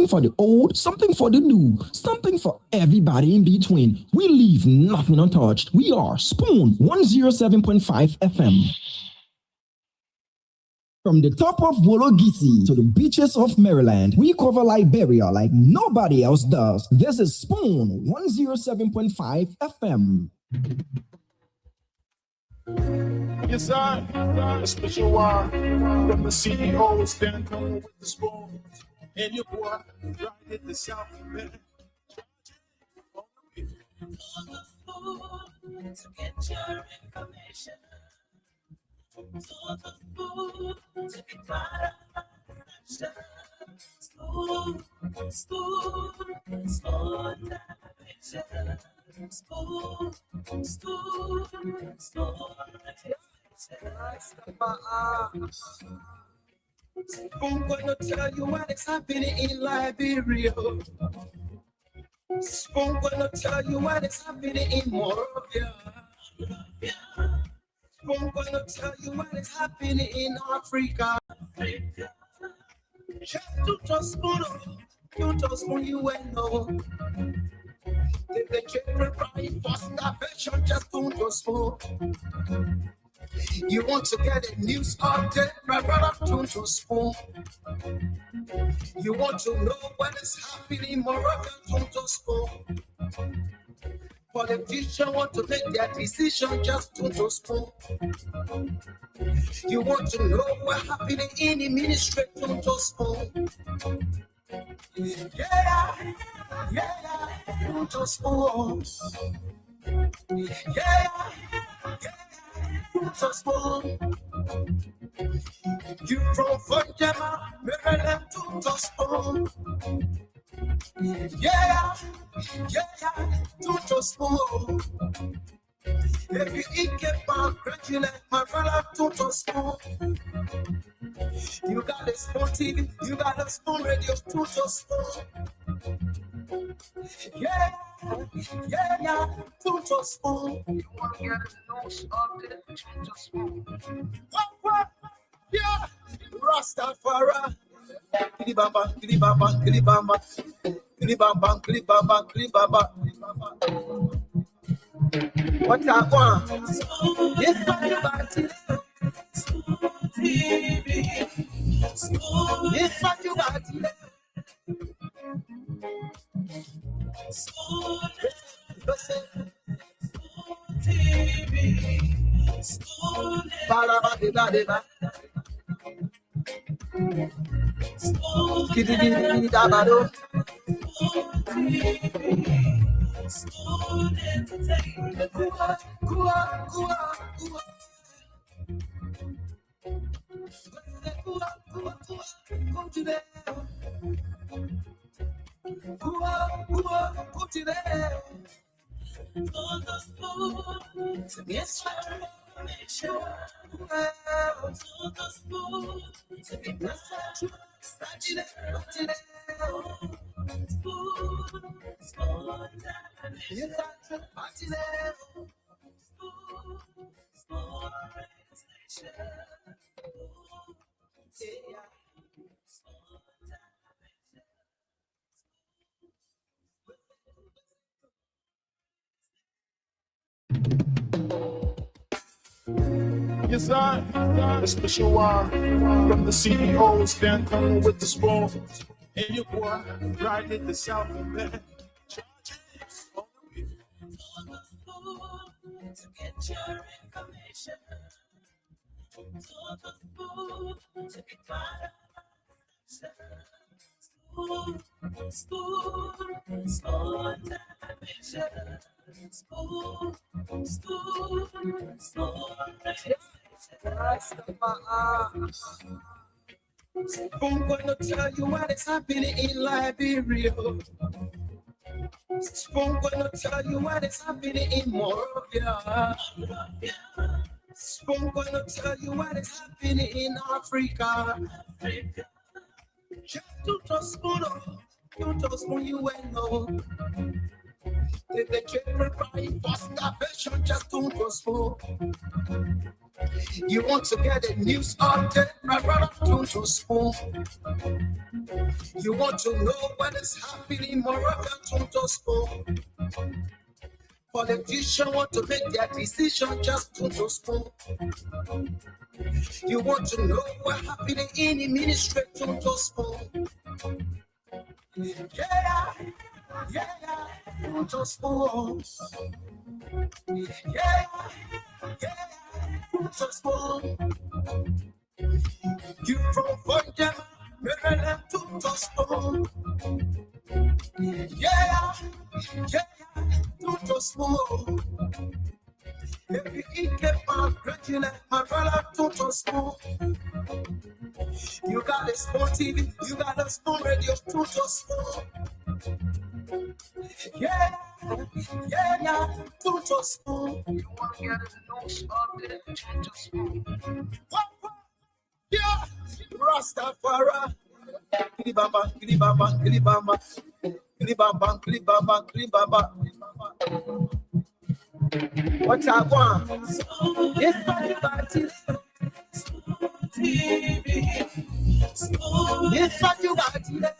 something for the old, something for the new, something for everybody in between. We leave nothing untouched. We are Spoon 107.5 FM. From the top of Wologisi to the beaches of Maryland, we cover Liberia like nobody else does. This is Spoon 107.5 FM. Yes, a special one from the CEO, stand coming with the spoon. And your boy, right at the South man. To get your information. To the food, to be part of the Spoon, spoon, spoon, television. Spoon, spoon, spoon, Spoon gonna tell you what is happening in Liberia. Spoon gonna tell you what is happening in Morovia. Spoon gonna tell you what is happening in Africa. Just to trust Spoon, you trust Spoon, you will know. If they can't provide for starvation, just don't trust Spoon. You want to get a news update, my brother, don't trust Spoon. You want to know what is happening in Morocco, don't trust Spoon. Politicians want to make their decision, just don't trust Spoon. You want to know what's happening in the ministry, don't trust Spoon. Yeah, don't trust Spoon. Yeah, don't trust Spoon. You from Funjama, Maryland, don't trust Spoon. Yeah, don't trust Spoon. If you eat get back, congratulate my brother, don't trust Spoon. You got a Spoon TV, you got a Spoon radio, don't trust Spoon. Yeah, don't trust Spoon. You want to get a news update, don't trust Spoon. What? Yeah, Rastafari. Kilibamba, kilibamba, kilibamba, kilibamba, kilibamba, kilibamba. What I want? Yes, everybody. Yes, everybody. Balabadibadiba. Kididididabado. Yes, Yes, a special one from the CEO, stand coming with the spoon. And your boy, right at the South man. to get your information. To the food, to be part of the spoon, spoon, television. Spoon, spoon, spoon. Spoon gonna tell you what is happening in Liberia. Spoon gonna tell you what is happening in Morovia. Spoon gonna tell you what is happening in Africa. Just to trust Spoon, you trust Spoon, you will know. If they can't provide for starvation, just don't trust Spoon. You want to get the news update, my brother, don't just spoon. You want to know what is happening, my brother, don't just spoon. Politicians want to make their decision, just don't just spoon. You want to know what's happening in the ministry, don't just spoon. Yeah, don't just spoon. Yeah, don't just spoon. You from Fontaine, Maryland, don't just spoon. Yeah, don't just spoon. If you eat my gratitude, my brother, don't just spoon. You got a spoon TV, you got a spoon radio, don't just spoon. Yeah, don't just spoon. You want to get a nose on the don't just spoon. Yeah, Rastafari. Kilibamba, kilibamba, kilibamba, kilibamba, kilibamba, kilibamba. What I want? It's my party. It's what you got today.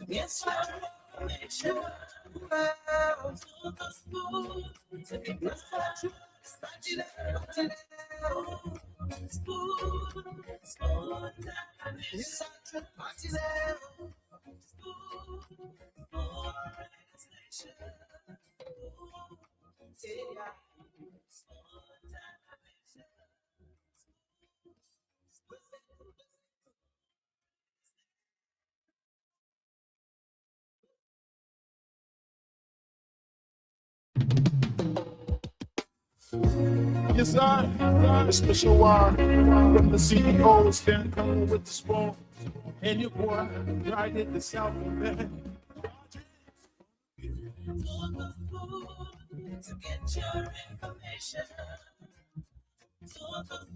Yes, sir. A special one from the CEOs, then coming with the spoon. And your boy, right at the South Bend. To get your information.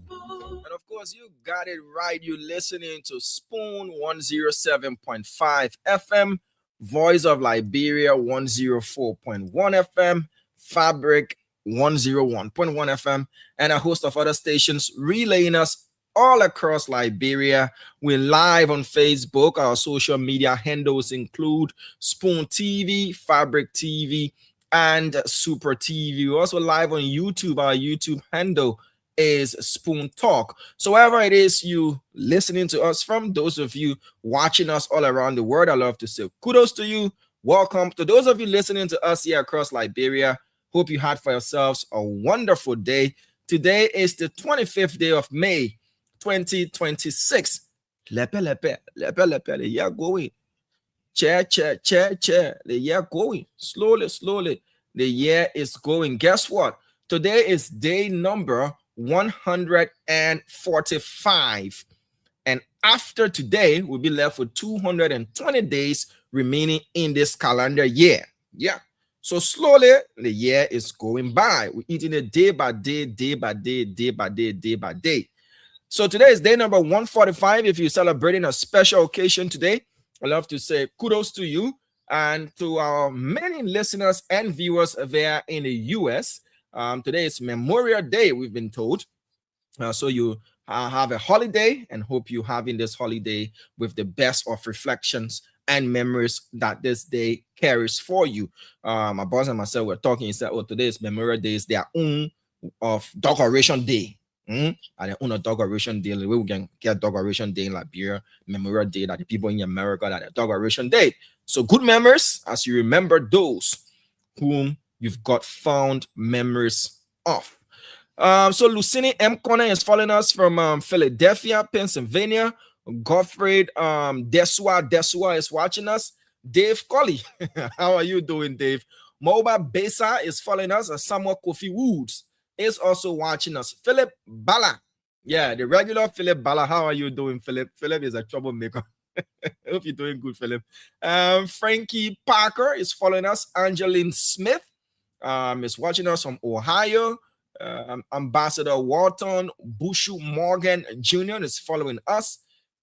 And of course, you got it right. You're listening to Spoon 107.5 FM, Voice of Liberia 104.1 FM, Fabric 101.1 FM, and a host of other stations relaying us all across Liberia. We're live on Facebook. Our social media handles include Spoon TV, Fabric TV, and Super TV. We're also live on YouTube. Our YouTube handle is Spoon Talk. So wherever it is you listening to us from, those of you watching us all around the world, I love to say kudos to you. Welcome to those of you listening to us here across Liberia. Hope you had for yourselves a wonderful day. Today is the 25th day of May, 2026. Lepe, lepe, lepe, lepe, the year going. Chair, the year going. Slowly, the year is going. Guess what? Today is day number 145. And after today, we'll be left with 220 days remaining in this calendar year. Yeah. So slowly, the year is going by. We're eating it day by day, day by day, day by day, day by day. So today is day number 145. If you're celebrating a special occasion today, I'd love to say kudos to you and to our many listeners and viewers there in the U.S. Today is Memorial Day, we've been told. So you have a holiday and hope you're having this holiday with the best of reflections and memories that this day carries for you. My boss and myself were talking. He said, oh, today is Memorial Day. It's their own of Decoration Day. And their own Decoration Day. The way we can get Decoration Day in Liberia, Memorial Day, that the people in America, that Decoration Day. So good memories as you remember those whom you've got fond memories of. So Lucini M. Connor is following us from Philadelphia, Pennsylvania. Godfrey Desua is watching us. Dave Colley. How are you doing, Dave? Moba Besa is following us. Samuel Kofi Woods is also watching us. Philip Bala. Yeah, the regular Philip Bala. How are you doing, Philip? Philip is a troublemaker. Hope you're doing good, Philip. Frankie Parker is following us. Angeline Smith is watching us from Ohio. Ambassador Walton Bushu Morgan Jr. is following us.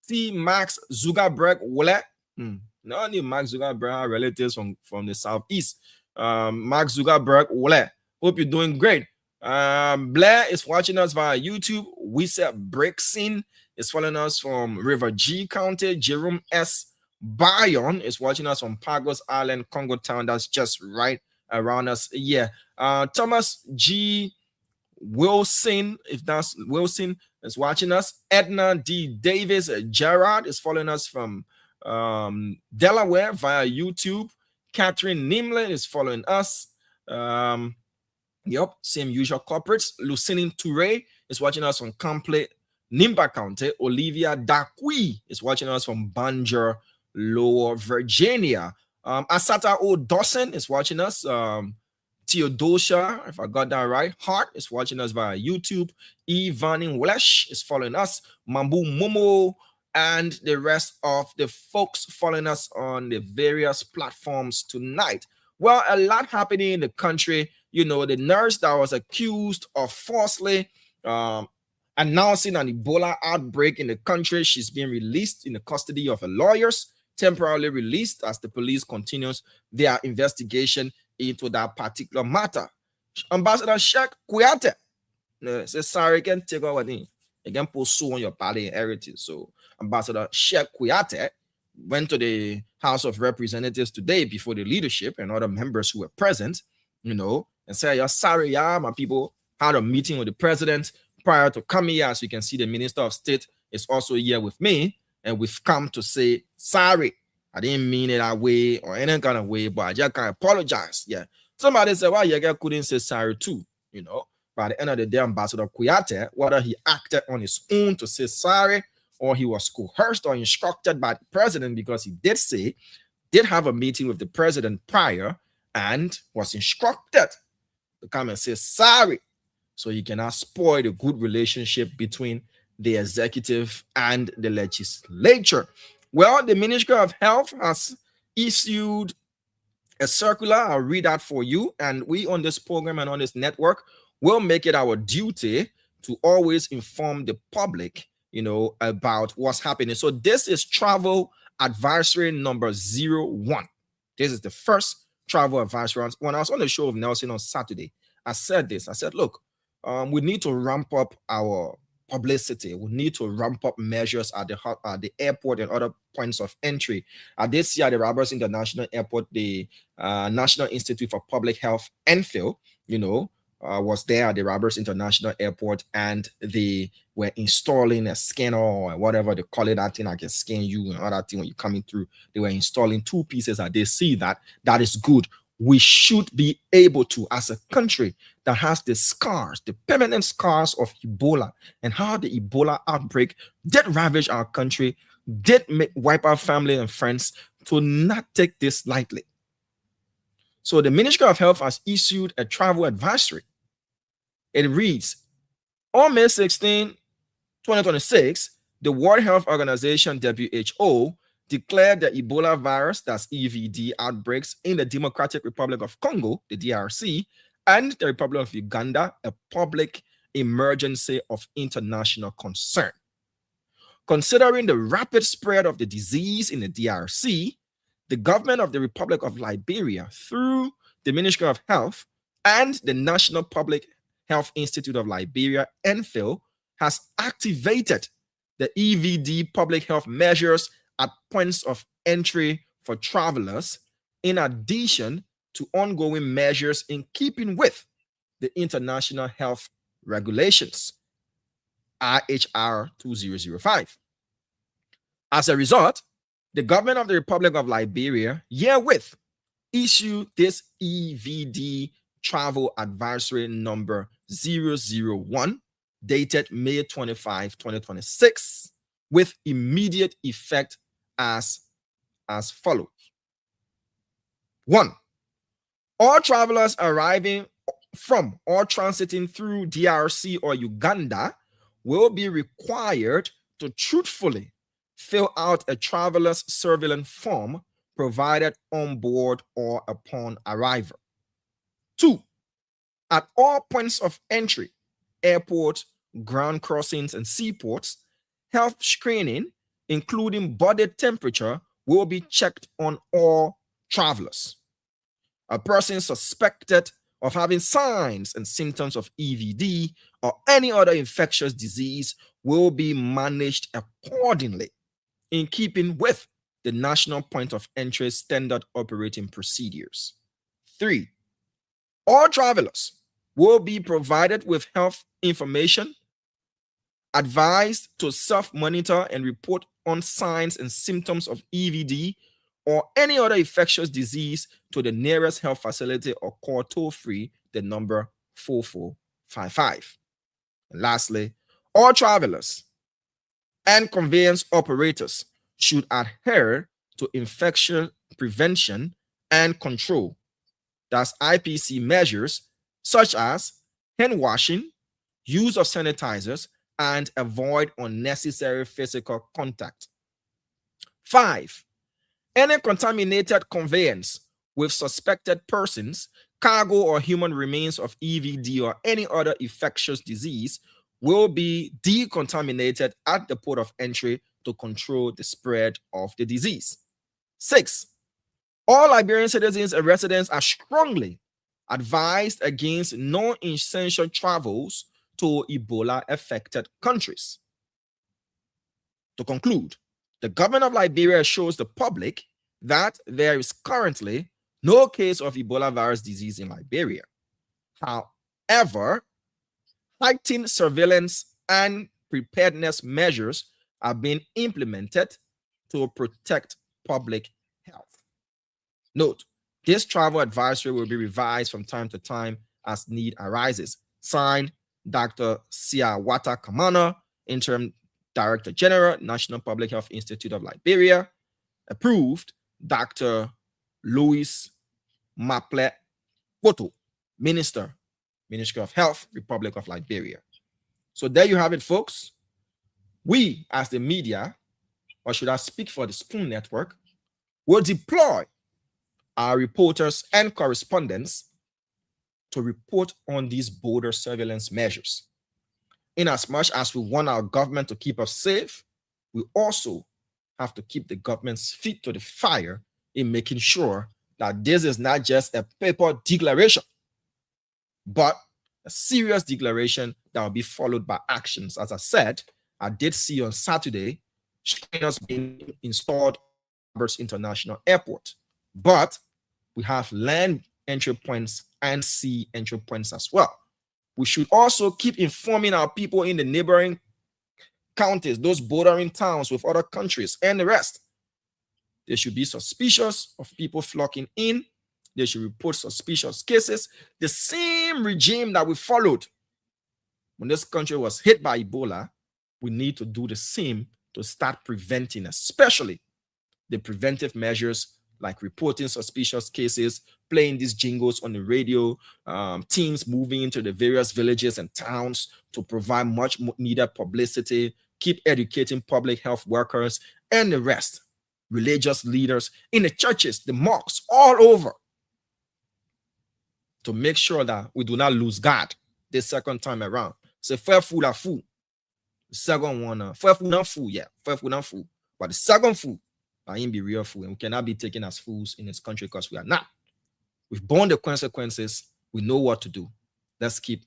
T. Max Zuckerberg Wole. No, only Max Zuckerberg relatives from the southeast. Max Zuckerberg Wole. Hope you're doing great. Blair is watching us via YouTube. Wisa Brexin is following us from River G County. Jerome S. Bayon is watching us from Pagos Island, Congo Town. That's just right around us. Yeah. Thomas G. Wilson, if that's Wilson, is watching us. Edna D. Davis Gerard is following us from Delaware via YouTube. Catherine Nimlin is following us. Yep, same usual corporates. Lucinin Toure is watching us from Complete, Nimba County. Olivia Dakwi is watching us from Banjo, Lower Virginia. Asata O. Dawson is watching us. Theodosia, if I got that right, Hart is watching us via YouTube. Ivan Wlesh is following us. Mambu Momo and the rest of the folks following us on the various platforms tonight. Well, a lot happening in the country. You know, the nurse that was accused of falsely announcing an Ebola outbreak in the country, she's being released in the custody of her lawyers, temporarily released as the police continues their investigation into that particular matter. Ambassador Sheikh Kuyate says, sorry, can take over the again pursue on your party heritage. So Ambassador Sheikh Kuyate went to the House of Representatives today before the leadership and other members who were present, you know, and say, yeah, sorry, yeah, my people had a meeting with the president prior to coming here. As you can see, the Minister of State is also here with me, and we've come to say sorry. I didn't mean it that way or any kind of way, but I just can't apologize. Yeah. Somebody said, well, you couldn't say sorry too, you know. By the end of the day, Ambassador Kuyate, whether he acted on his own to say sorry or he was coerced or instructed by the president, because he did have a meeting with the president prior and was instructed to come and say sorry, so he cannot spoil the good relationship between the executive and the legislature. Well, the Ministry of Health has issued a circular. I'll read that for you. And we on this program and on this network will make it our duty to always inform the public, you know, about what's happening. So this is travel advisory number 01. This is the first travel advisory. When I was on the show of Nelson on Saturday, I said this. I said, look, we need to ramp up our publicity. We need to ramp up measures at the airport and other points of entry. This year, the Roberts International Airport, the National Institute for Public Health, NPHIL, you know, was there at the Roberts International Airport, and they were installing a scanner or whatever they call it, that thing that can scan you and all that thing when you're coming through. They were installing 2 pieces, and they see that is good. We should be able to, as a country that has the scars, the permanent scars of Ebola, and how the Ebola outbreak did ravage our country, did wipe our family and friends, to not take this lightly. So the Ministry of Health has issued a travel advisory. It reads, on May 16, 2026, the World Health Organization, WHO, declared the Ebola virus, that's EVD, outbreaks in the Democratic Republic of Congo, the DRC, and the Republic of Uganda a public emergency of international concern. Considering the rapid spread of the disease in the DRC, the government of the Republic of Liberia, through the Ministry of Health and the National Public Health Institute of Liberia, NPHIL, has activated the EVD public health measures at points of entry for travelers, in addition to ongoing measures in keeping with the international health regulations, IHR 2005. As a result, the government of the Republic of Liberia herewith issued this EVD travel advisory number 001, dated May 25, 2026, with immediate effect as follows. 1. All travelers arriving from or transiting through DRC or Uganda will be required to truthfully fill out a traveler's surveillance form provided on board or upon arrival. 2. At all points of entry, airports, ground crossings, and seaports, health screening, including body temperature, will be checked on all travelers. A person suspected of having signs and symptoms of EVD or any other infectious disease will be managed accordingly in keeping with the National Point of Entry Standard Operating Procedures. 3. All travelers will be provided with health information, advised to self-monitor and report on signs and symptoms of EVD or any other infectious disease to the nearest health facility or call toll-free the number 4455. And lastly, all travelers and conveyance operators should adhere to infection prevention and control, that's IPC measures such as hand washing, use of sanitizers, and avoid unnecessary physical contact. 5. Any contaminated conveyance with suspected persons, cargo, or human remains of EVD or any other infectious disease will be decontaminated at the port of entry to control the spread of the disease. 6. All Liberian citizens and residents are strongly advised against non-essential travels to Ebola-affected countries. To conclude, the government of Liberia assures the public that there is currently no case of Ebola virus disease in Liberia. However, heightened surveillance and preparedness measures are being implemented to protect public health. Note, this travel advisory will be revised from time to time as need arises. Signed, Dr. Siawata Kamana, Interim Director General, National Public Health Institute of Liberia. Approved, Dr. Louis Maple Poto, Minister, Ministry of Health, Republic of Liberia. So there you have it, folks. We, as the media, or should I speak for the Spoon Network, will deploy our reporters and correspondents to report on these border surveillance measures. In as much as we want our government to keep us safe, we also have to keep the government's feet to the fire in making sure that this is not just a paper declaration, but a serious declaration that will be followed by actions. As I said, I did see on Saturday screeners being installed at Roberts International Airport, but we have land entry points and sea entry points as well. We should also keep informing our people in the neighboring counties, those bordering towns with other countries and the rest. They should be suspicious of people flocking in. They should report suspicious cases. The same regime that we followed when this country was hit by Ebola, we need to do the same to start preventing, especially the preventive measures like reporting suspicious cases, playing these jingles on the radio, teams moving into the various villages and towns to provide much needed publicity, keep educating public health workers and the rest, religious leaders in the churches, the mosques, all over, to make sure that we do not lose God this second time around. So fair fool are fool. The second one, fair fool not fool, yeah, fair fool not fool. But the second fool, I ain't be real fool, and we cannot be taken as fools in this country because we are not. We've borne the consequences. We know what to do. Let's keep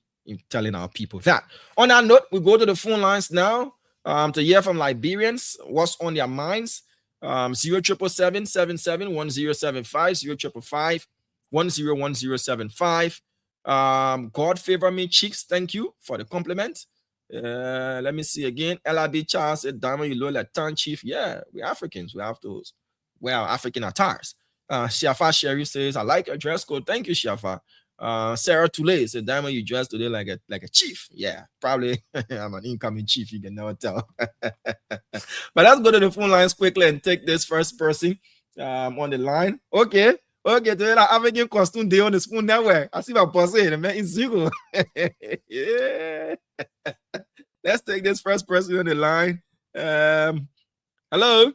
telling our people that. On that note, we go to the phone lines now to hear from Liberians what's on their minds. 0777-1075, 0555-101075. God favor me, Cheeks. Thank you for the compliment. Let me see again. LIB Charles said, Diamond, you look like town chief. Yeah, we're Africans. We have to wear our African attires. Shafa Sherry says, I like your dress code. Thank you, Shafa. Sarah Toulay said, Diamond, you dress today like a chief. Yeah, probably I'm an incoming chief. You can never tell. But let's go to the phone lines quickly and take this first person on the line. Okay, Okay, to la African costume day on the spoon that way. I see my boss saying, man, it's zero. Yeah. Let's take this first person on the line. Hello.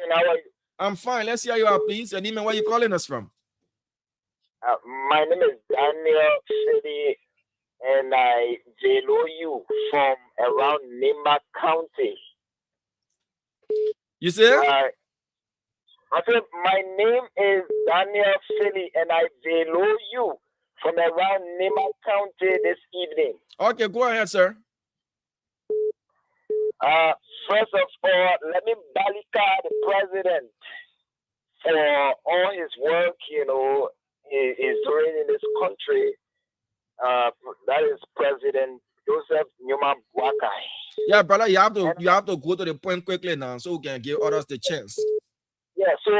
How are you? I'm fine. Let's see how you are, please. Your name and where you calling us from? My name is Daniel City, and I know you from around Nima County. You say? I said my name is Daniel City, and I know you from around Nima County this evening. Okay, go ahead, sir. First of all, let me balika the president for all his work, is doing in this country. That is President Joseph Newman Boakai. Yeah, brother, you have to go to the point quickly now so we can give others the chance. Yeah, so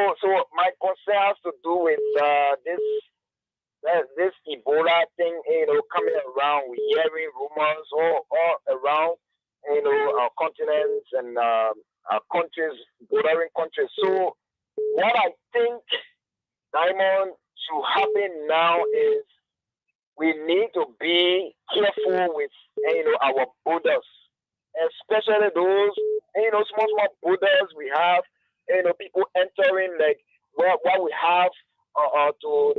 my concern has to do with this Ebola thing, coming around. We're hearing rumors all around, our continents and our countries, bordering countries. So what I think, Diamond, should happen now is we need to be careful with, our borders, especially those, small borders we have, people entering like what we have to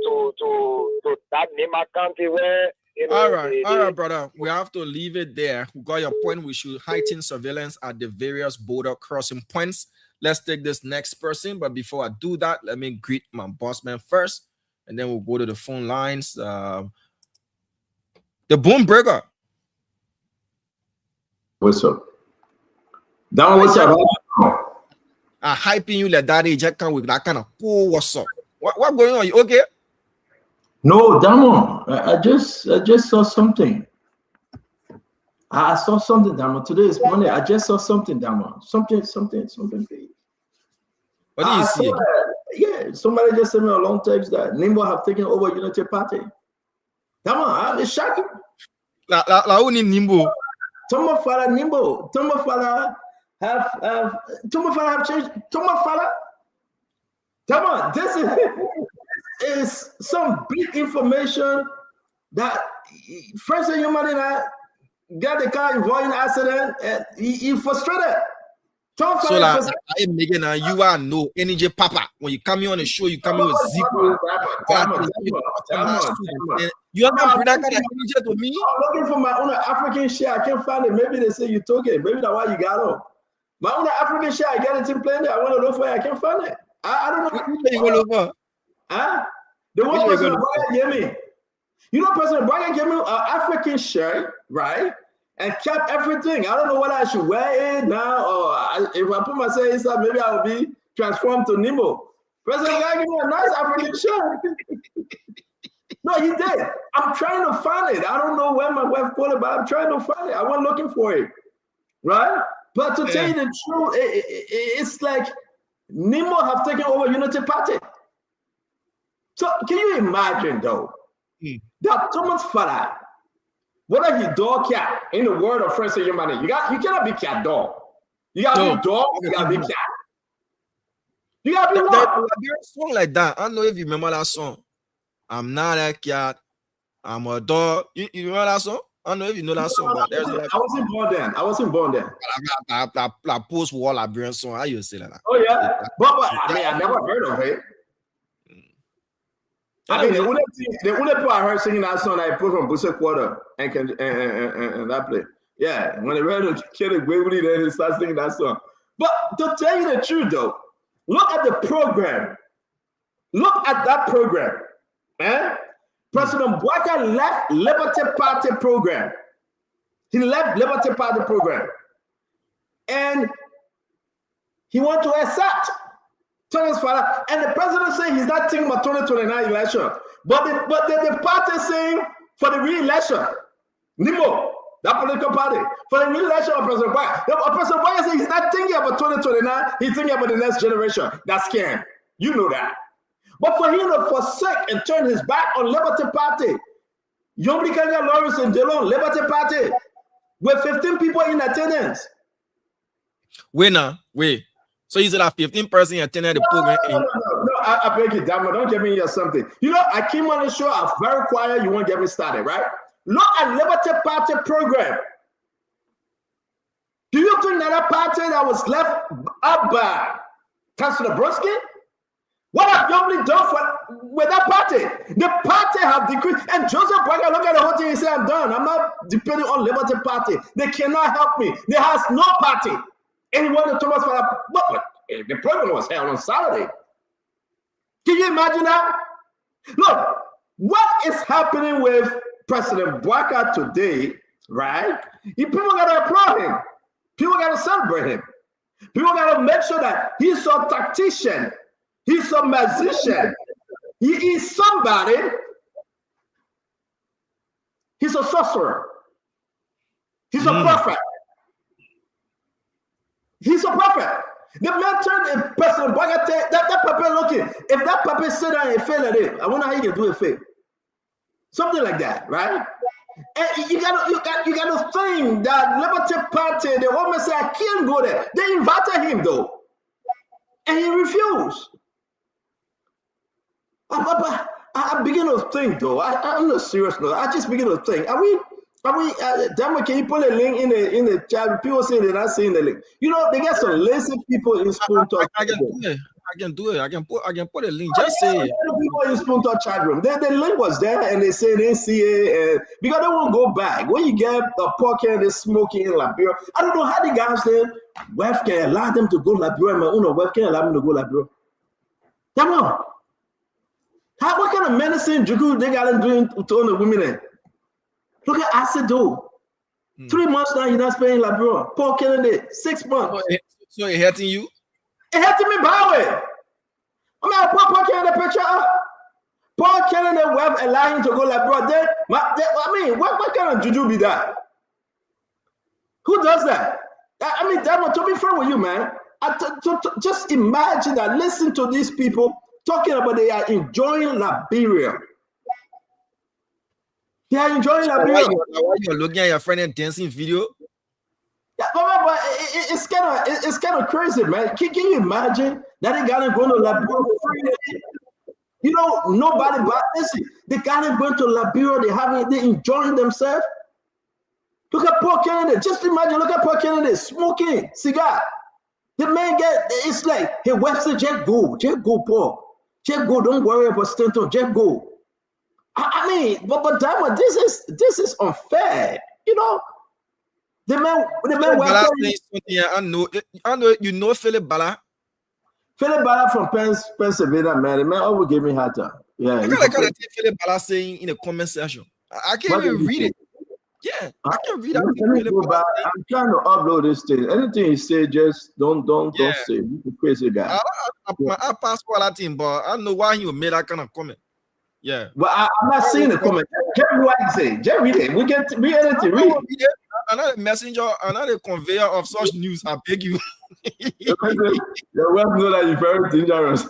that Nima County where. All right, brother. We have to leave it there. We got your point. We should heighten surveillance at the various border crossing points. Let's take this next person. But before I do that, let me greet my boss man first. And then we'll go to the phone lines. The Boomburger. What's up? Down, what's up? Hyping you like that. Just come with that kind of cool. What's up? What going on? You okay? No, Damo. I just saw something. I saw something, Damo. Today is Monday. I just saw something, Damo. Something big. What do you see? Yeah, somebody just sent me a long text that Nimbo have taken over Unity Party. Damo, it's shocking. La only Nimbo. Tomo Fala Nimbo. Tomo Fala have changed. Tomo Fala. Damo, this is some big information that first thing you might got the car involved in accident and he frustrated. So like you are no energy papa. When you come here on the show, you come here with zero. You are not bring that kind of energy to me. I'm looking for my own African share. I can't find it. Maybe they say you took it. Maybe that's why you got on. My own African share, I got it in play there. I want to look for it. I can't find it. I don't know. Who you go over? Huh? The one President Brian gave me. You know, President Brian gave me an African shirt, right? And kept everything. I don't know whether I should wear it now or if I put myself inside, maybe I will be transformed to Nimbo. President Brian gave me a nice African shirt. No, he did. I'm trying to find it. I don't know where my wife put it, but I'm trying to find it. I went looking for it, right? But to tell you the truth, it's like Nimbo have taken over Unity Party. So can you imagine though that Thomas Farah, whether you dog cat in the word of French humanity, you cannot be cat dog. You gotta be dog, you gotta be cat. You gotta be what? There's a song like that. I don't know if you remember that song. I'm not a cat, I'm a dog. You remember that song? I don't know if you know that song, but there's like I wasn't born then. That post-war Liberian song. How you say that? Oh yeah, but I mean I never heard of it. I mean, the only people I heard singing that song I put from Busse Quarter and that play. Yeah, when they read the kid in Waverly, then they start singing that song. But to tell you the truth, though, look at the program. Look at that program. President Boakai left Liberty Party program. He left Liberty Party program, and he went to accept Thomas Farah, and the president saying he's not thinking about 2029 election, but the party saying for the re-election, Nimbo, that political party, for the re-election of President Boakai. President Boakai saying he's not thinking about 2029, he's thinking about the next generation. That's scam. You know that. But for him to forsake and turn his back on Liberty Party, Yomri Kenya Lawrence and Delon, Liberty Party, with 15 people in attendance. Wait. So you said that 15 person attended the program. No. I beg you, Dama, don't get me here something. You know, I came on the show, I'm very quiet, you won't get me started, right? Look at Liberty Party program. Do you think that party that was left up by Councilor Brodsky? What have you only done with that party? The party have decreased. And Joseph Boakai, look at the whole thing, he said, I'm done. I'm not depending on Liberty Party. They cannot help me. There has no party. And he wanted Thomas for that. But the program was held on Saturday. Can you imagine that? Look, what is happening with President Boakai today, right? People got to applaud him. People got to celebrate him. People got to make sure that he's a tactician. He's a musician. He is somebody. He's a sorcerer. He's a prophet. He's a prophet. The man turned a person, that puppet looking. If that puppet sit down and fail at it, I wonder how you can do a fail. Something like that, right? And you got to think that Liberty Party, the woman said, I can't go there. They invited him though. And he refused. I begin to think though. I'm not serious though. I just begin to think. Are we? Dama, can you put a link in the chat? People say they're not seeing the link. You know, they get some lazy people in Spoon Talk. I can do it. I can put a link. Just say it. People in Spoon Talk chat room. The link was there, and they say they didn't see it, and because they won't go back. When you get a pocket, they're smoking in Liberia. I don't know how the guys there. Wife can allow them to go Liberia. My own wife can allow them to go Liberia. Come on. What kind of medicine they got them doing to all the women there? Look at Acido. 3 months now, you're not spending Liberia. Paul Kennedy, 6 months. So it hurting you? It hurting me by the way. I mean, I put Paul Kennedy picture up. Paul Kennedy wife allowing him to go Liberia. I mean, what kind of juju be that? Who does that? I mean, to be fair with you, man, just imagine that. Listen to these people talking about they are enjoying Liberia. They are enjoying Liberia. While you're looking at your friend and dancing video. Yeah, but it's kind of crazy, man. Can you imagine that they got him going to Liberia? You know, nobody but listen. They got him going to Liberia. They enjoying themselves. Look at Paul Kennedy. Just imagine. Look at Paul Kennedy smoking cigar. The man it's like, hey, Webster, just go, Paul. Just go. Don't worry about Stanton. Just go. I mean, but Diamond, this is unfair. You know, the man. I know you know Philip Bala. Philip Bala from Pennsylvania, man. The man always give me hard time. Yeah. I gotta take Philip Bala saying in the comment section. I can't even read it. Yeah, I can read it. I'm trying to upload this thing. Anything you say, just don't say. You're a crazy guy. I pass all that thing, but I don't know why he made that kind of comment. Yeah. But I'm not seeing the comment. Just read what I say. Just read it. We get to read anything. Read it. Another messenger, another conveyor of such news. I beg you. The web know that you're very dangerous.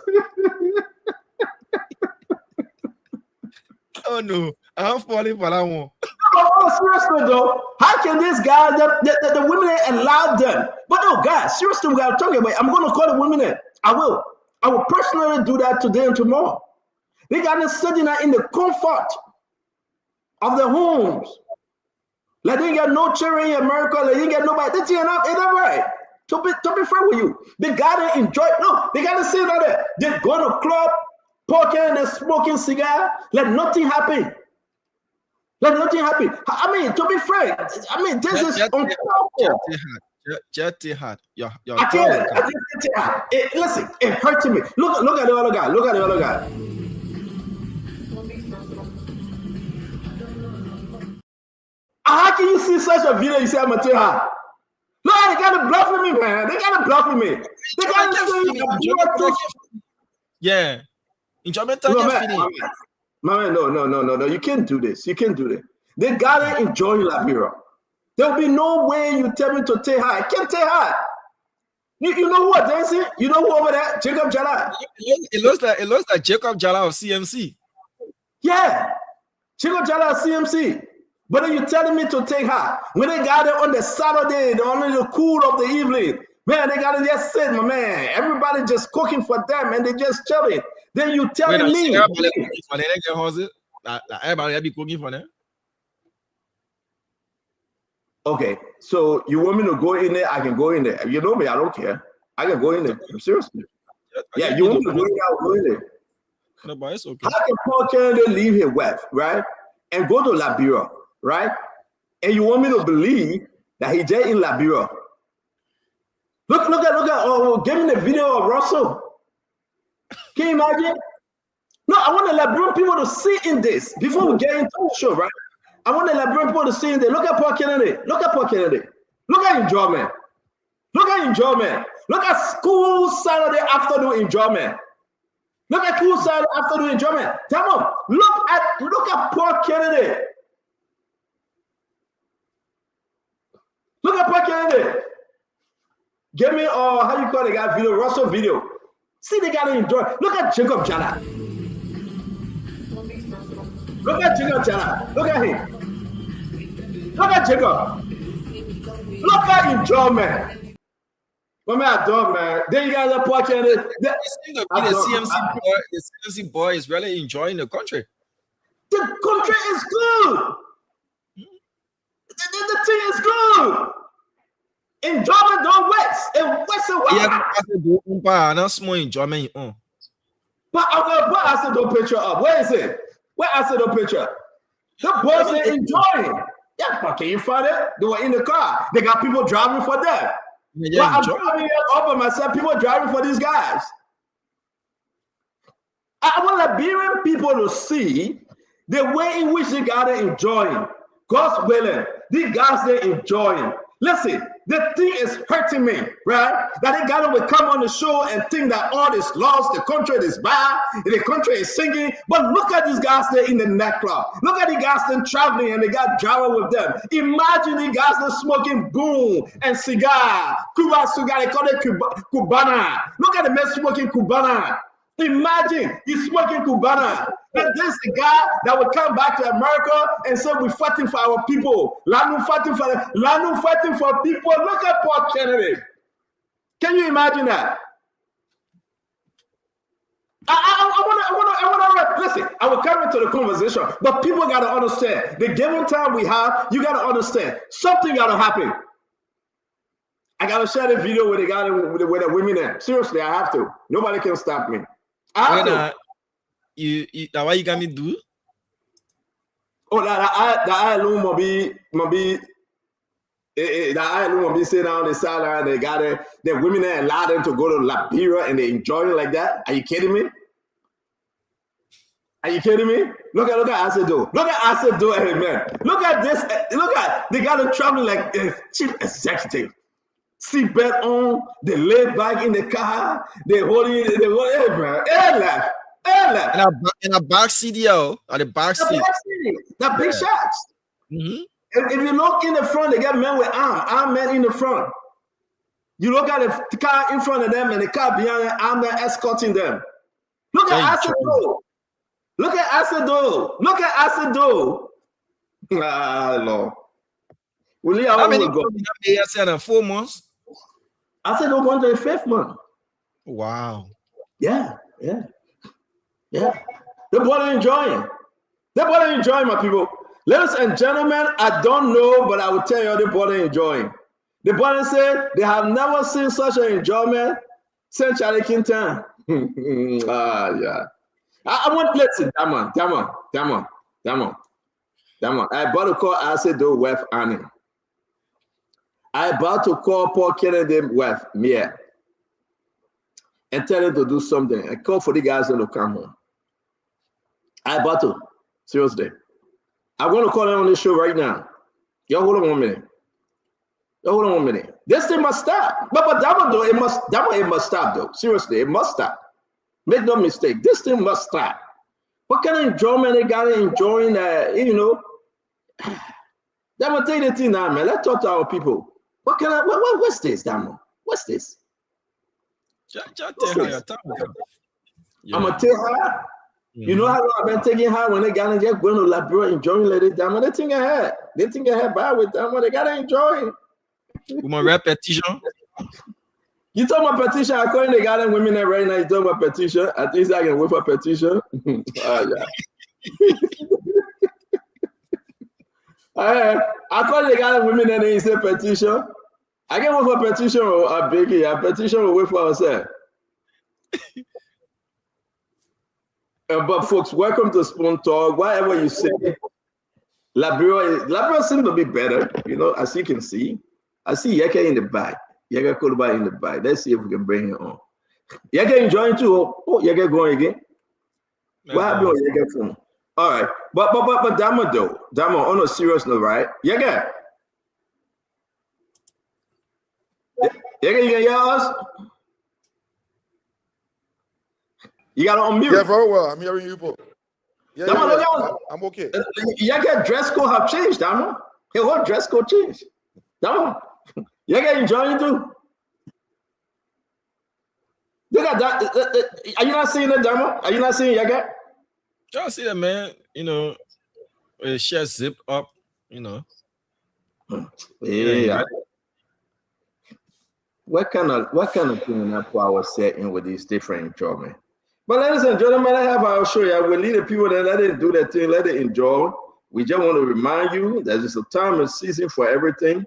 Oh no, I'm falling for that one. Oh, seriously though, how can this guy, the women allow them? But no, guys, seriously, we gotta talk about it. I'm gonna call the women in. I will personally do that today and tomorrow. They got them sitting in the comfort of their homes. Like they ain't got no children in America, like they ain't got nobody. That's enough, ain't that right? To be fair with you, they gotta enjoy. No, they gotta sit out there. They're going to club, poking, and smoking cigar, like nothing happened. Like nothing happened. I mean, to be frank, I mean, this is uncomfortable. Jetihad. I can't. Listen, it hurting me. Look at the other guy. Look at the other guy. How can you see such a video? You say I'm a Jetihad. No, they gotta bluff with me, man. They gotta bluff with me. They gotta yeah. In Jamaica, No. You can't do this. You can't do this. They gotta enjoy Liberia. There'll be no way you tell me to take her. I can't take her. You know what, Dancing? You know who over there? Jacob Jala. It looks like Jacob Jala of CMC. Yeah. Jacob Jala of CMC. But then you're telling me to take her. When they got it on the Saturday, on the cool of the evening, man, they got to just sit, my man. Everybody just cooking for them and they just chilling. Then you telling me. Everybody be cooking for them. Okay, so you want me to go in there? I can go in there. You know me, I don't care. I can go in there. Seriously. Yeah, you want me to go in there? I'll go in there. No, but it's okay. How can Paul Kennedy leave his wife, right? And go to Liberia, right? And you want me to believe that he just in Liberia? Look at, give me the video of Russell. Can you imagine? No, I want the Liberian people to see in this before we get into the show, right? I want the Liberian people to see in this. Look at Paul Kennedy. Look at Paul Kennedy. Look at enjoyment. Look at enjoyment. Look at school Saturday afternoon enjoyment. Look at school Saturday afternoon enjoyment. Come on. Look at Paul Kennedy. Look at Paul Kennedy. Give me how you call the guy video, Russell video. See the guy enjoy. Look at Jacob Jala. Look at Jacob Jala. Look at him. Look at Jacob. Look at enjoyment. What man I done, man? Then you guys are Paul Kennedy. The CMC boy is really enjoying the country. The country is good. The thing is good. Enjoyment don't waste. It wastes away. Yeah, not small enjoyment. But I'm gonna put Acedo picture up. Where is it? Where Acedo picture? The boys are enjoying. Yeah, but can you find it? They were in the car. They got people driving for them. Yeah, but I'm driving all by myself. People are driving for these guys. I want Liberian people to see the way in which they got it enjoying. God's willing, these guys they're enjoying. Listen, the thing is hurting me, right? That they got to come on the show and think that all is lost, the country is bad, the country is sinking. But look at these guys there in the nightclub. Look at the guys there traveling and they got driving with them. Imagine the guys there smoking boom and cigar. Cuba cigar, they call it Cubana. Look at the men smoking Cubana. Imagine he's smoking Cubana. And this is the guy that will come back to America and say we're fighting for our people. Lanu fighting for people. Look at Paul Kennedy. Can you imagine that? I want to listen. I will come into the conversation, but people got to understand the given time we have. You got to understand something got to happen. I got to share the video with the guy with the women there. Seriously, I have to. Nobody can stop me. I have to. That why you got me do? Oh, that I alone will be that I alone will be sitting on the sideline. They got it. The women there allow them to go to Liberia and they enjoy it like that. Are you kidding me? Are you kidding me? Look at Acedo. Look at Acedo, man. Look at this. Look at they got them traveling like a chief executive. Seatbelt on. They lay back in the car. They holding it. They hold it, man. Airlife. In a back seat, yo, or the back seat. The big shots. Mm-hmm. If you look in the front, they got men with armed men in the front. You look at the car in front of them and the car behind them, armed men escorting them. Look at Acedo. Look at Acedo. Look at Acedo. Lord. How many go? 4 months? Acedo going to the 5th month. Wow. Yeah. The boy enjoying. The boy enjoying, my people. Ladies and gentlemen, I don't know, but I will tell you the boy enjoying. The boy said they have never seen such an enjoyment since Charlie Quintan. Yeah. I want listen, come on. I about to call Acedo wife Annie. I about to call Paul Kennedy wife Mia. And tell him to do something. I call for the guys to come home. I about to. Seriously. I'm going to call him on this show right now. Y'all hold on 1 minute. This thing must stop. But that one though, it must stop though. Seriously, it must stop. Make no mistake. This thing must stop. What kind of enjoyment they got enjoying that, That will take the thing now, man. Let's talk to our people. What's this, Damo? What's this? I'm gonna tell her. You know how long I've been taking her when they got to just going to Liberia enjoying it. They think I had bad with them. They gotta enjoy it. Repetition. You talking about petition? According to the Ghana women there right now, you talking about petition? At least I can wait for petition. Yeah. According to the Ghana women there, they say petition. I can wait for petition or a biggie. A petition will wait for ourselves. But folks, welcome to Spoon Talk. Whatever you say, Labrador seems to be better, as you can see. I see Yeke in the back. Yeke Kuluba in the back. Let's see if we can bring it on. Yeke enjoying too. Oh, Yeke going again. What happened with Yeke phone? All right. But Damo though. Damo, on a serious note, right? Yeke. Yeke, you can hear us? You got to unmute. Yeah, very well. I'm hearing you, bro. Yeah, I'm okay. Yeke dress code have changed, Damo. Hey, what dress code changed? Damo. Yeke enjoying too. Look at that. Are you not seeing it, Damo? Are you not seeing Yeke? Y'all see that, man? A shirt zip up, Yeah. Yeah. What kind of thing that power set in with these different enjoyment? But ladies and gentlemen, I'll show you. We'll lead the people that let it do that thing, let it enjoy. We just want to remind you that there's a time and season for everything,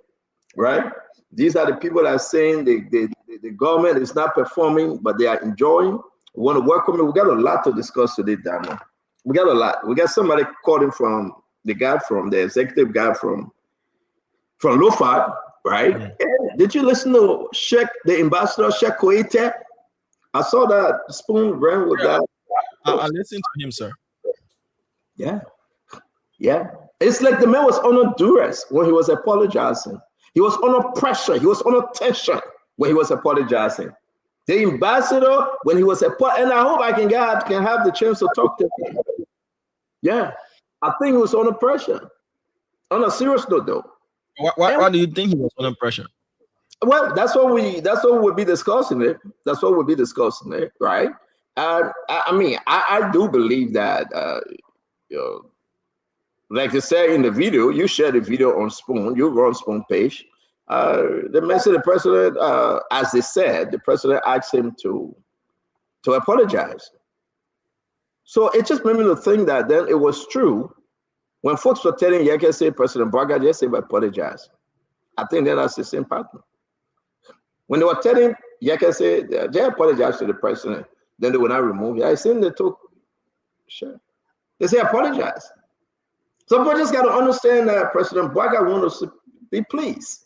right? These are the people that are saying the government is not performing, but they are enjoying. We want to welcome you. We got a lot to discuss today, Damo. We got a lot. We got somebody calling from the executive guy from Lofat, right? And did you listen to the ambassador, Sheikh Koite? I saw that Spoon ran with that. I listened to him, sir. Yeah. It's like the man was under duress when he was apologizing. He was under pressure. He was under tension when he was apologizing. The ambassador, when he was apologizing, and I hope I can have the chance to talk to him. Yeah, I think he was under pressure. On a serious note, though. Why do you think he was under pressure? Well, that's what we'll be discussing it. That's what we'll be discussing it, right? I do believe that, like you said in the video, you shared the video on Spoon, you were on Spoon page. The message the president, as they said, the president asked him to apologize. So it just made me to think that then it was true when folks were telling Yeke, say President Barga, just say apologize. I think that's the same pattern. When they were telling Yeke, say they apologize to the president, then they will not remove it. I think they took, sure. They say apologize. So we just got to understand that President Barga wants to be pleased,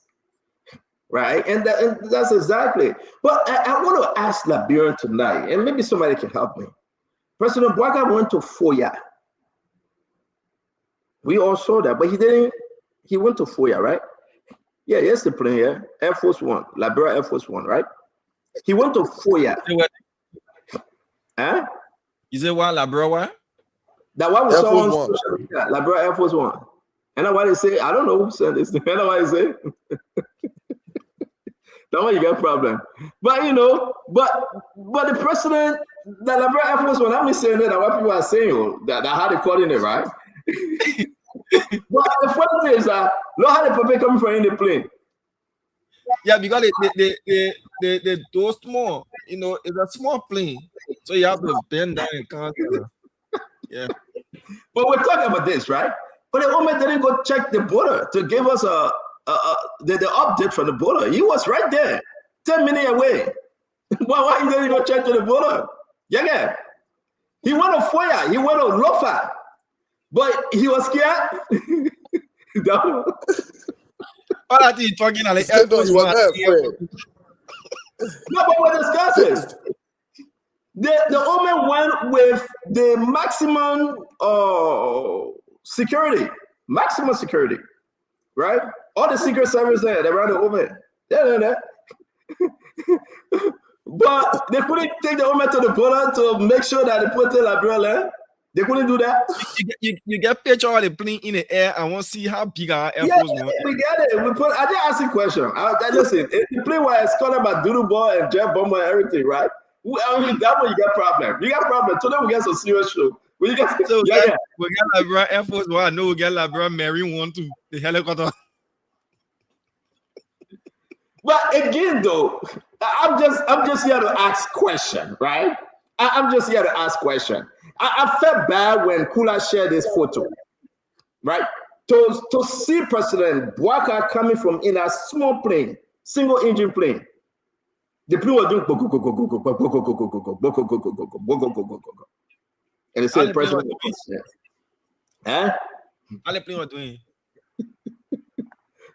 right? And that's exactly. But I want to ask Liberian tonight, and maybe somebody can help me. President Barga went to Foya. We all saw that, but he didn't. He went to Foya, right? Yeah, yes, the plane here, Air Force One, Liberia Air Force One, right? He went to Foya. Huh? Is it what, Labrador? That one we saw on social media, Liberia Air Force One. And that's why they say, I don't know who said this. And that's why they say, that's why you got a problem. But but the president, the Liberia Air Force One, I'm not saying that what people are saying, that how they calling it, right? But the funny thing is that look how the people coming from in the plane. Yeah, because they too small. It's a small plane, so you have to bend down and count. Yeah. But we're talking about this, right? But the woman didn't go check the border to give us the update from the border. He was right there, 10 minutes away. Why he didn't go check to the border? Yeah. He went to Foya. He went to Lofa. But he was scared. All that he's talking like Air Force One. No, but we're discussing. The woman went with the maximum security, right? All the Secret Service there around the woman. Yeah. But they couldn't take the woman to the border to make sure that they put the Liberia land. They couldn't do that. You get picture of the plane in the air and want to see how big our Air Force One. We get it. I didn't ask a question. Listen, if the plane was called about Doodle Ball and Jet Bomber and everything, right? That one you got problem. You got problem. Today we get some serious show. We got Liberia Air Force One. I know we get Liberia Marine One too. The helicopter. But again, though, I'm just here to ask question, right? I'm just here to ask question. I felt bad when Kula shared this photo, right? To see President Bouaka coming from in a small plane, single engine plane. The plane was doing and it said President. Huh? How the plane was doing?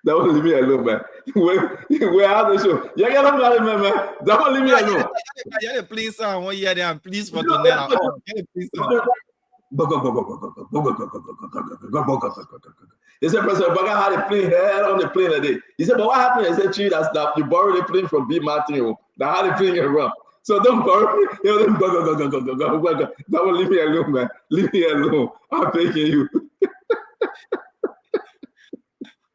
That won't leave me alone, man. We're out the show. Yeah, get on that, man. That won't leave me alone. Yeah, the plane sound 1 year there and please for tonight. He said, President Bouaka had a plane head on the plane that day. He said, but what happened? I said, Chief, that's that you borrowed the plane from B. Martin. Now how the plane get wrong. So don't borrow me. That won't leave me alone, man. Leave me alone. I'm begging you.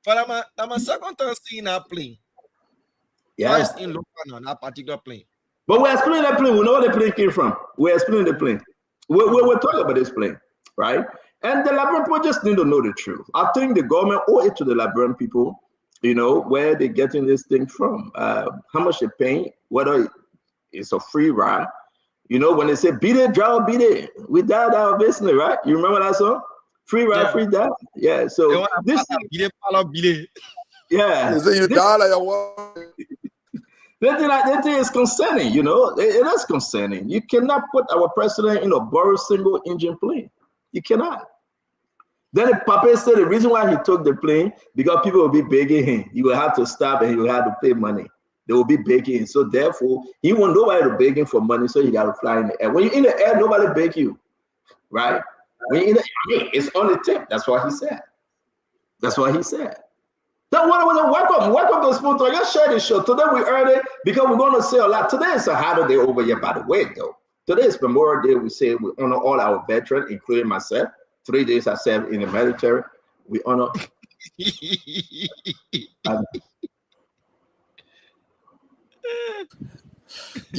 But I'm a second time seeing that plane. Yeah. First in Lopan on that particular plane. But we're explaining that plane. We know where the plane came from. We're explaining the plane. We're talking about this plane, right? And the Liberian people just need to know the truth. I think the government owe it to the Liberian people, you know, where they're getting this thing from, how much they're paying, whether it's a free ride. You know, when they say, beat it, drive, beat it. We died our business, right? You remember that song? Free ride, free die. Yeah, so this yeah. You say you die like a that thing is concerning, you know. It is concerning. You cannot put our president in a borrowed single engine plane. You cannot. Then the Papa said the reason why he took the plane, because people will be begging him. He will have to stop and he will have to pay money. They will be begging. So therefore, he won't nobody to beg him for money, so he got to fly in the air. When you're in the air, nobody beg you, right? When you're in the air, it's on the tip. That's what he said. That's what he said. Then welcome to Spoon Talk. Let's share this show. Today we earned it because we're going to say a lot. Today is a holiday over here, by the way, though. Today is Memorial Day. We say we honor all our veterans, including myself. 3 days I served in the military. We honor. You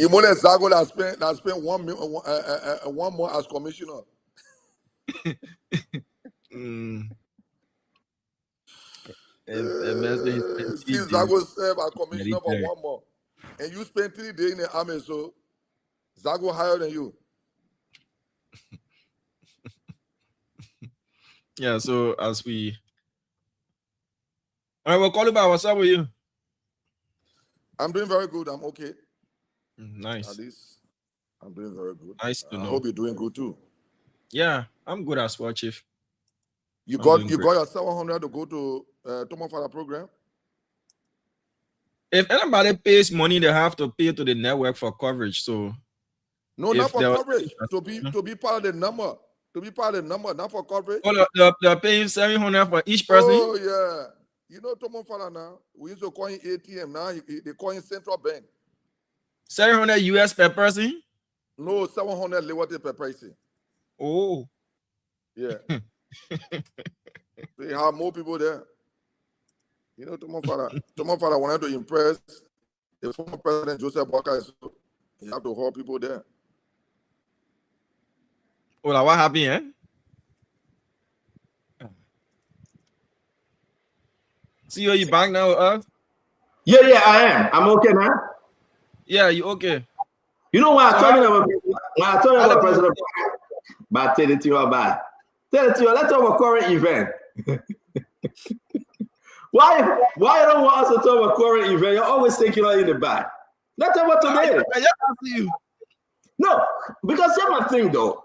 know that Zago that spent 1 month as commissioner. Steve Zago served as commissioner for 1 month, and you spent 3 days in the army, so Zago higher than you. Yeah, so as we all right, we'll call you back. What's up with you? I'm doing very good. I'm okay. Nice. At least I'm doing very good. Nice to know. I hope you're doing good too. Yeah, I'm good as well, Chief. You got your 700 to go to Tomo Father program? If anybody pays money, they have to pay to the network for coverage. So no, not for coverage. To be part of the number. To be part of the number, not for coverage. Oh, they're paying 700 for each person. Oh yeah. You know Tomo Father now. We used to call him ATM. Now they call him Central Bank. 700 US per person? No, 700 Liberty per person. Oh. Yeah. They have more people there. You know, Tomo Father wanted to impress the former president Joseph Bouaka. So you have to hold people there. Oh, like what happened, eh? See you back now with us? Yeah, I am. I'm okay now. Yeah, you okay? You know what I'm talking about? When I talking about President Bouaka, but tell it to you about. Let's talk about current event. Why you don't want us to talk about current event? You're always thinking in the back. Let's talk about today. No, because here's my thing though.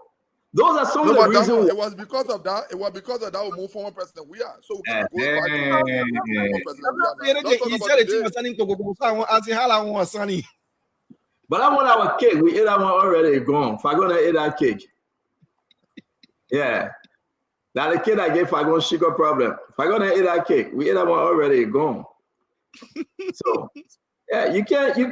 Those are some of the reasons. It was because of that. It was because of that we moved former president. We are so we can go back to former president. But I want our cake. We ate that one already. Gone. Fagon ate that cake. Yeah. Now the kid I gave Fagon sugar problem. Fagon ate that cake. We ate that one already. Gone. So yeah, you can't, you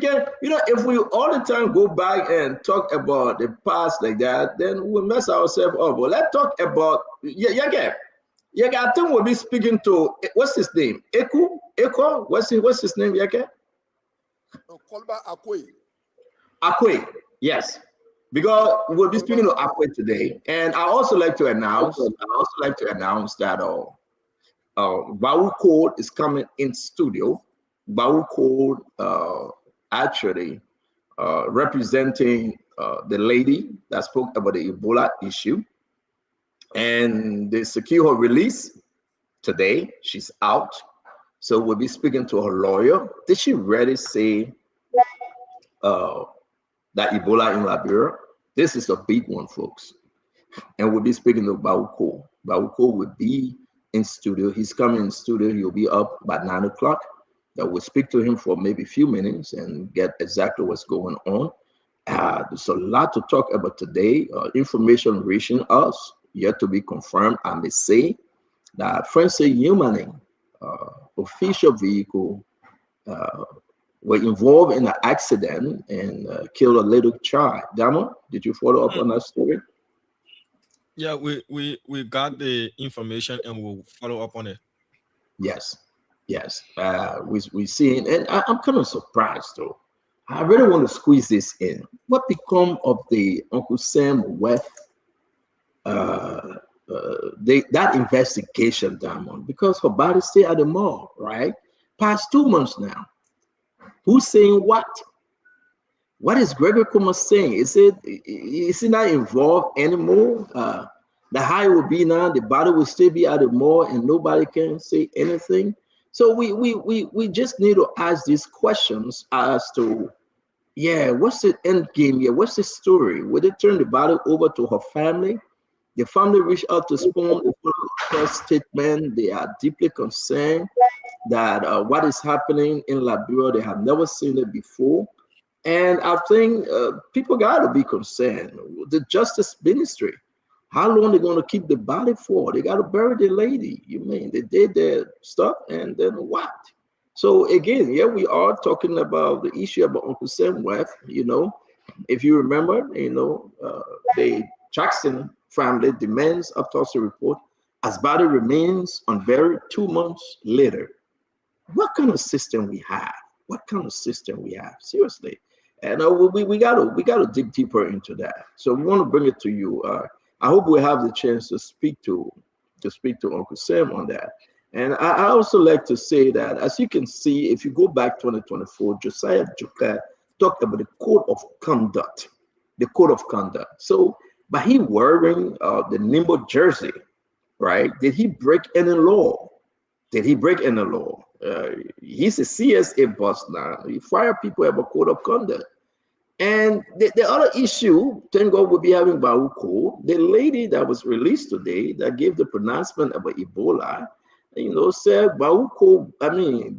know, if we all the time go back and talk about the past like that, then we'll mess ourselves up. But let's talk about, I think we'll be speaking to, what's his name? Eko? What's his name, Yeke? Kolba Akwe. Akwe, yes. Because we'll be speaking to Akwe today. And I also like to announce that Bawu Code is coming in studio. Bawu Code actually representing the lady that spoke about the Ebola issue. And they secure her release today. She's out. So we'll be speaking to her lawyer. Did she really say that Ebola in Liberia? This is a big one, folks. And we'll be speaking to Bawuko. Bawuko will be in studio. He's coming in studio. He'll be up by 9 o'clock. That we'll speak to him for maybe a few minutes and get exactly what's going on. There's a lot to talk about today. Information reaching us, yet to be confirmed. I may say that Francis Yumani, official vehicle, were involved in an accident and killed a little child. Damo, did you follow up on that story? Yeah, we got the information and we'll follow up on it. Yes. We see it, and I'm kind of surprised though. I really want to squeeze this in. What become of the Uncle Sam Weth? That investigation, Diamond, because her body stay at the mall, right? Past 2 months now. Who's saying what? What is Gregory Kuma saying? Is he not involved anymore? The high will be now, the body will still be at the mall and nobody can say anything. So we just need to ask these questions as to, what's the end game here? What's the story? Will they turn the body over to her family? The family reached out to Spoon for a statement. They are deeply concerned that what is happening in Liberia, they have never seen it before. And I think people got to be concerned. The Justice Ministry, how long they going to keep the body for? They got to bury the lady. You mean they did their stuff and then what? So again, we are talking about the issue about Uncle Sam Weth. If you remember, the Jackson family demands autopsy report as body remains unburied 2 months later. What kind of system we have? Seriously. And we gotta dig deeper into that. So we want to bring it to you. I hope we have the chance to speak to Uncle Sam on that. And I also like to say that, as you can see, if you go back 2024, Josiah Jokai talked about the code of conduct. So by he wearing the Nimbo jersey, right? Did he break any law? He's a CSA boss now. He fire people about code of conduct. And the other issue, thank God we'll be having Bawuko, the lady that was released today that gave the pronouncement about Ebola, said Bawuko,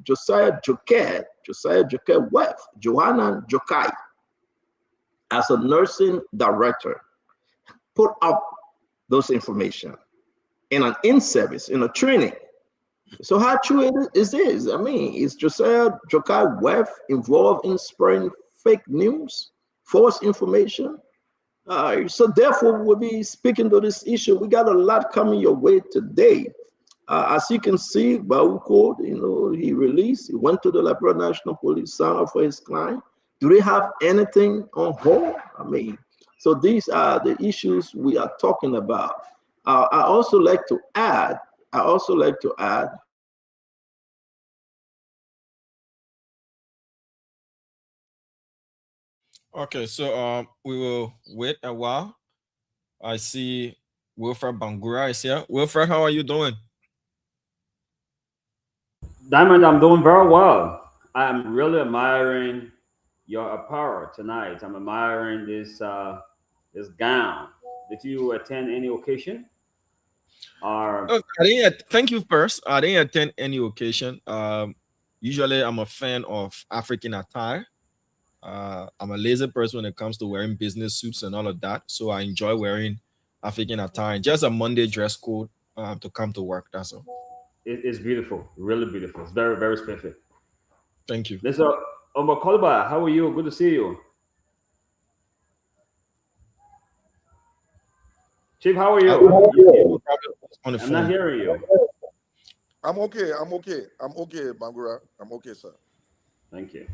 Josiah Jokai Weth, Johanna Jokai, as a nursing director, put up those information in an in-service, in a training. So how true is this? Is Josiah Jokai Weth involved in spreading fake news, false information? So therefore, we'll be speaking to this issue. We got a lot coming your way today. As you can see, Bawuko, he went to the Liberia National Police, signed up for his client. Do they have anything on hold? So these are the issues we are talking about. I also like to add. Okay, so we will wait a while. I see Wilfred Bangura is here. Wilfred, how are you doing? Diamond, I'm doing very well. I'm really admiring your apparel tonight. I'm admiring this gown. Did you attend any occasion? Thank you first. I didn't attend any occasion. Usually I'm a fan of African attire. I'm a lazy person when it comes to wearing business suits and all of that. So I enjoy wearing African attire. Just a Monday dress code to come to work. That's all. It's beautiful, really beautiful. It's very, very special. Thank you. Mr. Omar, how are you? Good to see you. Chief, how are you? I'm not hearing you. I'm okay, Bangura. I'm okay, sir. Thank you.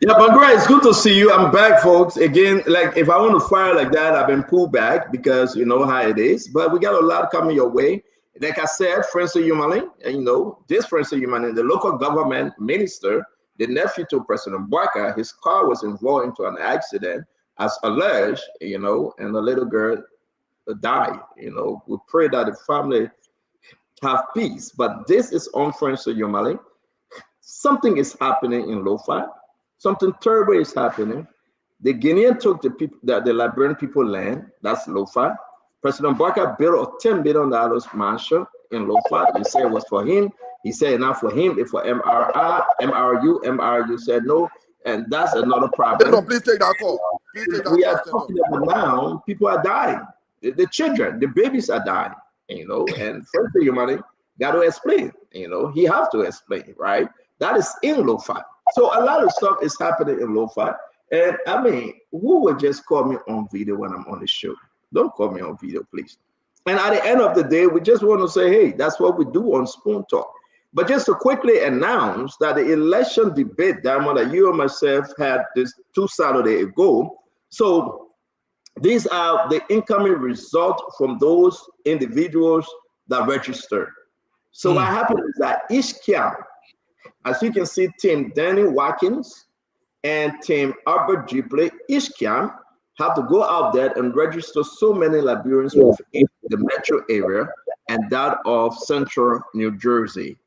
Yeah, Bangura, it's good to see you. I'm back, folks. Again, like if I want to fire like that, I've been pulled back because you know how it is. But we got a lot coming your way. Like I said, Francis Yumani, this Francis Yumani, the local government minister the nephew to President Barker, his car was involved into an accident, as alleged, and the little girl died. We pray that the family have peace. But this is unfriendly to Yomali. Something is happening in Lo-Fi. Something terrible is happening. The Guinean took the Liberian people land. That's Lo-Fi. President Barker built a $10 billion mansion in Lo-Fi. He said it was for him. He said not for him, it's for MRU said no, and that's another problem. No, please take that call. We are talking about now, people are dying. The children, the babies are dying, and first thing money got to explain, he have to explain, right? That is in Lo-Fi. So a lot of stuff is happening in Lo-Fi. And I mean, who would just call me on video when I'm on the show? Don't call me on video, please. And at the end of the day, we just want to say, hey, that's what we do on Spoon Talk. But just to quickly announce that the election debate, Diamond, that you and myself had this 2 Saturdays ago. So these are the incoming results from those individuals that registered. So what happened is that each camp, as you can see, Team Danny Watkins and Team Albert Gipley, each camp have to go out there and register so many Liberians within the metro area and that of central New Jersey.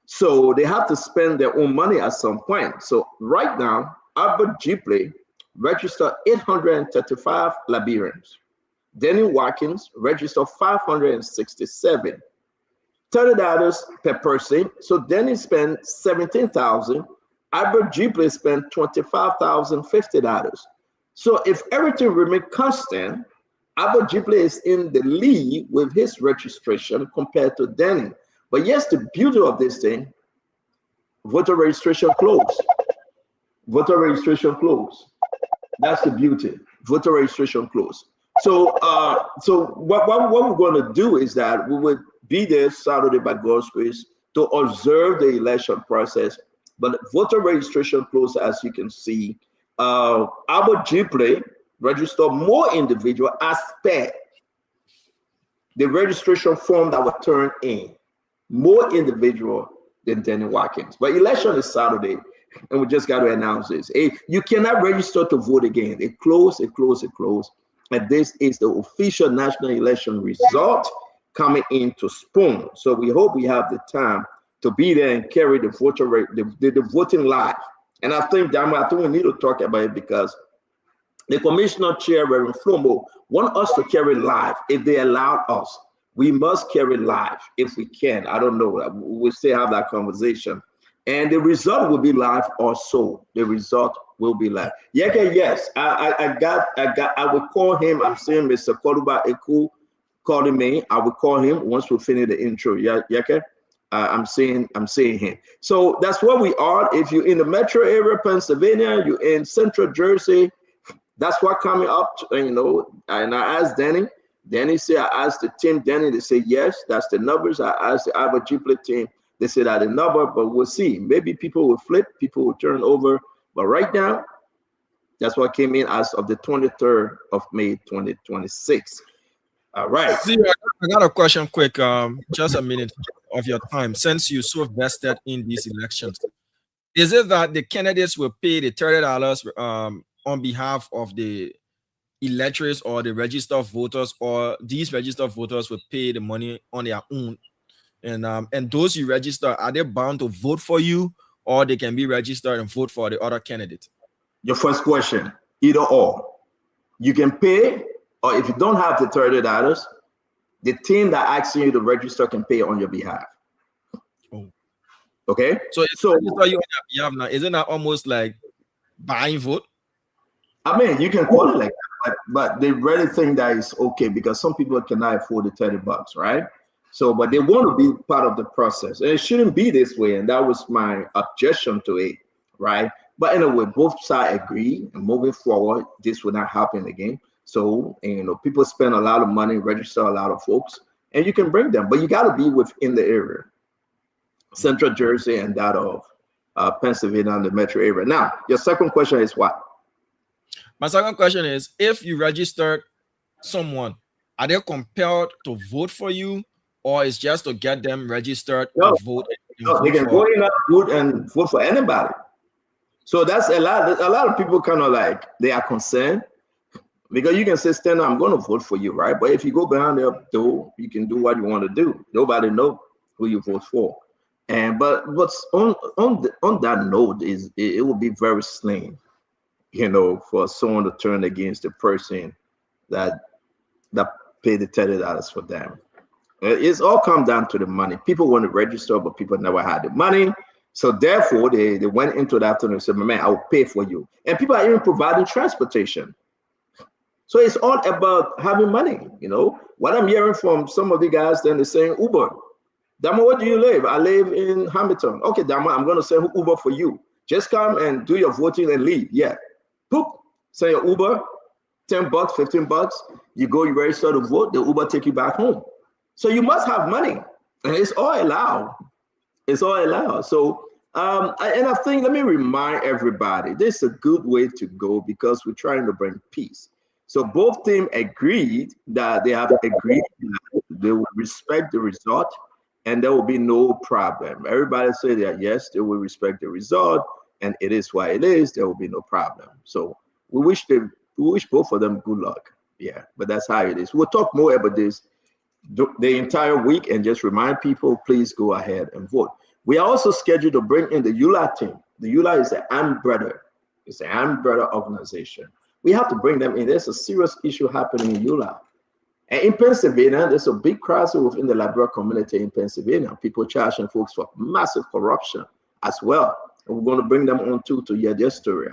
So they have to spend their own money at some point. So right now, Albert Gipley registered 835 Liberians. Danny Watkins registered 567. $30 per person. So Danny spent $17,000. Albert Gipley spent $25,050. So if everything remains constant, Albert Gipley is in the lead with his registration compared to Danny. But yes, the beauty of this thing, voter registration closed. Voter registration closed. That's the beauty. Voter registration closed. So, what we're going to do is that we would be there Saturday by God's grace to observe the election process. But voter registration closed, as you can see. Albert Gipley registered more individual as per the registration form that was turned in. More individual than Danny Watkins. But election is Saturday, and we just got to announce this. Hey, you cannot register to vote again. It closed. And this is the official national election result coming into Spoon. So we hope we have the time to be there and carry the voter rate, the voting live. And I think we need to talk about it because the commissioner chair, Reverend Flomo, want us to carry live. If they allow us, we must carry live if we can. I don't know. We'll still have that conversation. And the result will be live also. The result will be live. Yes. I will call him. I'm saying Mr. Koruba Eku calling me. I will call him once we finish the intro. I'm saying him. So that's where we are. If you're in the metro area, Pennsylvania, you're in central Jersey, that's what coming up, and I asked Danny. Danny said, I asked the team, Danny, they say, yes, that's the numbers. I asked the Albert Gipley team, they said that the number, but we'll see. Maybe people will flip, people will turn over. But right now, that's what came in as of the 23rd of May, 2026. All right. See, I got a question quick, just a minute of your time. Since you're so vested in these elections, is it that the candidates will pay the $30 on behalf of the electors or the registered voters, or these registered voters will pay the money on their own? And those you register, are they bound to vote for you, or they can be registered and vote for the other candidate? Your first question, either or. You can pay, or if you don't have the $30, the team that asking you to register can pay on your behalf. Oh. Okay? So you on your behalf now, isn't that almost like buying vote? I mean, you can call it like that, but they really think that is okay because some people cannot afford the $30, right? So, but they want to be part of the process. And it shouldn't be this way. And that was my objection to it, right? But anyway, both sides agree, and moving forward, this will not happen again. So, people spend a lot of money, register a lot of folks, and you can bring them, but you got to be within the area, Central Jersey and that of Pennsylvania and the metro area. Now, your second question is what? My second question is, if you registered someone, are they compelled to vote for you, or it's just to get them registered to vote? No, they can go in and vote for anybody. So that's a lot of people kind of like, they are concerned because you can say, Stand, I'm going to vote for you, right? But if you go behind the door, you can do what you want to do. Nobody know who you vote for. And but what's on that note is it will be very slim, you know, for someone to turn against the person that paid the $30 for them. It's all come down to the money. People want to register, but people never had the money. So therefore, they went into that and said, man, I will pay for you. And people are even providing transportation. So it's all about having money, you know. What I'm hearing from some of the guys, then they're saying Uber. Dama, where do you live? I live in Hamilton. Okay, Dama, I'm going to send Uber for you. Just come and do your voting and leave. Yeah. Poop. Send your Uber, $10, $15. You go, you register to vote, the Uber take you back home. So you must have money. And it's all allowed. It's all allowed. So, I think, let me remind everybody, this is a good way to go because we're trying to bring peace. So both teams agreed that they have agreed that they will respect the result and there will be no problem. Everybody said that, yes, they will respect the result and it is what it is. There will be no problem. So we wish both of them good luck. Yeah, but that's how it is. We'll talk more about this the entire week and just remind people, please go ahead and vote. We are also scheduled to bring in the EULA team. The EULA is the umbrella. It's an umbrella organization. We have to bring them in. There's a serious issue happening in EULA. And in Pennsylvania, there's a big crisis within the Liberia community in Pennsylvania. People charging folks for massive corruption as well. And we're going to bring them on too to hear their story.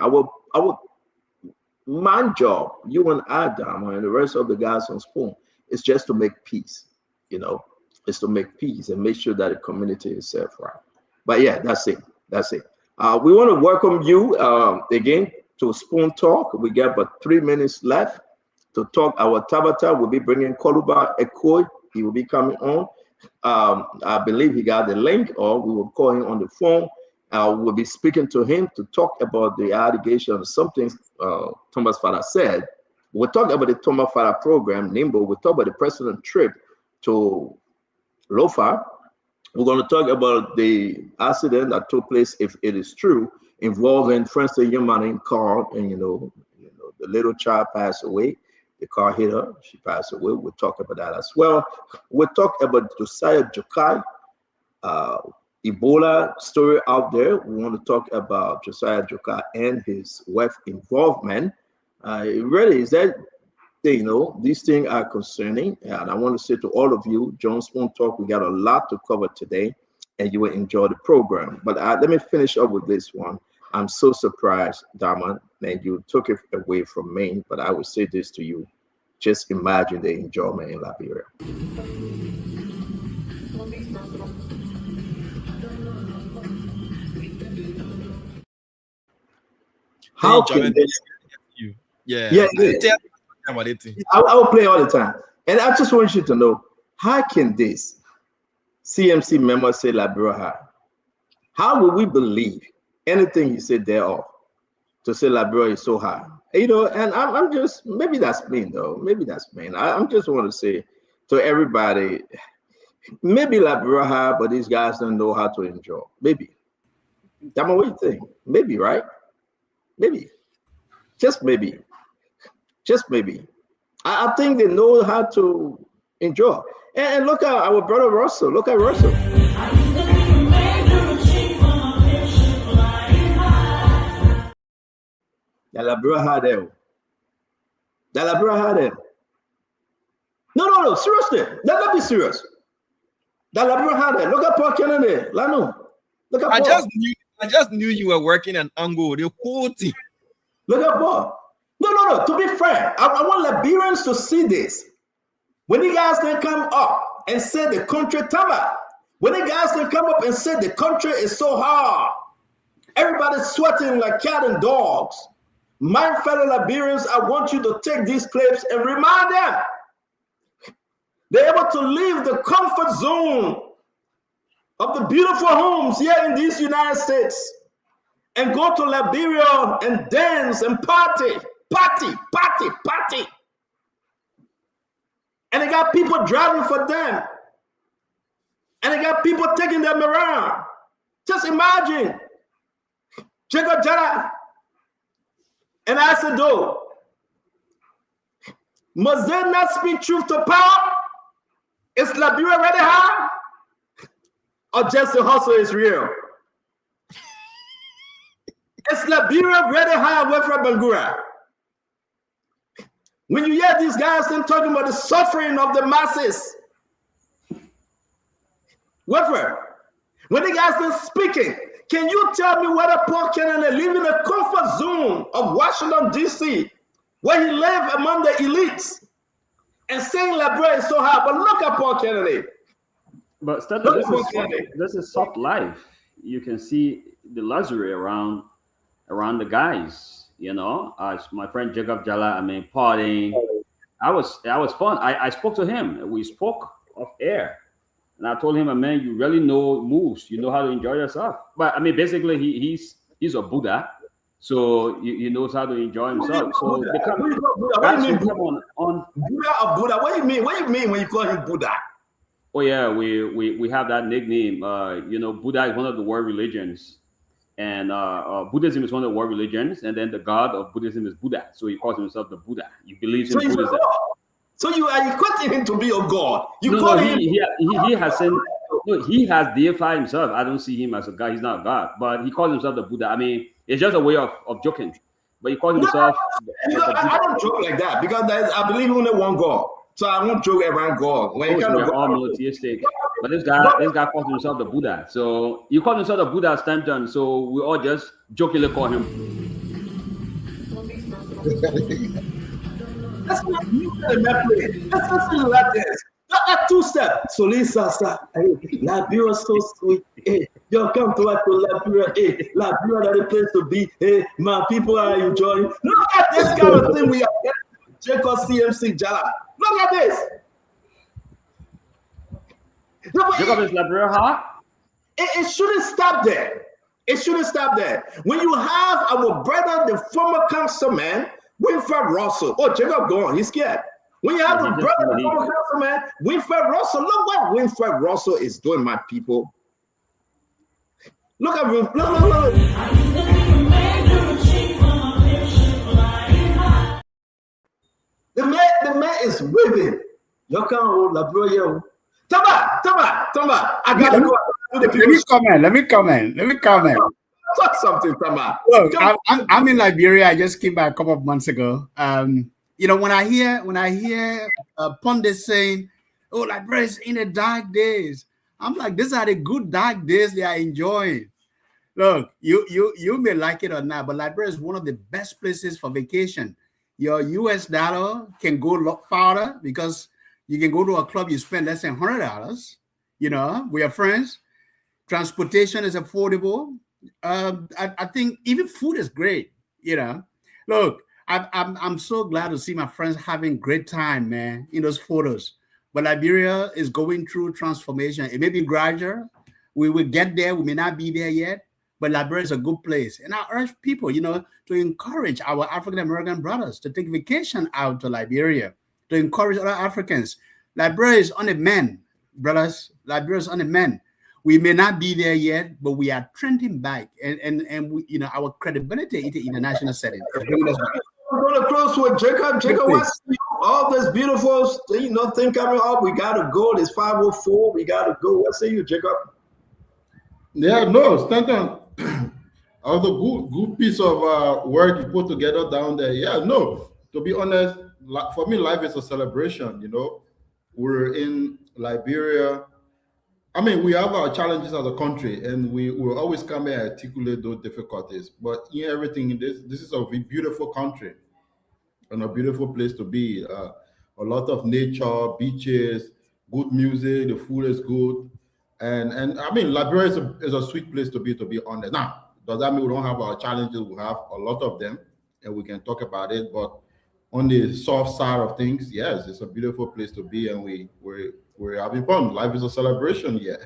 My job, you and Adam and the rest of the guys on Spoon, is just to make peace, you know. It's to make peace and make sure that the community is safe, right? But yeah, that's it. That's it. We want to welcome you again to Spoon Talk. We got about 3 minutes left to talk. Our Tabata will be bringing Koluba Ekoy. He will be coming on. I believe he got the link, or we will call him on the phone. We'll be speaking to him to talk about the allegations, something Thomas Farah said. We'll talk about the Thomas Farah program, NIMBO. We'll talk about the president's trip to Lofa. We're going to talk about the accident that took place, if it is true, involving Francis Yamani car, and you know, the little child passed away. The car hit her. She passed away. We'll talk about that as well. We'll talk about Josiah Jokai, Ebola story out there. We want to talk about Josiah Jokai and his wife involvement. It really is that, you know, these things are concerning. And I want to say to all of you, John Spoon Talk, we got a lot to cover today and you will enjoy the program. But let me finish up with this one. I'm so surprised, Dama, that you took it away from me, but I will say this to you. Just imagine the enjoyment in Liberia. How can this? Yeah. I will play all the time. And I just want you to know, how can this CMC member say Liberia high? How will we believe anything he said thereof to say Liberia is so high? You know, and I'm just, maybe that's mean though. Maybe that's mean. I'm just want to say to everybody, maybe Liberia high, but these guys don't know how to enjoy. Maybe. That's what you think. Maybe, right? Maybe. Just maybe. Just maybe. I think they know how to enjoy. And look at our brother Russell. Look at Russell. The Liberia had them. The Liberia had them. No, seriously. Let me be serious. The Liberia had them. Look at Paul Kennedy. Lano. Look at Paul. I just knew you were working an angle. The whole team. Look at Paul. No. To be fair, I want Liberians to see this. When you guys can come up and say the country tama, when you guys can come up and say the country is so hard, everybody's sweating like cat and dogs. My fellow Liberians, I want you to take these clips and remind them they're able to leave the comfort zone of the beautiful homes here in these United States and go to Liberia and dance and party. And they got people driving for them. And they got people taking them around. Just imagine Jacob Jala. And I said, though, must they not speak truth to power? Is Liberia ready high? Or just the hustle is real? Is Liberia ready high away from Bangura? When you hear these guys then talking about the suffering of the masses, Weffer, when the guys are speaking, can you tell me whether Paul Kennedy live in the comfort zone of Washington, D.C., where he lived among the elites, and saying Liberia is so hard? But look at Paul Kennedy. But this is soft life. You can see the luxury around the guys. You know, my friend Jacob Jala, I mean, partying. I was fun. I spoke to him. We spoke off air. And I told him, man, you really know moves. You know how to enjoy yourself. But I mean, basically, he's a Buddha. So he knows how to enjoy himself. So what do you mean Buddha? Buddha or Buddha? What do you mean? What do you mean when you call him Buddha? Oh yeah, we have that nickname. You know, Buddha is one of the world religions. And Buddhism is one of the world religions, and then the god of Buddhism is Buddha. So he calls himself the Buddha. He believes in Buddhism. So you are equating him to be a god. He has deified himself. I don't see him as a god. He's not a god, but he calls himself the Buddha. I mean, it's just a way of joking. But he calls himself. I don't joke like that because I believe only one God. So I won't joke around God. When we're all monotheistic. But this guy calls himself the Buddha. So you call himself the Buddha Stanton. So we all just jokingly call him. That's not new in that place. Let's listen like this. That two-step. Solisa, hey, Liberia so sweet. Hey, yo, come to us to Liberia. Hey, Liberia is the place to be. Hey, my people are enjoying. Look at this kind of thing we are getting. Jacob CMC Jala. Look at this. Jacob is Liberia hot? It shouldn't stop there. It shouldn't stop there. When you have our brother, the former councilman, Winfred Russell. Oh, Jacob gone. He's scared. When you have the brother, the former councilman, Winfred Russell. Look what Winfred Russell is doing, my people. Look at Winfred. Look. The man is waving. You can't hold Liberia. Tamba. I gotta go. Let me comment. Talk something, Tamba. Look, I'm in Liberia. I just came back a couple of months ago. You know, when I hear pundits saying, "Oh, Liberia is in the dark days," I'm like, "These are the good dark days they are enjoying." Look, you may like it or not, but Liberia is one of the best places for vacation. Your US dollar can go a lot farther because you can go to a club, you spend less than $100. You know, with your friends. Transportation is affordable. I think even food is great. You know, look, I'm so glad to see my friends having great time, man, in those photos. But Liberia is going through transformation. It may be gradual. We will get there. We may not be there yet. But Liberia is a good place. And I urge people, you know, to encourage our African-American brothers to take vacation out to Liberia, to encourage other Africans. Liberia is on the mend, brothers. Liberia is on the mend. We may not be there yet, but we are trending back. And we, you know, our credibility in the international setting. We're going to close with Jacob. Jacob, what's all this beautiful, you know, thing coming up? We got to go. It's 5:04. We got to go. What say you, Jacob? Yeah, no, Stanton. All the good piece of work you put together down there. Yeah, no, to be honest, for me, life is a celebration. You know, we're in Liberia. I mean, we have our challenges as a country, and we will always come and articulate those difficulties. But in everything in this is a beautiful country and a beautiful place to be. A lot of nature, beaches, good music, the food is good. And I mean, Liberia is a sweet place to be honest. Now, does that mean we don't have our challenges? We have a lot of them, and we can talk about it. But on the soft side of things, yes, it's a beautiful place to be, and we're having fun. Life is a celebration, yeah.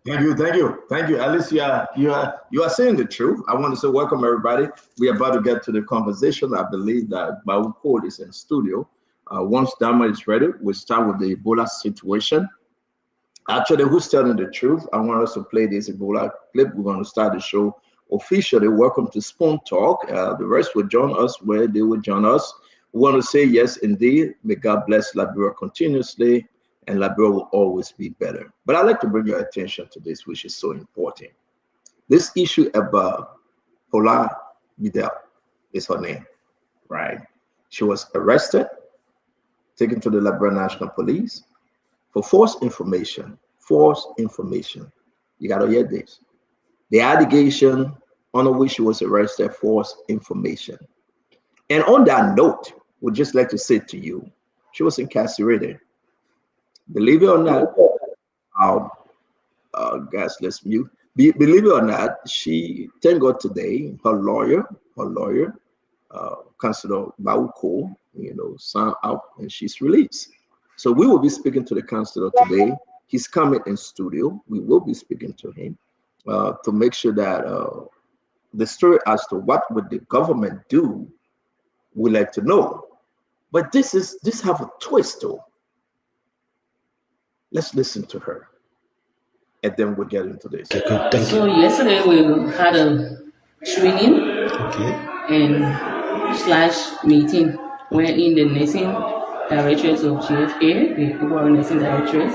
Thank you. At least you are saying the truth. I want to say welcome everybody. We are about to get to the conversation. I believe that Bawu Code is in studio. Once Dama is ready, we'll start with the Ebola situation. Actually, who's telling the truth? I want us to play this Ebola clip. We're going to start the show officially welcome to Spoon Talk. The rest will join us where they will join us. We want to say yes, indeed. May God bless Liberia continuously, and Liberia will always be better. But I'd like to bring your attention to this, which is so important. This issue about Paula Vidal is her name, right? She was arrested, taken to the Liberia National Police for false information. False information. You got to hear this. The allegation on which she was arrested, false information. And on that note, we'd just like to say to you, she was incarcerated. Believe it or not, guys, let's mute. Believe it or not, she, thank God today, her lawyer, Councilor Bawuko, signed out and she's released. So we will be speaking to the councilor today. He's coming in studio. We will be speaking to him to make sure that the story as to what would the government do, we like to know. But this have a twist though. Let's listen to her, and then we'll get into this. Okay, so yesterday we had a training and / meeting wherein the nursing directors of GFA, the global nursing directors,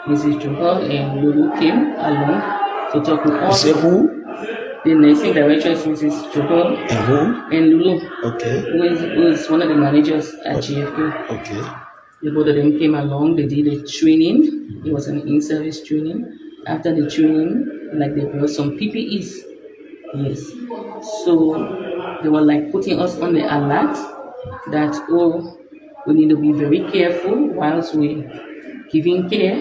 Mrs. Joker and Lulu came along to talk with all the nursing directors, Mrs. Joker and Lulu, who is one of the managers at GFA. The both of them came along, they did a training. It was an in-service training. After the training, like they brought some PPEs. Yes. So they were like putting us on the alert that, oh, we need to be very careful whilst we're giving care.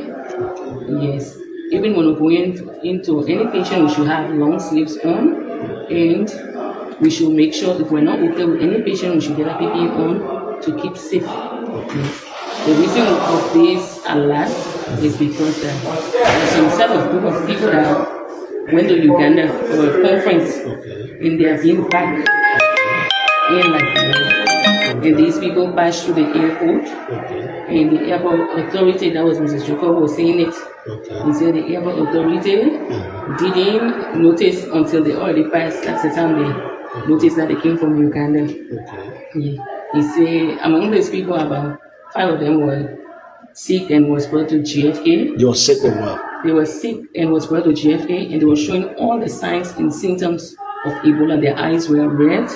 Yes. Even when we're going into any patient, we should have long sleeves on, and we should make sure if we're not okay with any patient, we should get a PPE on to keep safe. Yes. The reason of this alert is because there's some set of group of people that went to Uganda for a conference, and they are being back in like, and these people passed through the airport, and the airport authority, that was Mrs. Joker was saying it. He said the airport authority didn't notice until they already passed. That's the time they noticed that they came from Uganda. Yeah. He said among these people, about 5 of them were sick and was brought to GFA. They were sick or what? They were sick and was brought to GFA, and they were showing all the signs and symptoms of Ebola. Their eyes were red,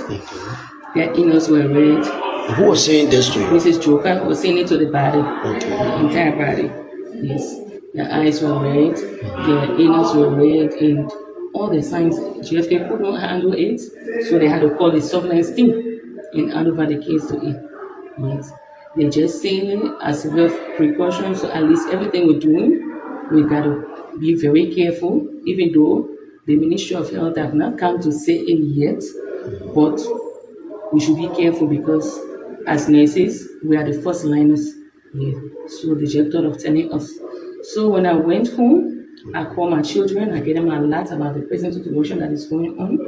their ears were red. Who was saying this to you? Mrs. Joker was saying it to the body, the entire body. Yes, their eyes were red, their ears were red, and all the signs. GFA could not handle it, so they had to call the surveillance team and hand over the case to it. Yes. They're just saying as a way of precaution, so at least everything we're doing, we got to be very careful, even though the Ministry of Health have not come to say it yet, but we should be careful because as nurses, we are the first liners here. So they just thought of telling us. So when I went home, I called my children, I gave them a lot about the present situation that is going on,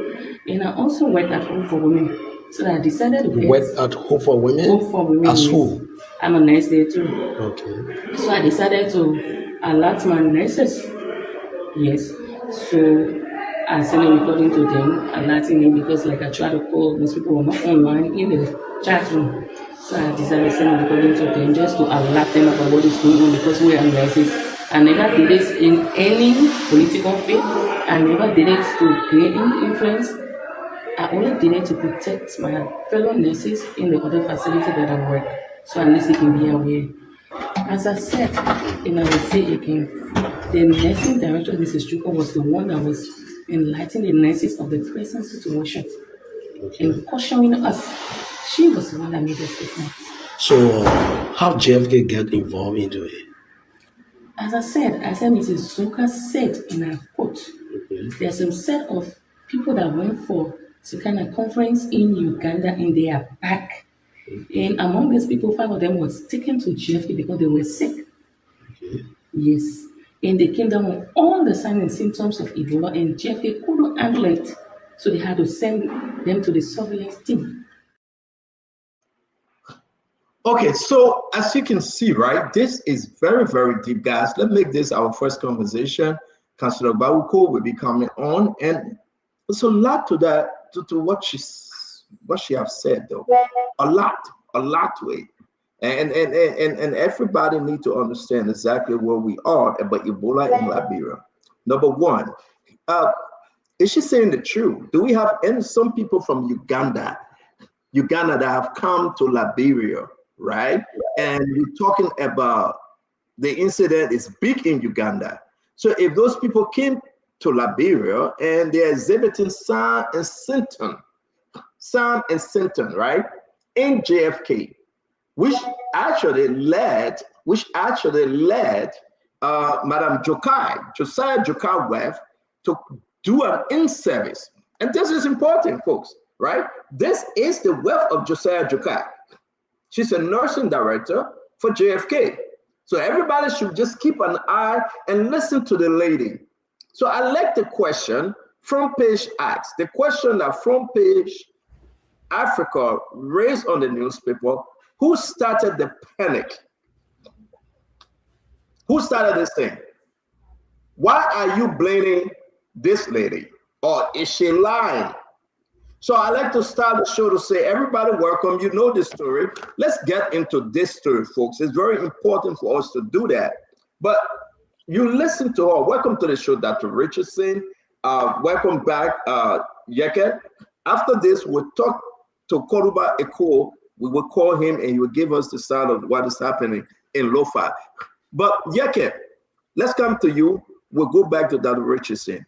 and I also work at Home for Women. So I decided to work at Home for Women? Home for Women. As who? I'm a nurse there too. Okay. So I decided to alert my nurses. Yes. So I sent a recording to them, alerting them because like I tried to call, these people were not online in the chat room. So I decided to send a recording to them just to alert them about what is going on because we are nurses. I never did this in any political field. I never did it to gain influence. I only did it to protect my fellow nurses in the other facility that I work, so at least they can be aware. As I said, and I will say again, the nursing director, Mrs. Juko, was the one that was enlightening the nurses of the present situation and cautioning us. She was the one that made us different. So, how JFK get involved into it? As I said, Mrs. Zuka said in her quote, there's some set of people that went for some kind of conference in Uganda and they are back. And among these people, 5 of them was taken to GFK because they were sick. Yes. And they came down with all the signs and symptoms of Ebola, and GFK couldn't handle it. So they had to send them to the surveillance team. Okay, so as you can see, right, this is very, very deep, guys. Let's make this our first conversation. Councilor Bawuko will be coming on, and There's a lot to that, to what she has said, though. A lot to it. And everybody need to understand exactly where we are about Ebola in Liberia. Number one, is she saying the truth? Do we have some people from Uganda that have come to Liberia, right? And we're talking about the incident is big in Uganda. So if those people came to Liberia and they're exhibiting sign and symptom, right, in JFK, which actually led Madam Josiah Jokai Webb to do an in-service. And this is important, folks, right? This is the wife of Josiah Jokai. She's a nursing director for JFK. So everybody should just keep an eye and listen to the lady. So I like the question Front Page asked, the question that Front Page Africa raised on the newspaper: who started the panic? Who started this thing? Why are you blaming this lady? Or is she lying? So I like to start the show to say, everybody welcome, you know this story. Let's get into this story, folks. It's very important for us to do that. But you listen to her. Welcome to the show, Dr. Richardson. Welcome back, Yeket. After this, we'll talk to Koruba Eko. We will call him and he will give us the sound of what is happening in Lofa. But Yeket, let's come to you. We'll go back to Dr. Richardson.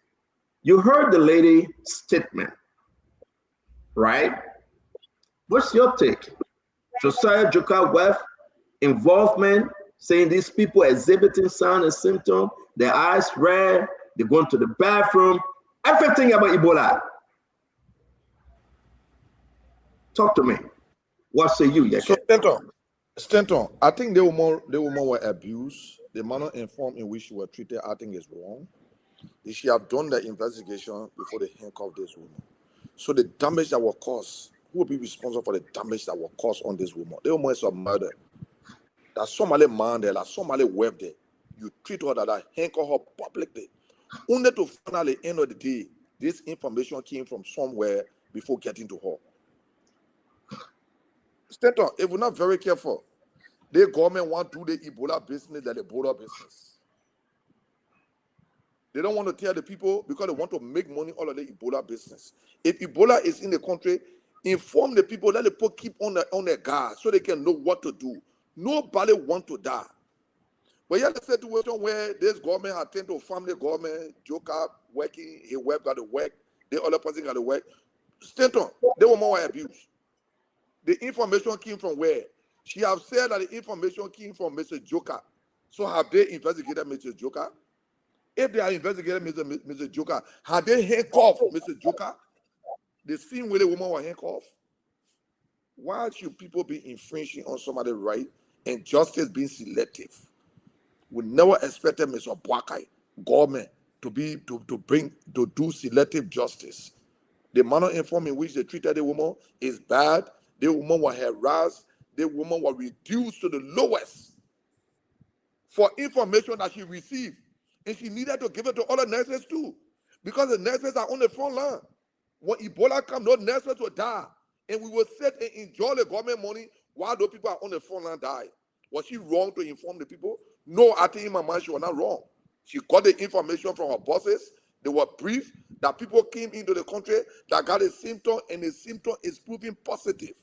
You heard the lady statement, right? What's your take? Josiah Jokai Webb involvement, saying these people exhibiting signs and symptoms, their eyes red, they're going to the bathroom, everything about Ebola. Talk to me. What say you, Yeket? So, Stanton, I think the woman were abused. The manner and form in which she was treated, I think, is wrong. They should have done the investigation before they handcuffed this woman. So the damage that was caused, who will be responsible for the damage that was caused on this woman? The woman is a murder. That somebody man there, that somebody web there. You treat her that handcuff her publicly. Only to find out at the end of the day, this information came from somewhere before getting to her. Stanton, if we're not very careful, the government want to do the Ebola business than the border business. They don't want to tell the people because they want to make money out of the Ebola business. If Ebola is in the country, inform the people, let the people keep on their guard so they can know what to do. Nobody want to die. But you have a situation where this government has turned to family government, Joker working, his wife got to work, the other person got to work. Stanton, they were more abused. The information came from where? She have said that the information came from Mr. Joker. So have they investigated Mr. Joker? If they are investigating Mr. Joker, have they handcuffed Mr. Joker? The same way the woman was handcuffed? Why should people be infringing on somebody's right and justice being selective? We never expected Mr. Boakai, government, to do selective justice. The manner and form in which they treated the woman is bad. The woman was harassed. The woman was reduced to the lowest for information that she received. And she needed to give it to other nurses too. Because the nurses are on the front line. When Ebola comes, no nurses will die. And we will sit and enjoy the government money while those people are on the front line die. Was she wrong to inform the people? No, I think in my mind she was not wrong. She got the information from her bosses. They were briefed that people came into the country that got a symptom and the symptom is proving positive.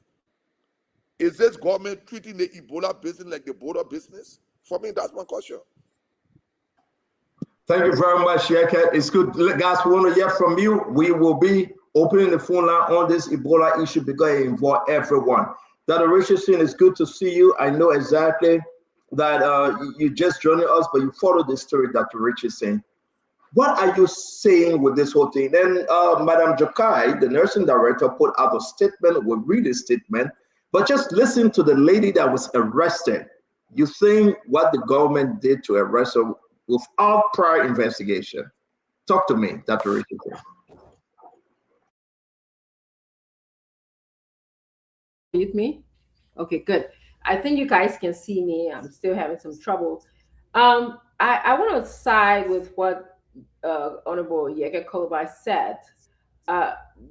Is this government treating the Ebola business like the border business? For me, that's my question. Thank you very much, Yeket. It's good. Guys, we want to hear from you. We will be opening the phone line on this Ebola issue because it involves everyone. Dr. Richardson, it's good to see you. I know exactly that you just joined us, but you followed the story, Dr. Richardson. What are you saying with this whole thing? Then Madam Jokai, the nursing director, put out a statement. We'll read a statement, but just listen to the lady that was arrested. You think what the government did to arrest her without prior investigation? Talk to me, Dr. Richardson. With me? Okay, good. I think you guys can see me. I'm still having some trouble. I want to side with what Honorable Yeket Kolobai said.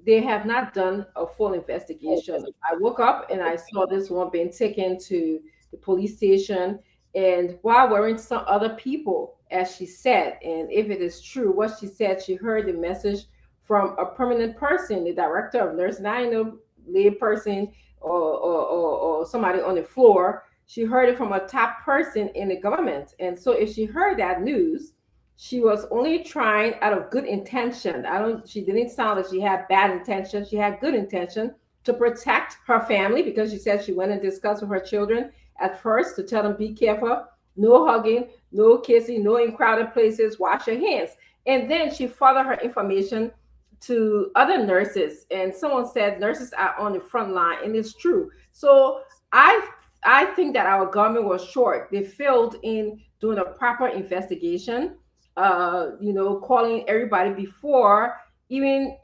they have not done a full investigation. I woke up and I saw this one being taken to the police station, and while wearing some other people, as she said, and if it is true what she said, she heard the message from a permanent person, the director of nursing, not a lay person or somebody on the floor. She heard it from a top person in the government. And so if she heard that news, she was only trying out of good intention. She didn't sound like she had bad intention. She had good intention to protect her family, because she said she went and discussed with her children at first to tell them, be careful, no hugging, no kissing, no in crowded places, wash your hands. And then she followed her information to other nurses, and someone said nurses are on the front line, and it's true. So I think that our government was short. They failed in doing a proper investigation, calling everybody before even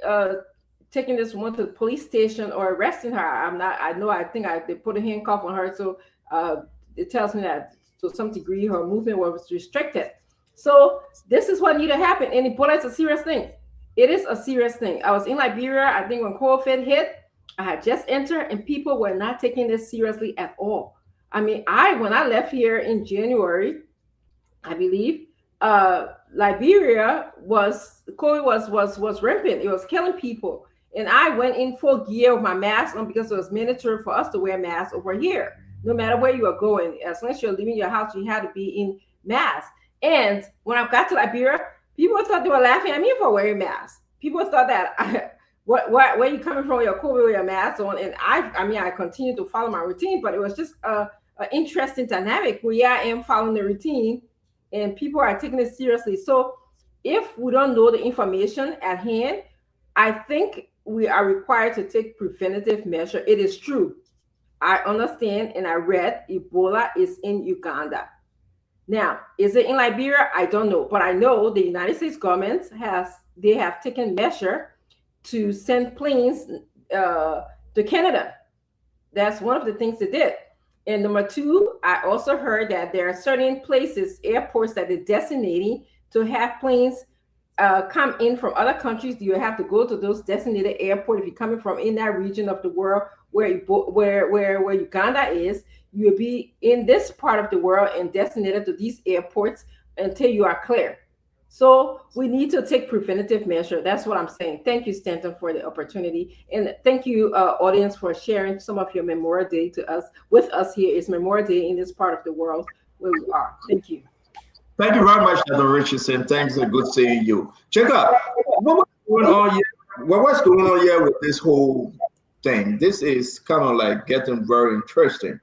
taking this woman to the police station or arresting her. I think they put a handcuff on her, so it tells me that to some degree her movement was restricted. So this is what needed to happen, and Ebola is a serious thing. It is a serious thing. I was in Liberia, I think, when COVID hit. I had just entered, and people were not taking this seriously at all. I mean, when I left here in January, I believe, Liberia COVID was rampant. It was killing people, and I went in full gear with my mask on because it was mandatory for us to wear masks over here. No matter where you are going, as long as you're leaving your house, you had to be in mask. And when I got to Liberia, people thought they were laughing at me for wearing masks. People thought that where are you coming from? Your COVID with your mask on, and I continue to follow my routine, but it was just an interesting dynamic where I am following the routine, and people are taking it seriously. So if we don't know the information at hand, I think we are required to take preventative measure. It is true. I understand, and I read Ebola is in Uganda. Now, is it in Liberia? I don't know, but I know the United States government have taken measure to send planes to Canada. That's one of the things they did. And number two, I also heard that there are certain places, airports, that they're designating to have planes come in from other countries. You have to go to those designated airports. If you're coming from in that region of the world where Uganda is, you'll be in this part of the world and designated to these airports until you are clear. So we need to take preventative measure. That's what I'm saying. Thank you, Stanton, for the opportunity. And thank you, audience, for sharing some of your Memorial Day with us here. It's Memorial Day in this part of the world where we are. Thank you. Thank you very much, Dr. Richardson. Thanks, and good seeing you. Jacob, what's going on here with this whole thing? This is kind of like getting very interesting.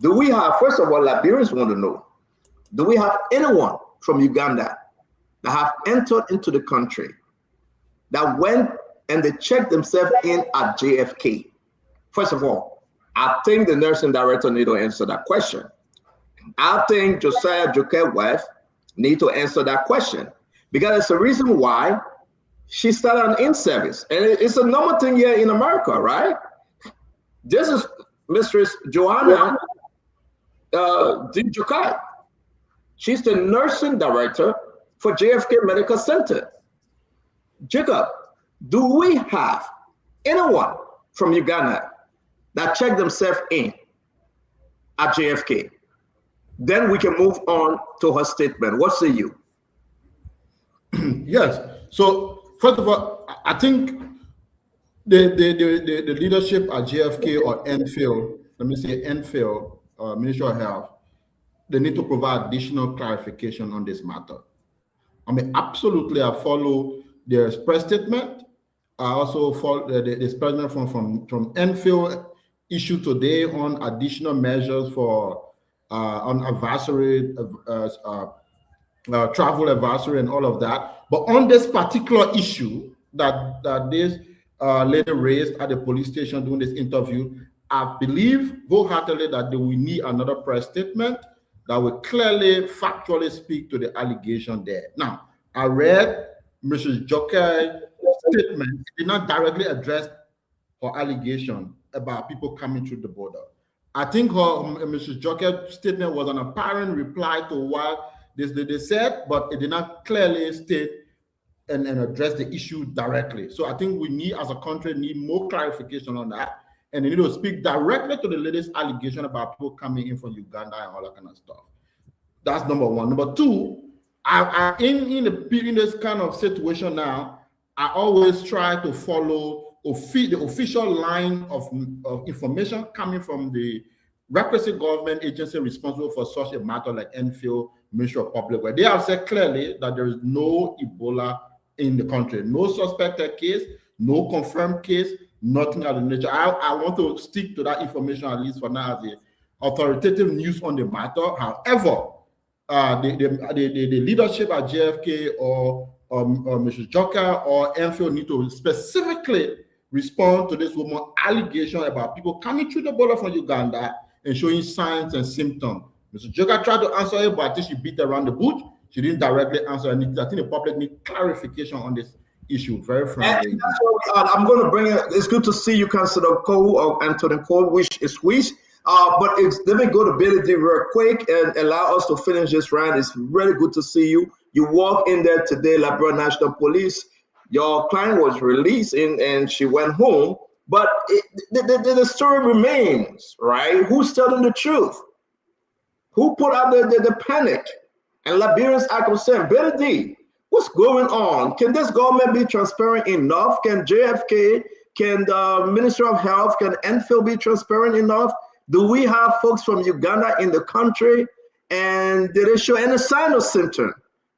Do we have, first of all, Liberians want to know, do we have anyone from Uganda that have entered into the country that went and they checked themselves in at JFK? First of all, I think the nursing director need to answer that question. I think Josiah Joker wife need to answer that question, because it's the reason why she started an in-service. And it's a normal thing here in America, right? This is Mistress Joanna Jokai. She's the nursing director for JFK Medical Center. Jacob, do we have anyone from Uganda that checked themselves in at JFK? Then we can move on to her statement. What say you? Yes. So first of all, I think the leadership at JFK or NPHL, let me say NPHL, Ministry of Health, they need to provide additional clarification on this matter. I mean, absolutely, I follow their press statement. I also follow the statement from NPHL issued today on additional measures for on advisory, travel advisory and all of that. But on this particular issue that this lady raised at the police station during this interview, I believe wholeheartedly that we need another press statement that will clearly, factually speak to the allegation there. Now, I read Mrs. Joker's statement. It did not directly address her allegation about people coming through the border. I think Mrs. Joker's statement was an apparent reply to what they said, but it did not clearly state and address the issue directly. So I think we need, as a country, need more clarification on that. And they need to speak directly to the latest allegation about people coming in from Uganda and all that kind of stuff. That's number one. Number two, in this kind of situation now, I always try to follow the official line of information coming from the requisite government agency responsible for such a matter, like Enfield Ministry of Public Health. They have said clearly that there is no Ebola in the country, no suspected case, no confirmed case, nothing of the nature. I want to stick to that information, at least for now, as the authoritative news on the matter. However, the leadership at JFK or Mr. Joker or Enfield need to specifically respond to this woman's allegation about people coming through the border from Uganda and showing signs and symptoms. Mr. Joker tried to answer it, but I think she beat around the bush. She didn't directly answer. And I think the public need clarification on this issue. Very frankly. I'm going to bring it. It's good to see you, Councilor Cole or Anthony Cole, which is which. But let me go to Billy D real quick and allow us to finish this round. It's really good to see you. You walk in there today, Liberia National Police. Your client was released and she went home. But the story remains, right? Who's telling the truth? Who put out the panic? And Liberians are concerned. Billy D, what's going on? Can this government be transparent enough? Can JFK, can the Ministry of Health, can Enfield be transparent enough? Do we have folks from Uganda in the country? And did they show any sign or symptom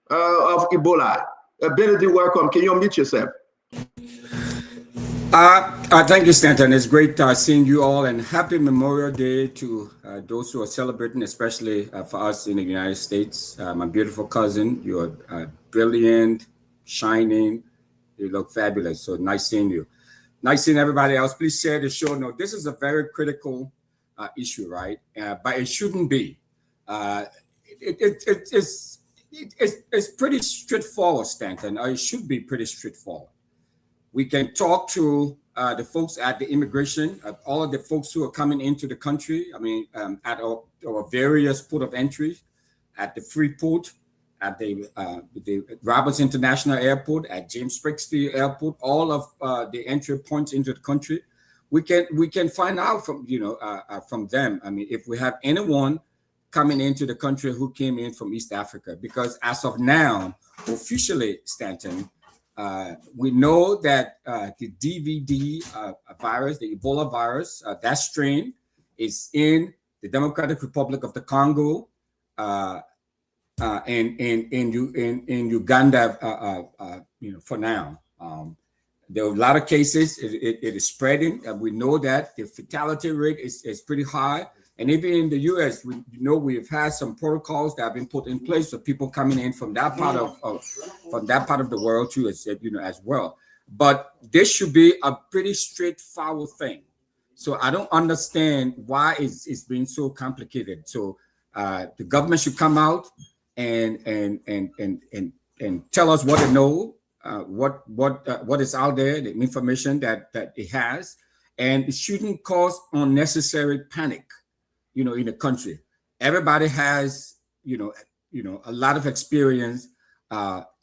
of Ebola? Billy D, welcome. Can you unmute yourself? Thank you, Stanton. It's great seeing you all, and happy Memorial Day to those who are celebrating, especially for us in the United States. My beautiful cousin, you're brilliant, shining, you look fabulous. So nice seeing you. Nice seeing everybody else. Please share the show. No, this is a very critical issue, right? But it shouldn't be. It's pretty straightforward, Stanton. It should be pretty straightforward. We can talk to the folks at the immigration, all of the folks who are coming into the country. I mean, at our various port of entry, at the Freeport, at the Roberts International Airport, at James Sprixfield Airport, all of the entry points into the country. We can find out from them. I mean, if we have anyone coming into the country who came in from East Africa, because as of now, officially, Stanton, we know that the DVD virus, the Ebola virus, that strain is in the Democratic Republic of the Congo and in Uganda, for now. There are a lot of cases. It is spreading. We know that the fatality rate is pretty high. And even in the U.S., we know we've had some protocols that have been put in place for people coming in from that part of the world too, as well. But this should be a pretty straightforward thing. So I don't understand why it's being so complicated. So the government should come out and tell us what they know, what is out there, the information that it has, and it shouldn't cause unnecessary panic. In the country, everybody has, a lot of experience,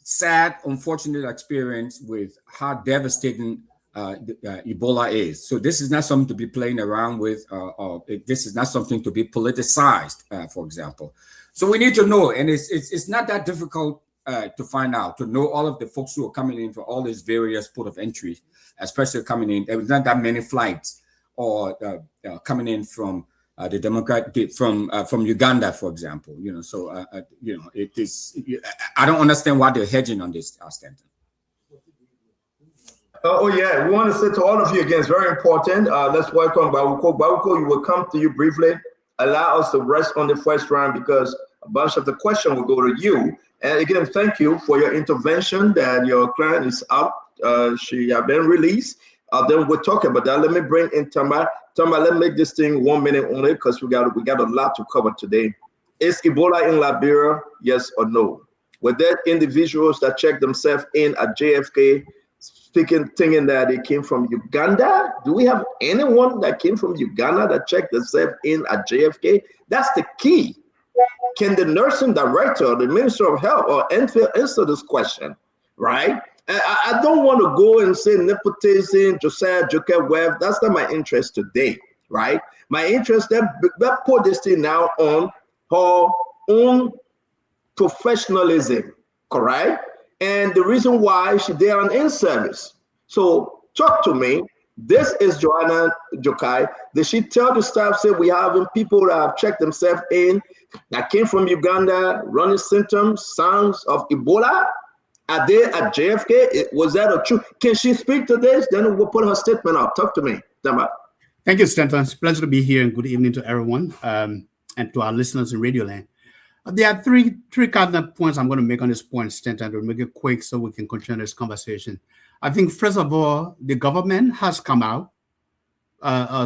sad, unfortunate experience with how devastating Ebola is. So this is not something to be playing around with. This is not something to be politicized, for example. So we need to know, and it's not that difficult to find out, to know all of the folks who are coming in for all these various port of entry, especially coming in. There was not that many flights or coming in from the Democrat from Uganda, for example, so it is. I don't understand why they're hedging on this, Stanton. Oh yeah, we want to say to all of you again, it's very important. Let's welcome Bawuko. Bawuko, you will come to you briefly. Allow us to rest on the first round because a bunch of the question will go to you. And again, thank you for your intervention. That your client is out. She has been released. Then we'll talk about that. Let me bring in Tama. Tama, let's make this thing 1 minute only because we got a lot to cover today. Is Ebola in Liberia? Yes or no? Were there individuals that checked themselves in at JFK, thinking that they came from Uganda? Do we have anyone that came from Uganda that checked themselves in at JFK? That's the key. Can the nursing director, the Minister of Health, or Enfield answer this question? Right? I don't want to go and say nepotism, Josiah Joker Webb. That's not my interest today, right? My interest, that put this thing now on her own professionalism, correct? And the reason why she did an in-service. So talk to me. This is Joanna Jokai. Did she tell the staff, say we have people that have checked themselves in, that came from Uganda, running symptoms, signs of Ebola? Are they at JFK? Was that a truth? Can she speak to this? Then we'll put her statement up. Talk to me, Dama. Thank you, Stanton. It's a pleasure to be here, and good evening to everyone and to our listeners in Radio Land. There are three cardinal points I'm going to make on this point, Stanton, to make it quick so we can continue this conversation. I think, first of all, the government has come out.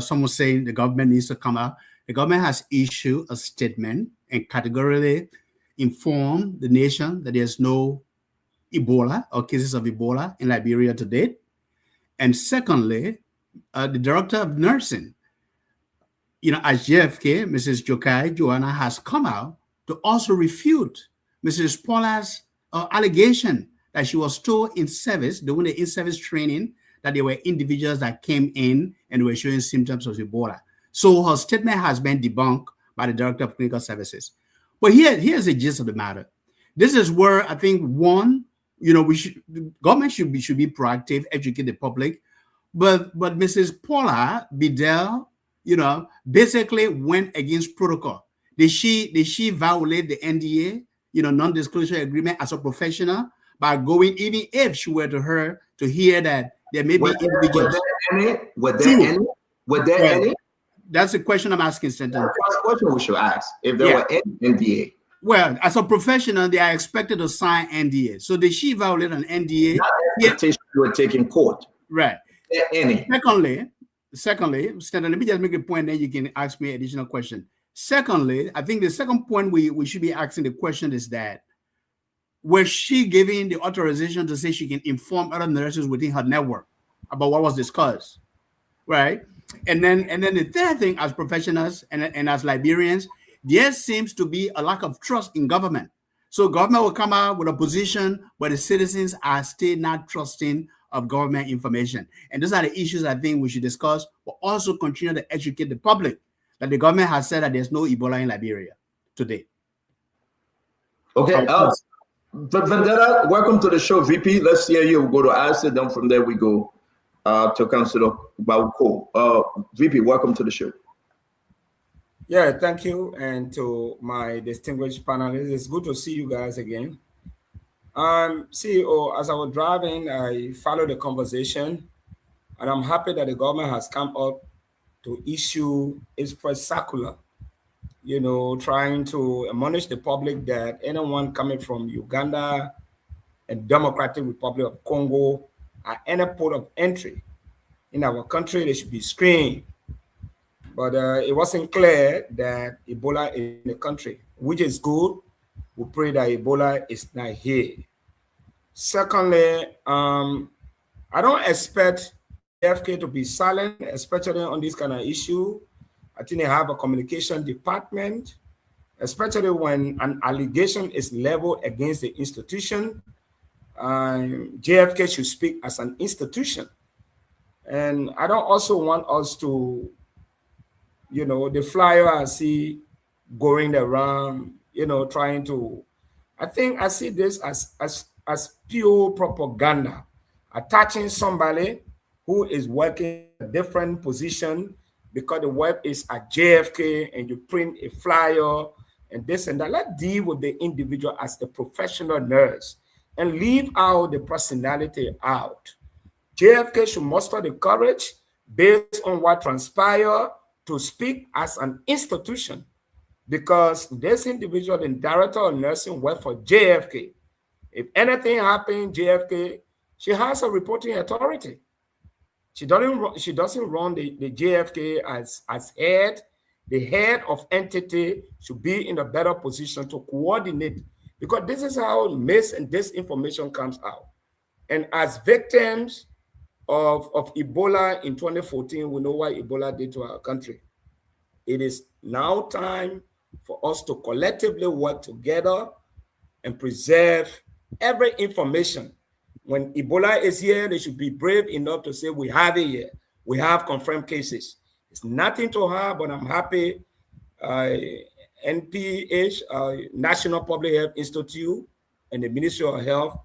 Someone saying the government needs to come out. The government has issued a statement and categorically informed the nation that there's no Ebola or cases of Ebola in Liberia to date. And secondly, the director of nursing, at JFK, Mrs. Jokai Joanna, has come out to also refute Mrs. Paula's allegation that she was told in service, during the in-service training, that there were individuals that came in and were showing symptoms of Ebola. So her statement has been debunked by the director of clinical services. But here's the gist of the matter. This is where I think, one, the government should be proactive, educate the public. But Mrs. Paula Bedell, basically went against protocol. Did she violate the NDA, non-disclosure agreement as a professional by going, even if she were to hear that there may be individuals? Were there any? That's the question I'm asking, Senator. That's the question we should ask, if there were any NDA. Well, as a professional, they are expected to sign NDA. So did she violate an NDA? Not the expectation you were taking court. Right. Any. Secondly, Senator, let me just make a point, then you can ask me additional question. Secondly, I think the second point we should be asking the question is that, was she given the authorization to say she can inform other nurses within her network about what was discussed, right? And then the third thing, as professionals and as Liberians, there seems to be a lack of trust in government. So government will come out with a position, but the citizens are still not trusting of government information. And those are the issues I think we should discuss, but also continue to educate the public that the government has said that there's no Ebola in Liberia today. Okay. Vendetta, welcome to the show, VP. Let's hear you. We'll go to Alistair, then from there we go to Councilor Bauko. VP, welcome to the show. Yeah, thank you. And to my distinguished panelists, it's good to see you guys again. CEO, as I was driving, I followed the conversation, and I'm happy that the government has come up to issue its first circular, trying to admonish the public that anyone coming from Uganda and Democratic Republic of Congo at any port of entry in our country, they should be screened. But it wasn't clear that Ebola is in the country, which is good. We pray that Ebola is not here. Secondly, I don't expect JFK to be silent, especially on this kind of issue. I think they have a communication department, especially when an allegation is leveled against the institution. JFK should speak as an institution. And I don't also want us to, the flyer I see going around, trying to, I think I see this as pure propaganda, attaching somebody who is working a different position because the web is at JFK and you print a flyer and this and that. Let's deal with the individual as a professional nurse and leave out the personality out. JFK should muster the courage based on what transpired to speak as an institution, because this individual, the director of nursing, worked for JFK. If anything happened, JFK, she has a reporting authority. She doesn't run the JFK as head. The head of entity should be in a better position to coordinate, because this is how mis and disinformation comes out. And as victims of Ebola in 2014, we know what Ebola did to our country. It is now time for us to collectively work together and preserve every information When Ebola is here, they should be brave enough to say, we have it here. We have confirmed cases. It's nothing to her, but I'm happy NPH, National Public Health Institute, and the Ministry of Health,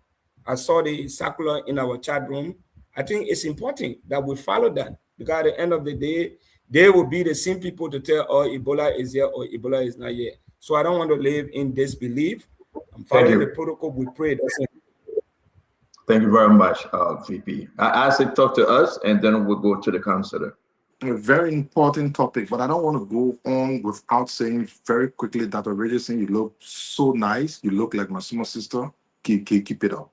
I saw the circular in our chat room. I think it's important that we follow that, because at the end of the day, they will be the same people to tell, oh, Ebola is here or Ebola is not here. So I don't want to live in disbelief. I'm following the protocol. We pray. Thank you very much, VP. I asked you to talk to us, and then we'll go to the counselor. A very important topic, but I don't want to go on without saying very quickly that already saying you look so nice. You look like my small sister. Keep it up.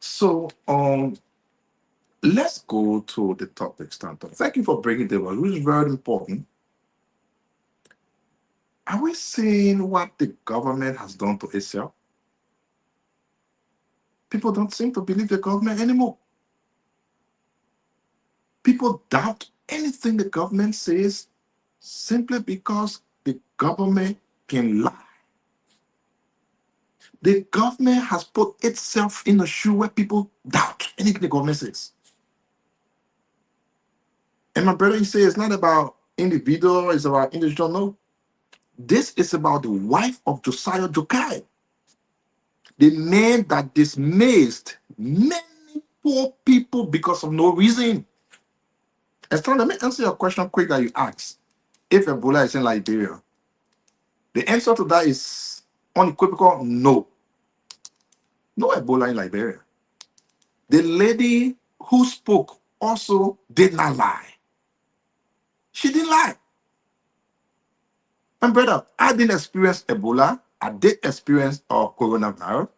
So let's go to the topic, Stanton. Thank you for breaking the word, which is very important. Are we seeing what the government has done to itself? People don't seem to believe the government anymore. People doubt anything the government says simply because the government can lie. The government has put itself in a shoe where people doubt anything the government says. And my brother, you say it's not about individual, it's about individual. No. This is about the wife of Josiah Jokai, the man that dismissed many poor people because of no reason. And so let me answer your question quick that you asked. If Ebola is in Liberia, the answer to that is unequivocal, no. No Ebola in Liberia. The lady who spoke also did not lie. She didn't lie. And brother, I didn't experience Ebola. I did experience coronavirus.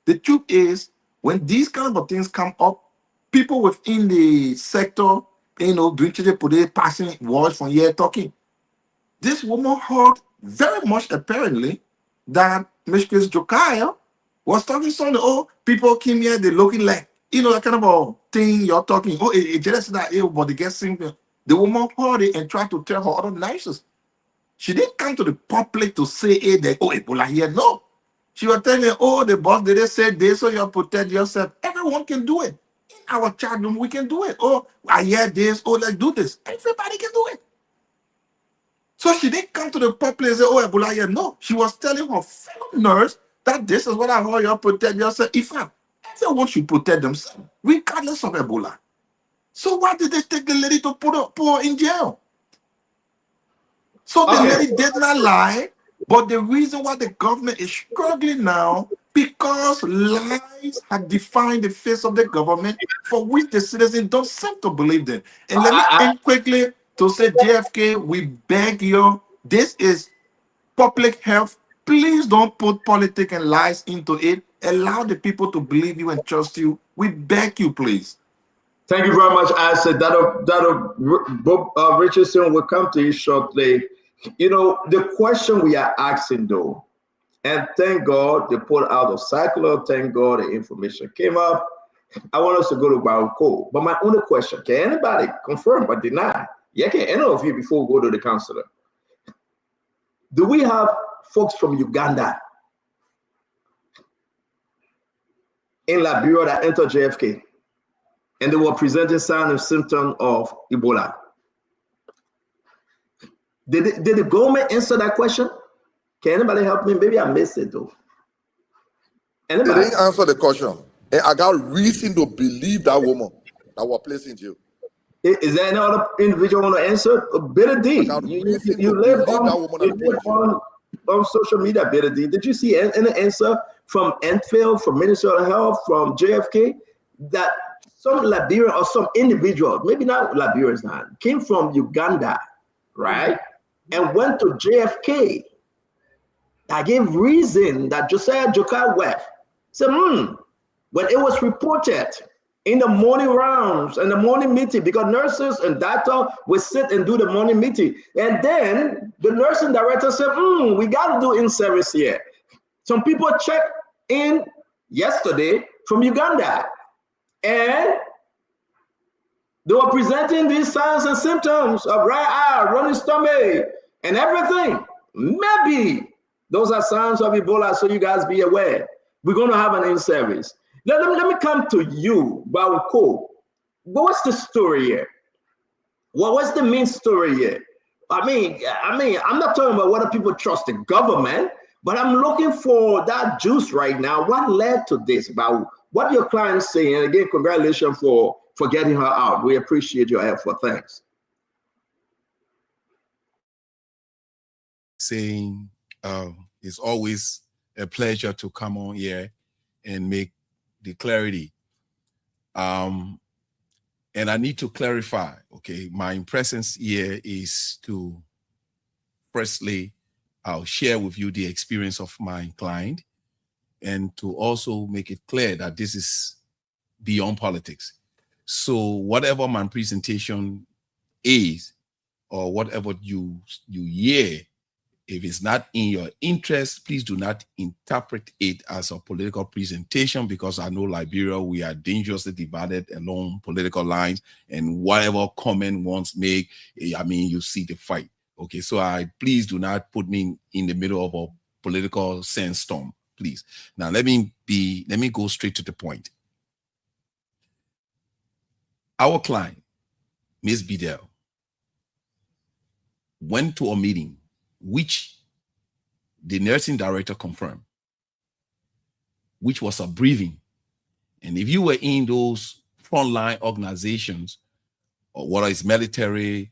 The truth is, when these kind of things come up, people within the sector, doing today, passing words from here, talking. This woman heard very much apparently that Mistress Jokaya was talking something. Oh, people came here, they looking like, that kind of a thing you're talking. Oh, it just that everybody gets something. The woman heard it and tried to tell her other nurses. She didn't come to the public to say that, oh, Ebola here. No. She was telling, oh, the boss did say this, so you protect yourself. Everyone can do it. In our chat room, we can do it. Oh, I hear this. Oh, let's do this. Everybody can do it. So she didn't come to the public and say, oh, Ebola here. No. She was telling her fellow nurse that this is what I heard you protect yourself. In fact, everyone should protect themselves, regardless of Ebola. So why did they take the lady to put her in jail? So the lady did not lie, but the reason why the government is struggling now, because lies have defined the face of the government for which the citizens don't seem to believe them. And let me end quickly to say, JFK, we beg you, this is public health. Please don't put politics and lies into it. Allow the people to believe you and trust you. We beg you, please. Thank you very much, Isaac. Bob Richardson will come to you shortly. The question we are asking though, and thank God they put out a circular, thank God the information came up. I want us to go to Barco. But my only question, can anybody confirm or deny? Yeah, can any of you before we go to the counselor? Do we have folks from Uganda in Liberia that entered JFK and they were presenting signs and symptoms of Ebola? Did the government answer that question? Can anybody help me? Maybe I missed it though. Anybody? They didn't answer the question. And I got reason to believe that woman that was placed in jail. Is there any other individual want to answer? Better D. You live on social media, Better D. Did you see any answer from Enfield, from Ministry of Health, from JFK, that some Liberian or some individual, maybe not Liberians, came from Uganda, right? And went to JFK. I gave reason that Josiah Jokai left. Said, when it was reported in the morning rounds and the morning meeting, because nurses and doctors would sit and do the morning meeting. And then the nursing director said, we got to do in-service here. Some people checked in yesterday from Uganda, and they were presenting these signs and symptoms of right eye, running stomach, and everything. Maybe those are signs of Ebola, so you guys be aware. We're going to have an in-service. let me come to you, Bauko. What's the story here? What's the main story here? I mean, I'm not talking about whether people trust the government, but I'm looking for that juice right now. What led to this? About what your clients saying? And again, congratulations for getting her out. We appreciate your effort. Thanks. Saying it's always a pleasure to come on here and make the clarity. And I need to clarify, okay, my presence here is to firstly, I'll share with you the experience of my client and to also make it clear that this is beyond politics. So whatever my presentation is, or whatever you hear, if it's not in your interest, please do not interpret it as a political presentation, because I know Liberia, we are dangerously divided along political lines, and whatever comment one's make, I mean, you see the fight. Okay, so please do not put me in the middle of a political sandstorm, please. Now let me go straight to the point. Our client, Ms. Bidel, went to a meeting which the nursing director confirmed, which was a briefing. And if you were in those frontline organizations, or what is military,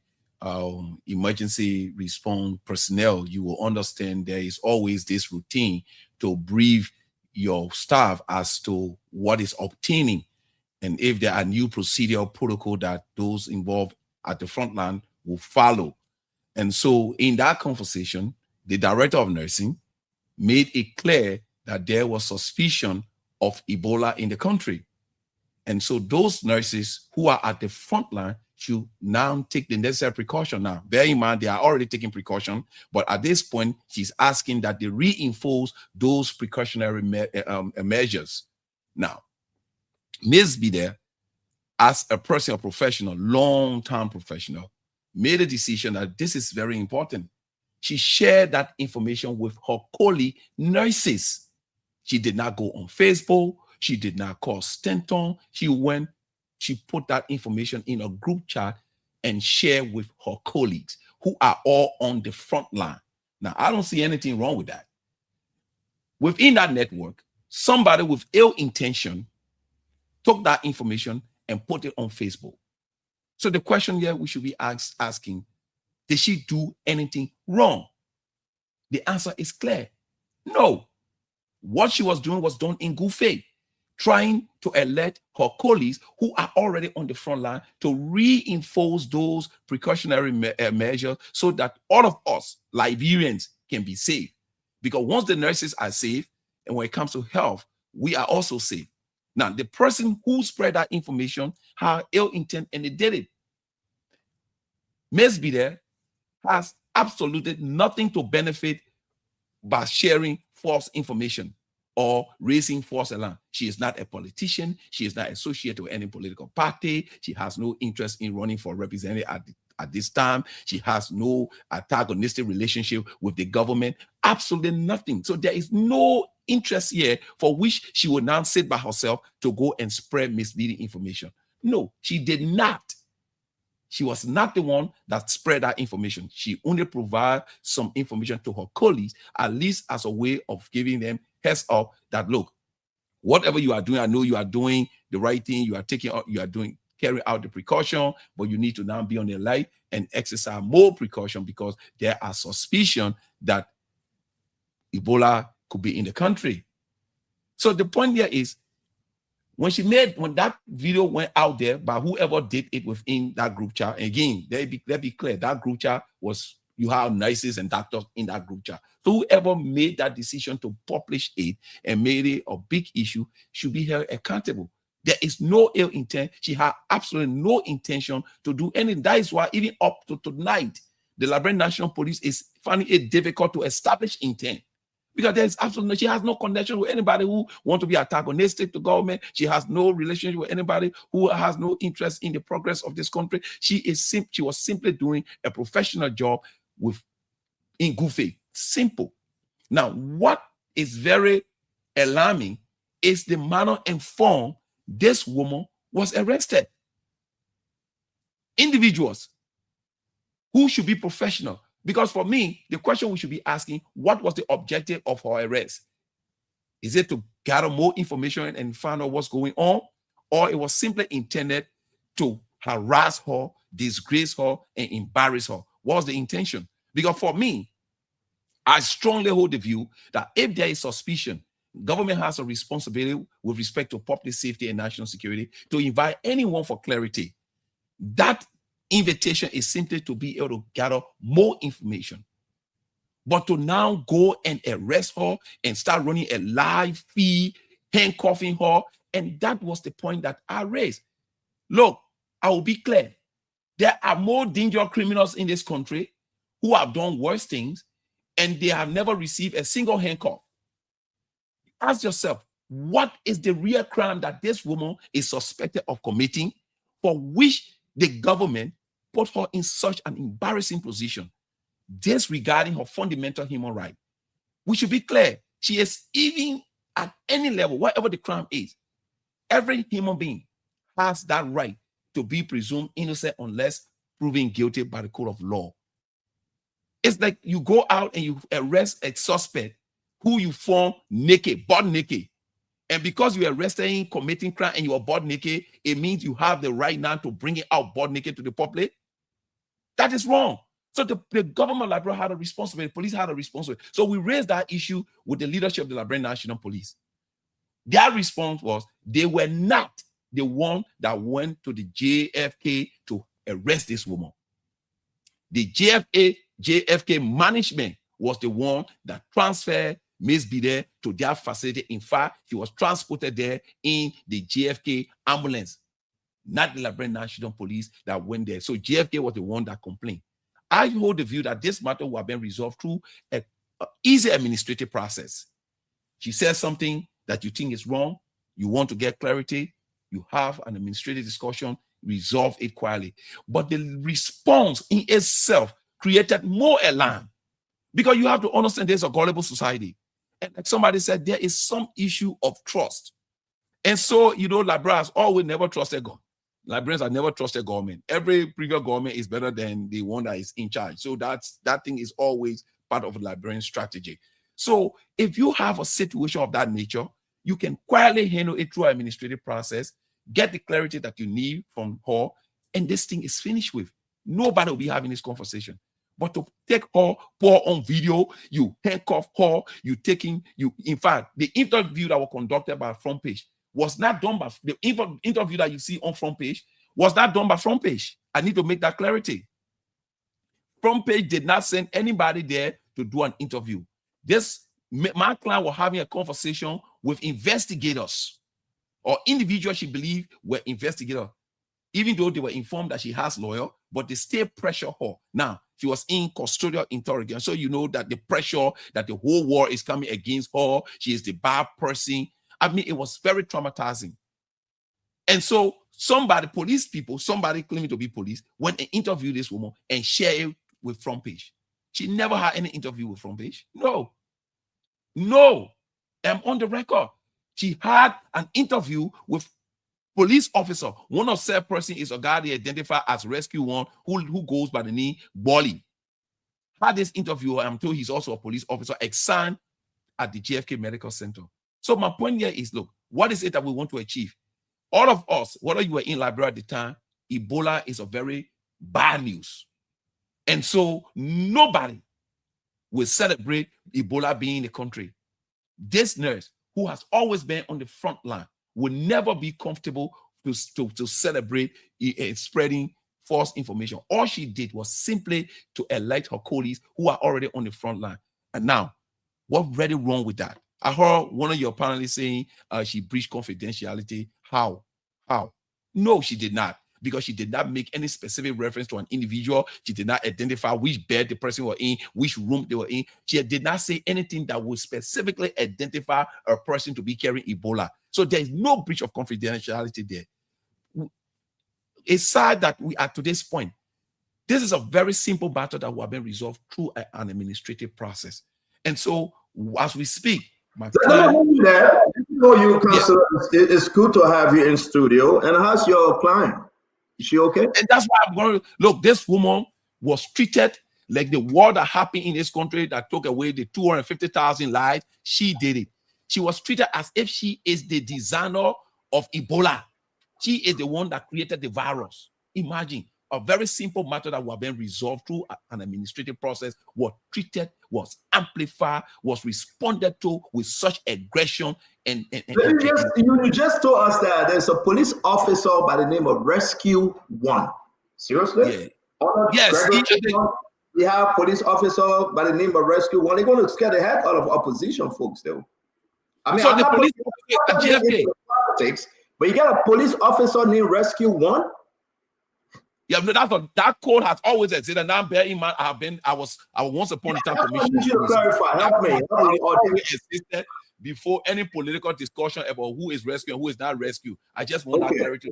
emergency response personnel, you will understand there is always this routine to brief your staff as to what is obtaining, and if there are new procedural protocol that those involved at the front line will follow. And so in that conversation, the director of nursing made it clear that there was suspicion of Ebola in the country. And so those nurses who are at the front line should now take the necessary precaution. Now, bear in mind, they are already taking precaution, but at this point, she's asking that they reinforce those precautionary measures. Now, Ms. Bidel, as a personal professional, long-time professional, made a decision that this is very important. She shared that information with her colleague nurses. She did not go on Facebook. She did not call Stanton. She put that information in a group chat and shared with her colleagues who are all on the front line. Now, I don't see anything wrong with that. Within that network, somebody with ill intention took that information and put it on Facebook. So the question here we should be asking, did she do anything wrong? The answer is clear. No. What she was doing was done in good faith, trying to alert her colleagues who are already on the front line to reinforce those precautionary measures so that all of us, Liberians, can be safe. Because once the nurses are safe, and when it comes to health, we are also safe. Now, the person who spread that information had ill intent and they did it. Ms. Bidel has absolutely nothing to benefit by sharing false information or raising false alarm. She is not a politician. She is not associated with any political party. She has no interest in running for representative at this time. She has no antagonistic relationship with the government. Absolutely nothing. So there is no interest here for which she would now sit by herself to go and spread misleading information. No, she did not. She was not the one that spread that information. She only provided some information to her colleagues, at least as a way of giving them heads up that, look, whatever you are doing, I know you are doing the right thing. You are carrying out the precaution, but you need to now be on the alert and exercise more precaution because there are suspicion that Ebola could be in the country. So the point here is, when that video went out there by whoever did it within that group chat, again, let be clear, that group chat was, you have nurses and doctors in that group chat. So whoever made that decision to publish it and made it a big issue should be held accountable. There is no ill intent. She had absolutely no intention to do anything. That is why even up to tonight, the Liberian National Police is finding it difficult to establish intent. Because there's absolutely, she has no connection with anybody who wants to be antagonistic to government. She has no relationship with anybody who has no interest in the progress of this country. She was simply doing a professional job in good faith. Simple. Now, what is very alarming is the manner and form this woman was arrested. Individuals who should be professional. Because for me, the question we should be asking, what was the objective of her arrest? Is it to gather more information and find out what's going on? Or it was simply intended to harass her, disgrace her, and embarrass her? What was the intention? Because for me, I strongly hold the view that if there is suspicion, government has a responsibility with respect to public safety and national security to invite anyone for clarity. That invitation is simply to be able to gather more information. But to now go and arrest her and start running a live feed, handcuffing her, and that was the point that I raised. Look, I will be clear. There are more dangerous criminals in this country who have done worse things, and they have never received a single handcuff. Ask yourself, what is the real crime that this woman is suspected of committing, for which the government put her in such an embarrassing position, disregarding her fundamental human right? We should be clear. She is, even at any level, whatever the crime is, every human being has that right to be presumed innocent unless proven guilty by the court of law. It's like you go out and you arrest a suspect who you found naked, butt naked. And because you are arrested in committing crime and you are butt naked, it means you have the right now to bring it out butt naked to the public. That is wrong. So the government library had a responsibility, police had a responsibility. So we raised that issue with the leadership of the Liberian National Police. Their response was they were not the one that went to the JFK to arrest this woman. The JFK management was the one that transferred Ms. Bide to their facility. In fact, she was transported there in the JFK ambulance, not the Liberian National Police that went there. So JFK was the one that complained. I hold the view that this matter will have been resolved through an easy administrative process. She says something that you think is wrong, you want to get clarity, you have an administrative discussion, resolve it quietly. But the response in itself created more alarm, because you have to understand there's a gullible society. And like somebody said, there is some issue of trust. And so, Librarians always never trusted God. Librarians have never trusted government. Every previous government is better than the one that is in charge. So that thing is always part of a librarian strategy. So if you have a situation of that nature, you can quietly handle it through an administrative process, get the clarity that you need from her, and this thing is finished with. Nobody will be having this conversation. But to take her, pour on video, you handcuff her, in fact, the interview that was conducted by Front Page was not done by, the interview that you see on Front Page was not done by Front Page. I need to make that clarity. Front Page did not send anybody there to do an interview. My client was having a conversation with investigators or individuals she believed were investigators, even though they were informed that she has lawyer, but they still pressure her. Now, she was in custodial interrogation. So you know that the pressure that the whole world is coming against her, she is the bad person. I mean, it was very traumatizing. And so somebody claiming to be police, went and interviewed this woman and shared it with Front Page. She never had any interview with Front Page. No. I'm on the record. She had an interview with police officer. One of said person is a guy they identify as Rescue One who goes by the name Bolly. Had this interview, I'm told he's also a police officer, assigned at the JFK Medical Center. So my point here is, look, what is it that we want to achieve? All of us, whether you were in Liberia at the time, Ebola is a very bad news. And so nobody will celebrate Ebola being in the country. This nurse, who has always been on the front line, will never be comfortable to celebrate spreading false information. All she did was simply to elect her colleagues who are already on the front line. And now, what's really wrong with that? I heard one of your panelists saying she breached confidentiality. How? No, she did not, because she did not make any specific reference to an individual. She did not identify which bed the person was in, which room they were in. She did not say anything that would specifically identify a person to be carrying Ebola. So there is no breach of confidentiality there. It's sad that we are to this point. This is a very simple matter that will have been resolved through an administrative process. And so as we speak, My it's good to have you in studio. And how's your client? Is she okay? And that's why I'm going to look. This woman was treated like the war that happened in this country that took away the 250,000 lives. She did it. She was treated as if she is the designer of Ebola. She is the one that created the virus. Imagine a very simple matter that was being resolved through an administrative process was treated, was amplified, was responded to with such aggression. You just told us that there's a police officer by the name of Rescue One. Seriously? Yeah. Yes. We have police officer by the name of Rescue One. They're going to scare the heck out of opposition folks, though. I mean, so the police politics, but you got a police officer named Rescue One. Yeah, that code has always existed. And now bear in mind, I was once upon a time commissioner. I need you to clarify. Help me. Existed before any political discussion about who is rescue and who is not rescue. I just want that clarity.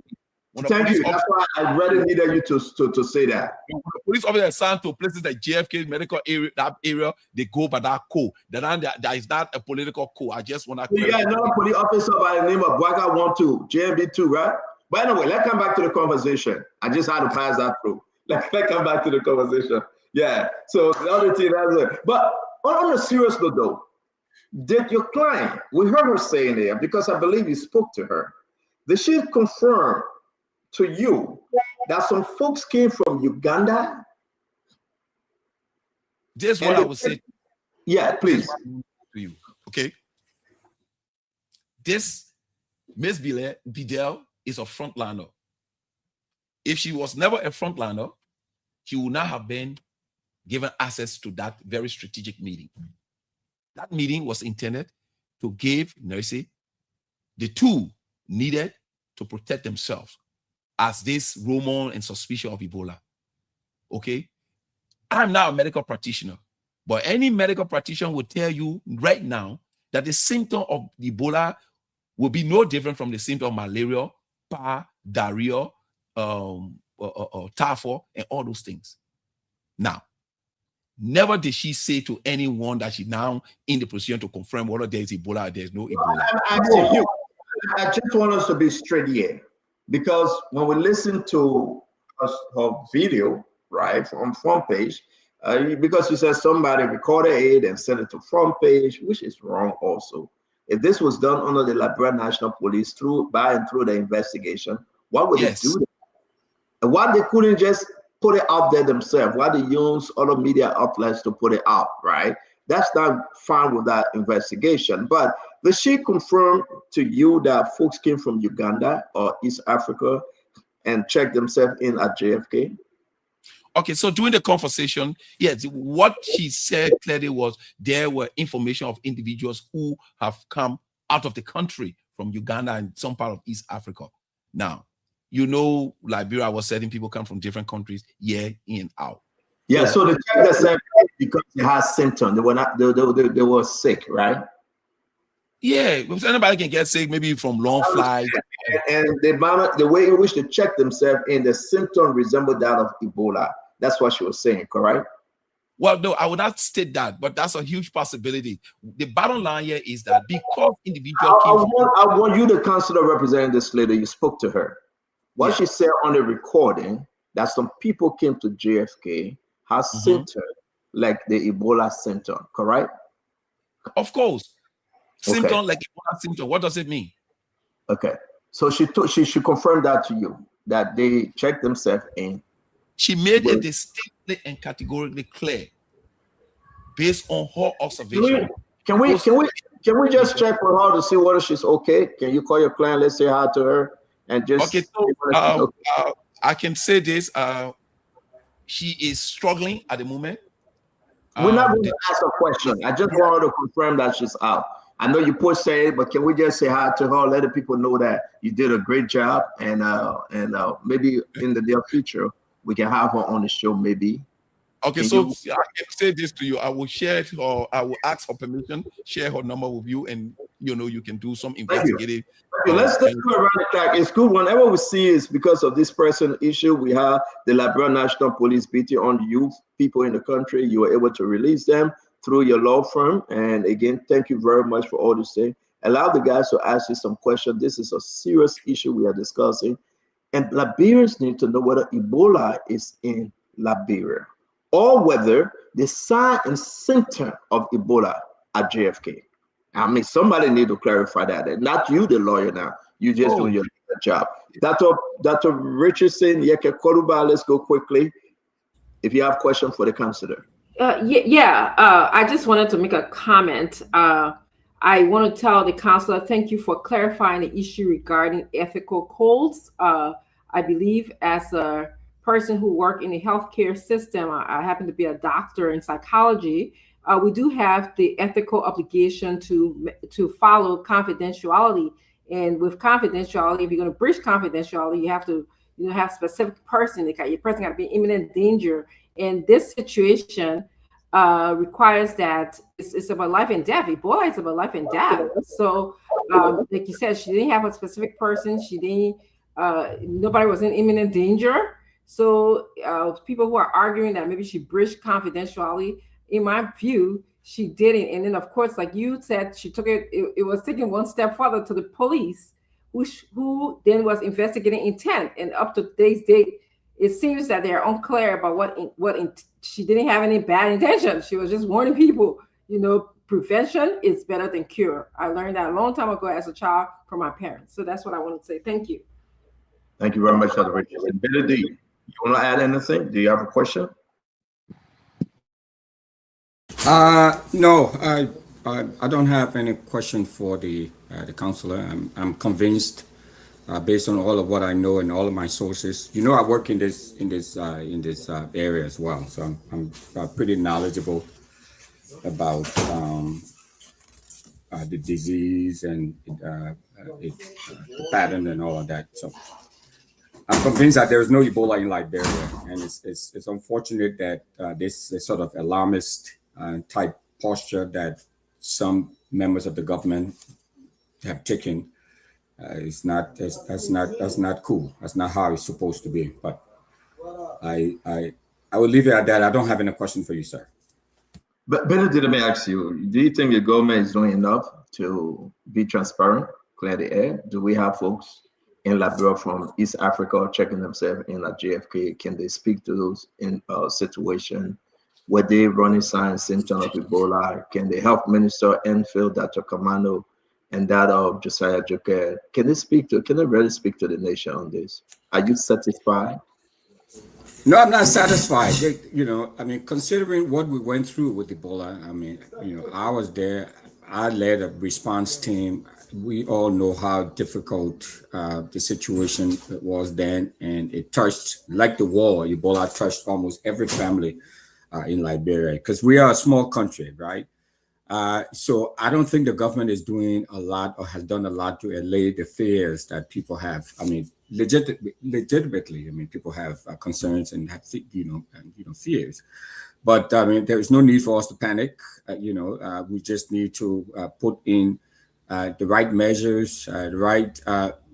Thank you. That's why I really needed you to say that. When the police officer assigned to places like JFK medical area, that area, they go by that code. That is not a political code. I just want to. You got another police officer by the name of Bwaga 12, JMB2, right? But anyway, let's come back to the conversation. I just had to pass that through. Let's come back to the conversation. Yeah. So the other thing, but on a serious note, though, did your client? We heard her saying there because I believe you spoke to her. Did she confirm to you that some folks came from Uganda? This is what I would say. Yeah, please. To you, okay? This Miss Bidel is a frontliner. If she was never a frontliner, she would not have been given access to that very strategic meeting. That meeting was intended to give Nurse the tool needed to protect themselves as this rumor and suspicion of Ebola. Okay? I'm not a medical practitioner, but any medical practitioner will tell you right now that the symptom of Ebola will be no different from the symptom of malaria, diarrhea, typhoid, and all those things. Now, never did she say to anyone that she's now in the position to confirm whether there is Ebola or there is no Ebola. I just want us to be straight here, because when we listen to her video, right, from front page, because she says somebody recorded it and sent it to front page, which is wrong also. If this was done under the Liberia National Police by and through the investigation, why would they do that? And why they couldn't just put it out there themselves? Why they use other media outlets to put it out, right? That's not fine with that investigation. But did she confirm to you that folks came from Uganda or East Africa and checked themselves in at JFK? Okay, so during the conversation, yes, what she said clearly was there were information of individuals who have come out of the country from Uganda and some part of East Africa. Now, you know, Liberia was saying people come from different countries, in and out. Yeah, so they checked themselves because they had symptoms. They were not, they were sick, right? Yeah, because anybody can get sick, maybe from long flight. And the way in which they checked themselves in, the symptom resembled that of Ebola. That's what she was saying, correct? Well, no, I would not state that, but that's a huge possibility. The bottom line here is that because individuals I want you to consider representing this lady. You spoke to her. What she said on the recording, that some people came to JFK, has symptoms like the Ebola symptom, correct? Of course. Symptom like Ebola symptom. What does it mean? Okay. So she confirmed that to you, that they checked themselves in. She made it distinctly and categorically clear based on her observation. Can we just check with her to see whether she's okay? Can you call your client? Let's say hi to her and just. Okay, so I can say this. She is struggling at the moment. We're not going to ask a question. I just want her to confirm that she's out. I know you put say it, but can we just say hi to her? Let the people know that you did a great job, and maybe in the near future we can have her on the show, maybe. Okay, I can say this to you. I will share it, or I will ask her permission, share her number with you, and you can do some investigative. Let's do around the clock. It's good. Whenever we see it's because of this person issue, we have the Liberia National Police beating on youth people in the country. You were able to release them through your law firm. And again, thank you very much for all this thing. Allow the guys to ask you some questions. This is a serious issue we are discussing. And Liberians need to know whether Ebola is in Liberia or whether the sign and symptom of Ebola are JFK. I mean, somebody need to clarify that. And not you, the lawyer now. You just doing your job. Dr. Richardson, Yeke Koruba, let's go quickly. If you have questions for the counselor. I just wanted to make a comment. I want to tell the counselor, thank you for clarifying the issue regarding ethical codes. I believe as a person who works in the healthcare system, I happen to be a doctor in psychology. We do have the ethical obligation to follow confidentiality. And with confidentiality, if you're going to breach confidentiality, you have to have specific person. Your person got to be in imminent danger. And this situation requires that it's about life and death. Ebola is about life and death. So, like you said, she didn't have a specific person. She didn't. Nobody was in imminent danger. So, people who are arguing that maybe she breached confidentiality, in my view, she didn't. And then, of course, like you said, she took it. It was taken one step further to the police, who then was investigating intent. And up to today's date, it seems that they're unclear about what she didn't have any bad intention. She was just warning people, prevention is better than cure. I learned that a long time ago as a child from my parents. So that's what I want to say. Thank you. Thank you very much, Dr. Richardson. Billy D, you want to add anything? Do you have a question? No, I don't have any question for the counselor. I'm convinced, based on all of what I know and all of my sources. I work in this area as well, so I'm pretty knowledgeable about the disease and the pattern and all of that. So I'm convinced that there is no Ebola in Liberia, and it's unfortunate that this sort of alarmist type posture that some members of the government have taken is not that's not cool. That's not how it's supposed to be. But I will leave it at that. I don't have any question for you, sir. But Benedict, let me ask you: do you think the government is doing enough to be transparent, clear the air? Do we have folks in Liberia from East Africa checking themselves in at JFK? Can they speak to those in situation? Were they running signs, symptoms of Ebola? Can the health minister, Enfield, Dr. Commando, and that of Josiah Joker, can they really speak to the nation on this? Are you satisfied? No, I'm not satisfied. Considering what we went through with Ebola, I was there. I led a response team. We all know how difficult the situation was then, and it touched, like the war, Ebola touched almost every family in Liberia, because we are a small country, right? So I don't think the government is doing a lot or has done a lot to allay the fears that people have. Legitimately, people have concerns and have fears. But there is no need for us to panic. We just need to put in the right measures, the right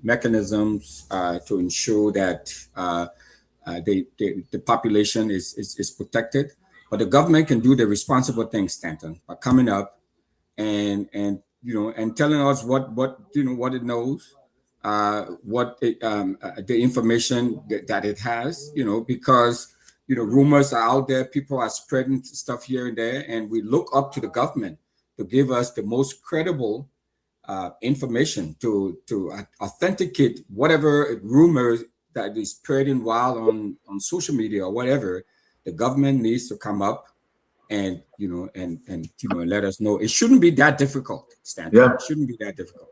mechanisms to ensure that the population is protected. But the government can do the responsible thing, Stanton, by coming up and telling us what it knows, the information that it has, because rumors are out there, people are spreading stuff here and there, and we look up to the government to give us the most credible information to authenticate whatever rumors that is spreading wild on social media or whatever. The government needs to come up and let us know. It shouldn't be that difficult, Stanton. Yeah. It shouldn't be that difficult.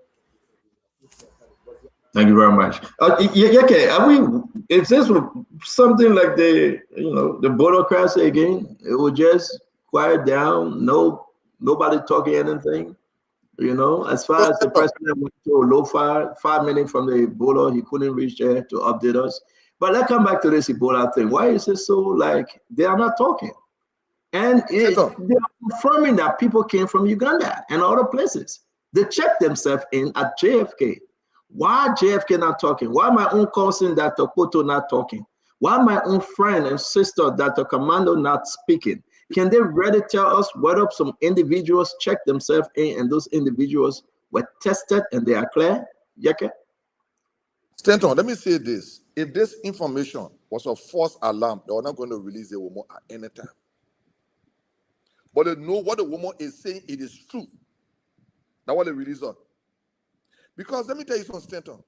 Thank you very much. Is this something like the bureaucracy again? It will just quiet down. Nobody talking anything. As far as the president went to Lofa, 5 minutes from the Ebola, he couldn't reach there to update us. But let's come back to this Ebola thing. Why is it so like they are not talking? And they are confirming that people came from Uganda and other places. They checked themselves in at JFK. Why JFK not talking? Why my own cousin, Dr. Koto, not talking? Why my own friend and sister, Dr. Commando, not speaking? Can they really tell us whether some individuals check themselves in and those individuals were tested and they are clear? Yeke? Stanton, let me say this. If this information was a false alarm, they were not going to release the woman at any time. But they know what the woman is saying, it is true. That's what they release on. Because let me tell you something, Stanton.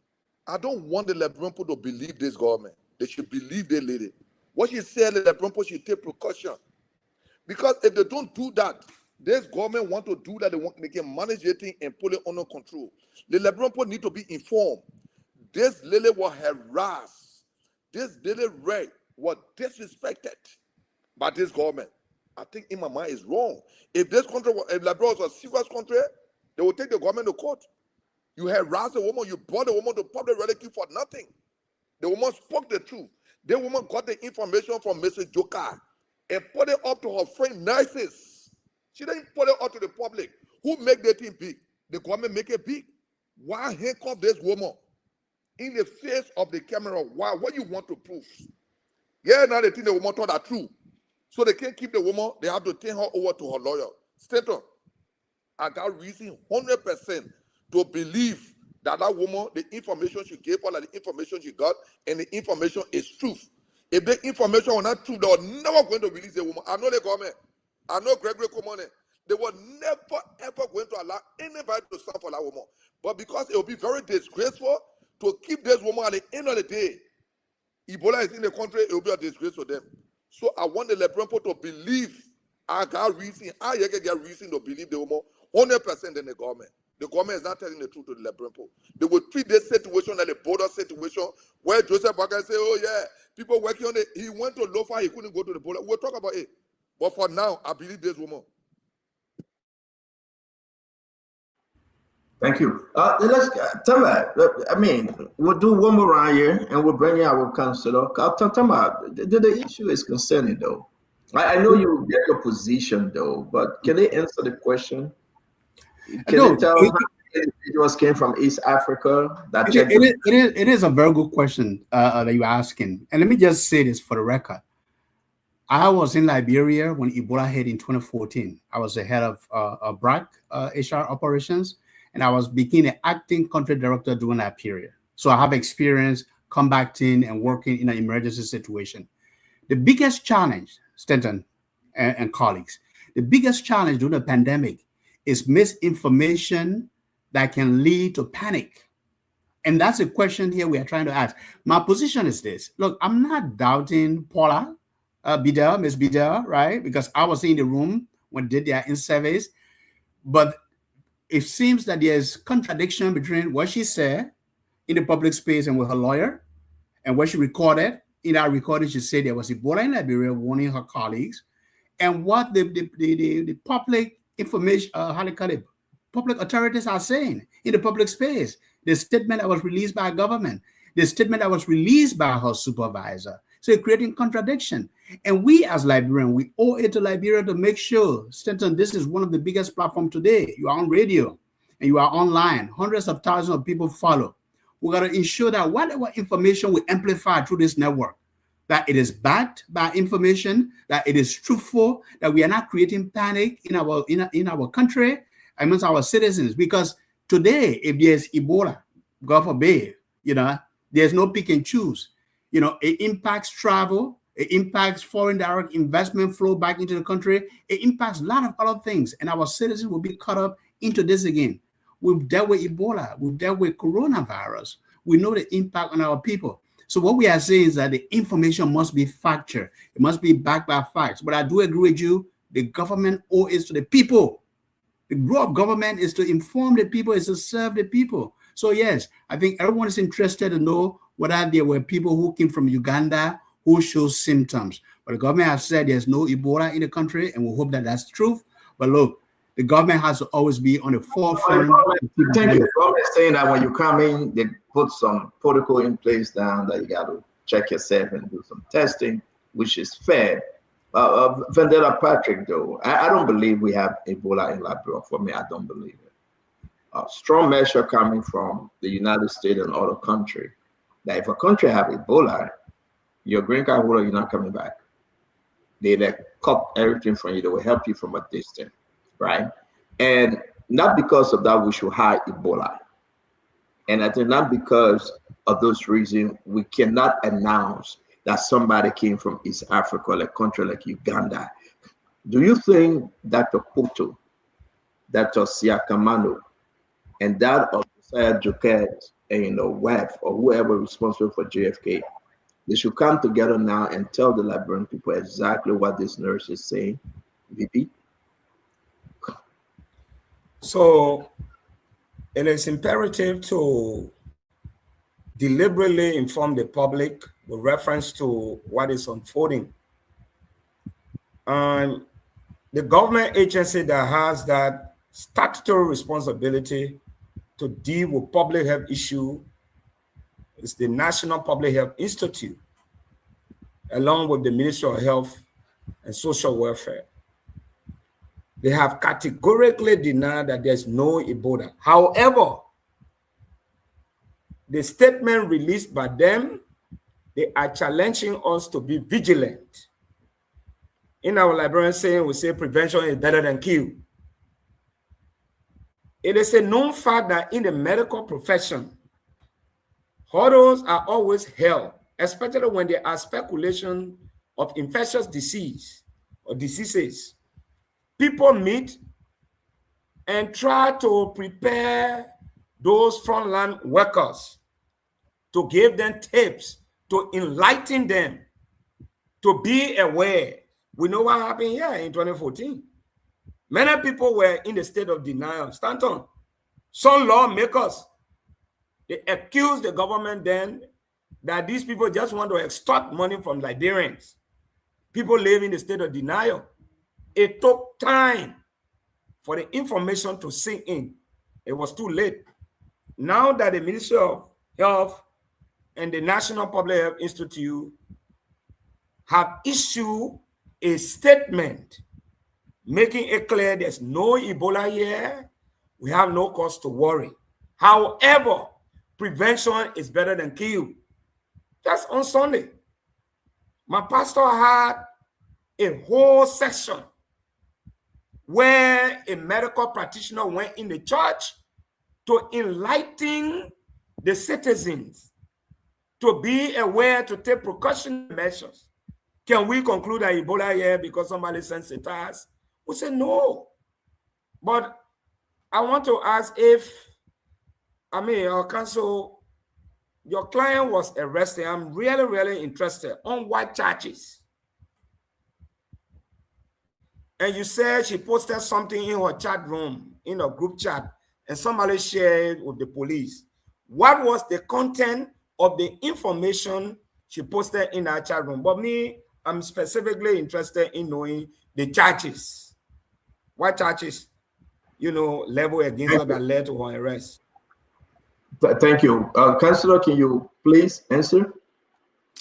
I don't want the Lebron people to believe this government. They should believe the lady. What she said, the Lebron people should take precaution. Because if they don't do that, this government want to do that, they can manage the thing and put it under control. The Lebron people need to be informed. This lady was harassed. This lady right was disrespected by this government. I think in my mind is wrong. If this country, if Liberia was a serious country, they will take the government to court. You harassed a woman, you brought the woman to public relative for nothing. The woman spoke the truth. The woman got the information from Mrs. Joka and put it up to her friend Nices. She didn't put it up to the public. Who make the thing big? The government make it big. Why handcuff this woman in the face of the camera? Why? What you want to prove? Yeah, now they think the woman told the truth. So they can't keep the woman. They have to take her over to her lawyer. Stanton, I got reason 100% to believe that that woman, the information she gave her, like the information she got, and the information is truth. If the information was not true, they were never going to release the woman. I know the government. I know Gregory Komone. They were never, ever going to allow anybody to stand for that woman. But because it will be very disgraceful to keep this woman at the end of the day, Ebola is in the country, it will be a disgrace for them. So I want the Lebron people to believe. I got reason. I get reason to believe the woman 100% in the government. The government is not telling the truth to the Lebron people. They will treat this situation like a border situation where Joseph Baker say, "Oh yeah, people working on it." He went to Lofa, he couldn't go to the border. We'll talk about it. But for now, I believe this woman. Thank you. Let's tell me. I mean, we'll do one more round here, and we'll bring in our counselor. Tell me, the issue is concerning though. I know you get your position though, but can they answer the question? Can they tell how many individuals came from East Africa? It is a very good question that you're asking. And let me just say this for the record. I was in Liberia when Ebola hit in 2014. I was the head of BRAC HR operations, and I became an acting country director during that period. So I have experience combating and working in an emergency situation. The biggest challenge, Stanton and colleagues, the biggest challenge during the pandemic is misinformation that can lead to panic. And that's a question here we are trying to ask. My position is this. Look, I'm not doubting Paula Bidel, Ms. Bidel, right? Because I was in the room when they did their in-surveys. But it seems that there's contradiction between what she said in the public space and with her lawyer and what she recorded. In that recording, she said there was Ebola in Liberia, warning her colleagues, and what the public information, how they call it, public authorities are saying in the public space. The statement that was released by government, the statement that was released by her supervisor. So you're creating contradiction. And we as Liberians, we owe it to Liberia to make sure, Stanton, this is one of the biggest platforms today. You are on radio and you are online. Hundreds of thousands of people follow. We got to ensure that whatever information we amplify through this network, that it is backed by information, that it is truthful, that we are not creating panic in our country amongst our citizens. Because today, if there's Ebola, God forbid, there's no pick and choose. It impacts travel, it impacts foreign direct investment flow back into the country, it impacts a lot of other things, and our citizens will be caught up into this again. We've dealt with Ebola, we've dealt with coronavirus. We know the impact on our people. So what we are saying is that the information must be factual. It must be backed by facts. But I do agree with you, the government owes it to the people. The role of government is to inform the people, is to serve the people. So yes, I think everyone is interested to know whether there were people who came from Uganda who show symptoms. But the government has said there's no Ebola in the country, and we hope that that's true. But look, the government has to always be on the forefront. Thank you. The government is saying that when you come in, they put some protocol in place down that you got to check yourself and do some testing, which is fair. Vendetta Patrick, though, I don't believe we have Ebola in Liberia. For me, I don't believe it. Strong measure coming from the United States and other countries that if a country have Ebola, your green card holder, you're not coming back. They cut everything from you. They will help you from a distance, right? And not because of that we should hide Ebola. And I think not because of those reasons we cannot announce that somebody came from East Africa, like a country like Uganda. Do you think Dr. Kutu, Dr. Siakamano, and that of Josiah Joquet, and Webb, or whoever responsible for JFK, they should come together now and tell the Liberian people exactly what this nurse is saying? VP? So it is imperative to deliberately inform the public with reference to what is unfolding. And the government agency that has that statutory responsibility to deal with public health issue is the National Public Health Institute, along with the Ministry of Health and Social Welfare. They have categorically denied that there's no Ebola. However, the statement released by them, they are challenging us to be vigilant. In our Liberian saying, we say prevention is better than cure. It is a known fact that in the medical profession, hurdles are always held, especially when there are speculation of infectious disease or diseases. People meet and try to prepare those frontline workers, to give them tips, to enlighten them, to be aware. We know what happened here in 2014. Many people were in the state of denial. Stanton, some lawmakers, they accused the government then that these people just want to extort money from Liberians. People live in the state of denial. It took time for the information to sink in. It was too late. Now that the Ministry of Health and the National Public Health Institute have issued a statement making it clear there's no Ebola here, we have no cause to worry. However, prevention is better than cure. Just on Sunday, my pastor had a whole section where a medical practitioner went in the church to enlighten the citizens to be aware, to take precautionary measures. Can we conclude that Ebola here because somebody sensitized? We say no. But I want to ask if, our counsel, your client was arrested. I'm really, really interested on what charges. And you said she posted something in her chat room, in a group chat, and somebody shared it with the police. What was the content of the information she posted in her chat room? But me, I'm specifically interested in knowing the charges. What charges, level against her that led to her arrest? Thank you. Councillor, can you please answer?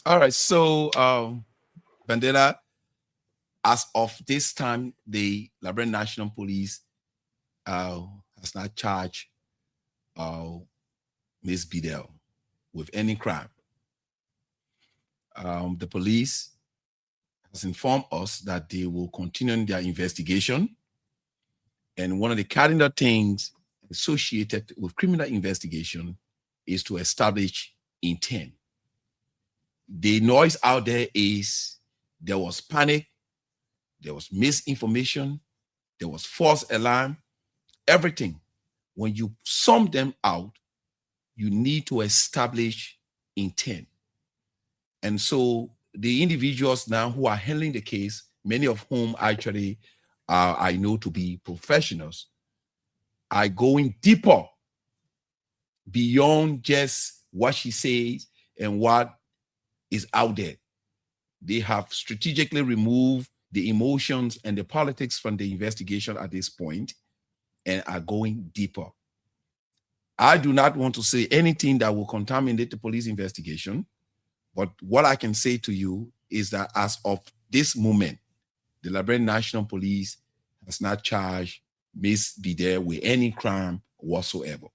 All right. So, Bandela, as of this time, the Liberian National Police has not charged Ms. Bidel with any crime. The police has informed us that they will continue their investigation. And one of the cardinal things associated with criminal investigation is to establish intent. The noise out there is there was panic, there was misinformation, there was false alarm, everything. When you sum them out, you need to establish intent. And so the individuals now who are handling the case, many of whom actually I know to be professionals, are going deeper beyond just what she says and what is out there. They have strategically removed the emotions and the politics from the investigation at this point and are going deeper. I do not want to say anything that will contaminate the police investigation, but what I can say to you is that as of this moment, the Liberian National Police has not charged Ms. Bidel with any crime whatsoever.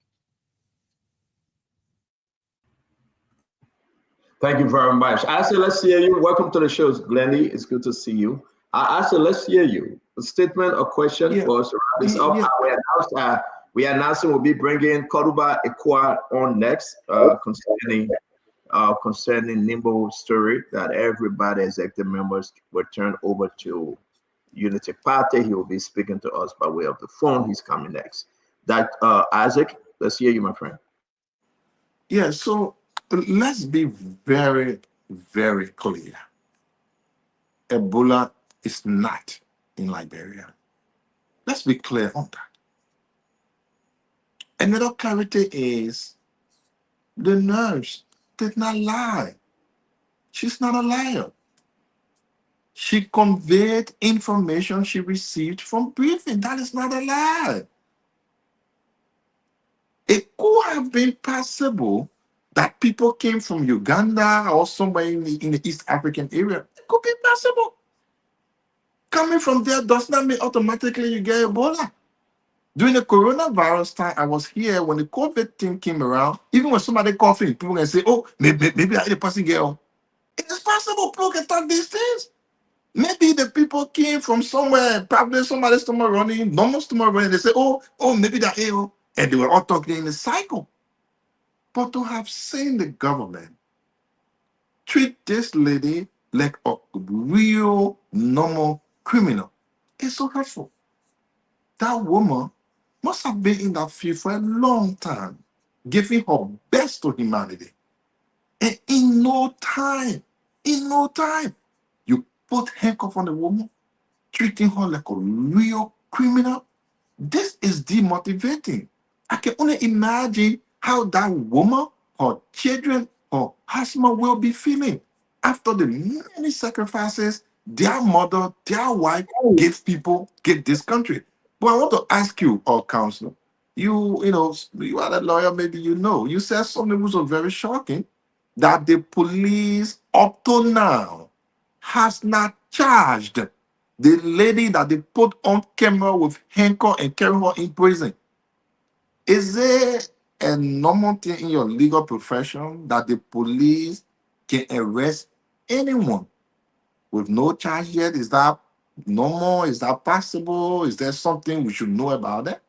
Thank you very much. Let's hear you. Welcome to the show, Glennie. It's good to see you. I said, let's hear you. A statement or question for us to wrap this up. We announced we'll be bringing Koruba Ekwa on next concerning Nimbo story that everybody, executive members, will turn over to Unity Party. He will be speaking to us by way of the phone. He's coming next. That Isaac, let's hear you, my friend. Yeah, so let's be very, very clear. Ebola is not in Liberia. Let's be clear on that. Another clarity is the nurse did not lie. She's not a liar. She conveyed information she received from briefing. That is not a lie. It could have been possible that people came from Uganda or somewhere in the East African area. It could be possible. Coming from there does not mean automatically you get Ebola. During the coronavirus time, I was here when the COVID thing came around. Even when somebody coughing, people can say, "Oh, maybe the person get on." It is possible people can talk these things. Maybe the people came from somewhere, probably somebody's stomach running, normal stomach running. They say, "Oh, maybe they're ill," and they were all talking in a cycle. But to have seen the government treat this lady like a real normal criminal, it's so hurtful. That woman must have been in that field for a long time, giving her best to humanity. And in no time, you put handcuff on the woman, treating her like a real criminal. This is demotivating. I can only imagine how that woman, her children, her husband will be feeling after the many sacrifices their mother, their wife gave this country. But I want to ask you, Counselor, you are a lawyer, maybe you said something which was very shocking, that the police up to now has not charged the lady that they put on camera with handcuff and carry her in prison. Is there a normal thing in your legal profession that the police can arrest anyone with no charge yet? Is that normal? Is that possible? Is there something we should know about it?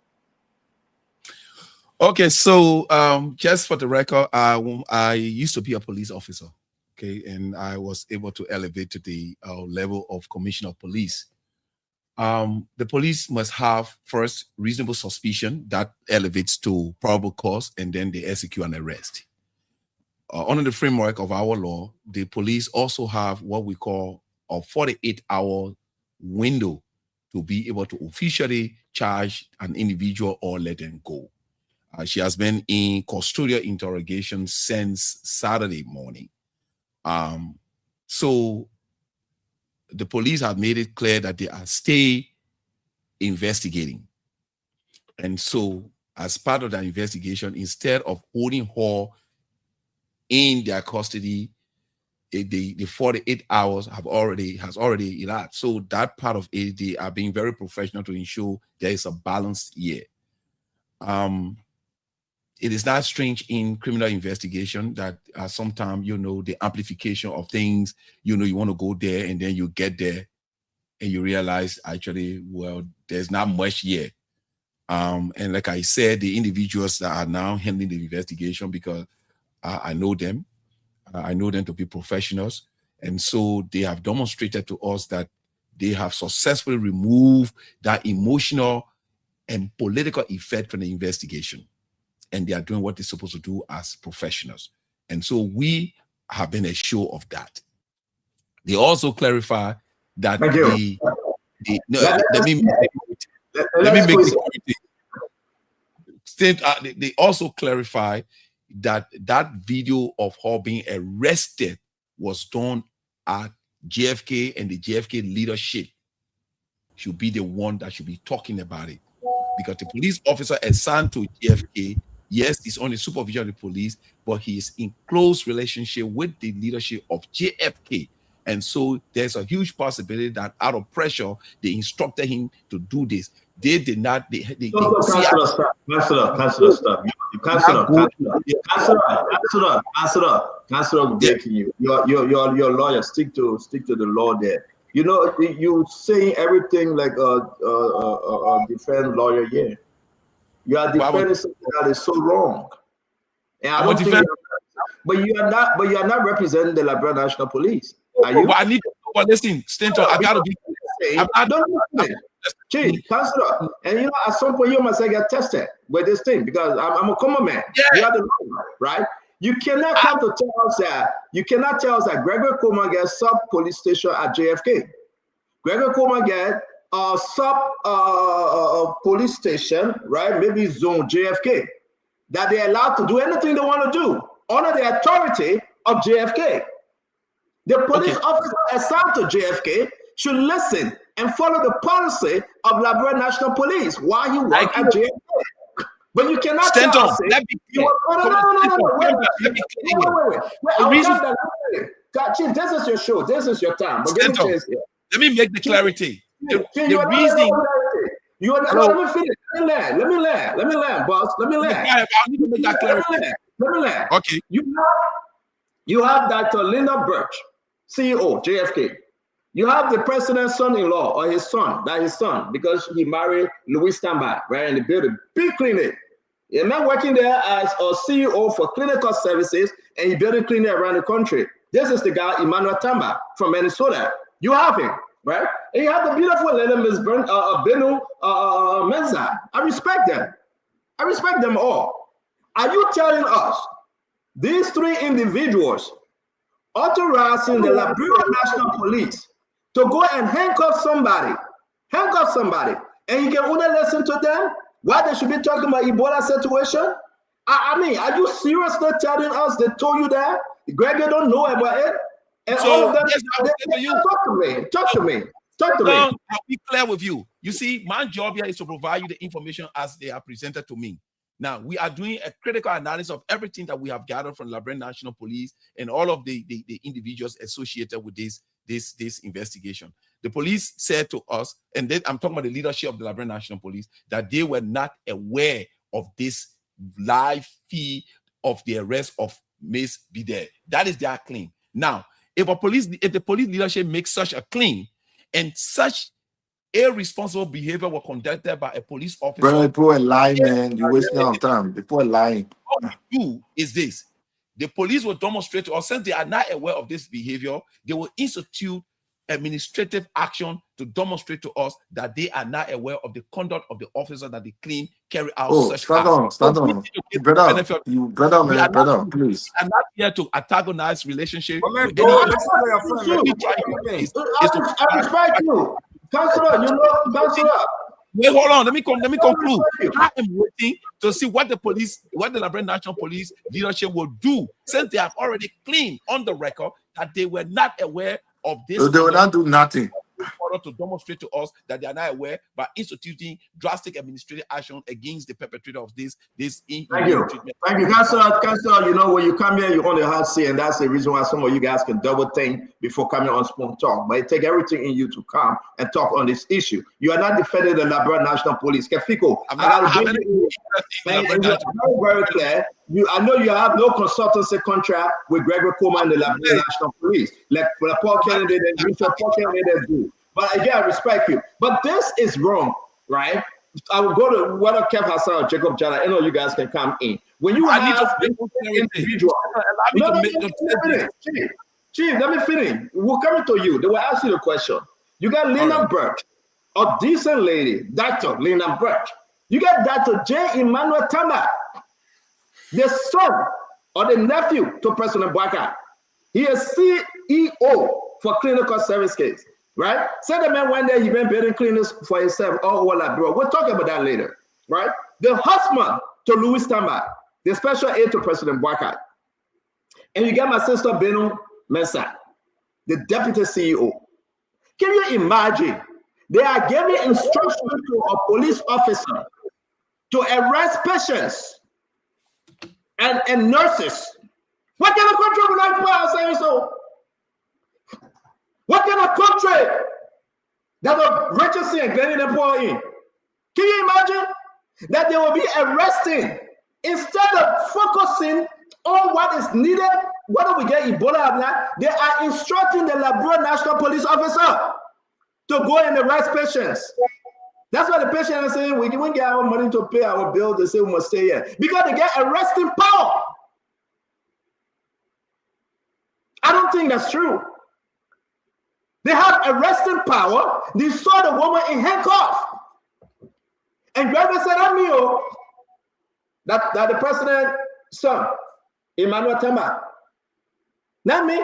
Okay, so just for the record, I used to be a police officer, okay, and I was able to elevate to the level of commissioner of police. The police must have first reasonable suspicion that elevates to probable cause, and then they execute an arrest. Under the framework of our law, the police also have what we call a 48-hour window to be able to officially charge an individual or let them go. She has been in custodial interrogation since Saturday morning. So the police have made it clear that they are still investigating. And so as part of that investigation, instead of holding her in their custody, the 48 hours has already elapsed. So that part of it, they are being very professional to ensure there is a balanced year. It is not strange in criminal investigation that sometimes, the amplification of things, you want to go there and then you get there and you realize actually, well, there's not much here. And like I said, the individuals that are now handling the investigation, because I know them to be professionals. And so they have demonstrated to us that they have successfully removed that emotional and political effect from the investigation. And they are doing what they're supposed to do as professionals. And so we have been assured of that. They also clarify that let me make it. They also clarify that video of her being arrested was done at JFK, and the JFK leadership should be the one that should be talking about it. Because the police officer assigned to JFK, yes, he's on the supervision of the police, but he is in close relationship with the leadership of JFK. And so there's a huge possibility that out of pressure, they instructed him to do this. They did not. Cancel up. Begging you. Your lawyer, stick to the law there. You know, you saying everything like a defense lawyer here. You are defending something that is so wrong. And I don't think but you are not representing the Liberia National Police. Are you? But I need to but listen, Stentor, I gotta be Chief, Councilor, and you know, at some point you must get tested with this thing because I'm a common man. Yeah. You are the lawyer, right? You cannot come to tell us that Gregory Coleman gets sub police station at JFK. Gregory Coleman get a sub police station, right? Maybe zone JFK, that they're allowed to do anything they want to do under the authority of JFK. The police officer assigned to JFK should listen and follow the policy of Liberia National Police while he works at JFK. But you cannot tell us Chief, this is your show. This is your time. But let me make the clarity. The reason. Let me finish. Let me land, boss. Let me land. I need to make that clarity. Let me land. Okay. You have Dr. Linda Birch, CEO, JFK. You have the president's son-in-law or his son, because he married Louis Tamba, right? And they built a big clinic. A man working there as a CEO for clinical services, and he built a clinic around the country. This is the guy, Emmanuel Tamba from Minnesota. You have him, right? And you have the beautiful lady, Ms. Benu Menza. I respect them. I respect them all. Are you telling us these three individuals authorizing the Liberia National Police to go and handcuff somebody, and you can only listen to them? Why they should be talking about Ebola situation? I mean, are you seriously telling us they told you that? Greg, you don't know about it? And so, all of them, talk to me. I'll be clear with you. You see, my job here is to provide you the information as they are presented to me. Now, we are doing a critical analysis of everything that we have gathered from Liberia National Police and all of the individuals associated with this investigation. The police said to us, and then I'm talking about the leadership of the Liberia National Police, that they were not aware of this live feed of the arrest of Ms. Bideh. That is their claim. Now, if the police leadership makes such a claim and such irresponsible behavior was conducted by a police officer. Bro, people are lying, man. You're wasting our time. People are lying. What we do is this. The police will demonstrate to us, since they are not aware of this behavior, they will institute administrative action to demonstrate to us that they are not aware of the conduct of the officer that they claim carry out such stand on. Brother, please. I'm not here to antagonize relationship. I respect you. Councilor, wait, hold on. Let me conclude. I am waiting to see what the Liberia National Police leadership will do, since they have already claimed on the record that they were not aware of this. So they will not do nothing. In order to demonstrate to us that they are not aware by instituting drastic administrative action against the perpetrator of this. Thank you, Councilor. You know, when you come here, you only have say, and that's the reason why some of you guys can double think before coming on Spoon Talk. But it takes everything in you to come and talk on this issue. You are not defending the Liberia National Police. Kefiko, very clear. I know you have no consultancy contract with Gregory Coleman and the Liberia National Police, like Paul Kennedy and Richard Paul Kennedy do. But again, I respect you. But this is wrong, right? I will go to whether Kev Hassan or Jacob Jala. I know you guys can come in. When you have individual, Chief, let me finish. We're coming to you. They will ask you the question. You got Lena Birch, a decent lady, Dr. Lena Birch. You got Dr. J. Emmanuel Tamba, the son or the nephew to President Bwaka. He is CEO for clinical service case, right? Say the man one day he been building clinics for himself all over that, bro. We'll talk about that later, right? The husband to Louis Tamba, the special aide to President Bwaka. And you got my sister Benu Mensa, the deputy CEO. Can you imagine? They are giving instructions to a police officer to arrest patients and nurses. What kind of country would I say so? What kind of country that the Richardson and Glenn and Paul in? Can you imagine that they will be arresting instead of focusing on what is needed? Whether we get Ebola or not, they are instructing the Liberia National Police officer to go and arrest patients. That's why the patient is saying we didn't get our money to pay our bill. They say we must stay here because they get arresting power. I don't think that's true. They have arresting power. They saw the woman in handcuffs. And Gregory said, I knew that the president's son, Emmanuel Tema, not me,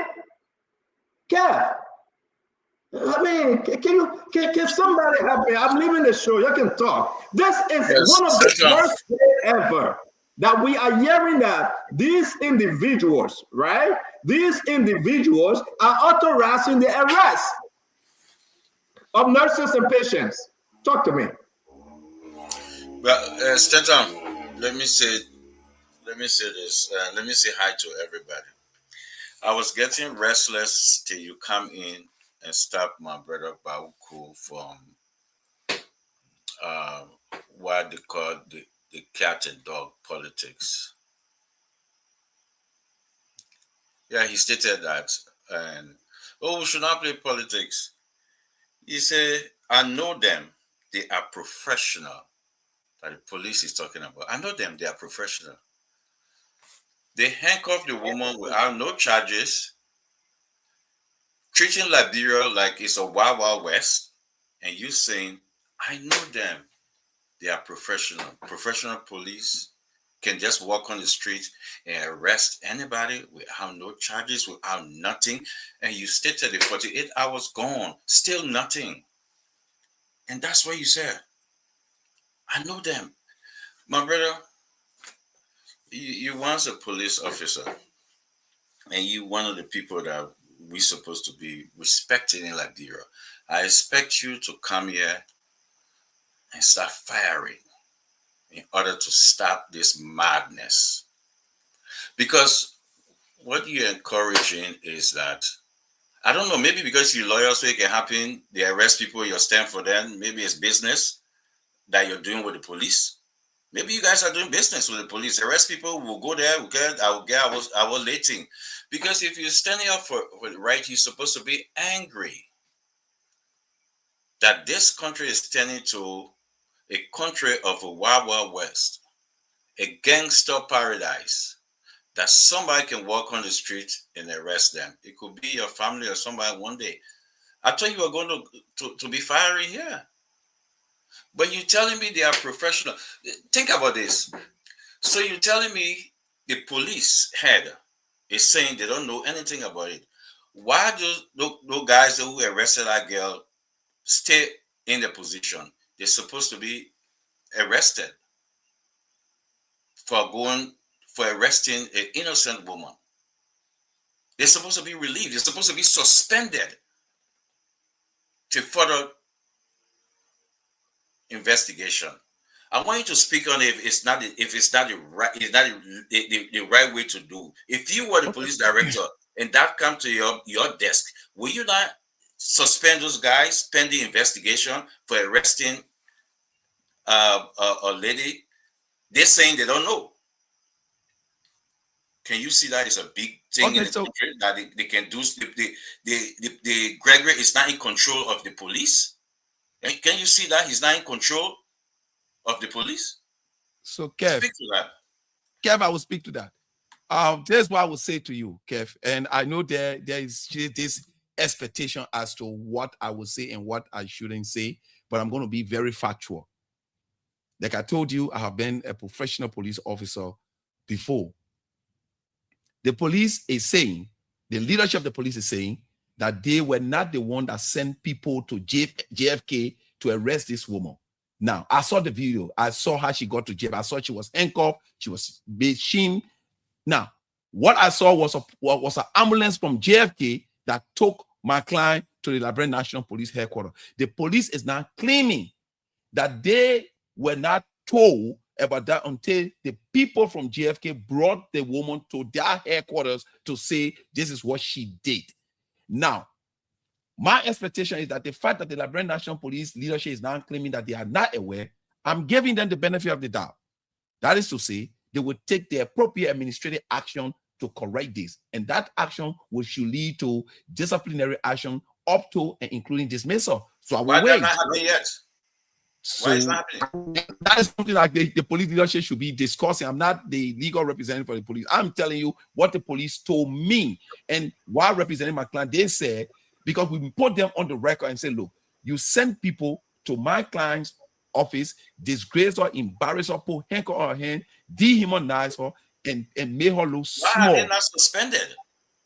Kev. I mean, can somebody help me? I'm leaving the show. You can talk. This is one of the worst days ever that we are hearing that these individuals, right? These individuals are authorizing the arrest of nurses and patients. Talk to me. Well, Stanton, let me say this. Let me say hi to everybody. I was getting restless till you come in and stop my brother Bauku from what they call the cat and dog politics. Yeah, he stated that, and we should not play politics. He said, I know them, they are professional. That the police is talking about. I know them, they are professional. They handcuffed the woman without no charges, treating Liberia like it's a Wild Wild West, and you saying, I know them. They are professional. Professional police can just walk on the street and arrest anybody without no charges, without nothing. And you stated it 48 hours gone, still nothing. And that's what you said. I know them. My brother, you once a police officer, and you one of the people that we're supposed to be respecting in Liberia. I expect you to come here and start firing in order to stop this madness. Because what you're encouraging is that, I don't know, maybe because you're loyal so it can happen, they arrest people, you stand for them, maybe it's business that you're doing with the police. Maybe you guys are doing business with the police. Arrest people, we'll go there, I was lating. Because if you're standing up for the right, you're supposed to be angry that this country is turning to a country of a Wild Wild West, a gangster paradise, that somebody can walk on the street and arrest them. It could be your family or somebody one day. I thought you were going to be firing here. But you're telling me they are professional. Think about this. So you're telling me the police head is saying they don't know anything about it. Why do those guys who arrested that girl stay in the position? They're supposed to be arrested for arresting an innocent woman. They're supposed to be relieved. They're supposed to be suspended to further investigation. I want you to speak on it if it's not the right way to do. If you were the police director and that come to your desk, will you not suspend those guys pending investigation for arresting a lady? They're saying they don't know. Can you see that is a big thing in the country that they can do? The Gregory is not in control of the police. Can you see that he's not in control of the police? So, Kev, speak to that. Kev, I will speak to that. Here's what I will say to you, Kev, and I know there is this expectation as to what I will say and what I shouldn't say, but I'm going to be very factual. Like I told you, I have been a professional police officer before. The police is saying, the leadership of the police is saying that they were not the one that sent people to JFK to arrest this woman. Now, I saw the video. I saw how she got to JFK. I saw she was handcuffed. She was being. Now, what I saw was an ambulance from JFK that took my client to the Liberian National Police headquarters. The police is now claiming that they were not told about that until the people from JFK brought the woman to their headquarters to say this is what she did. Now, my expectation is that the fact that the Liberian National Police leadership is now claiming that they are not aware, I'm giving them the benefit of the doubt. That is to say, they will take the appropriate administrative action to correct this. And that action should lead to disciplinary action up to and including dismissal So I will Why that wait. not happening yet? So Why is that happening? that is something like the police leadership should be discussing. I'm not the legal representative for the police. I'm telling you what the police told me. And while representing my client, they said, because we put them on the record and say, look, you send people to my client's office, disgrace her, embarrass her, put handcuff on her hand, dehumanize her, and make her look Why small. are they not suspended?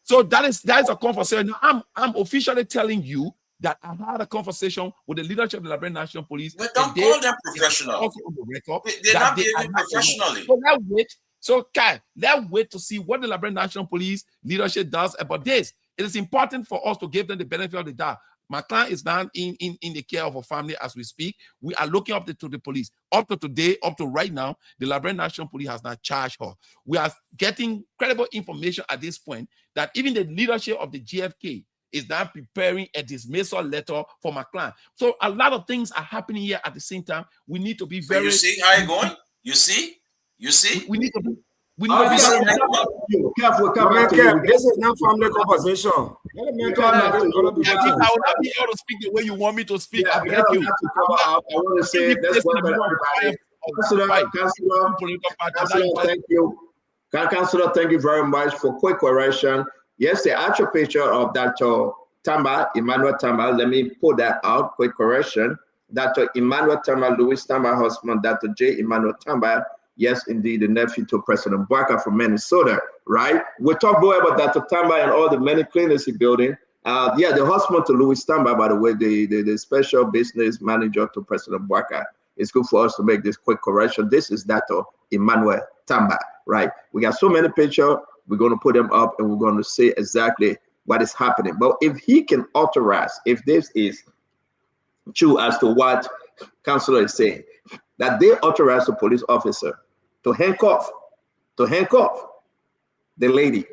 So that is a conversation. Now, I'm officially telling you that I had a conversation with the leadership of the Liberian National Police. But don't call them professional. Also on the record They're that not they behaving are not professionally. So let's wait. So Kai, let's wait to see what the Liberian National Police leadership does about this. It is important for us to give them the benefit of the doubt. My client is now in the care of a family as we speak. We are looking up to the police. Up to today, up to right now, the Liberian National Police has not charged her. We are getting credible information at this point that even the leadership of the GFK is now preparing a dismissal letter for my client. So a lot of things are happening here at the same time. We need to be So very. you see how it's going? You see? You see? We need to be. We Oh, need to be careful. This is not family conversation. Let me talk about it. I will not be able to speak the way you want me to speak. I beg you. I want to say that's what everybody. Councillor, thank you. Councillor, thank you very much for quick correction. Yes, the actual picture of Dr. Tamba, Emmanuel Tamba, let me put that out, quick correction. Dr. Emmanuel Tamba, Louis Tamba husband, Dr. J. Emmanuel Tamba, yes, indeed, the nephew to President Bwaka from Minnesota, right? We'll talk more about Dr. Tamba and all the many clinics he building. Yeah, the husband to Louis Tamba, by the way, the special business manager to President Bwaka. It's good for us to make this quick correction. This is Dr. Emmanuel Tamba, right? We got so many pictures. We're going to put them up and we're going to say exactly what is happening. But if he can authorize, if this is true as to what Councilor is saying, that they authorize the police officer to handcuff the lady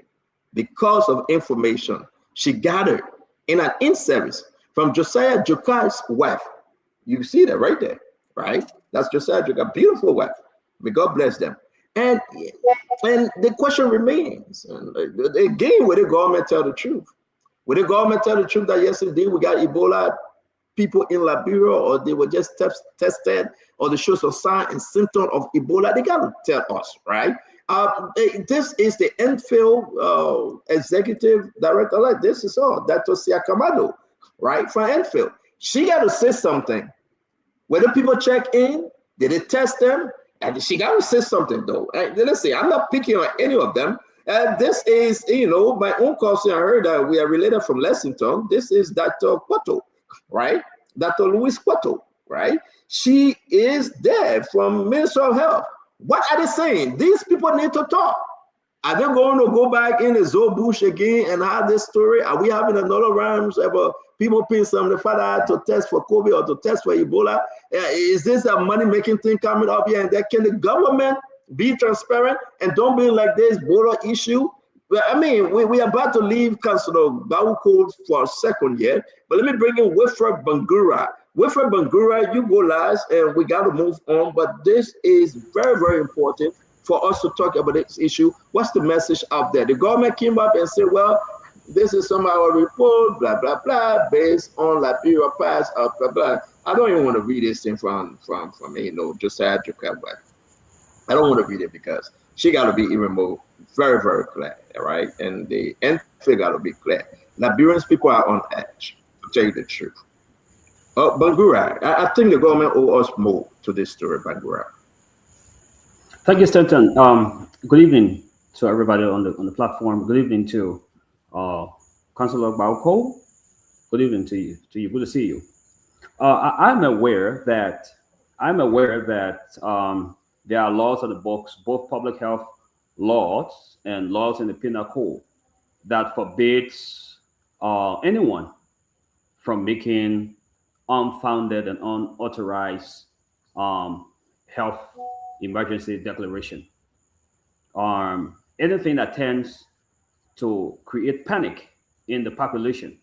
because of information she gathered in an in-service from Josiah Jokai's wife. You see that right there, right? That's Josiah Jokai, beautiful wife. May God bless them. And the question remains, again, will the government tell the truth? Will the government tell the truth that yes, indeed, we got Ebola people in Liberia, or they were just tested, or they show some sign and symptom of Ebola? They got to tell us, right? This is the Enfield executive director. Like this is all Dr. Sia Kamado, right, from Enfield. She got to say something. Whether people check in, did they test them? And she got to say something though. And let's say I'm not picking on any of them. This is, my own cousin. I heard that we are related from Lexington. This is Dr. Quato, right? Dr. Louis Quato, right? She is there from Ministry of Health. What are they saying? These people need to talk. Are they going to go back in the Zoe Bush again and have this story? Are we having another round of people paying some of the father to test for COVID or to test for Ebola? Is this a money-making thing coming up here and there? Can the government be transparent and don't be like this border issue? Well, I mean, we are about to leave Councilor Bawuko for a second here, but let me bring in Wilfred Bangura. Wilfred Bangura, you go last, and we got to move on, but this is very, very important for us to talk about this issue. What's the message out there? The government came up and said, well, this is some of our report, blah, blah, blah, based on Liberia past, blah, blah. I don't even want to read this thing from Josiah Jokai, but I don't want to read it because she got to be even more very, very clear, all right? And the end figure got to be clear. Liberians people are on edge, to tell you the truth. Bangura, I think the government owe us more to this story, Bangura. Thank you, Stanton. Good evening to everybody on the platform. Good evening to Councilor Bauko. Good evening to you. Good to see you. I'm aware that there are laws on the books, both public health laws and laws in the penal code, that forbids anyone from making unfounded and unauthorized health emergency declaration. Anything that tends to create panic in the population,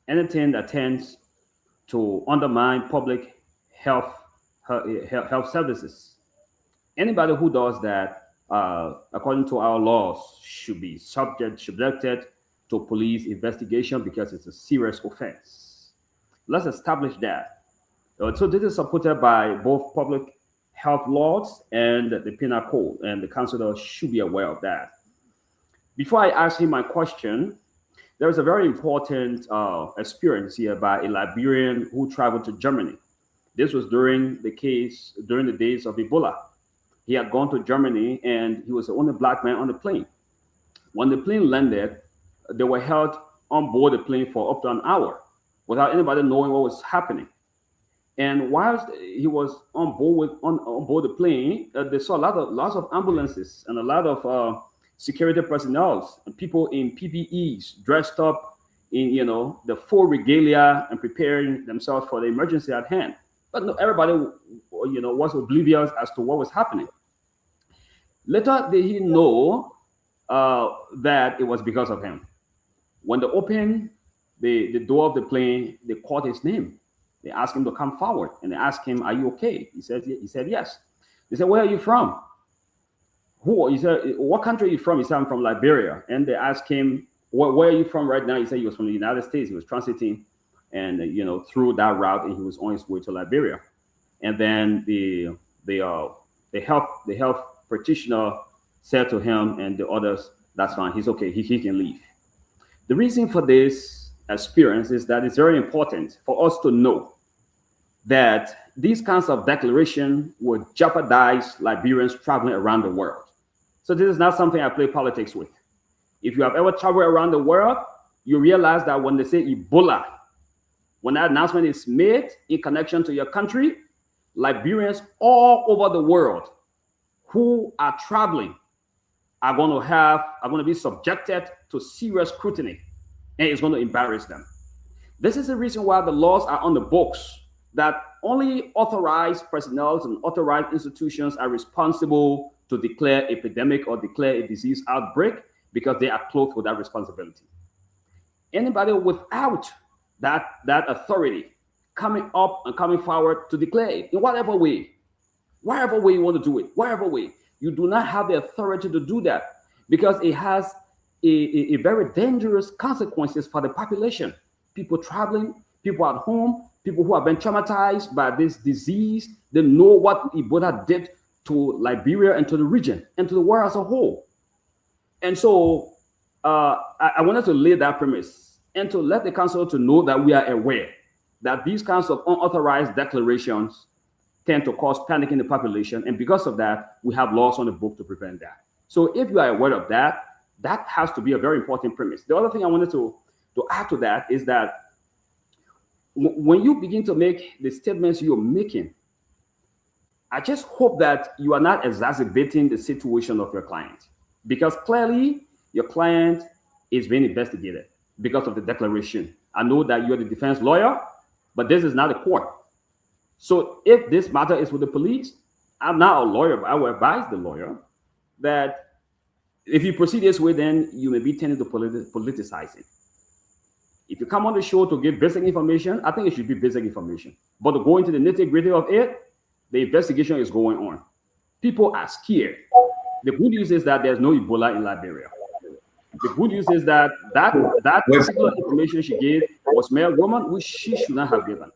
anything that tends to undermine public health services. Anybody who does that, according to our laws, should be subjected to police investigation because it's a serious offense. Let's establish that. So this is supported by both public health laws and the penal code, and the council should be aware of that. Before I ask him my question, there is a very important experience here by a Liberian who traveled to Germany. This was during the days of Ebola. He had gone to Germany and he was the only black man on the plane. When the plane landed, they were held on board the plane for up to an hour without anybody knowing what was happening. And whilst he was on board the plane, they saw lots of ambulances and a lot of security personnel and people in PPEs dressed up in the full regalia and preparing themselves for the emergency at hand. But no, everybody was oblivious as to what was happening. Little did he know that it was because of him. When they opened the door of the plane, they called his name. They asked him to come forward, and they asked him, "Are you okay?" He said yes. They said, "Where are you from?" He said, "What country are you from?" He said, "I'm from Liberia." And they asked him, where are you from right now? He said he was from the United States. He was transiting and through that route, and he was on his way to Liberia. And then the health practitioner said to him and the others, "That's fine, he's okay, he can leave." The reason for this experience is that it's very important for us to know that these kinds of declaration will jeopardize Liberians traveling around the world. So this is not something I play politics with. If you have ever traveled around the world, you realize that when they say Ebola, when that announcement is made in connection to your country, Liberians all over the world who are traveling are going to be subjected to serious scrutiny, and it's going to embarrass them. This is the reason why the laws are on the books that only authorized personnel and authorized institutions are responsible to declare epidemic or declare a disease outbreak, because they are clothed with that responsibility. Anybody without that authority coming up and coming forward to declare it in whatever way you want to do it, whatever way, you do not have the authority to do that, because it has a very dangerous consequences for the population. People traveling, people at home, people who have been traumatized by this disease, they know what Ebola did to Liberia and to the region and to the world as a whole. And so I wanted to lay that premise and to let the council to know that we are aware that these kinds of unauthorized declarations tend to cause panic in the population. And because of that, we have laws on the book to prevent that. So if you are aware of that, that has to be a very important premise. The other thing I wanted to add to that is that when you begin to make the statements you're making, I just hope that you are not exacerbating the situation of your client, because clearly your client is being investigated because of the declaration. I know that you're the defense lawyer, but this is not a court. So if this matter is with the police, I'm not a lawyer, but I will advise the lawyer that if you proceed this way, then you may be tending to politicizing. If you come on the show to give basic information, I think it should be basic information. But to go into the nitty-gritty of it, the investigation is going on. People are scared. The good news is that there's no Ebola in Liberia. The good news is that particular information she gave was mere woman, which she should not have given.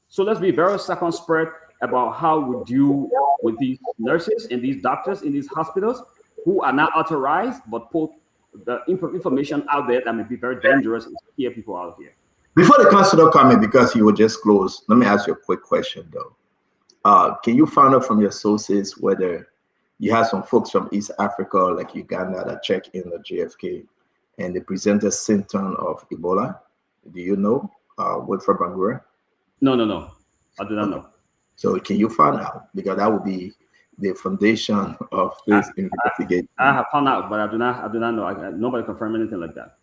So let's be very circumspect about how we deal with these nurses and these doctors in these hospitals who are not authorized, but put the information out there that may be very dangerous and scare people out here. Before the councilor comment, because you were just closed, let me ask you a quick question though. Can you find out from your sources whether you have some folks from East Africa, like Uganda, that check in the JFK and they present a symptom of Ebola? Do you know? Wilfred Bangura? No. I do not know. So can you find out? Because that would be the foundation of this investigation. I have found out, but I do not know. Nobody confirmed anything like that.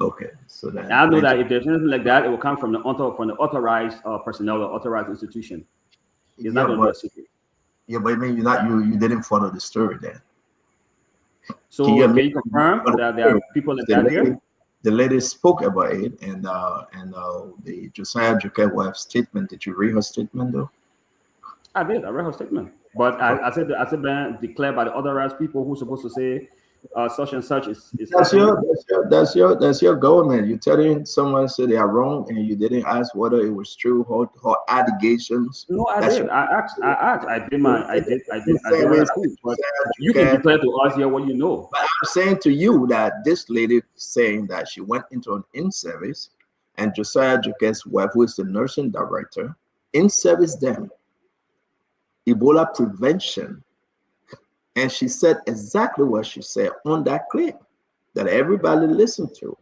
Okay, so then I know that if there's anything like that, it will come from the authorized personnel or authorized institution. It's not going to be a secret. Yeah, but I mean, you didn't follow the story then. So can you confirm that there are people like that here? The lady spoke about it, and the Josiah Joker statement. Did you read her statement though? I did. I read her statement, but I said declared by the authorized people who are supposed to say such and such is That's your government. You're telling someone say they are wrong, and you didn't ask whether it was true or allegations. No, I did. I did. But you can declare to us here what you know. But I'm saying to you that this lady saying that she went into an in-service, and Josiah Jukes' wife, who is the nursing director, in-service them Ebola prevention. And she said exactly what she said on that clip that everybody listened to.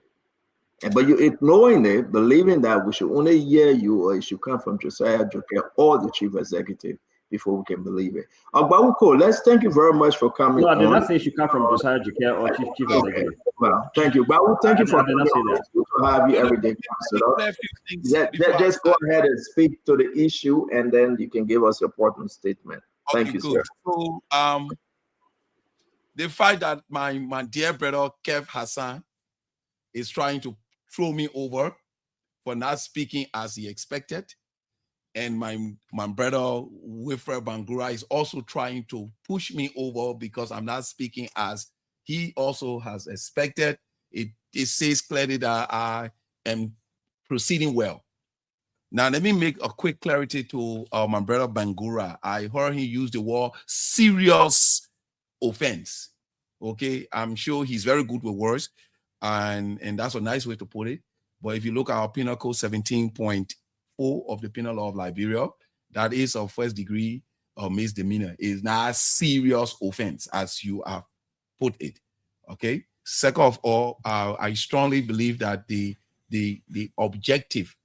But you're ignoring it, believing that we should only hear you or it should come from Josiah Jukes or the chief executive before we can believe it. Agbawuko, let's thank you very much for coming. No, I did not say it should come from Josiah Jukes or chief executive. Well, thank you. But thank you for coming. It's good to have you every day. Just go ahead and speak to the issue, and then you can give us your important statement. Thank you, sir. So, the fact that my dear brother Kev Hassan is trying to throw me over for not speaking as he expected, and my brother Wilfred Bangura is also trying to push me over because I'm not speaking as he also has expected. It says clearly that I am proceeding well. Now, let me make a quick clarity to my brother Bangura. I heard he use the word serious offense. Okay, I'm sure he's very good with words, and that's a nice way to put it. But if you look at our Penal Code 17.4 of the Penal Law of Liberia, that is a first degree misdemeanor. Is not a serious offense as you have put it. Okay. Second of all, I strongly believe that the objective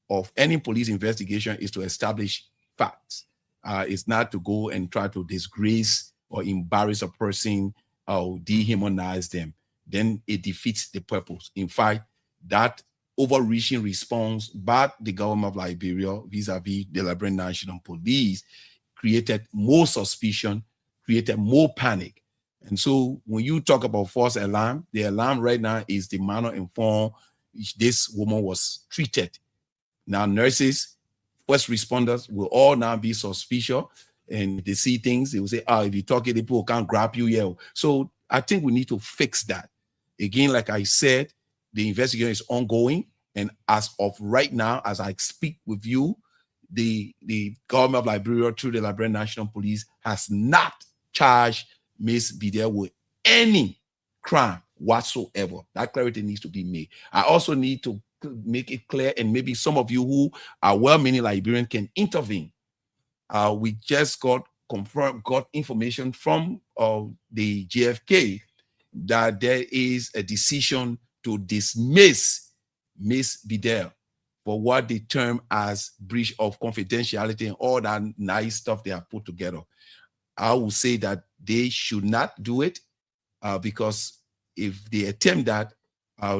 of any police investigation is to establish facts. It's not to go and try to disgrace or embarrass a person or dehumanize them. Then it defeats the purpose. In fact, that overreaching response by the government of Liberia vis-a-vis the Liberian National Police created more suspicion, created more panic. And so when you talk about false alarm, the alarm right now is the manner in form which this woman was treated. Now, nurses, first responders will all now be suspicious, and they see things, they will say, if you talk, people can't grab you here. So I think we need to fix that. Again, like I said, the investigation is ongoing. And as of right now, as I speak with you, the government of Liberia through the Liberian National Police has not charged Ms. Bidel with any crime whatsoever. That clarity needs to be made. I also need to make it clear, and maybe some of you who are well-meaning Liberians can intervene. We just got information from the GFK that there is a decision to dismiss Ms. Bidel for what they term as breach of confidentiality and all that nice stuff they have put together. I will say that they should not do it because if they attempt that,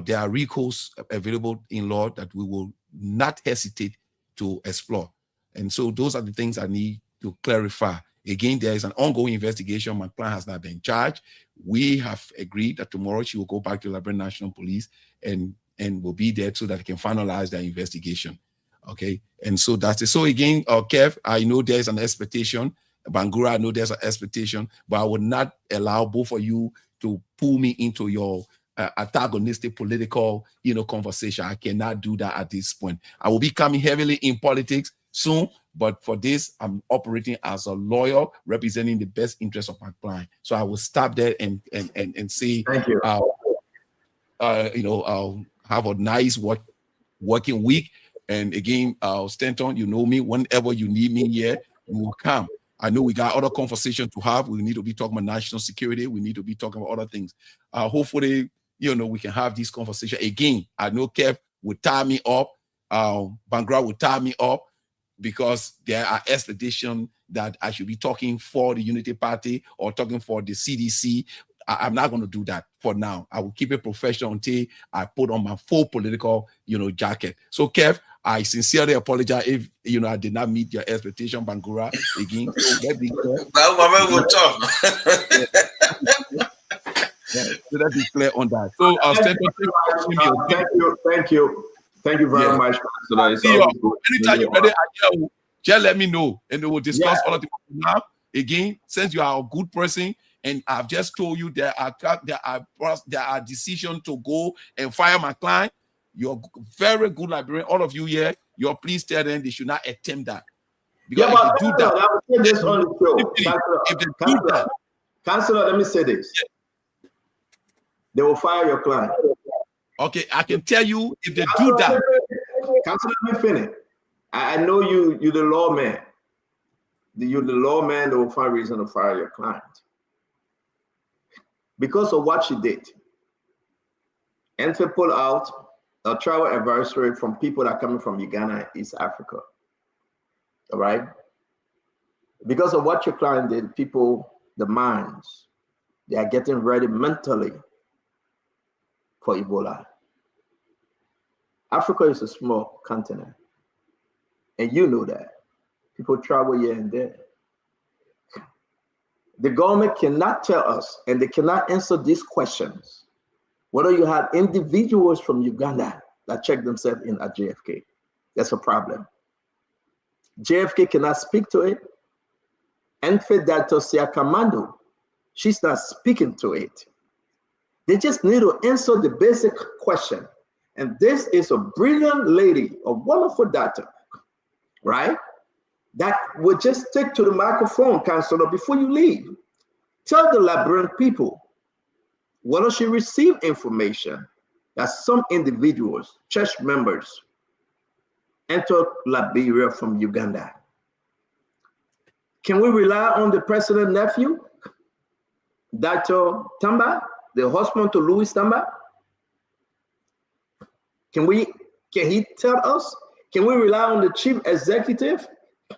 there are recourse available in law that we will not hesitate to explore. And so those are the things I need to clarify. Again, there is an ongoing investigation. My client has not been charged. We have agreed that tomorrow she will go back to the Liberian National Police and will be there so that they can finalize their investigation. Okay. And so that's it. So again, Kev, I know there's an expectation. Bangura, I know there's an expectation, but I would not allow both of you to pull me into your antagonistic political, conversation. I cannot do that at this point. I will be coming heavily in politics soon, but for this, I'm operating as a lawyer representing the best interest of my client. So I will stop there and say, thank you. I'll have a nice working week. And again, Stanton, you know me. Whenever you need me here, we will come. I know we got other conversations to have. We need to be talking about national security. We need to be talking about other things. Hopefully, we can have this conversation again. I know Kev would tie me up. Bangura would tie me up because there are expectations that I should be talking for the Unity Party or talking for the CDC. I'm not going to do that for now. I will keep it professional until I put on my full political, jacket. So, Kev, I sincerely apologize if, I did not meet your expectation, Bangura, again. So let me clear. We'll talk. So let's be clear on that. So, thank you very much. Anytime you're ready, just let me know, and we will discuss all of the now. Again, since you are a good person, and I've just told you there are decisions to go and fire my client, you're very good librarian. All of you here, please tell them they should not attempt that. Because Yeah, but if they do that, I will say this on the show. if they do that, Counselor, let me say this. They will fire your client. Okay, I can tell you if they do that. Counselor, let me finish. I know you're the lawman. You're the lawman that will find reason to fire your client. Because of what she did. NFA pulled out a travel advisory from people that are coming from Uganda and East Africa. All right? Because of what your client did, people, the minds, they are getting ready mentally for Ebola. Africa is a small continent, and you know that. People travel here and there. The government cannot tell us, and they cannot answer these questions, whether you have individuals from Uganda that check themselves in at JFK. That's a problem. JFK cannot speak to it. And Fedato Siakamando, she's not speaking to it. They just need to answer the basic question. And this is a brilliant lady, a wonderful doctor, right? That would just take to the microphone, Counselor, before you leave. Tell the Liberian people whether she received information that some individuals, church members, entered Liberia from Uganda. Can we rely on the president's nephew, Dr. Tamba, the husband to Louis Tamba? Can he tell us? Can we rely on the chief executive,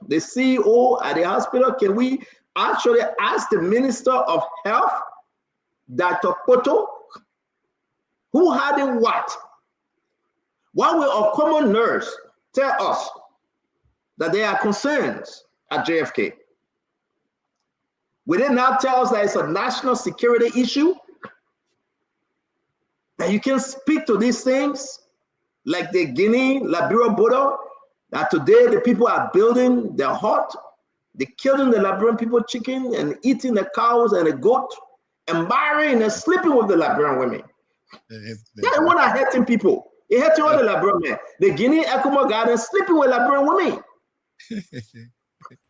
the CEO at the hospital? Can we actually ask the Minister of Health, Dr. Poto, who had in what? Why will a common nurse tell us that there are concerns at JFK? Will they now tell us that it's a national security issue? That you can speak to these things like the Guinea, Liberia border, that today the people are building their hut, they're killing the Liberian people chicken and eating the cows and the goat and marrying and sleeping with the Liberian women. They're the one that hurting people. They hurting all the Liberian men. The Guinea Ecomo Garden sleeping with Liberian women.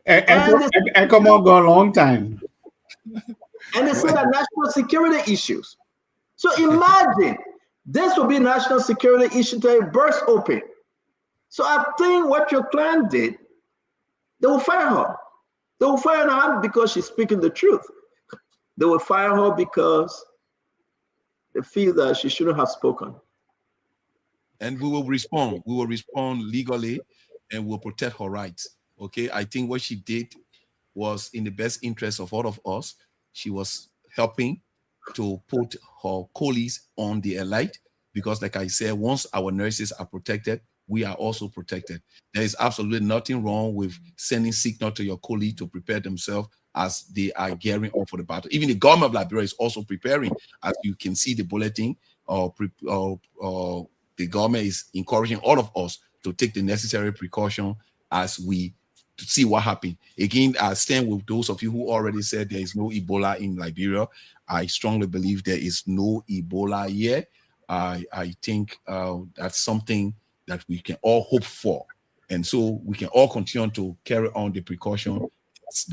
Ecomo go a long time. And they say that national security issues. So imagine, this will be national security issue to burst open. So I think what your client did, they will fire her. They will fire her because she's speaking the truth. They will fire her because they feel that she shouldn't have spoken. And we will respond. We will respond legally and we'll protect her rights. Okay, I think what she did was in the best interest of all of us. She was helping to put her colleagues on the alert because, like I said, once our nurses are protected, we are also protected. There is absolutely nothing wrong with sending signal to your colleague to prepare themselves as they are gearing up for the battle. Even the government of Liberia is also preparing, as you can see the bulletin. The government is encouraging all of us to take the necessary precaution as we to see what happened. Again, I stand with those of you who already said there is no Ebola in Liberia. I strongly believe there is no Ebola here. I think that's something that we can all hope for. And so we can all continue to carry on the precaution,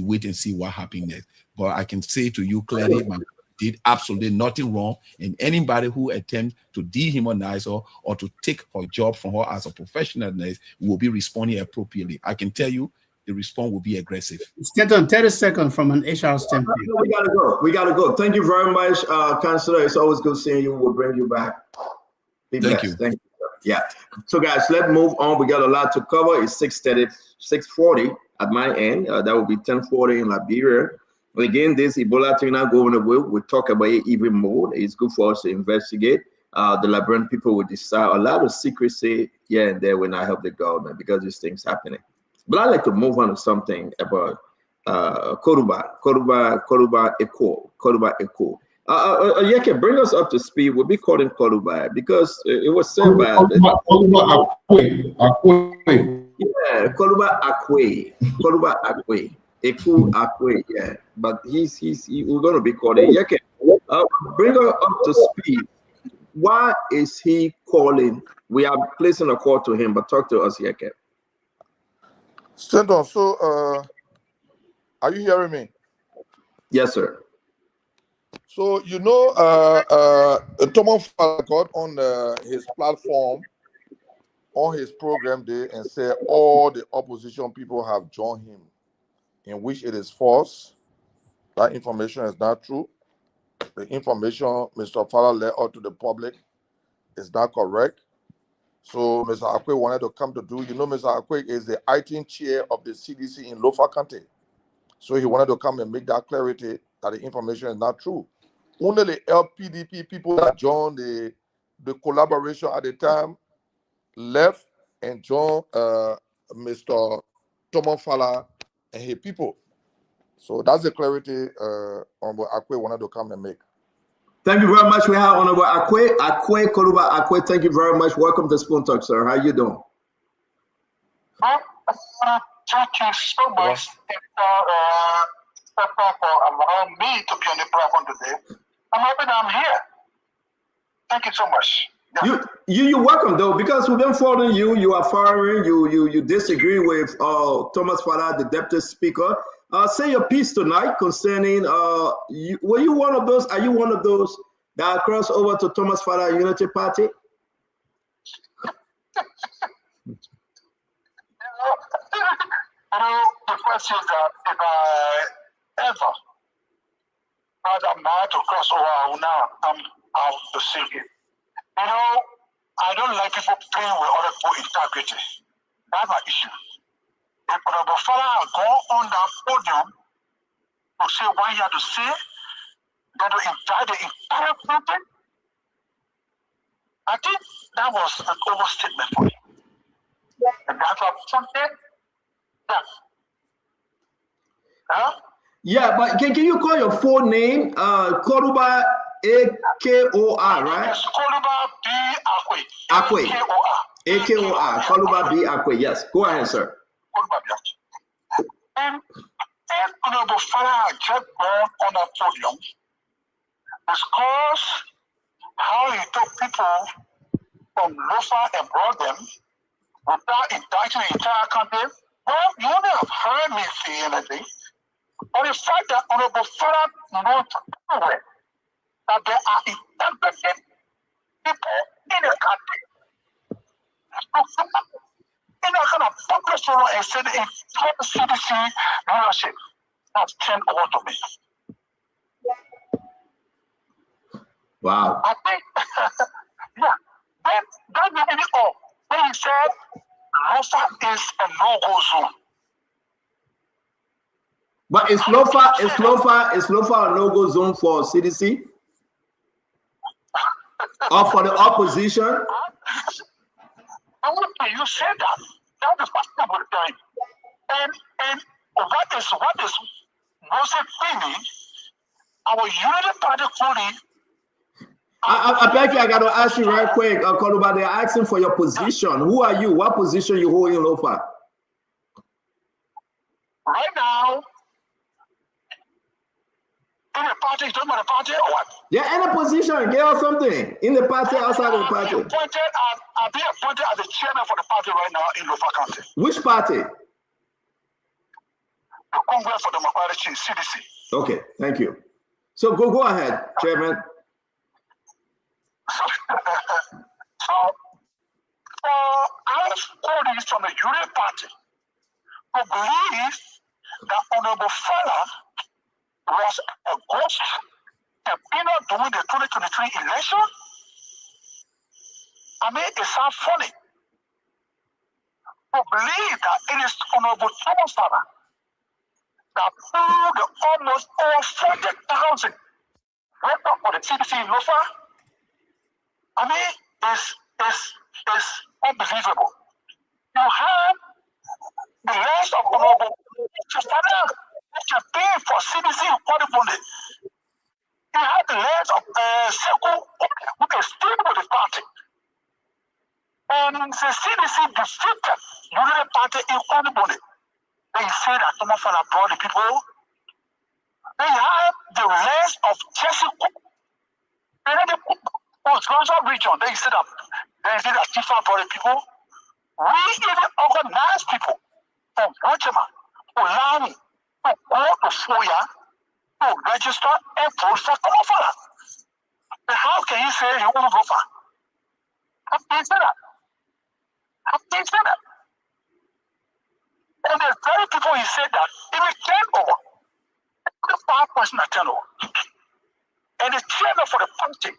wait and see what happens next. But I can say to you clearly, my did absolutely nothing wrong, and anybody who attempts to dehumanize her or to take her job from her as a professional nurse will be responding appropriately. I can tell you the response will be aggressive. Stanton, 30 seconds from an HR standpoint. We gotta go. We gotta go. Thank you very much, Counselor. It's always good seeing you. We'll bring you back. Thank you. Thank you. Yeah. So guys, let's move on. We got a lot to cover. It's 6:30, 6:40 at my end. That will be 10:40 in Liberia. Again, this Ebola thing not going away. We'll talk about it even more. It's good for us to investigate. The Liberian people will decide. A lot of secrecy here and there will not help the government because these things happening. But I'd like to move on to something about Koruba Echo. Yeke, bring us up to speed. We'll be calling Koruba because it was said by Koruba Akwe. Yeah, Koruba Akwe. Eku Akwe, yeah. But we're going to be calling. Yeke, bring her up to speed. Why is he calling? We are placing a call to him, but talk to us, Yeke. Stanton, so are you hearing me? Yes, sir. So Thomas Fala got on his platform on his program day and said all the opposition people have joined him, in which it is false. That information is not true. The information Mr. Fala led out to the public is not correct. So Mr. Akwe wanted to come to do, Mr. Akwe is the acting chair of the CDC in Lofa County. So he wanted to come and make that clarity that the information is not true. Only the LPDP people that joined the collaboration at the time left and joined Mr. Thomas Fala and his people. So that's the clarity Honorable Akwe wanted to come and make. Thank you very much. We have Honorable Akwe Koluba Akwe. Thank you very much. Welcome to Spoon Talk, sir. How you doing? Thank you so much for allowing me to be on the platform today. I'm happy that I'm here. Thank you so much. Yeah. You're welcome though, because we've been following you. You are firing. You disagree with Thomas Fala, the deputy speaker. Say your piece tonight concerning. Were you one of those? Are you one of those that crossed over to Thomas Fala Unity Party? The question is that if I ever had a man to cross over, now I'm out to see it. I don't like people playing with other people's integrity. That's my issue. If Honorable Fala go on that podium to say what he had to say, that will invite the entire people, I think that was an overstatement for him. And that's what something. Yeah, but can you call your full name? Koluba A-K-O-R, right? Yes, Koluba B. Akwe. Akwe. A-K-O-R. A-K-O-R. Koluba B. Akwe. Yes, go ahead, sir. Koluba B. Akwe. And Honorable Fala had just gone on a podium because how he took people from Lofa and brought them without indicting the entire country. Well, you may have heard me say anything, but the fact that Honorable Fala knows everywhere that there are integrity people in the country. In a kind of focus on and said the entire CDC leadership has turned over to me. Wow. I think, that made me all. When he said, Lofa is a no-go zone. But is Lofa a no-go zone for CDC? Or for the opposition? I want to you said that. That was possible time. And what is mostly funny, our unity party fully. I beg you, I got to ask you right quick, Koluba, they're asking for your position. Who are you? What position you hold in Lofa? Right now, in the party, you talking about the party or what? Yeah, in a position, give us something. In the party, outside of the party. I'll be appointed as the chairman for the party right now in Lofa County. Which party? The Congress for Democratic Change, CDC. Okay, thank you. So go ahead, chairman. So, I have colleagues from the Unity Party who believe that Honorable Fala was a ghost campaigner during the 2023 election. I mean, it sounds funny. Who believe that it is Honorable Thomas Fala that pulled the almost over 40,000 record for the CDC in Lofa. I mean, it's unbelievable. You have the list of Honorable Fala campaign for CDC in Quadripolis. You have the list of Sekou, who is still with the party. And the CDC defeated Unity Party in Quadripolis. They say that Thomas Fala brought the people. They have the rest of Jessica. And then the Wisconsin region, they said that Tifa brought the people. We even organize people from Guatemala, to Lani, to go to Foya, to register and vote for Thomas Fala. But how can you say you won't vote for? How can you say that? How can you say that? And the very people he said that, even came over. The 5 person turnover. And the chairman for the party,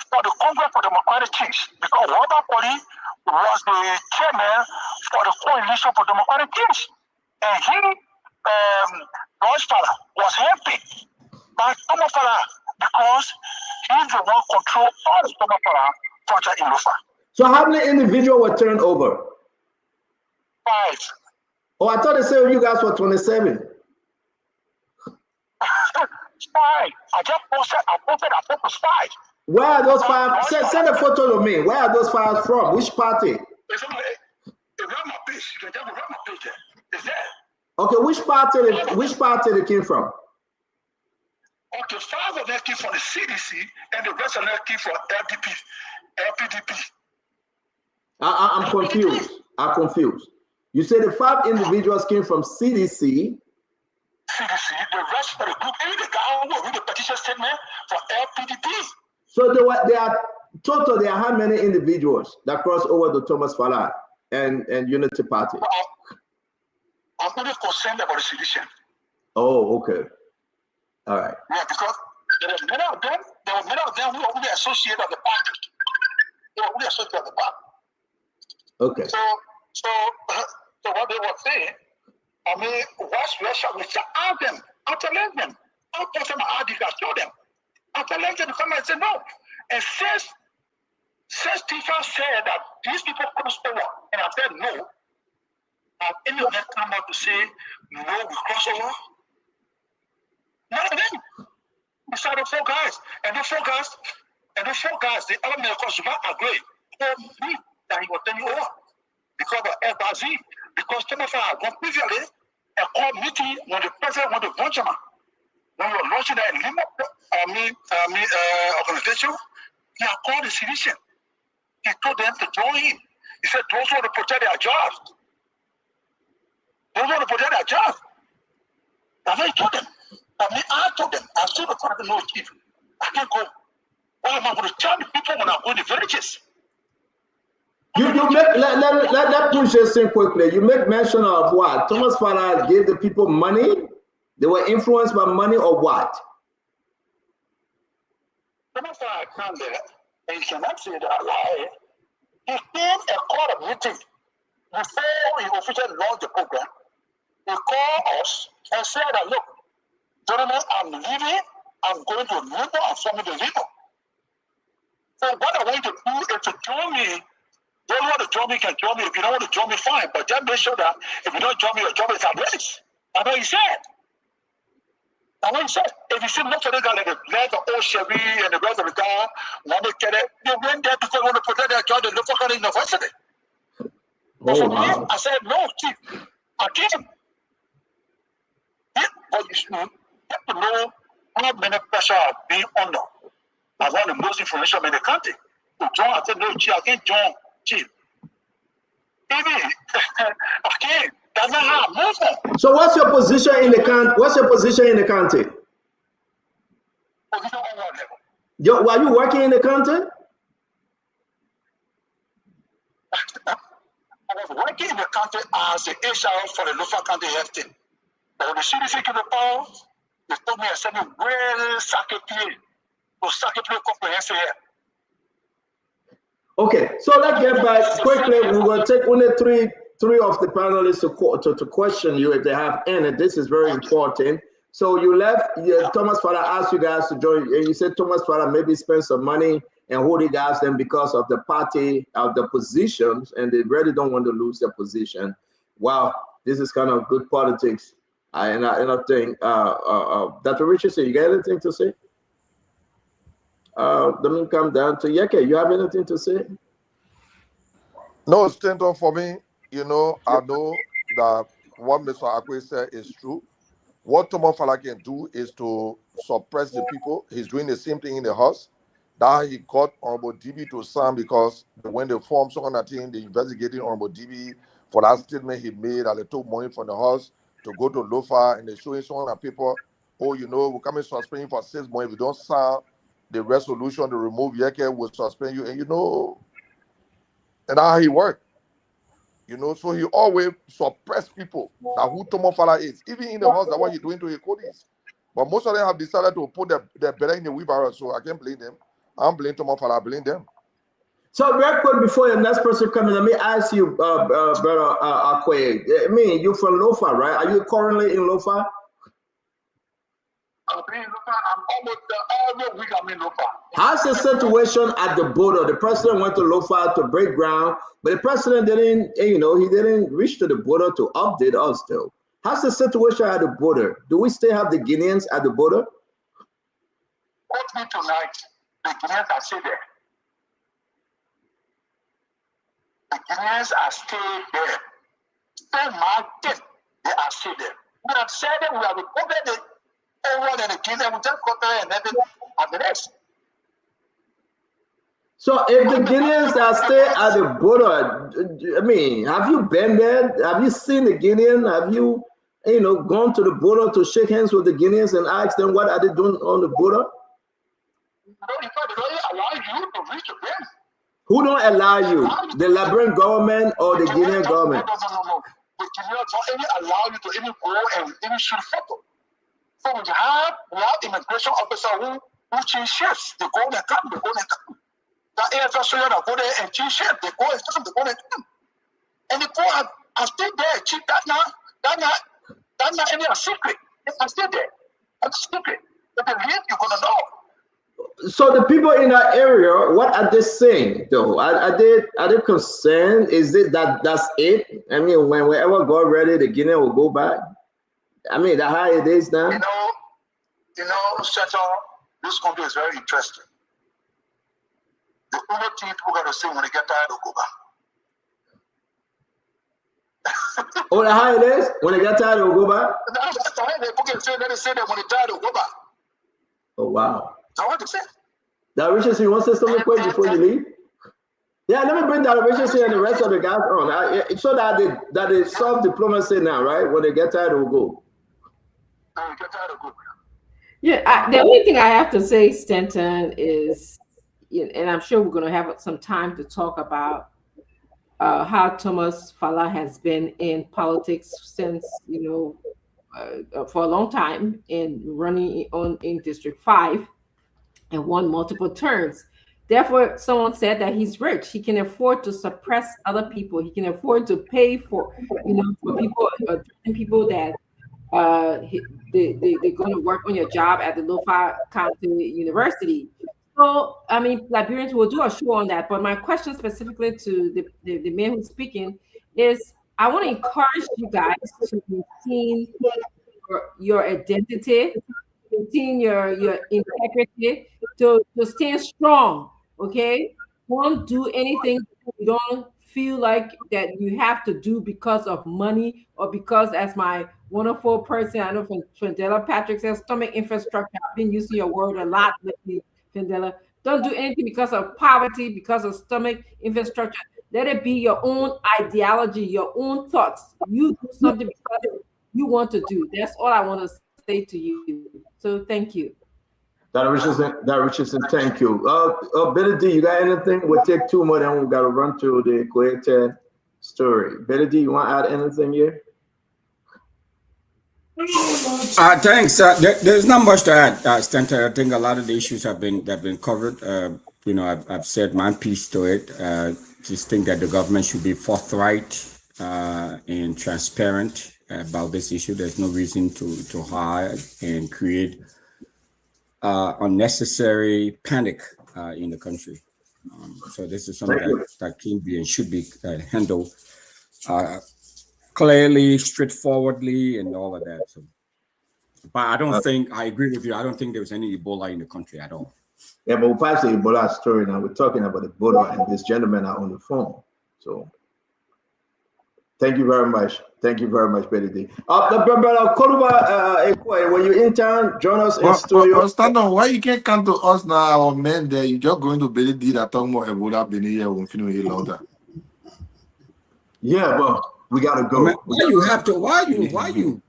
for the Congress for Democratic Change, because Robert Poli was the chairman for the Coalition for Democratic Change. And he, George Fala, was handpicked by Thomas Fala because he's the one control all the Thomas Fala project in Lufa. So how many individuals were turned over? 5. Oh, I thought they said you guys were 27. 5. I just posted 5. Where are those 5? Send a photo to me. Where are those 5 from? Which party? It's on my page. You can just run my page there. It's there. Okay, which party they came from? Okay, 5 of them came from the CDC and the rest of them came from LPDP. I'm confused. I'm confused. You said the 5 individuals came from CDC. CDC, the rest of the group, even the guy who wrote the petition statement for LPDP. So there are how many individuals that crossed over to Thomas Fala and Unity Party? I'm only concerned about the sedition. Oh, okay. All right. Yeah, because there were many of them who are really associated with the party. They were really associated with the party. Okay. So what they were saying, I mean, what's Russia? We shall ask them. I'll tell them. I'll put them an ID card, show them. I'll tell them to come and say no. And since Tifa said that these people cross over, and I said no, and any of them come out to say no, we cross over. None of them. We saw the 4 guys, and the 4 guys, the element of course agree. Told me that he was turning over because of FRZ, because Thomas had gone previously a call meeting when the president went to Benjamin. When we were launching that organization, he had called the citizen. He told them to join him. He said, those who want to protect their jobs. Those who want to protect their jobs. And I told them. I told them, I told the party, no, chief, I can't go. Why am I going to tell the people when I go in the villages? Let push this thing quickly. You make mention of what? Thomas Fala gave the people money? They were influenced by money or what? Thomas Fala came there, and you cannot say that I lie. He came and called a meeting before he officially launched the program. He called us and said that, look, gentlemen, I'm leaving. I'm going to Libo. I'm forming the Libo. So what I want you to do is to join me. Those who want to join me can join me. If you don't want to join me, fine. But just make sure that if you don't join me, your job is at risk. I know he said. If you see most of the guys like the old Chevy and the rest of the guy, they went there because they want to protect their job at the local university. But for me, I said, no, chief, I can't. But you have to know how many pressure are being under. I want the most information in the country. To join, I said, no, chief, I can't join, chief. Maybe I can't. That's not how I move. So what's your position in the country? What's your position in the country? Position on what level? Were you working in the country? I was working in the country as the HR for the local county health team. But when the CDC came to power, they told me I said, well, Sakepie, to Sakepie comprehensive health. Okay, so let's get back quickly. We will take only three of the panelists to question you if they have any. This is very important. So you left, Thomas Fala asked you guys to join, and you said Thomas Fala maybe spend some money and hold you guys them because of the party, of the positions, and they really don't want to lose their position. Wow, this is kind of good politics. And I think, Dr. Richardson, you got anything to say? Let me come down to Yeke. You have anything to say? No, Stanton, for me, you know, I know that what Mr. Akwe said is true. What Tomo Fala can do is to suppress the people. He's doing the same thing in the house. That he got Honorable DB to sign because when they formed some other thing, they investigating Honorable DB for that statement he made that they took money from the house to go to Lofa, and they showing some other people, oh, you know, we're coming suspending for 6 months. If you don't sign the resolution to remove Yeke, we'll suspend you. And you know, and that's how he worked. You know, so he always suppress people. That who Tomo Fala is. Even in the house, that's what he's doing to his colleagues. But most of them have decided to put their belly in the wheelbarrow, so I can't blame them. I don't blame Tomo Fala, I blame them. So real quick before the next person comes in, let me ask you, brother Akwe. I mean, you're from Lofa, right? Are you currently in Lofa? I'm almost every week I'm in Lofa. How's the situation at the border? The president went to Lofa to break ground, but the president didn't, you know, he didn't reach to the border to update us though. How's the situation at the border? Do we still have the Guineans at the border? What me tonight, the Guineans are still there. The Guineans are still there. Same market, they are still there. We have said that we have reported it over in the Guinea, we just got there and everything and the rest. So if the Guineans are still at the border, I mean, have you been there? Have you seen the Guinean? Have you, you know, gone to the border to shake hands with the Guineans and ask them what are they doing on the border? No, in fact, they don't allow you to reach them. Who don't allow you? The Liberian government or the Guinean government? No. The Guineans don't even allow you to even go and even shoot photo. So we have immigration officers who change shifts. They go and come, they go and come. The AFL soldiers that go there and change shifts. They go and come, they go and come. And the poor are still there. Chief, that's not any secret. It's still there. That's a secret. If they leave, you're gonna know. So the people in that area, what are they saying though? Are they concerned? Is it that's it? I mean, whenever God ready, the Guinea will go back. I mean, that's how it is now. You know, Senator, this country is very interesting. The only thing people got to say when they get tired, they'll go back. Oh, that's how it is? When they get tired, they'll go back? That's the way they say that when they're tired, they'll go back. Oh, wow. That's what they say. That Richardson, you want to say something quick before you leave? Yeah, let me bring that Richardson and the rest of the guys on. So that they solve diplomacy now, right? When they get tired, they'll go. Yeah, the only thing I have to say, Stanton, is, and I'm sure we're going to have some time to talk about how Thomas Fala has been in politics since, for a long time, in running in District 5 and won multiple terms. Therefore, someone said that he's rich. He can afford to suppress other people. He can afford to pay for, for people that they're going to work on your job at the Lofa County University. So, I mean, Liberians will do a show on that. But my question specifically to the man who's speaking is, I want to encourage you guys to maintain your identity, maintain your integrity, to stand strong, okay? Don't do anything you don't feel like that you have to do because of money or because, as my wonderful person, I know from Findela Patrick says, stomach infrastructure. I've been using your word a lot lately, Findela. Don't do anything because of poverty, because of stomach infrastructure. Let it be your own ideology, your own thoughts. You do something because you want to do. That's all I want to say to you. So thank you. Dr. Richardson, thank you. Betty D, you got anything? We'll take two more, then we've got to run through the Koyete story. Betty D, you want to add anything here? Thanks. There's not much to add, Stanton. I think a lot of the issues have been covered. I've said my piece to it. Just think that the government should be forthright and transparent about this issue. There's no reason to hide and create unnecessary panic in the country. So this is something that can be and should be handled clearly, straightforwardly, and all of that. So, but I don't think, I agree with you, I don't think there was any Ebola in the country at all. Yeah, but we'll pass the Ebola story now. We're talking about Ebola, and this gentleman are on the phone. So thank you very much. Thank you very much, Betty D. Brother Koluba, when you intern, join us in studio. Stand on. Why you can't come to us now, our men there? You just going to Billy D that talk more Ebola Benin here when you louder. Yeah, well, we gotta go. Why you have to? Why you?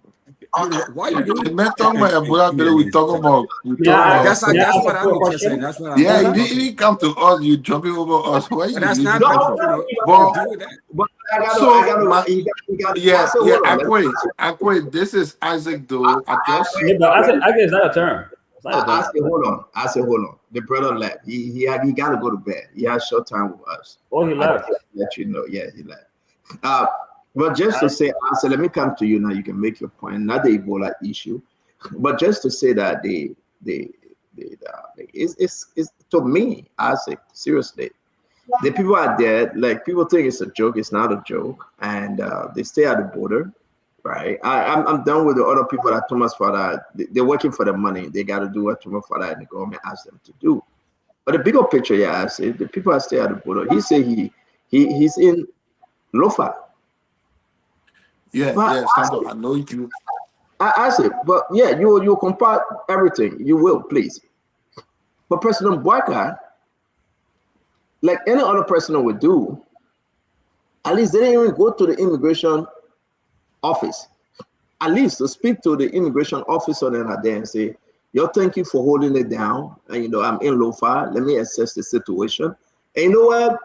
Why you doing? The man talking about Ebola Benin, we talk about. That's what I'm interested in. That's what I'm. Yeah, you didn't even come to us. You jumping over us. Why you? That's not. Akwe, this is Isaac though. I say, hold on. The brother left. He got to go to bed. He has short time with us. Oh, he left. Let you know. Yeah, he left. But just to say, I said, let me come to you now. You can make your point. Not the Ebola issue, but just to say that it's to me, I say seriously, the people out there, like people think it's a joke. It's not a joke, and they stay at the border. Right, I'm done with the other people that Thomas Father. They're working for the money. They got to do what Thomas Father and the government asks them to do. But the bigger picture, yeah, I say the people that stay at the border. He say he's in Lofa. Yeah, I know you. I say, but yeah, you compare everything. You will, please. But President Bouakai, like any other president would do, at least they didn't even go to the immigration office, at least to speak to the immigration officer there and say, yo, thank you for holding it down. And I'm in Lofa. Let me assess the situation. And you know what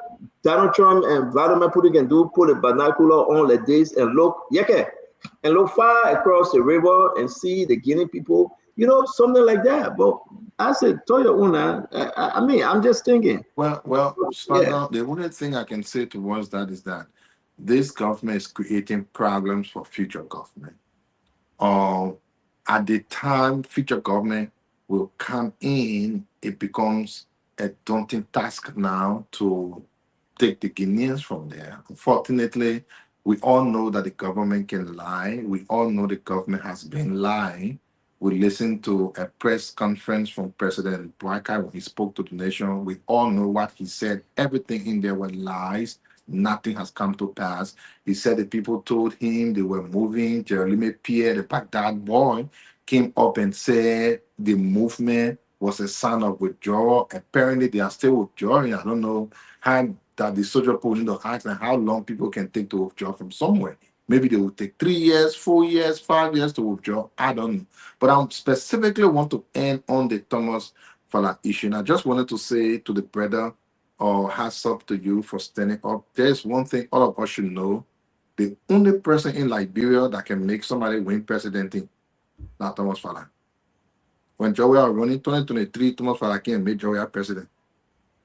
Donald Trump and Vladimir Putin can do? Put a binocular on the days and look, and look far across the river and see the Guinea people, something like that. But I said, Toya Una, I'm just thinking. Well, the only thing I can say towards that is that this government is creating problems for future government. At the time future government will come in, it becomes a daunting task now to take the Guineans from there. Unfortunately, we all know that the government can lie. We all know the government has been lying. We listened to a press conference from President Bouakai when he spoke to the nation. We all know what he said. Everything in there were lies. Nothing has come to pass. He said the people told him they were moving. Jeremy Pierre, the Baghdad boy, came up and said the movement was a sign of withdrawal. Apparently, they are still withdrawing. I don't know how that the soldier put in the ask and how long people can take to withdraw from somewhere. Maybe they will take 3 years, 4 years, 5 years to withdraw. I don't know. But I specifically want to end on the Thomas Fala issue. And I just wanted to say to the brother, hats up to you for standing up. There's one thing all of us should know. The only person in Liberia that can make somebody win presidency, not Thomas Fala. When Joey was running 2023, Thomas Fala came and made Joey president.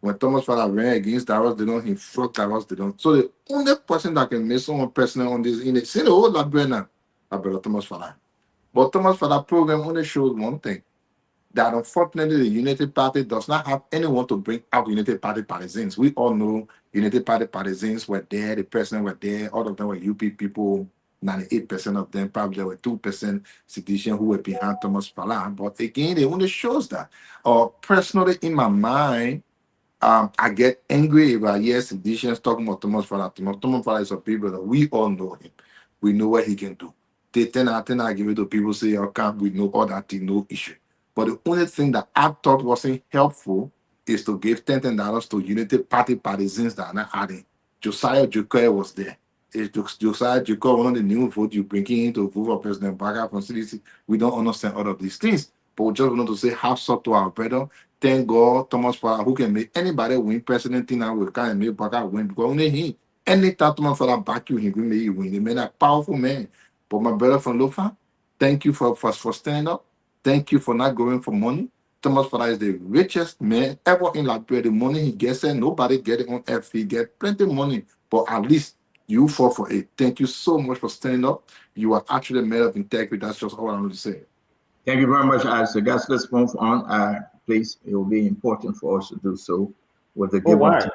When Thomas Fala ran against Darius Dillon, he fought Darius Dillon. So the only person that can make someone president on this, in the whole Liberia, I better Thomas Fala. But Thomas Fala program only shows one thing. That unfortunately the United Party does not have anyone to bring out United Party partisans. We all know United Party partisans were there, the president were there, all of them were UP people, 98% of them, probably there were 2% sedition who were behind Thomas Fala. But again, it only shows that. Personally, in my mind, I get angry if I hear seditions talking about Thomas Fala. Thomas Fala is a people that we all know him. We know what he can do. They tend to give it to people say, we know all that thing, no issue. But the only thing that I thought wasn't helpful is to give $10 to United Party partisans that are not adding. Josiah Joker was there. Josiah Joker, one of the new votes you bring in to vote for President Bouakai from CDC. We don't understand all of these things. But we just want to say, hats up to our brother. Thank God, Thomas Fala, who can make anybody win president now will kind of make Bouakai win. Because only he, anytime Thomas Fala back you, he will make you win. The man, a powerful man. But my brother from Lofa, thank you for standing up. Thank you for not going for money. Thomas Fala is the richest man ever in Liberia. The money he gets, and nobody get it on F. He get plenty of money, but at least you fought for it. Thank you so much for standing up. You are actually a man of integrity. That's just all I want to say. Thank you very much, Isaac. Guys, let's move on. Please, it will be important for us to do so with the why?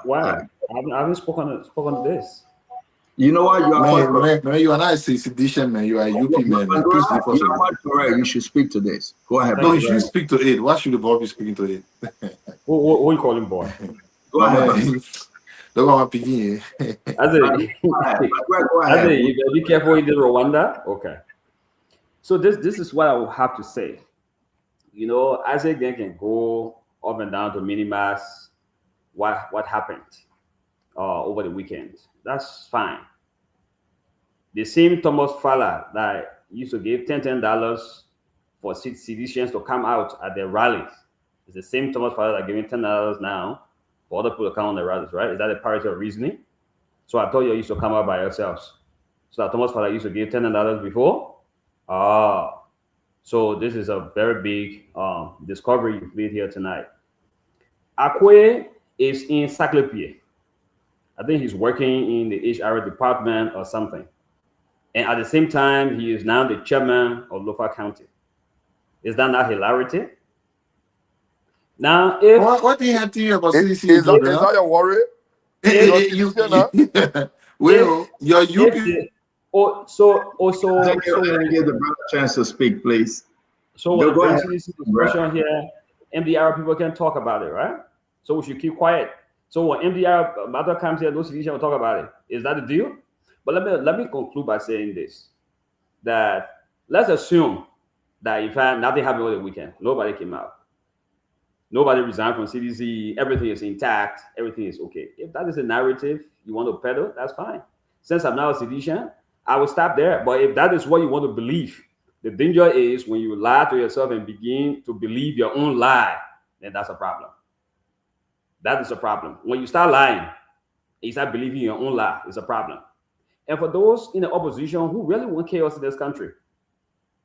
Why? I haven't spoken to this. You know what? You are man, you are not a sedition man. You are a UP man. Please you know what? Correct. You should speak to this. Go ahead. No, you should speak to it. Why should the boy be speaking to it? What are you calling boy? Go ahead. Look at my picking. You gotta be careful in the Rwanda. Okay. So this is what I will have to say. You know, Isaac then can go up and down to minimize what happened over the weekend. That's fine. The same Thomas Fowler that used to give $10 for citizens to come out at their rallies. It's the same Thomas Fowler that giving $10 now for other people to come on the rallies, right? Is that a parity of reasoning? So I thought you used to come out by yourselves. So that Thomas Fowler used to give $10 before. So this is a very big discovery you've made here tonight. Akwe is in Saclay. I think he's working in the HR department or something. And at the same time, he is now the chairman of Lofa County. Is that not hilarity? Now, if what do you have to hear about CDC? Is that your worry? Give the brother a chance to speak, please. So when the discussion here, MDR people can talk about it, right? So we should keep quiet. So when MDR matter comes here, those citizens will talk about it. Is that the deal? But let me conclude by saying this: that let's assume that in fact nothing happened over the weekend, nobody came out, nobody resigned from CDC, everything is intact, everything is okay. If that is a narrative you want to peddle, that's fine. Since I'm now a citizen, I will stop there. But if that is what you want to believe, the danger is when you lie to yourself and begin to believe your own lie, then that's a problem. That is a problem. When you start lying, you start believing your own lie, it's a problem. And for those in the opposition who really want chaos in this country,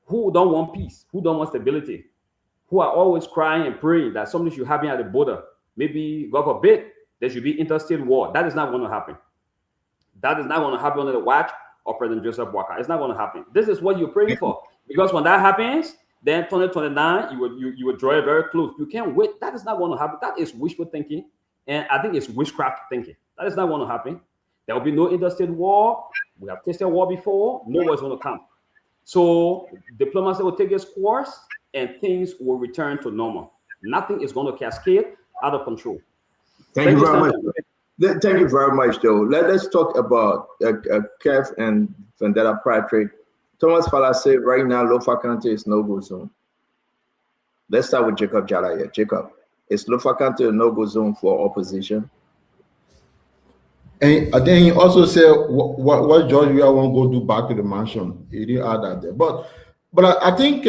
who don't want peace, who don't want stability, who are always crying and praying that something should happen at the border, maybe, God forbid, there should be interstate war. That is not going to happen. That is not going to happen under the watch of President Joseph Walker. It's not going to happen. This is what you're praying for. Because when that happens, then 2029, you would draw it very close. You can't wait. That is not going to happen. That is wishful thinking. And I think it's witchcraft thinking. That is not going to happen. There will be no interstate war. We have tasted war before. No war is going to come. So diplomacy will take its course and things will return to normal. Nothing is going to cascade out of control. Thank you very much. Thank you very much, Joe. Let's talk about Kev and Vendetta Patrick. Thomas Fowler said right now, Lofa County is no-go zone. Let's start with Jacob Jala here. Jacob, is Lofa County a no-go zone for opposition? And then he also said what George we won't go do back to the mansion. He didn't add that there. But I think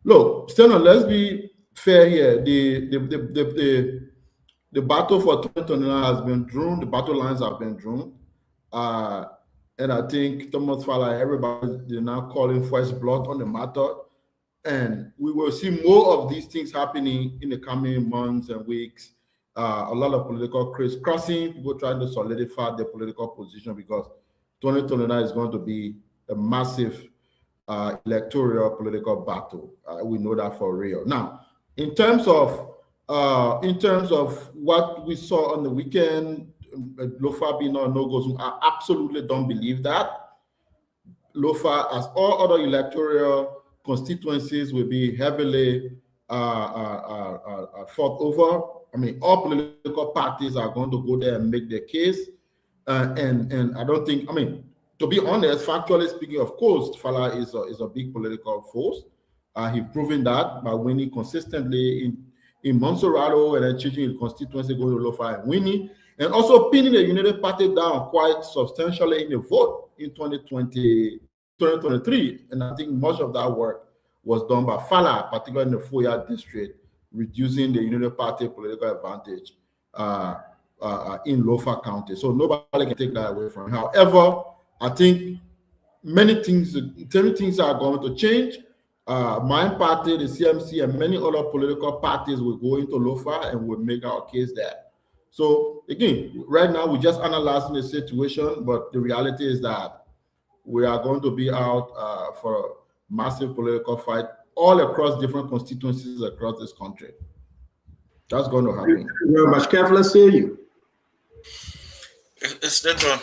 look, Steno, let's be fair here. The battle for 2029 has been drawn, the battle lines have been drawn. And I think Thomas Fowler, everybody is now calling first blood on the matter. And we will see more of these things happening in the coming months and weeks. A lot of political crisscrossing, people trying to solidify their political position because 2029 is going to be a massive electoral political battle. We know that for real. Now, in terms of what we saw on the weekend, Lofa being on no-go zone, I absolutely don't believe that. Lofa, as all other electoral constituencies, will be heavily fought over. I mean, all political parties are going to go there and make their case. And I don't think, I mean, to be honest, factually speaking, of course, Fowler is a big political force. He's proven that by winning consistently in Monserrato and then changing the constituency, going to Lofa and winning, and also pinning the United Party down quite substantially in the vote in 2023. And I think much of that work was done by Fowler, particularly in the Foya district, reducing the United Party political advantage in Lofa County. So nobody can take that away from him. However, I think many things are going to change. My party, the CMC, and many other political parties will go into Lofa and will make our case there. So again, right now we're just analyzing the situation, but the reality is that we are going to be out for a massive political fight all across different constituencies across this country. That's going to happen. Thank you very much, Kev. Let's hear you. It's that one.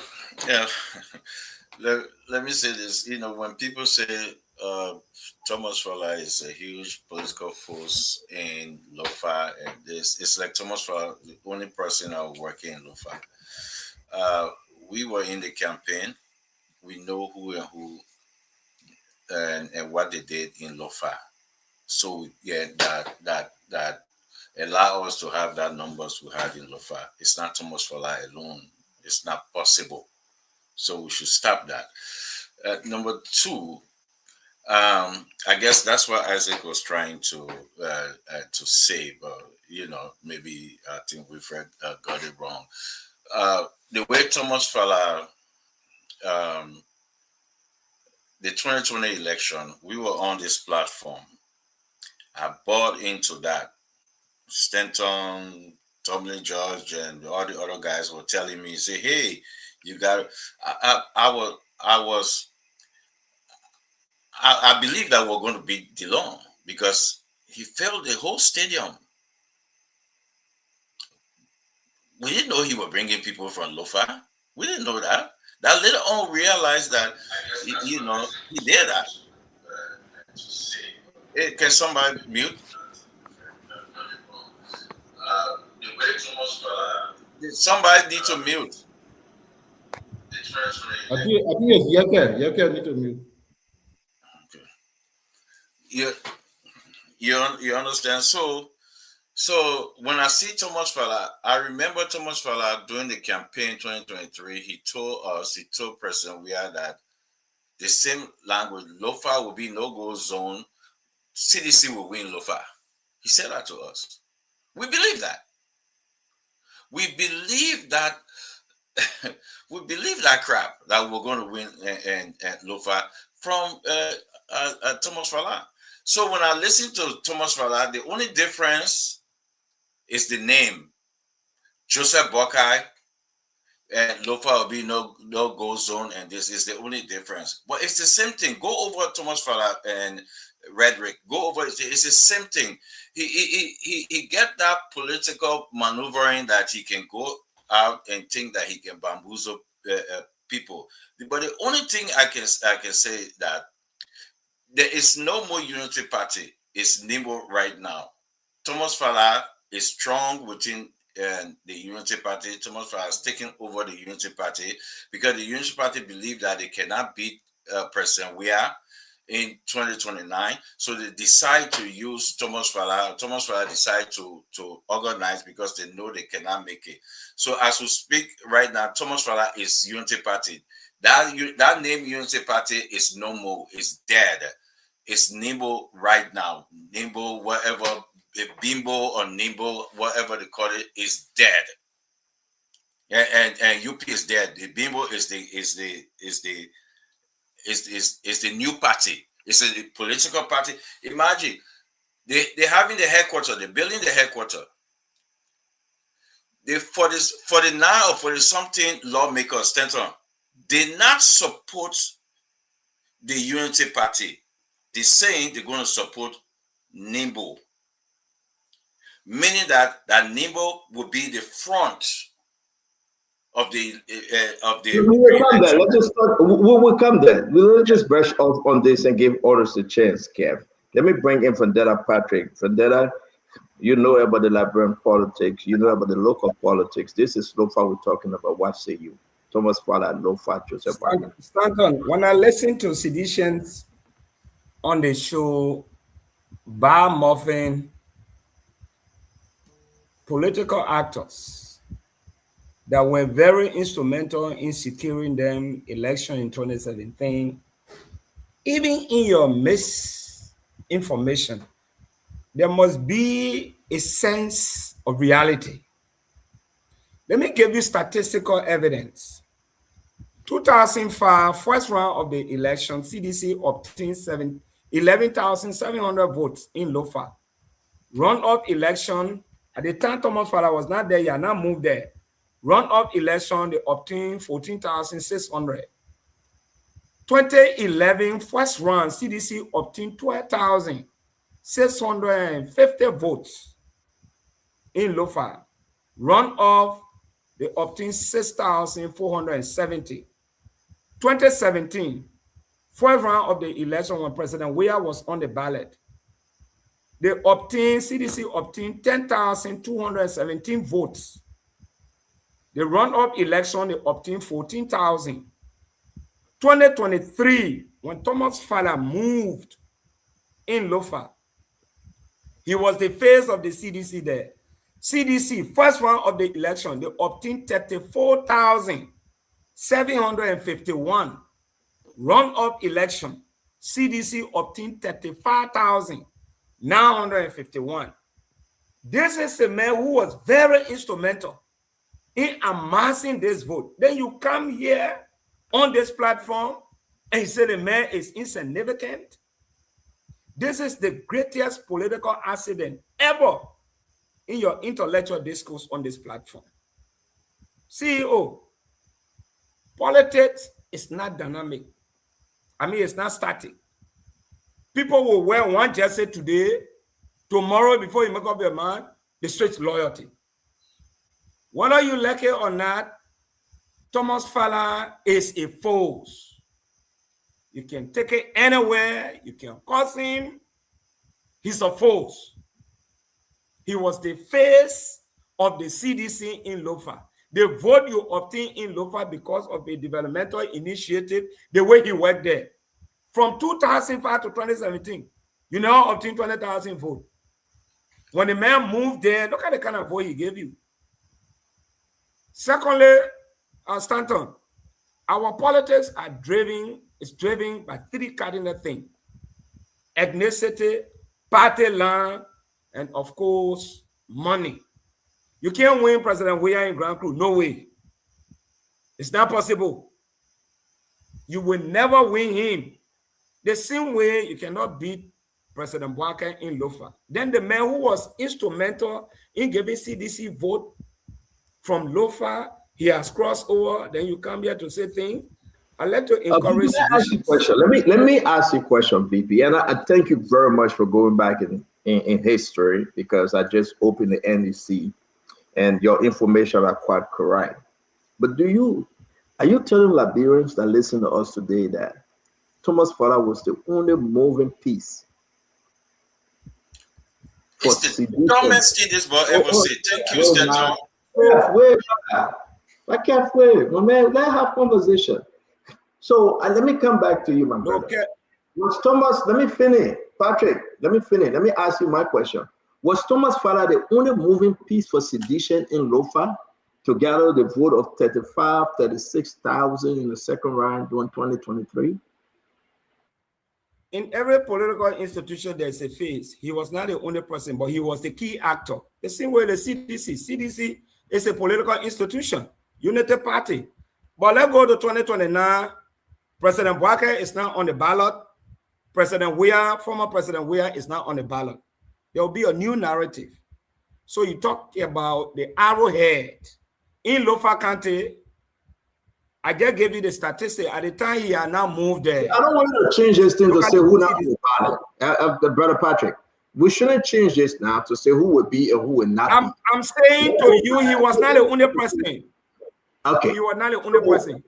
Yeah. Let me say this. You know, when people say Thomas Fowler is a huge political force in Lofa, and it's like Thomas Fowler, the only person I was working in Lofa. We were in the campaign. We know who and who and what they did in Lofa. So yeah, that allow us to have that numbers we had in Lofa. It's not Thomas Fowler alone. It's not possible. So we should stop that. Number two, I guess that's what Isaac was trying to say, but maybe I think we've got it wrong. The way Thomas Fowler, the 2020 election, we were on this platform. I bought into that. Stanton, Tomlin George, and all the other guys were telling me, say, hey, you got. I believe that we're going to beat DeLong because he filled the whole stadium. We didn't know he was bringing people from Lofa. We didn't know that. That later on realized that, he did that. Hey, can somebody mute? Somebody need to mute. I think it's Yeke need to mute. You understand? So when I see Thomas Fowler, I remember Thomas Fowler during the campaign 2023. He told President Weah that the same language, Lofa will be no-go zone. CDC will win Lofa. He said that to us. We believe that. We believe that. We believe that crap that we're going to win and Lofa from Thomas Fowler. So when I listen to Thomas Fowler, the only difference is the name. Joseph Buckeye and Lofa will be no-go zone, and this is the only difference. But it's the same thing. Go over Thomas Fowler and Redrick. Go over. It's the same thing. He get that political maneuvering that he can go out and think that he can bamboozle people. But the only thing I can say that there is no more unity party. It's nimble right now. Thomas Fowler is strong within the unity party. Thomas Fowler has taken over the unity party because the unity party believe that they cannot beat President Weah in 2029. So they decide to use Thomas Fowler. Thomas Fowler decide to organize because they know they cannot make it. So as we speak right now, Thomas Fowler is unity party. That name unity party is no more. It's dead. It's Nimble right now. Nimble, whatever, Bimbo or Nimble, whatever they call it, is dead. And UP is dead. The Bimbo is the new party. It's a political party. Imagine they having the headquarters. They're building the headquarters. For the now or for the something lawmakers, Stanton, they not support the unity party. They're saying they're going to support Nimble, meaning that Nimble will be the front of the. We will come there. Let's just start. We will come there. We'll just brush off on this and give others a chance, Kev. Let me bring in Vendetta Patrick. Vendetta, you know about the Liberian politics. You know about the local politics. This is Lofa we're talking about. What say you? Thomas Fowler, Lofa, Joseph Wagner. Stanton, when I listen to seditions on the show, bar muffin, political actors that were very instrumental in securing them election in 2017, even in your misinformation, there must be a sense of reality. Let me give you statistical evidence. 2005, first round of the election, CDC obtained 11,700 votes in Lofa. Run-up election, at the time Thomas Fowler was not there, he had not moved there. Run-up election, they obtained 14,600. 2011, first round, CDC obtained 12,650 votes in Lofa. Run-off, they obtained 6,470. 2017, first round of the election when President Weah was on the ballot, they obtained, CDC obtained 10,217 votes. The run-up election, they obtained 14,000. 2023, when Thomas Fowler moved in Lofa, he was the face of the CDC there. CDC, first round of the election, they obtained 34,751. Run-up election, CDC obtained 35,951. This is a man who was very instrumental in amassing this vote. Then you come here on this platform and you say the man is insignificant. This is the greatest political accident ever in your intellectual discourse on this platform. CEO, politics is not dynamic. I mean, it's not static. People will wear one jersey today, tomorrow, before you make up your mind, they switch loyalty. Whether you like it or not, Thomas Fowler is a force. You can take it anywhere, you can curse him. He's a force. He was the face of the CDC in Lofa. The vote you obtain in Lofa because of a developmental initiative, the way he worked there. From 2005 to 2017, you now obtain 20,000 votes. When the man moved there, look at the kind of vote he gave you. Secondly, Stanton, our politics are driven by three cardinal things: ethnicity, party line, and of course, money. You can't win President Weah in Grand Crew. No way. It's not possible. You will never win him. The same way you cannot beat President Bouaké in Lofa. Then the man who was instrumental in giving CDC vote from Lofa, he has crossed over. Then you come here to say things. I'd like to encourage. Let me ask you a question, VP. And I thank you very much for going back in history, because I just opened the NEC and your information are quite correct. But are you telling Liberians that listen to us today that Thomas Fowler was the only moving piece? It's the dumbest thing this boy ever said. Thank you, Stanton. I can't wait. My man, let's have conversation. So let me come back to you, my brother. Okay. Was Thomas, let me finish. Patrick, let me finish. Let me ask you my question. Was Thomas Fowler the only moving piece for sedition in Lofa to gather the vote of 36,000 in the second round during 2023? In every political institution, there's a face. He was not the only person, but he was the key actor. The same way the CDC. CDC is a political institution, unity party. But let's go to 2029. President Bouaké is now on the ballot. President Weah, former President Weah, is now on the ballot. There will be a new narrative. So you talk about the arrowhead in Lofa County. I just gave you the statistic. At the time he had now moved there. I don't want you to change this thing to say who not on the ballot. Brother Patrick, we shouldn't change this now to say who would be and who would not be. I'm saying to you, he was not the only person. Okay. He was not the only person.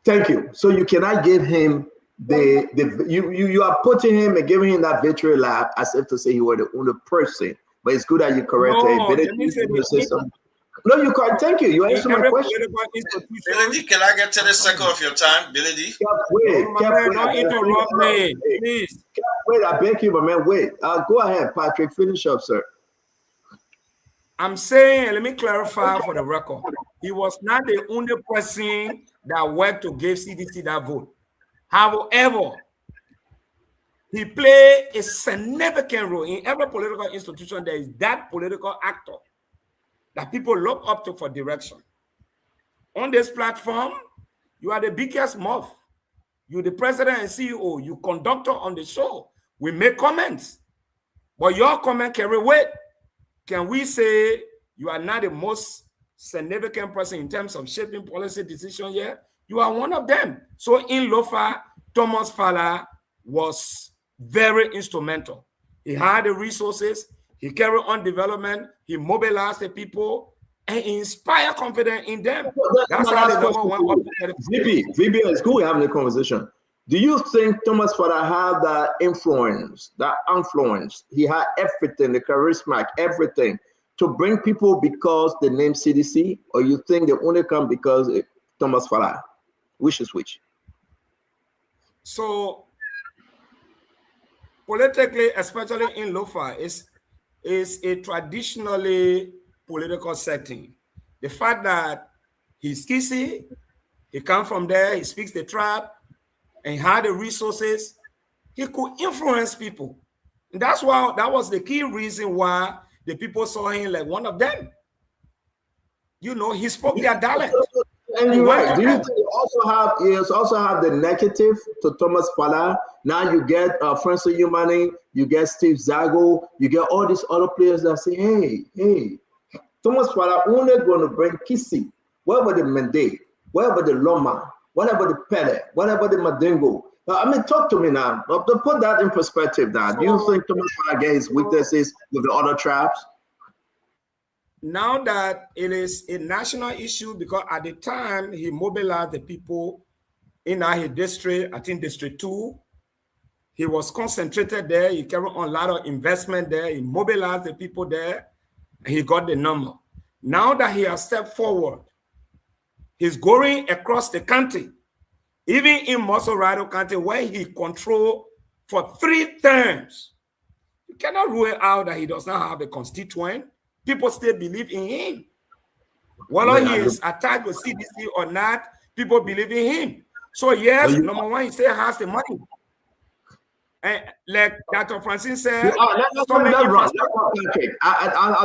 Thank you. So you cannot give him you are putting him and giving him that victory lap as if to say he were the only person. But it's good that you corrected No, you can't. Thank you. You answered my question. Billy D, can I get 10 seconds of your time, Billy D? Don't interrupt me, please. Wait, I beg you, my man. Wait. Go ahead, Patrick. Finish up, sir. I'm saying, let me clarify for the record. He was not the only person that worked to give CDC that vote. However, he played a significant role in every political institution. There is that political actor that people look up to for direction. On this platform, you are the biggest mouth. You're the president and CEO. You conductor on the show. We make comments, but your comment carry weight. Can we say you are not the most significant person in terms of shaping policy decision here? You are one of them. So in Lofa, Thomas Fowler was very instrumental. He had the resources. He carried on development. He mobilized the people and he inspired confidence in them. That's how the number one. VP, it's cool we're having a conversation. Do you think Thomas Fala had that influence? He had everything, the charisma, everything to bring people because the name CDC, or you think they only come because Thomas Fala? Which is which? So politically, especially in Lofa, is a traditionally political setting. The fact that he's Kisi, he comes from there, he speaks the tribe, and he had the resources, he could influence people. And that was the key reason why the people saw him like one of them. You know, he spoke their dialect. And you're right. Do you think you also have the negative to Thomas Fala? Now you get Francis Yumani, you get Steve Zago, you get all these other players that say, hey, Thomas Fala only going to bring Kisi, whatever the Mende, whatever the Loma, whatever the Pele, whatever the Madingo. I mean, talk to me now. To put that in perspective now, do you think Thomas Fala gets his weaknesses with the other tribes? Now that it is a national issue, because at the time he mobilized the people in his district, I think District 2, he was concentrated there. He carried on a lot of investment there. He mobilized the people there, and he got the number. Now that he has stepped forward, he's going across the country, even in Mosorado County, where he controlled for 3 terms. You cannot rule out that he does not have a constituent. People still believe in him. Whether he is attached with CDC or not, people believe in him. So yes, number one, he still has the money. And like Dr. Francis said, I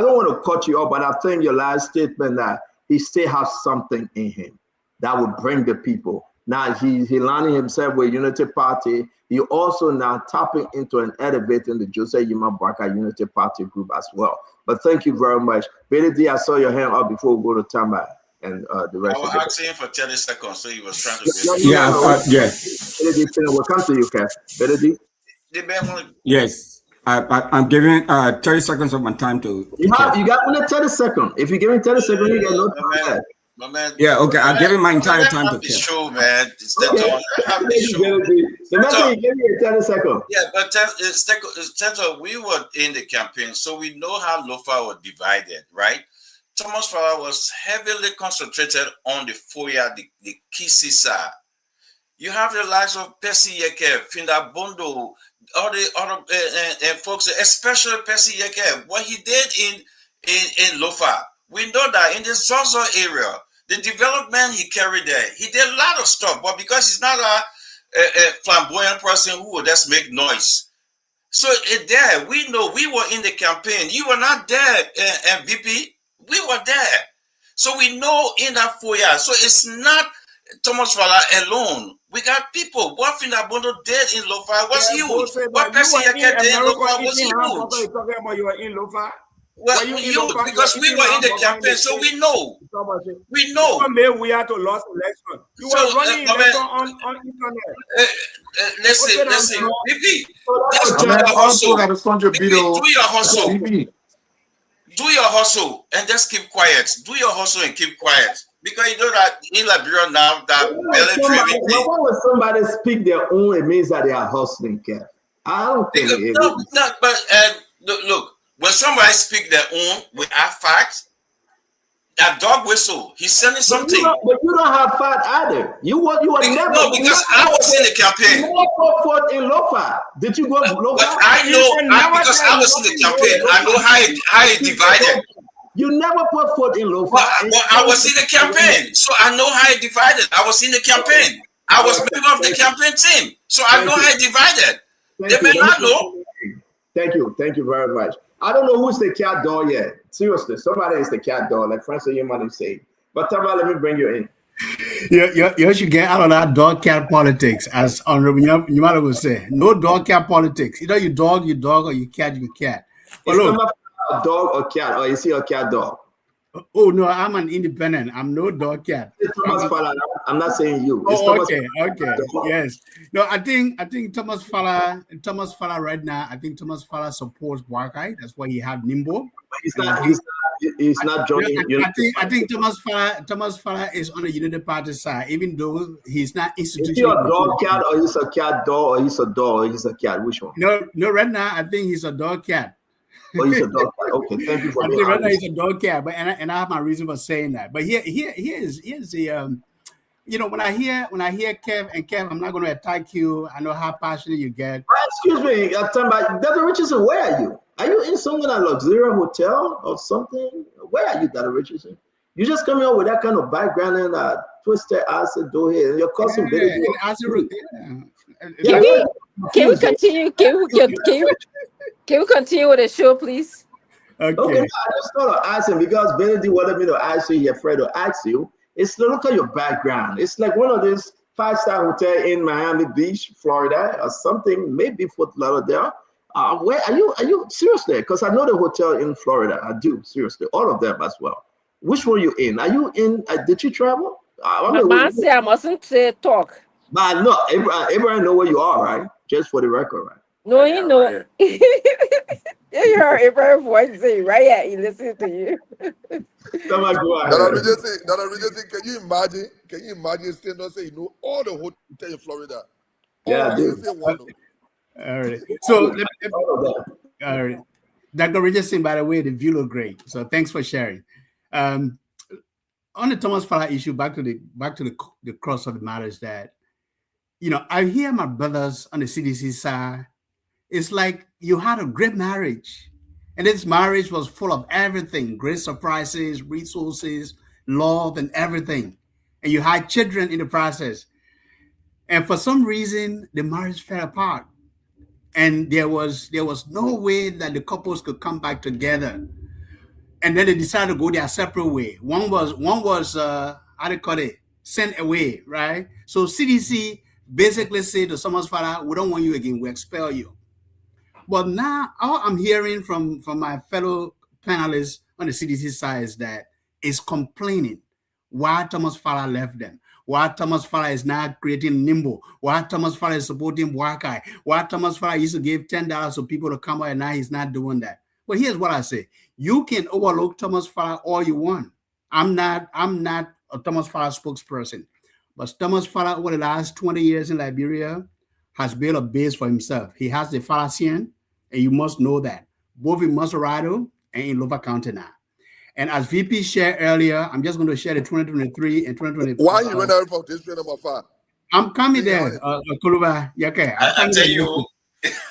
don't want to cut you off, but I think your last statement that he still has something in him that will bring the people. Now he landing himself with Unity Party. He also now tapping into and elevating the Jose Yuma Barka Unity Party group as well. But thank you very much. Billy D, I saw your hand up before we go to Tamba and the rest. I was asking for 30 seconds, so he was trying to say. Yes. Billy D, we'll come to you, Kev. Billy D. Yes. I'm giving 30 seconds of my time to. You got only 30 seconds. If you give me 30 seconds, you get no time. My man, yeah, okay. I'll give him my entire time to the show, man. It's okay. Give me 30 seconds. Yeah, but Teto, we were in the campaign, so we know how Lofa was divided, right? Thomas Fala was heavily concentrated on the Foya, the Kisi side. You have the likes of Percy Yeke, Finda Bondo, all the other folks, especially Percy Yeke. What he did in Lofa, we know that in the Zozo area, the development he carried there, he did a lot of stuff, but because he's not a flamboyant person who will just make noise. So there, we know we were in the campaign. You were not there, VP. We were there. So we know in that foyer. So it's not Thomas Fala alone. We got people. What Findabondo did in Lofa was huge. What Percy Yeke did in Lofa was huge. You're talking about you were in Lofa? Well, because we were in the campaign, so we know. We know. We had to lose election. You were running election on internet. Listen, VP, just do your hustle. Do your hustle. Do your hustle and just keep quiet. Do your hustle and keep quiet. Because you know that in Liberia now, that military. When somebody speak their own, it means that they are hustling, Kev. I don't think look. When somebody speak their own with our facts, that dog whistle, he's selling something. But you don't have fact either. You were never. No, because I was in the campaign. You never fought in Lofa. Did you go to Lofa? But I know, because I was in the campaign, I know how it divided. You never put foot in Lofa. But I was in the campaign, so I know how it divided. I was in the campaign. I was member of the campaign team, so I know how it divided. They may not know. Thank you very much. I don't know who's the cat door yet. Seriously, somebody is the cat door, like Francis Yumani say. But Tama, let me bring you in. You should get out of that dog cat politics, as Honorable Yumani would say. No dog cat politics. Either you dog, or you cat, you cat. But look, a dog or cat, or is he a cat dog? Oh no, I'm an independent. I'm no dog cat. I'm not saying you. Okay. Yes. No, I think Thomas Fala right now. I think Thomas Fala supports Barkai. That's why he had Nimbo. He's he's not joining. I think Thomas Fala is on the Unity Party side, even though he's not Is he institutional. a dog cat or he's a cat dog or he's a dog or he's a cat? Which one? No, right now I think he's a dog cat. Oh, he's a dog cat. Okay, thank you for I being think right now honest. he's a dog cat, but and I have my reason for saying that. But here's the you know, when I hear Kev, and Kev, I'm not going to attack you. I know how passionate you get. Excuse me, Dr. Richardson, where are you? Are you in some kind of luxurious hotel or something? Where are you, Dr. Richardson? You just come here with that kind of background and twisted acid do here, and you're causing Can we continue? Can we continue with the show, please? Okay. I just thought of asking because Benedict wanted me to ask you, Fred to ask you. It's look at your background. It's like one of these 5-star hotel in Miami Beach, Florida, or something, maybe Fort Lauderdale. Where are you? Are you seriously? Because I know the hotel in Florida. I do seriously, all of them as well. Which one are you in? Are you in? Did you travel? I mustn't say talk. But no, Abraham know where you are, right? Just for the record, right? No, you know. You heard Abraham's voice say, right? Yeah, he listened to you. Dr. Richardson, can you imagine? Can you imagine saying not say you know all the hotels in Florida? Yeah, all right. So, all right. Dr. Richardson, by the way, the view look great. So thanks for sharing. On the Thomas Fala issue, back to the crux of the matter is that, you know, I hear my brothers on the CDC side. It's like you had a great marriage, and this marriage was full of everything, great surprises, resources, love, and everything. And you had children in the process. And for some reason, the marriage fell apart. And there was no way that the couples could come back together. And then they decided to go their separate way. One was how do you call it? Sent away, right? So CDC basically said to Thomas Fala, we don't want you again, we expel you. But now all I'm hearing from my fellow panelists on the CDC side is that is complaining why Thomas Fala left them, why Thomas Fala is now creating Nimbo, why Thomas Fala is supporting Wakai, why Thomas Fala used to give $10 for people to come out and now he's not doing that. But here's what I say. You can overlook Thomas Fala all you want. I'm not a Thomas Fala spokesperson. But Thomas Fala, over the last 20 years in Liberia, has built a base for himself. He has the Falasian, and you must know that, both in Maserado and in Lover County now. And as VP shared earlier, I'm just going to share the 2023 and 2024. Why you went out from this number 5? I'm coming there, Kuluba. Yeah, okay. I tell you.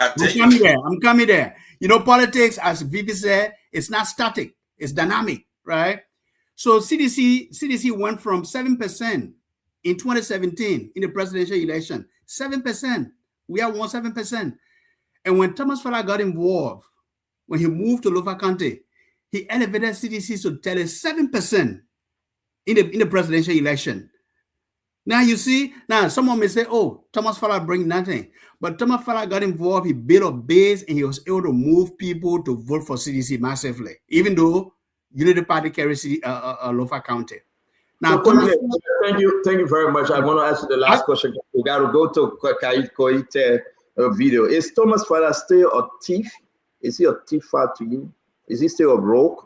I'm coming there. You know, politics, as VP said, it's not static, it's dynamic, right? So CDC went from 7% in 2017 in the presidential election, 7%. We are 7%. And when Thomas Fala got involved, when he moved to Lofa County, he elevated CDC to 37% in the presidential election. Now you see, now someone may say, oh, Thomas Fala bring nothing. But Thomas Fala got involved, he built a base, and he was able to move people to vote for CDC massively, even though Unity Party carries Lofa County. Now, so, thank you very much. I want to ask you the last question. We got to go to Koite video. Is Thomas Fala still a thief? Is he a thief to you? Is he still a rogue?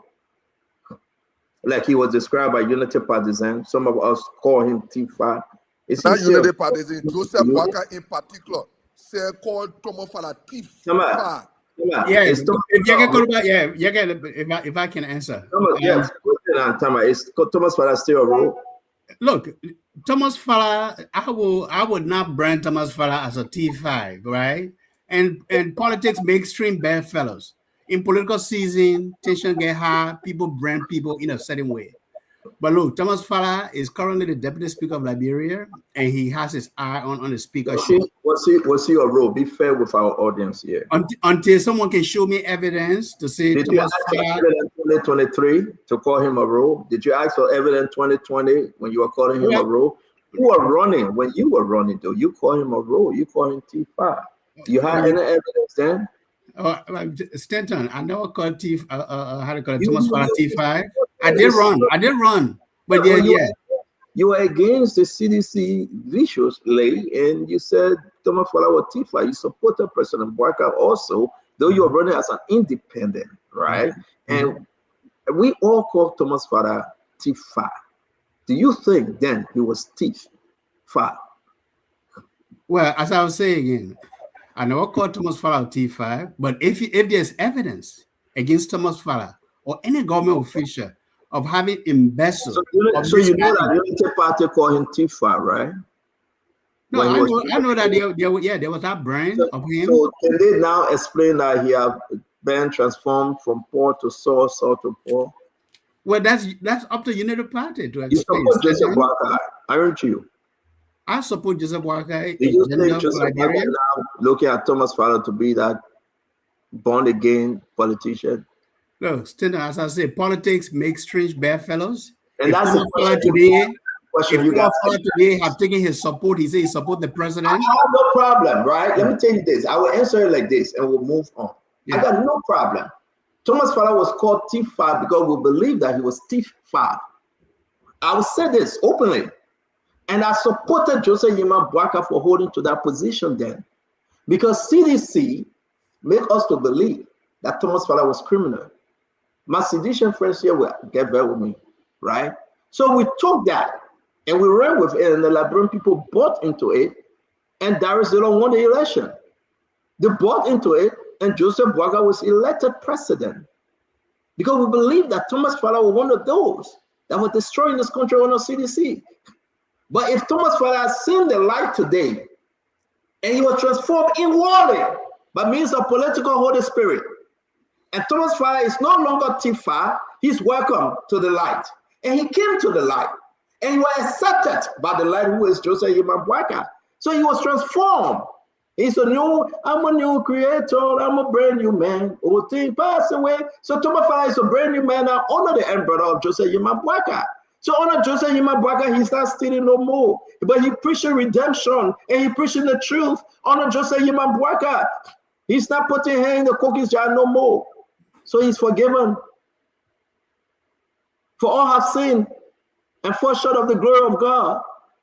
Like he was described by Unity Partisan. Some of us call him thief. Is not Unity Partisan. Joseph Waka in particular say called Thomas Fala thief. If I can answer. Yes, is Thomas Fala still a rogue? Look, Thomas Fala, I would not brand Thomas Fala as a T5, right? And politics make extreme bad fellows. In political season, tension get high, people brand people in a certain way. But look, Thomas Fala is currently the Deputy Speaker of Liberia, and he has his eye on the speakership. Was he a role? Be fair with our audience here. Until someone can show me evidence to say Did Thomas you ask Fala. for evidence 2023 to call him a role? Did you ask for evidence 2020 when you were calling him a role? You were running. When you were running, though, you call him a role. You call him T5. You have any evidence then? Stanton, I never called Thomas Fala T5. I did run. But you were against the CDC viciously, and you said Thomas Fala was T5. You supported President Bouakai also, though you were running as an independent, right? And We all call Thomas Father Thief Far. Do you think then he was Thief Far? Well, as I was saying again, I never called Thomas Fowler T5, but if there's evidence against Thomas Fowler or any government official of having embezzled, so you know that the Unity Party called him T5, right? No, I know that there was that brand of him. So can they now explain that he have been transformed from Paul to Saul, Saul to Paul? Well, that's up to Unity Party to You explain. support Joseph Boakai, aren't you? I support Joseph Boakai. Do you think Joseph Boakai now looking at Thomas Fowler to be that born again politician? No, still, as I say, politics makes strange bedfellows. And if that's Thomas the Fowler question. if Thomas Fowler today have taken his support, he said he support the president. I have no problem, right? Let me tell you this. I will answer it like this, and we'll move on. Yeah. I got no problem. Thomas Fowler was called Thief Far because we believe that he was Thief Far. I will say this openly. And I supported Joseph Yima Boakai for holding to that position then. Because CDC made us to believe that Thomas Fowler was criminal. My seditious friends here will get back with me, right? So we took that and we ran with it, and the Liberian people bought into it, and Darius Dillon won the election. They bought into it, and Joseph Boakai was elected president. Because we believe that Thomas Fowler was one of those that were destroying this country under CDC. But if Thomas Fowler has seen the light today, and he was transformed inwardly by means of political Holy Spirit, and Thomas Fowler is no longer Thief Far, he's welcome to the light. And he came to the light, and he was accepted by the light who is Joseph Yima Boakai. So he was transformed. He's I'm a new creator, I'm a brand new man. Old things pass away. So Thomas Fowler is a brand new man now under the umbrella of Joseph Yima Boakai. So under Joseph Yima Boakai, he's not stealing no more. But he preaching redemption and he preaching the truth. Under Joseph Yima Boakai, he's not putting hand in the cookies jar no more. So he's forgiven. For all have sinned and fall short of the glory of God.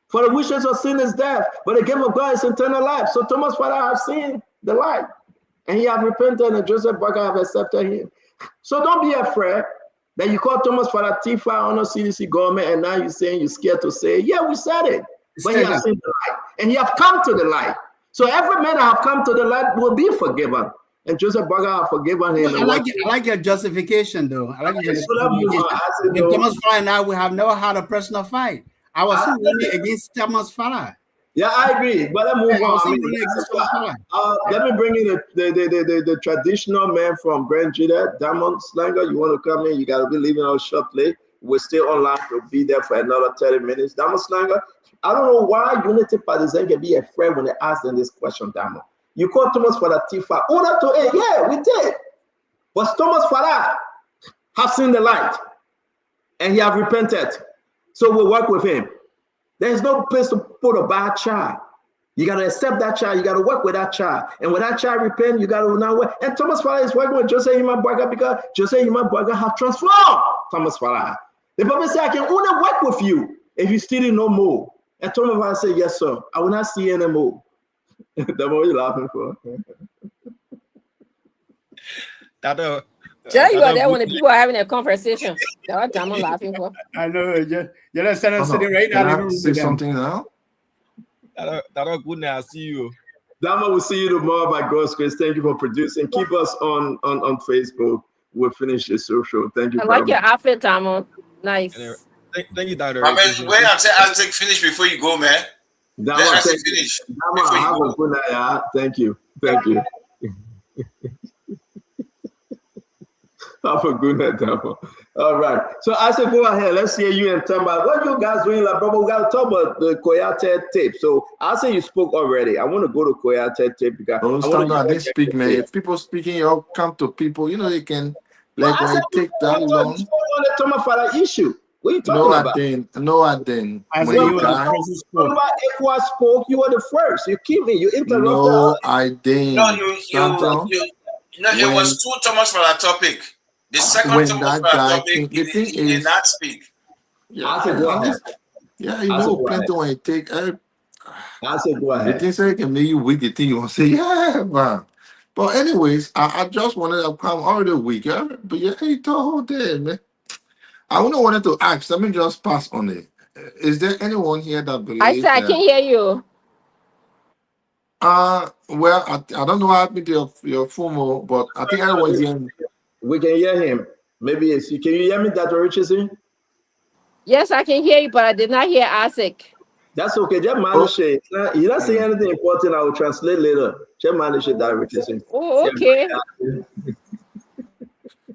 For the wishes of sin is death, but the gift of God is eternal life. So Thomas Fowler have seen the light, and he have repented, and Joseph Boakai have accepted him. So don't be afraid that you call Thomas Fowler Thief Far under CDC government, and now you're saying you're scared to say, yeah, we said it. But he has seen the light, and he have come to the light. So every man that have come to the light will be forgiven. And Joseph Boakai have forgiven him. I like your justification, though. I like your justification. If Thomas Fowler and I, we have never had a personal fight. I was running against Thomas Fowler. Yeah, I agree. But let's move on. Let me bring in the traditional man from Grand Judah, Diamond Slanger. You want to come in? You got to be leaving us shortly. We're still online to be there for another 30 minutes. Diamond Slanger, I don't know why Unity Partisans can be afraid when they ask them this question, Diamond. You call Thomas Fowler Thief Far. Order to it. Yeah, we did. But Thomas Fowler has seen the light, and he have repented. So we'll work with him. There's no place to put a bad child. You got to accept that child. You got to work with that child. And when that child repent, you got to now work. And Thomas Fowler is working with Joseph Yima Boakai because Joseph Yima Boakai have transformed Thomas Fowler. The Bible says, I can only work with you if you steal no more. And Thomas Fowler said, yes, sir. I will not see any more. That's what you're laughing for. Jay, you are there when the people are having a conversation. That's what I'm laughing for. I know. You're not sitting right now. Can I say something now? That'll good now. See you. Dama, we'll see you tomorrow by God's grace. Thank you for producing. Keep us on Facebook. We'll finish this social. Thank you. I like your outfit, Dama. Nice. Thank you, Dr. I mean, wait until I take finish before you go, man. Dama, Let us finish. Dama, have a good night. Thank you. Thank you. Have a good night, Dama. All right. So I said, go ahead. Let's hear you and Tamba. What you guys doing, like, brother? We got to talk about the Koyate tape. So I say you spoke already. I want to go to Koyate tape because I didn't speak, man. If people speaking, you all come to people. You know they can like when it take that long. On the Thomas Fowler issue. What are you talking about? No, I didn't. When Ekwa spoke, you were the first. You keep me. You interrupted. No, I didn't. No, it was too Thomas Fowler topic. The second when Thomas that Fowler guy topic, the thing he did is, not speak. Yeah, you know, plenty when it take. I said, go ahead. The thing say can make you weak. The thing you want to say, yeah, man. But anyways, I just wanted to come all the week, but yeah, he told whole day, man. I only wanted to ask. Let me just pass on it. Is there anyone here that believes I said I can hear you. Well, I don't know what happened to your FOMO, but I think everyone's hearing. We can hear him. Maybe it's you. Can you hear me, Dr. Richardson? Yes, I can hear you, but I did not hear Isaac. That's okay. Just manage it. You're not saying anything important. I will translate later. Just manage it, Dr. Richardson. Oh, okay.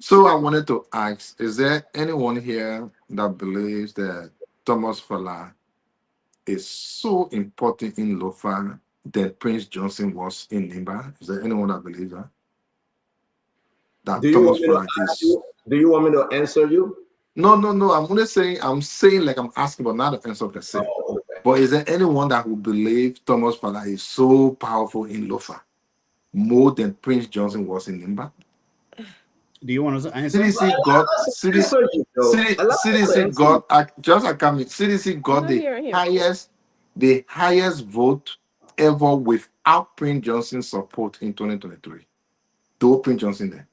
So I wanted to ask, is there anyone here that believes that Thomas Fala is so important in Lofa that Prince Johnson was in Nimba? Is there anyone that believes that? Do you want me to answer you? No. I'm saying like I'm asking, but not the answer per se. Okay. But is there anyone that will believe Thomas Fala is so powerful in Lofa more than Prince Johnson was in Nimba? Do you want to answer? CDC got the highest vote ever without Prince Johnson's support in 2023. Though Prince Johnson there.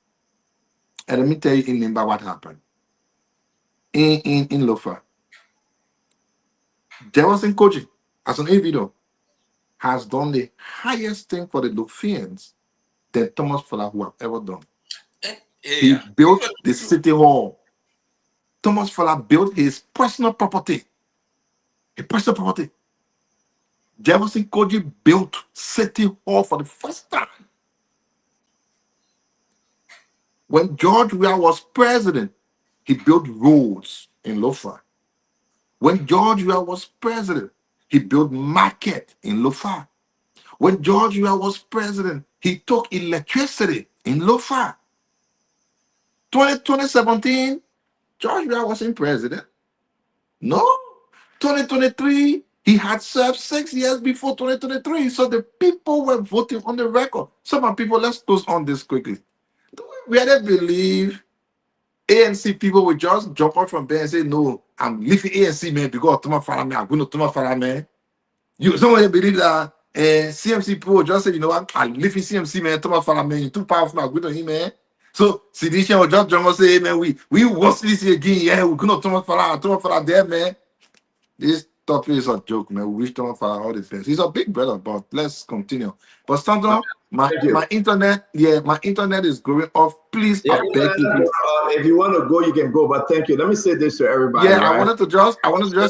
And let me tell you in Nimba what happened. In Lofa. Jefferson Koji, as an individual, has done the highest thing for the Lofians that Thomas Fala who have ever done. He built the city hall. Thomas Fala built his personal property. Jefferson Koji built city hall for the first time. When George Weah was president, he built roads in Lofa. When George Weah was president, he built market in Lofa. When George Weah was president, he took electricity in Lofa. 2017, George Weah wasn't president. No. 2023, he had served 6 years before 2023. So the people were voting on the record. Some of people, let's close on this quickly. Do we really believe ANC people will just jump out from there and say, no, I'm leaving ANC, man, because Thomas Fala, man, I'm going to Thomas Fala, man. Someone believe that CMC people will just say, you know what, I'm leaving CMC, man, Thomas Fala, man, you're too powerful, I'm going to him, man. So Sidisha will just jump and say, man, we want this again, yeah, we're going to Thomas Fala there, man. This topic is a joke, man. We wish Thomas Fala all the best. He's a big brother, but let's continue. But Sandro, my internet is going off. Please, I beg you. If you want to go, you can go. But thank you. Let me say this to everybody. Yeah, right? I wanted to just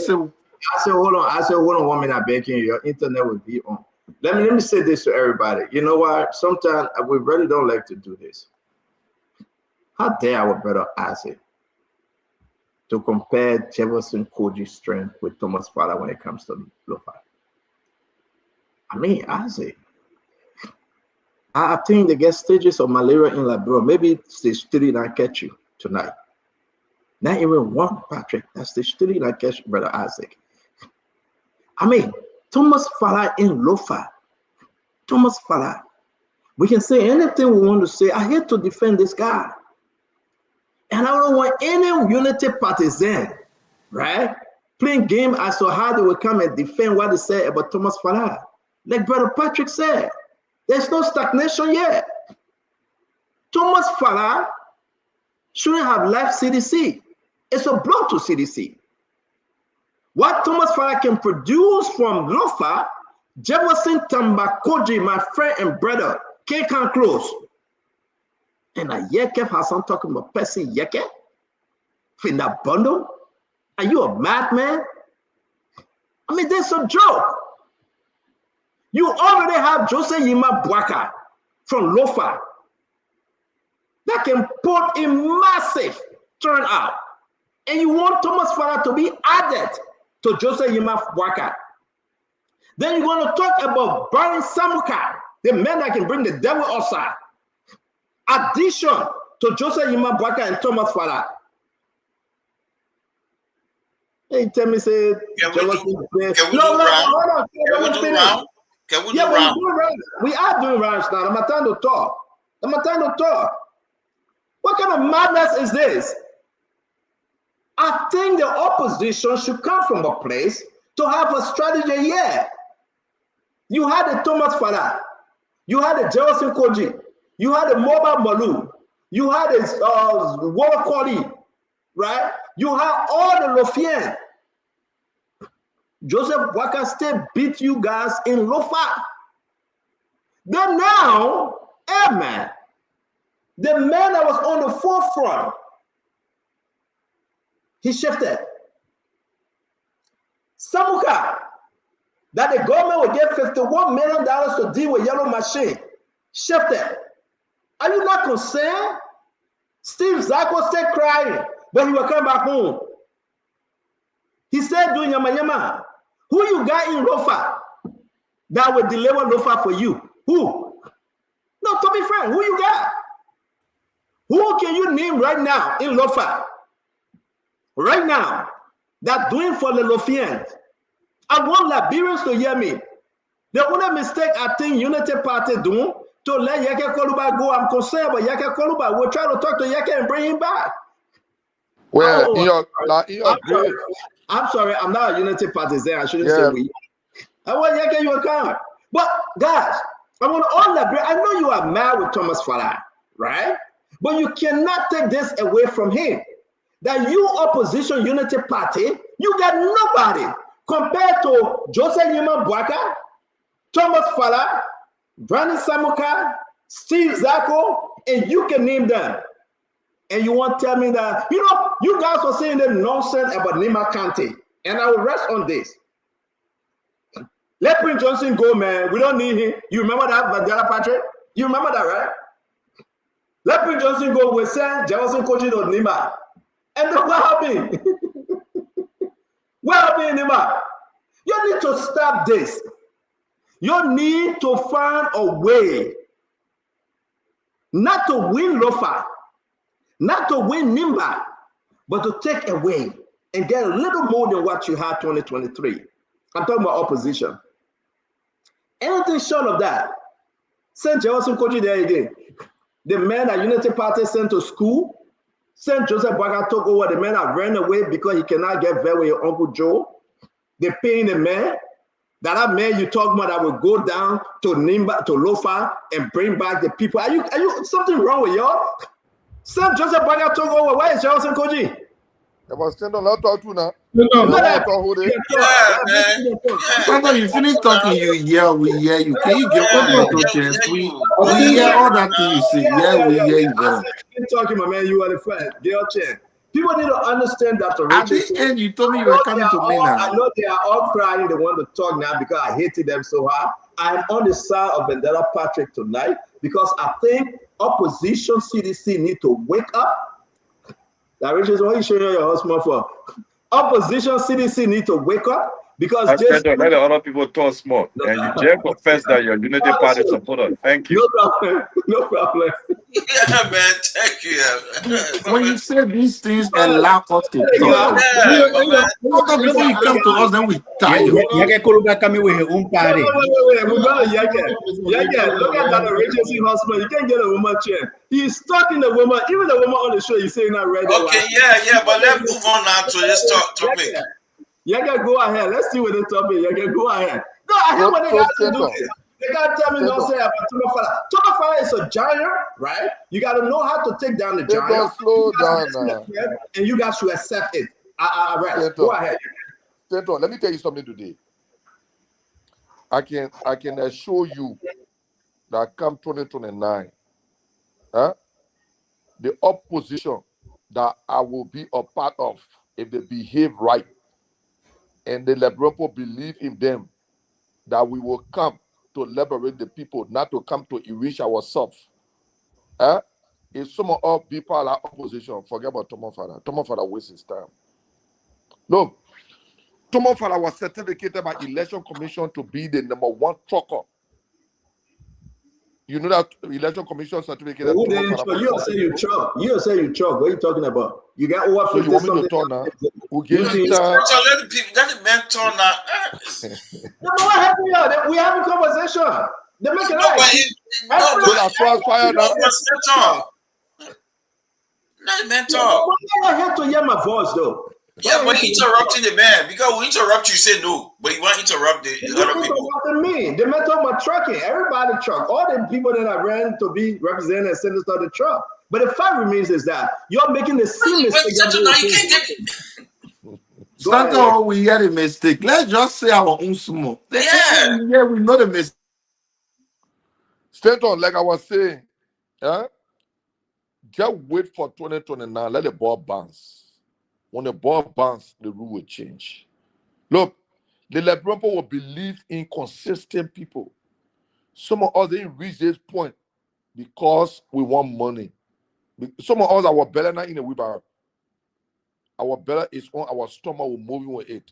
say. I said, hold on 1 minute. I beg you. Your internet will be on. Let me say this to everybody. You know what? Sometimes we really don't like to do this. How dare our brother Isaac to compare Jefferson Koji's strength with Thomas Fala when it comes to Lofa? I mean, Isaac. I think they get stages of malaria in Liberia. Maybe stage 3 not catch you tonight. Not even one, Patrick. That's stage 3 not catch you, brother Isaac. I mean, Thomas Fala in Lofa. Thomas Fala. We can say anything we want to say. I hate to defend this guy. And I don't want any unity partisan, right, playing game as to how they will come and defend what they say about Thomas Fala. Like Brother Patrick said, there's no stagnation yet. Thomas Fala shouldn't have left CDC. It's a blow to CDC. What Thomas Fala can produce from Lofa, Jefferson Tambakoji, my friend and brother, can't come close. And a Yekef Hassan talking about person Yekef in that bundle? Are you a madman? I mean, that's a joke. You already have Jose Yima Bwaka from Lofa that can put a massive turnout. And you want Thomas Fala to be added to Jose Yima Bwaka. Then you're going to talk about Baron Samuka, the man that can bring the devil outside. Addition to Jose Yima Bwaka and Thomas Fala. Hey, tell me, say, can we do round? We are doing rounds now. I'm trying to talk. What kind of madness is this? I think the opposition should come from a place to have a strategy here. You had the Thomas Fala. You had the Jefferson Koji. You had the Mobile Malu. You had the Water Quality, right? You have all the Lothian. Joseph Boakai still beat you guys in Lofa. Then now, man, the man that was on the forefront, he shifted. Samuka, that the government will get $51 million to deal with yellow machine, shifted. Are you not concerned? Steve Zako still crying, but he will come back home. He said, doing yama yama. Who you got in Lofa that will deliver Lofa for you? Who? No, to be frank, who you got? Who can you name right now in Lofa? Right now, that doing for the Lothians. I want Liberians to hear me. The only mistake I think Unity Party do to let Yeke Koluba go, I'm concerned about Yeke Koluba. We'll try to talk to Yeke and bring him back. Well, I'm sorry, I'm not a Unity partisan. I shouldn't say we. I want Yeke you come. But guys, I want all Liberians. I know you are mad with Thomas Falah, right? But you cannot take this away from him. That you opposition Unity Party, you got nobody compared to Joseph Nyeman Boakai, Thomas Falah, Brandon Samuka, Steve Zako, and you can name them. And you want to tell me that, you know, you guys were saying that nonsense about Nima Kante, and I will rest on this. Let Prince Johnson go, man. We don't need him. You remember that, Mandela Patrick? You remember that, right? Let Prince Johnson go. We send Jefferson coaching on Nima. And then what happened? What happened, Nima? You need to stop this. You need to find a way not to win Lofa, not to win Nimba, but to take away and get a little more than what you had 2023. I'm talking about opposition. Anything short of that, send Jefferson coaching there again. The man that Unity Party sent to school, sent Joseph Boakai took over. The man that ran away because he cannot get vet with your Uncle Joe. They're paying the man. That man you talk about that will go down to Nimba, to Lofa, and bring back the people. Are you something wrong with y'all? Send Joseph Boakai took over. Why is Jefferson coaching? I was standing on talk to now. Sometimes you finish talking, you hear, we hear you. Can you get on your chest? We hear all that thing you say. Yeah, we hear you better. Keep talking, my man. You are the friend. Get your chair. People need to understand that. At the end, you told me you were coming to me now. I know they are all crying. They want to talk now because I hated them so hard. I'm on the side of Mandela Patrick tonight because I think opposition CDC need to wake up. That Richard, what are you showing your husband for? Opposition CDC need to wake up because let the other people talk small. And you just confess that you're Unity Party supporter. Thank you. No problem. No problem. Yeah, man. Thank you. When you say these things and allow us to talk, before you come to us, then we tell you. Yeke Koluba coming with her own party. Wait. We're going to Yeke. Yeke, look at that emergency husband. You can't get a woman chair. He's talking the woman. Even the woman on the show, he's saying that right now. Okay, yeah. But let's move on now to this topic. Yeke, go ahead. Let's see what the topic. Yeke, go ahead. No, I hear what they got to do. They got to tell me don't say about Thomas Falah. Thomas Falah is a giant, right? You got to know how to take down the giant. Slow down now. And you guys should accept it. Right. Go ahead. Let me tell you something today. I can assure you that come 2029, the opposition that I will be a part of, if they behave right, and the Liberian people believe in them, that we will come to liberate the people, not to come to enrich ourselves. If some of us people are opposition, forget about Thomas Falah. Thomas Falah wastes his time. Look, Thomas Falah was certificated by Election Commission to be the #1 trucker. You know that Election Commission certificated. You say you truck. You say you truck. What are you talking about? You got over 50 so you want me to turn now? We'll give you time. So let the man turn now. No, but what happened here? We having conversation. They make it fire now. Let the man talk. I have to hear my voice though. Yeah, but interrupting the man, because we interrupt you, say no, but you want to interrupt the other people. Me, they meant talking about trucking. Everybody truck. All the people that I ran to be represented and senators the truck. But the fact remains is that you're making the same mistake. Sometimes we hear the mistake. Let's just say our own small. Yeah, we know the mistake. Stanton, like I was saying, just wait for 2029. Let the ball bounce. When the ball bounce, the rule will change. Look, the Liberian people will believe in consistent people. Some of us didn't reach this point because we want money. Some of us, our belly not in the wheelbarrow. Our belly is on our stomach, we're moving with it.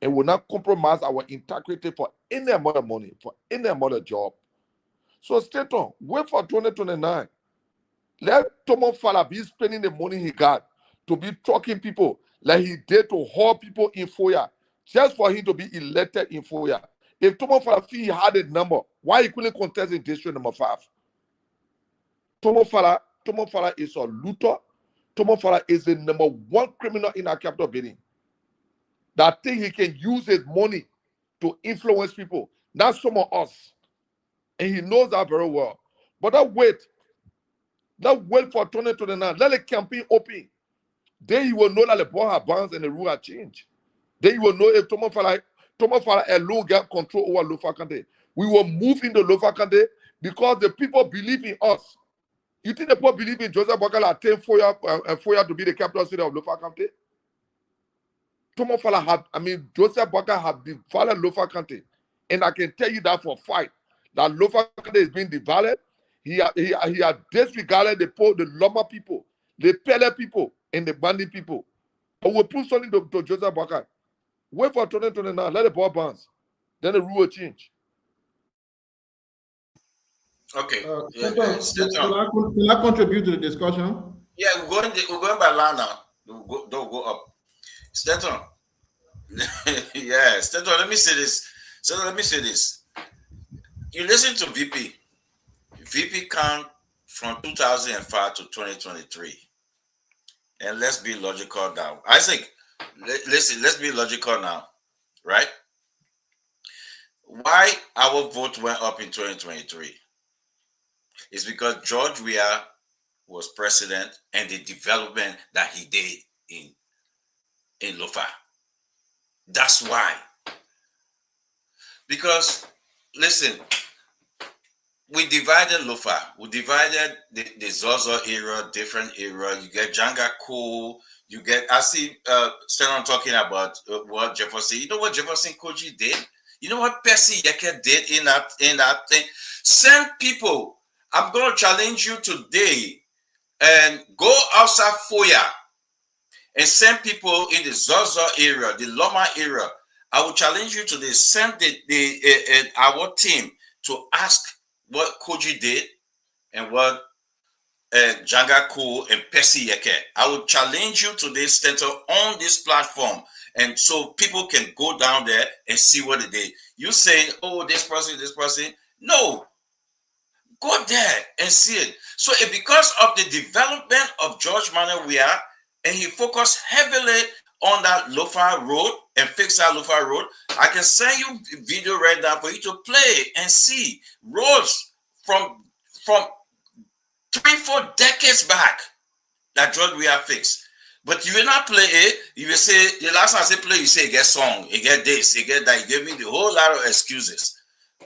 And we'll not compromise our integrity for any amount of money, for any amount of job. So Stanton, wait for 2029. Let Thomas Fala be spending the money he got to be talking people like he did to haul people in Foya, just for him to be elected in Foya. If Thomas Fala feel he had a number, why he couldn't contest in district number 5? Thomas Fala is a looter. Thomas Fala is the number 1 criminal in our capital building. That thing he can use his money to influence people. Not some of us. And he knows that very well. But that wait for 2029. Let the campaign open. Then you will know that the ball has bounced and the rule has changed. Then you will know if Thomas Fala alone get control over Lofa Kante. We will move into Lofa Kante because the people believe in us. You think the people believe in Joseph Boakai at 10 Foya to be the capital city of Lofa Kante? Thomas Fala Joseph Boakai have devalued Lofa Kante. And I can tell you that for a fact, that Lofa Kante is being devalued. He had disregarded the Loma people, the Pele people, and the Bandi people. But we'll prove something to Joseph Boakai. Wait for 2029, let the ball bounce. Then the rule will change. Okay. Can I contribute to the discussion? Yeah, we're going by line now. Don't go up. Stanton. Yeah, Stanton, let me say this. You listen to VP. VP count from 2005 to 2023. And let's be logical now. I think, listen, let's be logical now, right? Why our vote went up in 2023? It's because George Weah was president and the development that he did in Lofa. That's why. Because, listen, we divided Lofa. We divided the Zozo era, different era. You get Janga Cool. You get, I see Stanton talking about what Jefferson. You know what Jefferson Koji did? You know what Percy Yeke did in that thing? Send people. I'm going to challenge you today and go outside Foya and send people in the Zozo area, the Loma area. I will challenge you today. Send our team to ask what Koji did and what Janga Ko and Percy Yeke. I will challenge you today, Stanton, on this platform. And so people can go down there and see what they did. You saying, oh, this person. No. Go there and see it. So because of the development of George Manuel Weah, and he focused heavily on that Lofa Road and fix that Lofa Road, I can send you a video right now for you to play and see roads from 3-4 decades back that George Weah fixed. But you will not play it. You will say, the last time I say play, you say, you get song, you get this, you get that. You gave me the whole lot of excuses.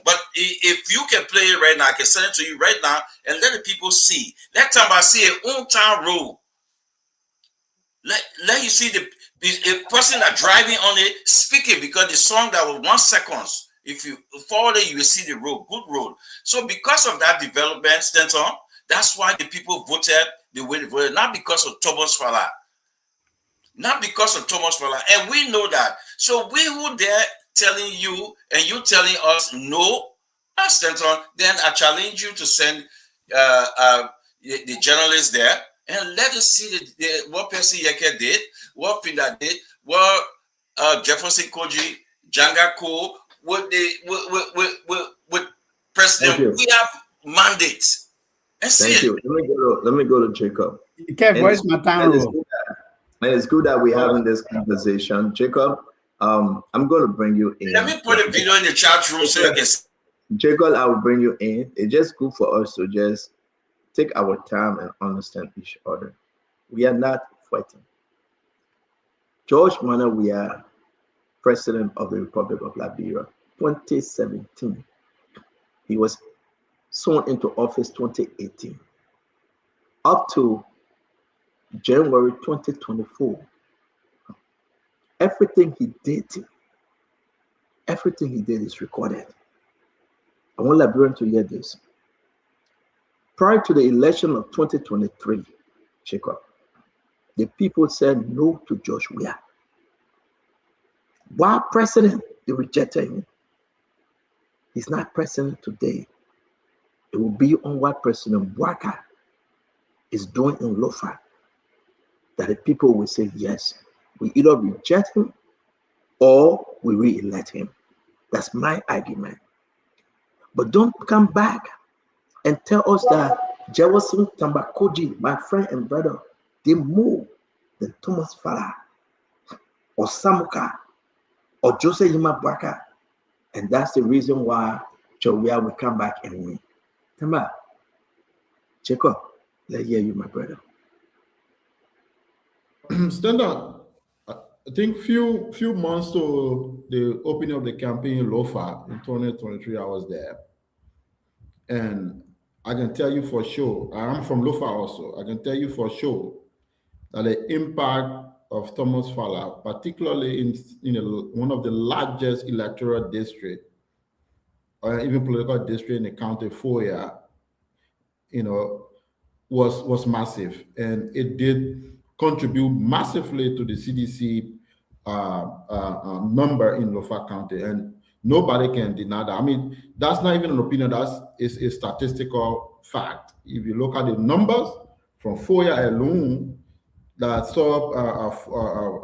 But if you can play it right now, I can send it to you right now and let the people see. Let time I see an on-town road. Let you see the person that driving on it speaking, because the song that was 1 second. If you follow it, you will see the road, good road. So because of that development, Stanton, that's why the people voted the way they voted, not because of Thomas Fala. Not because of Thomas Fala. And we know that. So we who there telling you and you telling us no, Stanton, then I challenge you to send the journalists there and let us see what Percy Yeke did, what Finda did, what Jefferson Koji, Janga Ko, with President. We have mandates. And Thank you. Let me go to Jacob. Kev, where's my time? And it's good that we're having this conversation. Jacob, I'm going to bring you in. Let me put a video in the chat room so you can see. Jacob, I will bring you in. It's just good for us to just take our time and understand each other. We are not fighting. George Weah Wea, President of the Republic of Liberia, 2017. He was sworn into office 2018. Up to January 2024, everything he did is recorded. I want Liberians to hear this. Prior to the election of 2023, Jacob, the people said no to George Weah. While president, they rejected him. He's not president today. It will be on what President Bouaka is doing in Lofa that the people will say, yes, we either reject him or we re-elect him. That's my argument. But don't come back and tell us that Jefferson Tambakoji, my friend and brother, did more than Thomas Fala or Samuka or Joseph Yima Bouaka. And that's the reason why George Weah will come back and win. Tamba, Jacob, let's hear you, my brother. Stand up. I think few months to the opening of the campaign in Lofa in 2023, I was there. And I can tell you for sure, I'm from Lofa also, I can tell you for sure that the impact of Thomas Fala, particularly in one of the largest electoral districts, or even political district in the county, Foya, was massive. And it did contribute massively to the CDC number in Lofa County. And nobody can deny that. I mean, that's not even an opinion, that's a statistical fact. If you look at the numbers from Foya alone, that saw,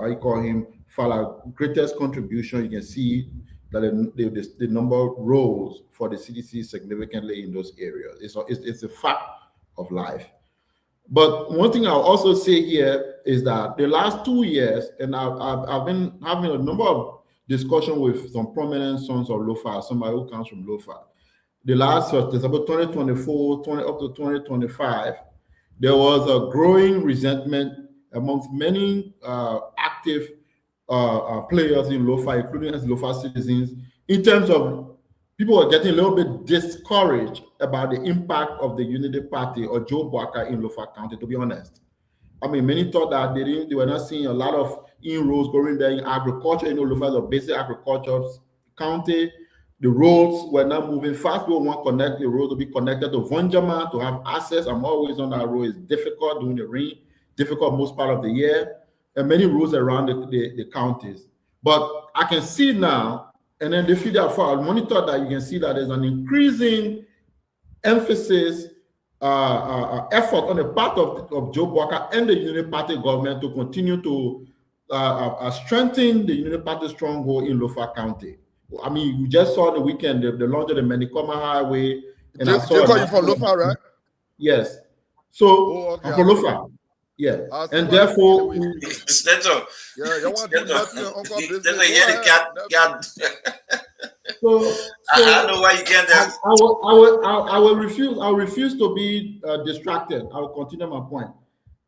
I call him Fala greatest contribution, you can see that the number rose for the CDC significantly in those areas. It's a fact of life. But one thing I'll also say here is that the last 2 years, and I've been having a number of discussions with some prominent sons of Lofa, somebody who comes from Lofa. The last, there's about 2024, up to 2025, there was a growing resentment amongst many active players in Lofa, including as Lofa citizens, in terms of people are getting a little bit discouraged about the impact of the Unity Party or Joe Bouaka in Lofa County, to be honest. I mean, many thought that they were not seeing a lot of inroads going there in agriculture. Lofa is a basic agriculture county. The roads were not moving fast. We want to connect the road to be connected to Vonjama, to have access. I'm always on that road. It's difficult during the rain, difficult most part of the year, and many roads around the counties. But I can see now, and then the figure for monitor that you can see that there's an increasing emphasis, effort on the part of Joe Bouaka and the Unity Party government to continue to strengthen the Unity Party stronghold in Lofa County. I mean, you just saw the weekend the launch of the Menikoma Highway, and I saw. You from Lofa, right? Yes. So I'm from Lofa. Yeah, and therefore, Senator, you want to do nothing on Uncle business? I know why you can't. I will refuse. I will refuse to be distracted. I will continue my point.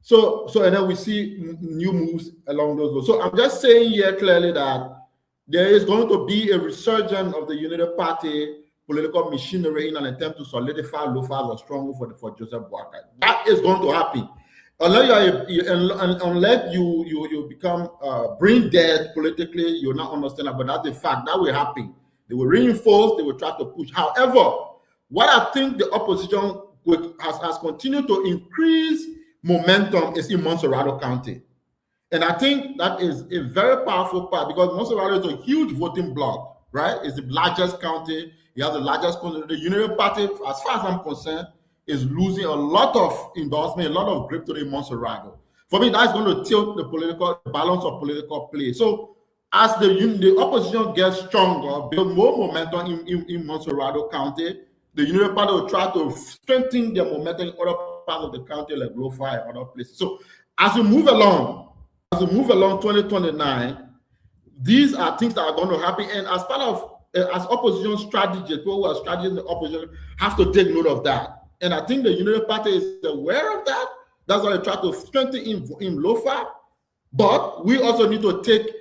So, and then we see new moves along those lines. So I'm just saying here clearly that there is going to be a resurgence of the Unity Party political machinery in an attempt to solidify Lofa as a stronghold for Joseph Bouaka. That is going to happen. Unless you become brain dead politically, you'll not understand that, but that's a fact. That will happen. They will reinforce, they will try to push. However, what I think the opposition has continued to increase momentum is in Montserrado County. And I think that is a very powerful part because Montserrado is a huge voting bloc, right? It's the largest county. You have the largest county. The Unity Party, as far as I'm concerned, is losing a lot of endorsement, a lot of grip to the Montserrado. For me, that's going to tilt the balance of political play. So as the opposition gets stronger, build more momentum in Montserrado County, the Unity Party will try to strengthen their momentum in other parts of the county like Lofa and other places. So as we move along 2029, these are things that are going to happen. And as part of as opposition strategists, people who are strategists in the opposition have to take note of that. And I think the Unity Party is aware of that. That's why they try to strengthen in Lofa. But we also need to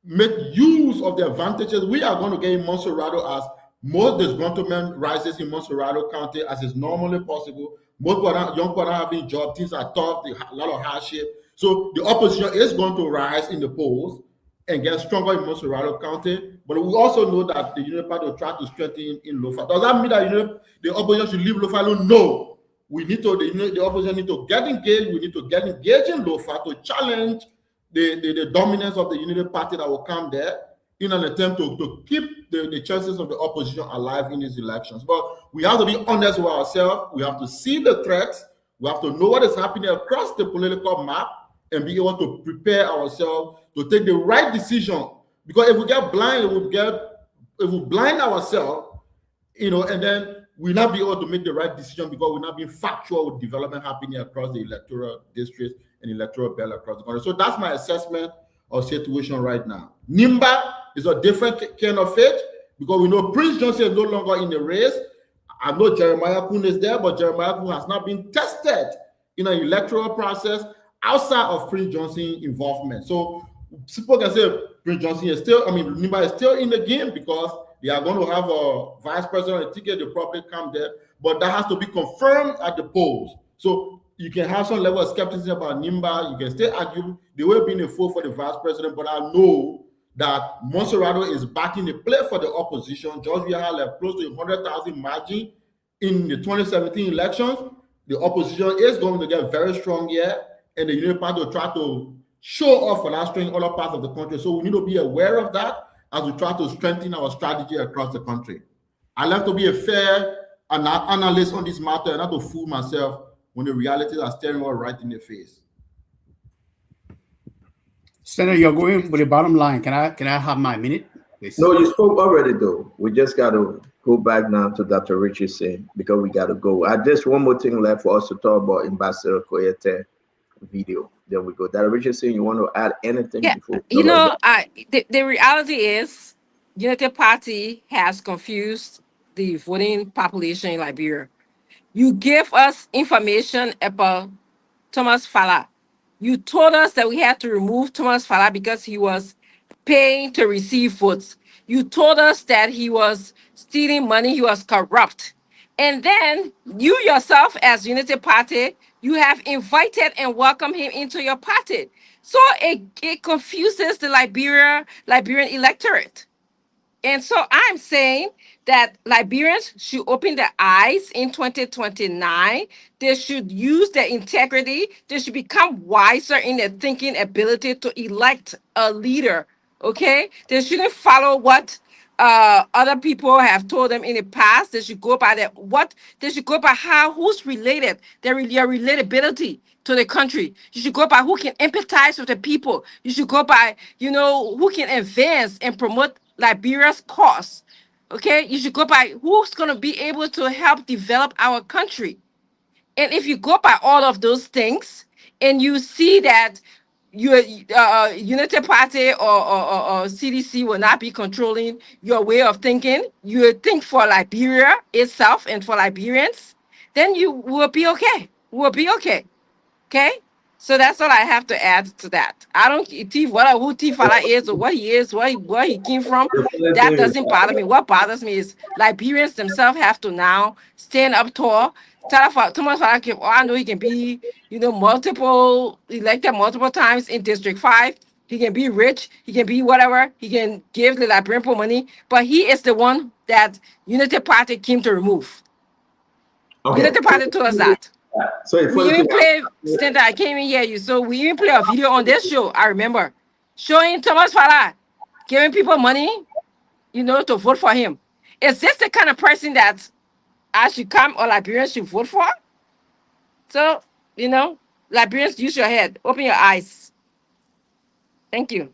make use of the advantages we are going to get in Montserrado as most disgruntlement rises in Montserrado County as is normally possible. Most young people are having jobs, things are tough, a lot of hardship. So the opposition is going to rise in the polls and get stronger in Montserrado County. But we also know that the Unity Party will try to strengthen in Lofa. Does that mean that the opposition should leave Lofa alone? No. We need to, the opposition need to get engaged. We need to get engaged in Lofa to challenge the dominance of the Unity Party that will come there in an attempt to keep the chances of the opposition alive in these elections. But we have to be honest with ourselves. We have to see the threats. We have to know what is happening across the political map and be able to prepare ourselves to take the right decision. Because if we get blind, if we blind ourselves, and then we'll not be able to make the right decision because we're not being factual with development happening across the electoral districts and electoral belt across the country. So that's my assessment of situation right now. Nimba is a different kind of fate because we know Prince Johnson is no longer in the race. I know Jeremiah Kuhn is there, but Jeremiah Kuhn has not been tested in an electoral process outside of Prince Johnson's involvement. So people can say Prince Johnson is still, Nimba is still in the game because they are going to have a vice president ticket, they'll probably come there, but that has to be confirmed at the polls. So you can have some level of skepticism about Nimba, you can still argue they will be in a fold for the vice president, but I know that Montserrado is back in the play for the opposition. George Weah left close to 100,000 margin in the 2017 elections. The opposition is going to get very strong here, and the Unity Party will try to show off for that strength in other parts of the country. So we need to be aware of that as we try to strengthen our strategy across the country. I like to be a fair analyst on this matter and not to fool myself when the realities are staring us right in the face. Senator, you're going with the bottom line. Can I have my minute, please? No, you spoke already, though. We just got to go back now to Dr. Richie saying, because we got to go. Just one more thing left for us to talk about Ambassador Koyete video. Then we go. Dr. Richie saying, you want to add anything before? The reality is Unity Party has confused the voting population in Liberia. You gave us information about Thomas Fala. You told us that we had to remove Thomas Fala because he was paying to receive votes. You told us that he was stealing money, he was corrupt. And then you yourself, as Unity Party, you have invited and welcomed him into your party. So it confuses the Liberian electorate. And so I'm saying that Liberians should open their eyes in 2029. They should use their integrity. They should become wiser in their thinking ability to elect a leader, okay? They shouldn't follow what other people have told them in the past. They should go by who's related, their relatability to the country. You should go by who can empathize with the people. You should go by, who can advance and promote Liberia's cause. Okay, you should go by who's going to be able to help develop our country. And if you go by all of those things and you see that your Unity Party or CDC will not be controlling your way of thinking, you think for Liberia itself and for Liberians, then you will be okay. We'll be okay. Okay? So that's all I have to add to that. I don't who Tifala is or what he is, where he came from. That doesn't bother me. What bothers me is Liberians themselves have to now stand up tall. Thomas Fala, I know he can be, elected multiple times in District 5. He can be rich. He can be whatever. He can give the Liberian people money. But he is the one that Unity Party came to remove. Okay. Unity Party told us that. So we even play, Stenta, I can't even hear you. So we even play a video on this show, I remember, showing Thomas Fala giving people money, to vote for him. Is this the kind of person that I should come or Liberians should vote for? So, Liberians, use your head, open your eyes. Thank you.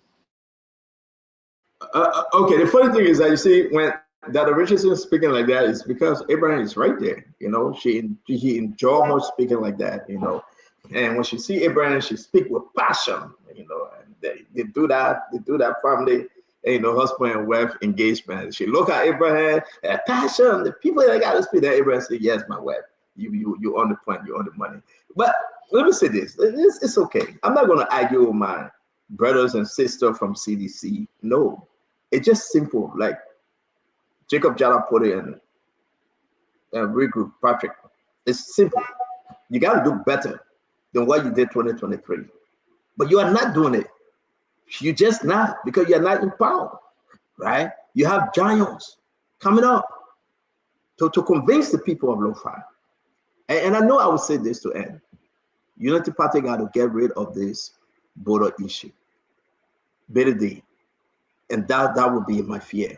Okay, the funny thing is that you see, when Dr. Richardson is speaking like that, is because Abraham is right there. He enjoys her speaking like that. And when she see Abraham, she speak with passion. And they do that. They do that family, husband and wife engagement. She look at Abraham and passion. The people that got to speak that Abraham say, "Yes, my wife. you're on the point. You're on the money. But let me say this: it's okay. I'm not going to argue with my brothers and sisters from CDC. No, it's just simple. Like Jacob Jala put it in regroup, Patrick. It's simple. You got to do better than what you did 2023. But you are not doing it. You just not, because you're not in power, right? You have giants coming up to convince the people of Lo-Fi. And I know I would say this to end. Unity Party got to get rid of this border issue. Better day. And that would be my fear.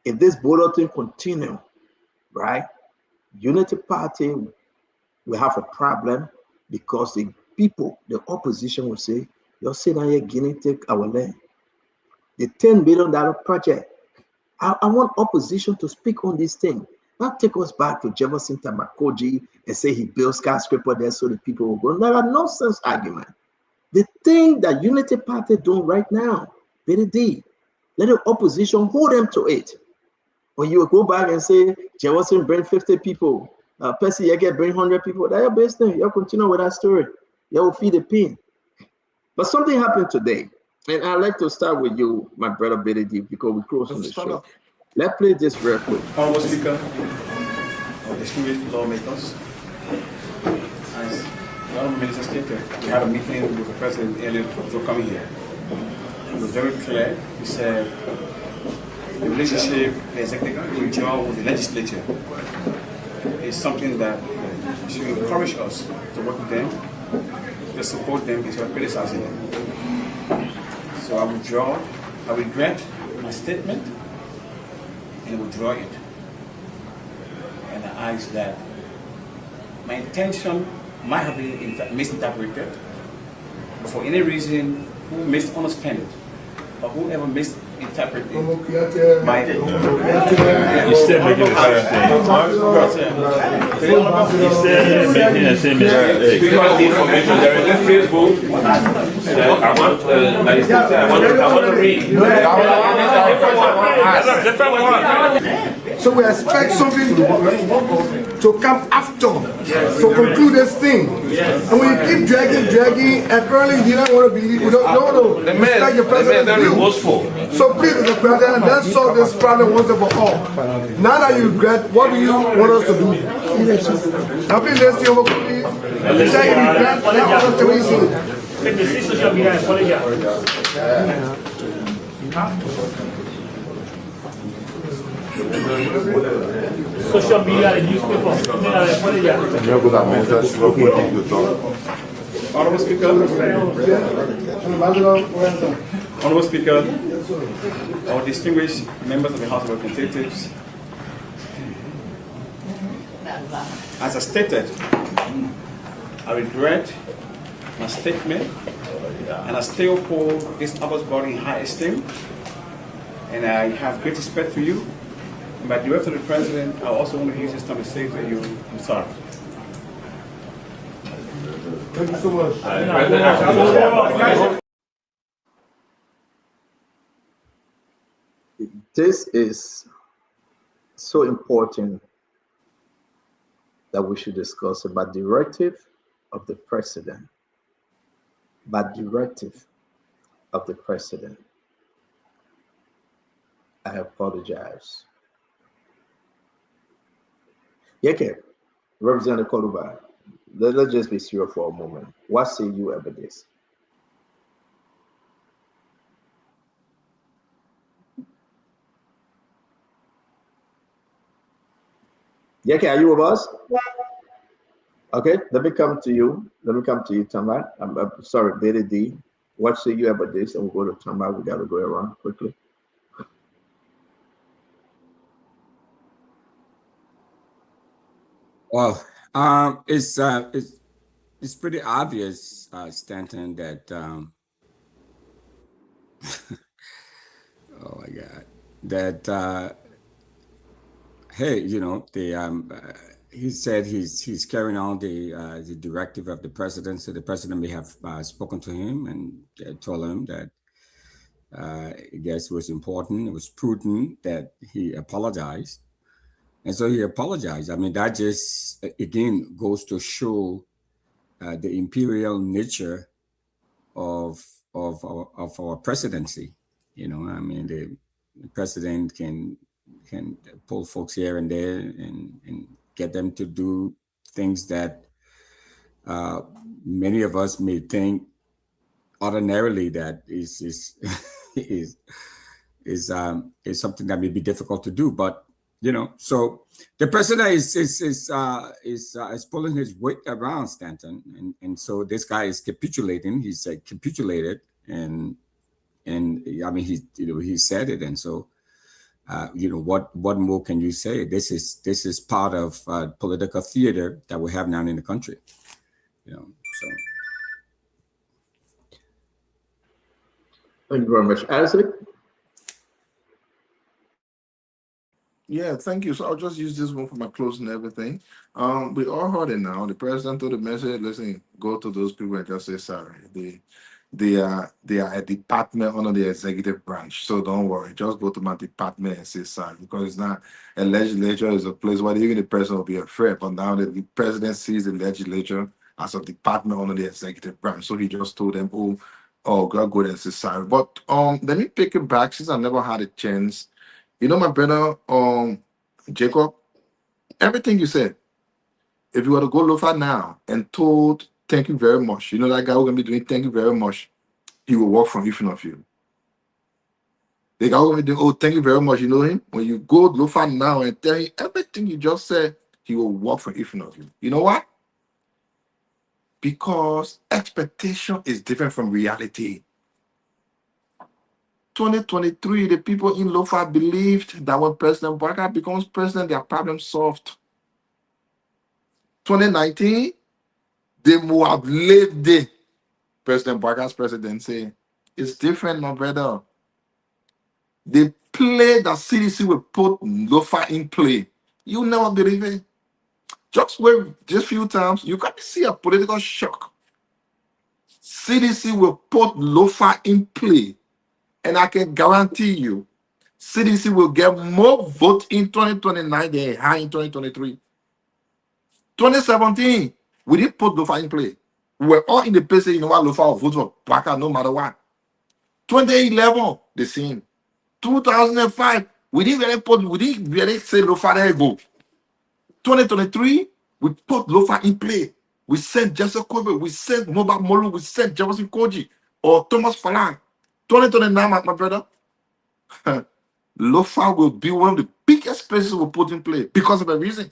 If this border thing continue, right? Unity Party will have a problem because the people, the opposition will say, you're saying that you're going to take our land. The $10 billion project. I want opposition to speak on this thing. Not take us back to Jefferson Tamakoji and say he built skyscraper there so the people will go. There are nonsense argument. The thing that Unity Party doing right now, BDD, let the opposition hold them to it. When you go back and say Jefferson bring 50 people, Percy Yege bring 100 people, that's your best thing. You'll continue with that story. You will feed the pin. But something happened today, and I'd like to start with you, my brother BDD, because we close on the show. Let's play this real quick. Honorable Speaker, distinguished lawmakers, as the Honorable Minister stated, we had a meeting with the President earlier before coming here. He was very clear. He said the relationship the executive enjoy with the legislature is something that should encourage us to work with them, to support them instead of criticizing them. So I regret my statement and withdraw it. And I ask that my intention might have been misinterpreted. For any reason, who misunderstand it, or whoever misinterpreted it, my you still making the because the information there is a Facebook. I want to read. So we expect something to come after to conclude this thing. And when you keep dragging, apparently you don't want to believe. We don't respect your president's view. So please, Mr. President, let's solve this problem once and for all. Now that you regret, what do you want us to do? Now please, let's see over please. Say you regret, let us do easy. Social media and newspaper. Honorable Speaker, Honorable Speaker, our distinguished members of the House of Representatives, as I stated, I regret my statement and I still hold this August body in high esteem, and I have great respect for you. And by the direction of the President, I also want to use this time to say to you, I'm sorry. Thank you so much. This is so important that we should discuss about directive of the President. By directive of the President. I apologize. Yeke, Representative Koluba, let's just be serious for a moment. What say you about this? Yeke, are you with us? Okay, let me come to you. Tamar. I'm sorry, Betty D. What say you about this? And we'll go to Tamar. We got to go around quickly. Well, it's pretty obvious, Stanton, that oh my God, that hey, you know, he said he's carrying on the directive of the president. So the president may have spoken to him and told him that I guess it was important, it was prudent that he apologized. And so he apologized. I mean, that just, again, goes to show the imperial nature of our presidency. You know, I mean, the president can pull folks here and there and get them to do things that many of us may think ordinarily that is something that may be difficult to do. But you know, so the president is pulling his weight around, Stanton, and so this guy is capitulating. He's capitulated, and I mean, he said it, and so you know, what more can you say? This is part of political theater that we have now in the country. You know, so. Thank you very much, Isaac. Yeah, thank you. So I'll just use this one for my closing and everything. We all heard it now. The president told the message, listen, go to those people and just say sorry. They are a department under the executive branch. So don't worry. Just go to my department and say sorry. Because it's not a legislature is a place where even the president will be afraid. But now the president sees the legislature as a department under the executive branch. So he just told them, oh, go there and say sorry. But let me pick it back since I never had a chance. You know, my brother, Jacob, everything you said, if you were to go Lofa now and told, thank you very much, you know that guy who's going to be doing thank you very much, he will walk from in front of you. The guy who's going to be doing, oh, thank you very much, you know him? When you go Lofa now and tell him everything you just said, he will walk from in front of you. You know what? Because expectation is different from reality. 2023, the people in Lofa believed that when President Barker becomes president, their problem solved. 2019, they will have lived the President Barker's presidency. It's different, my brother. They play that CDC will put Lofa in play. You never believe it. Just wait just few times, you can see a political shock. CDC will put Lofa in play. And I can guarantee you, CDC will get more votes in 2029 than it had in 2023. 2017, we didn't put Lofa in play. We were all in the place, you know what, Lofa will vote for Barker no matter what. 2011, the same. 2005, we didn't really say Lofa there go. 2023, we put Lofa in play. We sent Joseph Kobe, we sent Moba Molu, we sent Jefferson Koji or Thomas Falan. 2029, my brother, Lofa will be one of the biggest places we'll put in play because of a reason.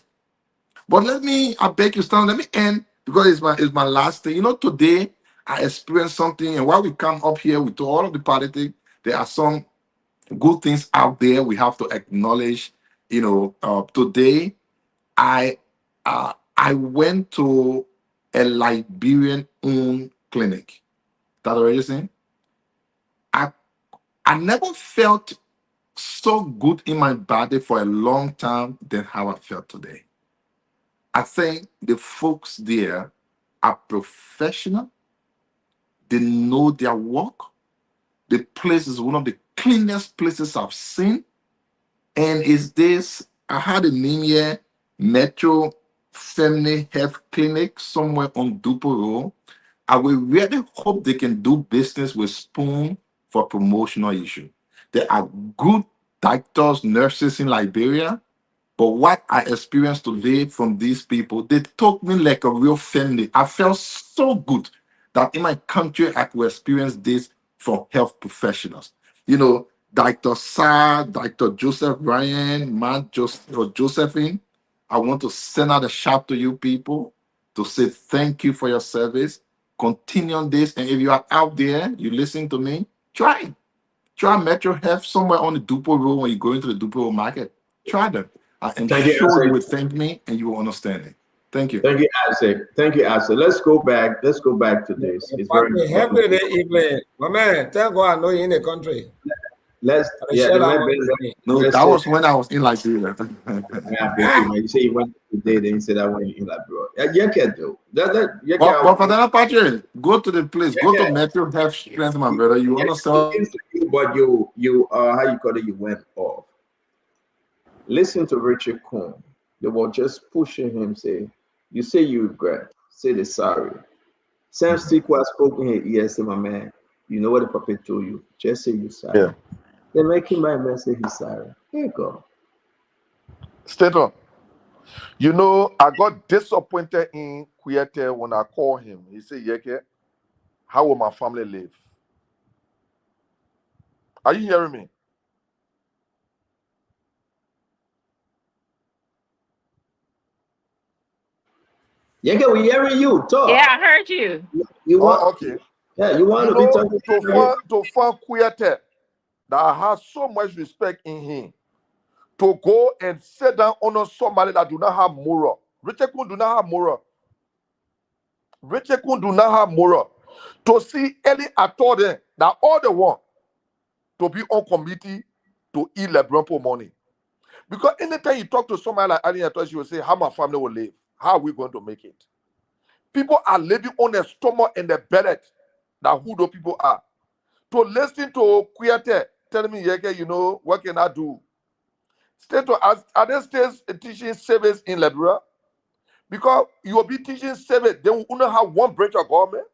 But I beg you, Stan, let me end because it's my last thing. You know, today I experienced something, and while we come up here with all of the politics, there are some good things out there we have to acknowledge. You know, today I went to a Liberian-owned clinic. That already seen? I never felt so good in my body for a long time than how I felt today. I think the folks there are professional. They know their work. The place is one of the cleanest places I've seen. And is this, I had a name here, Metro Family Health Clinic somewhere on Dupo Road. I will really hope they can do business with Spoon for promotional issue. There are good doctors, nurses in Liberia, but what I experienced today from these people, they took me like a real family. I felt so good that in my country I could experience this from health professionals. You know, Dr. Sa, Dr. Joseph Ryan, Josephine, I want to send out a shout to you people to say thank you for your service. Continue on this, and if you are out there, you listen to me, try Metro Health somewhere on the Dupo Road when you go into the Dupo Road market. Try them. I'm sure you will thank me and you will understand it. Thank you. Thank you, Isaac. Thank you, Isaac. Let's go back to this. It's very important. My man, thank God I know you're in the country. No, that was when I was in Liberia. You say you went today, then you said I went in Liberia. You can do that. But for that, Patrick, go to the place. Go to Metro Health Strength, my brother. You understand? But you how you call it? You went off. Listen to Richard Cohen. They were just pushing him, say, you say you regret, say they're sorry. Sam Stikwa has spoken here, yes, my man. You know what the puppet told you. Just say you're sorry. Yeah. They make him my man say he's sorry. Here you go. Staton, you know, I got disappointed in Kuyate when I called him. He said, Yeke, how will my family live? Are you hearing me? Yeke, we hearing you. Talk. Yeah, I heard you. You want, okay. Yeah, you want You to be know, talking to find Kuyate that has so much respect in him, to go and sit down on somebody that do not have moral. Richard Kun do not have moral. Richard Kun do not have moral. To see any actor there that all they want to be on committee to eat LeBron money. Because anytime you talk to somebody like Ali Atos, you will say, how my family will live. How are we going to make it? People are living on their stomach and their belly. That who those people are. To listen to Kuyate telling me, Yeke, you know, what can I do? Stay to are they still teaching service in Liberia? Because you will be teaching service, then we only have one branch of government.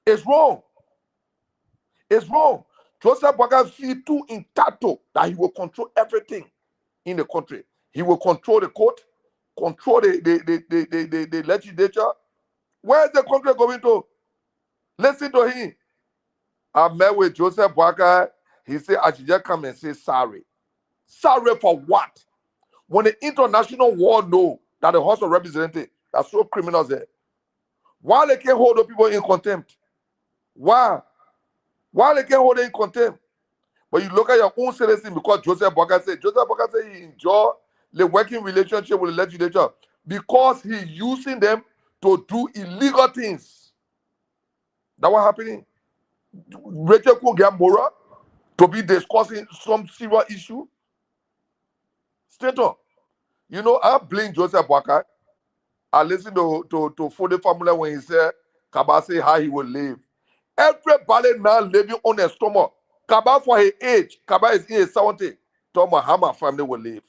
It's wrong. It's wrong. Joseph Boakai feel too entitled that he will control everything in the country. He will control the court, control the legislature. Where is the country going to? Listen to him. I met with Joseph Boakai. He said, I should just come and say sorry. Sorry for what? When the international world know that the House of Representatives are so criminals there, why they can't hold the people in contempt? Why? Why they can't hold them in contempt? But you look at your own citizen because Joseph Boakai said he enjoy the working relationship with the legislature because he using them to do illegal things. That what happening? Rachel could get moral to be discussing some serious issue. Straight up. You know, I blame Joseph Boakai. I listened to Fode Famula when he said, Kaba say how he will live. Everybody now living on their stomach. Kaba for his age, Kaba is in his 70. Talk about how my family will live.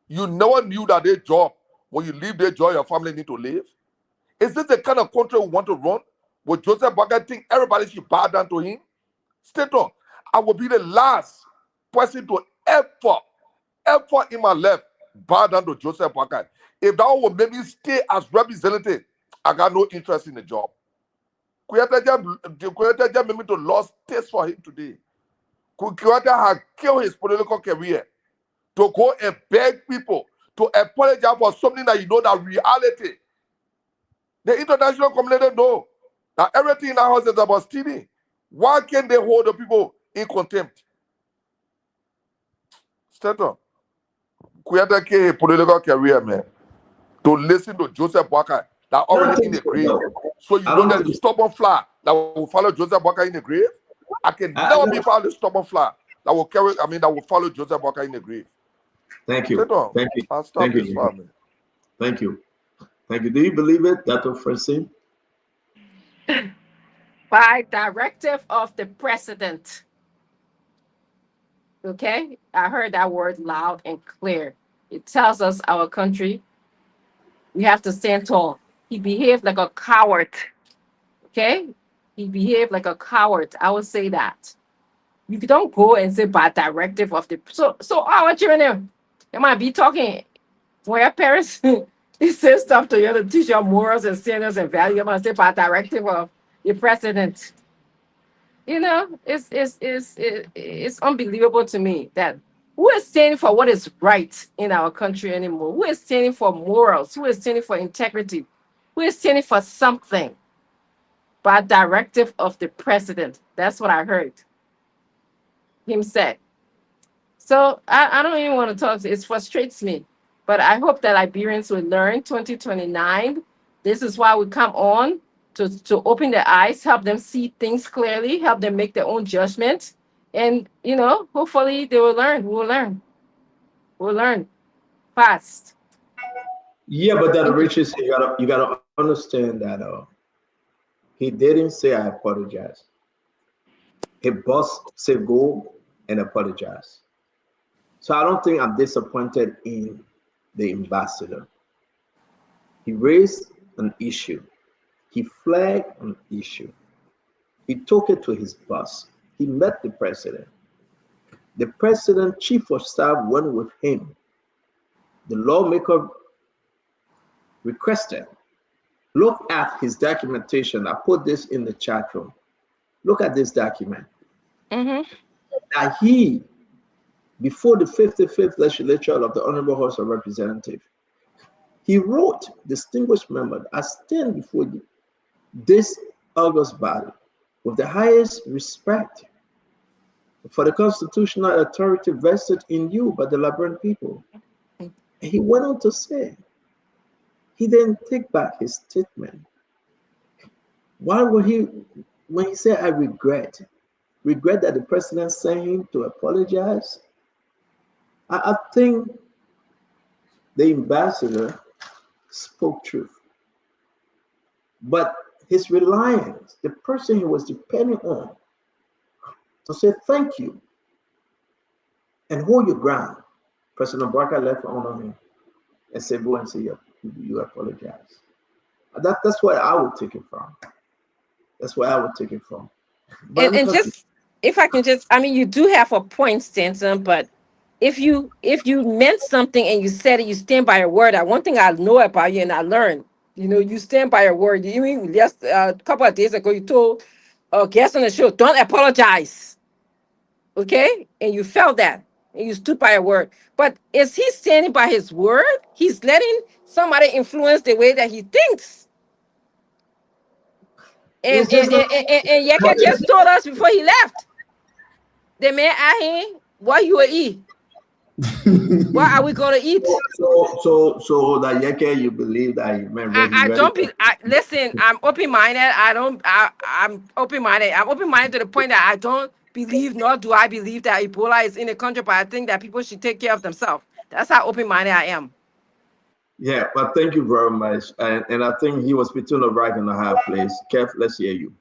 You never knew that their job, when you leave their job, your family need to live. Is this the kind of country we want to run? Would Joseph Boakai think everybody should bow down to him? Straight up. I will be the last person to ever in my life bow down to Joseph Boakai. If that would make me stay as representative, I got no interest in the job. Kuyate just made me to lose taste for him today. Kuyate had killed his political career to go and beg people to apologize for something that you know that reality. The international community know that everything in our house is about stealing. Why can't they hold the people in contempt? Stand up. Kuyate killed his political career, man. To listen to Joseph Boakai that already in the grave. So you know that the stubborn fly that will follow Joseph Boakai in the grave? I can never be part of the stubborn fly that will that will follow Joseph Boakai in the grave. Thank you. Thank you. I'll stop this family. Thank you. Thank you. Do you believe it, Dr. Francine? By directive of the president. Okay? I heard that word loud and clear. It tells us our country, we have to stand tall. He behaved like a coward. Okay? He behaved like a coward. I would say that. You don't go and say by directive of the so our children, they might be talking when your parents they say stuff to you to teach your morals and standards and values. You must say by directive of the president. You know, it's unbelievable to me that who is standing for what is right in our country anymore? Who is standing for morals? Who is standing for integrity? Who is standing for something? By directive of the president. That's what I heard him say. So I don't even want to talk. It frustrates me. But I hope that Liberians will learn 2029. This is why we come on to open their eyes, help them see things clearly, help them make their own judgment. And, you know, hopefully they will learn. We'll learn. We'll learn fast. Yeah, but that Richard, you gotta understand that he didn't say I apologize. His boss said go and apologize. So I don't think I'm disappointed in the ambassador. He raised an issue. He flagged an issue. He took it to his boss. He met the president. The president, chief of staff, went with him. The lawmaker requested, look at his documentation. I put this in the chat room. Look at this document. That he, before the 55th legislature of the Honorable House of Representatives, he wrote, distinguished member, I stand before this august body with the highest respect for the constitutional authority vested in you by the Liberian people. And he went on to say, he didn't take back his statement. Why would he, when he said, I regret that the president sent him to apologize? I think the ambassador spoke truth. But his reliance, the person he was depending on, to say thank you and hold your ground. President Barker left on him and said, go and say you apologize. That's where I would take it from. That's where I would take it from. But and just, if I can just, I mean, you do have a point, Stanton, but if you meant something and you said it, you stand by your word. One thing I know about you and I learned, you stand by your word. You mean just a couple of days ago, you told a guest on the show, don't apologize. Okay? And you felt that. And you stood by your word. But is he standing by his word? He's letting somebody influence the way that he thinks. And Yeke just told us before he left. The man asked him, what you will eat? What are we going to eat? So that Yeke, you believe that he meant listen, I'm open-minded. I'm open-minded. I'm open-minded to the point that I don't believe, nor do I believe that Ebola is in the country, but I think that people should take care of themselves. That's how open-minded I am. Yeah, but thank you very much. And I think he was between a rock and a hard place. Kev, let's hear you.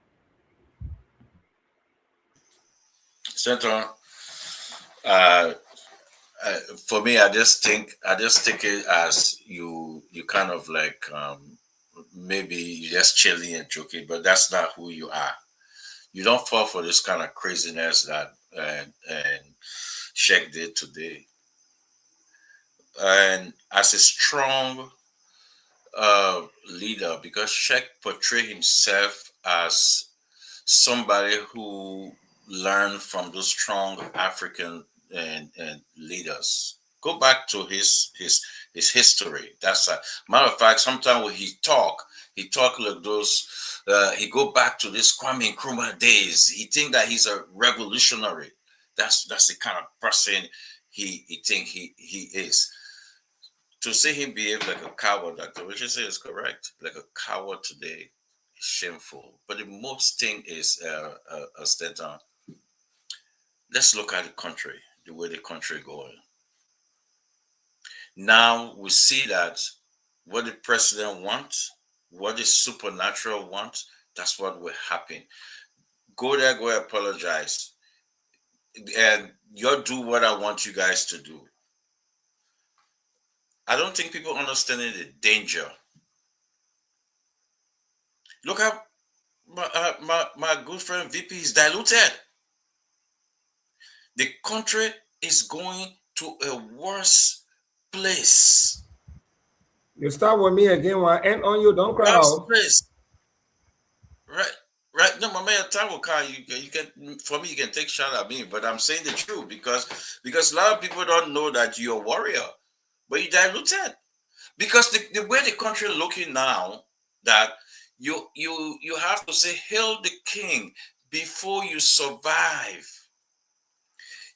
Senator, for me, I just take it as you kind of like maybe you're just chilling and joking, but that's not who you are. You don't fall for this kind of craziness that and Sheikh did today. And as a strong leader, because Sheikh portrayed himself as somebody who learned from those strong African and leaders. Go back to his history. That's a matter of fact. Sometimes when he talk like those. He go back to this Kwame Nkrumah days. He think that he's a revolutionary. That's the kind of person he think he is. To see him behave like a coward, Dr. What you say is correct. Like a coward today is shameful. But the most thing is, Stanton, let's look at the country, the way the country going. Now we see that what the president wants, what the supernatural wants, that's what will happen. Go there, go apologize. And you'll do what I want you guys to do. I don't think people understanding the danger. Look how my good friend VP is diluted. The country is going to a worse place. You start with me again. When I end on you, don't cry out. Right. No, my man, time will come. You can, for me, you can take shot at me, but I'm saying the truth because a lot of people don't know that you're a warrior, but you diluted. Because the way the country looking now, that you have to say, hail the king before you survive.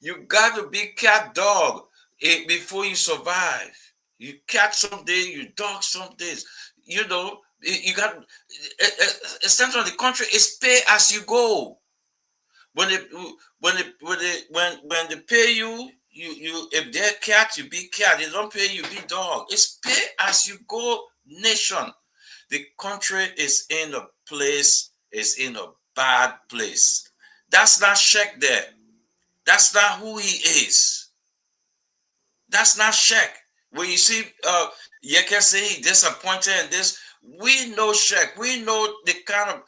You got to be cat dog before you survive. You cat some days, you dog some days. You know, you got it stands on the country is pay as you go. When they pay you, you if they're cat, you be cat. They don't pay you, be dog. It's pay as you go nation. The country is in a place, is in a bad place. That's not Sheikh there. That's not who he is. That's not Sheikh. When you see Yeke say he disappointed in this, we know Sheikh. We know the kind of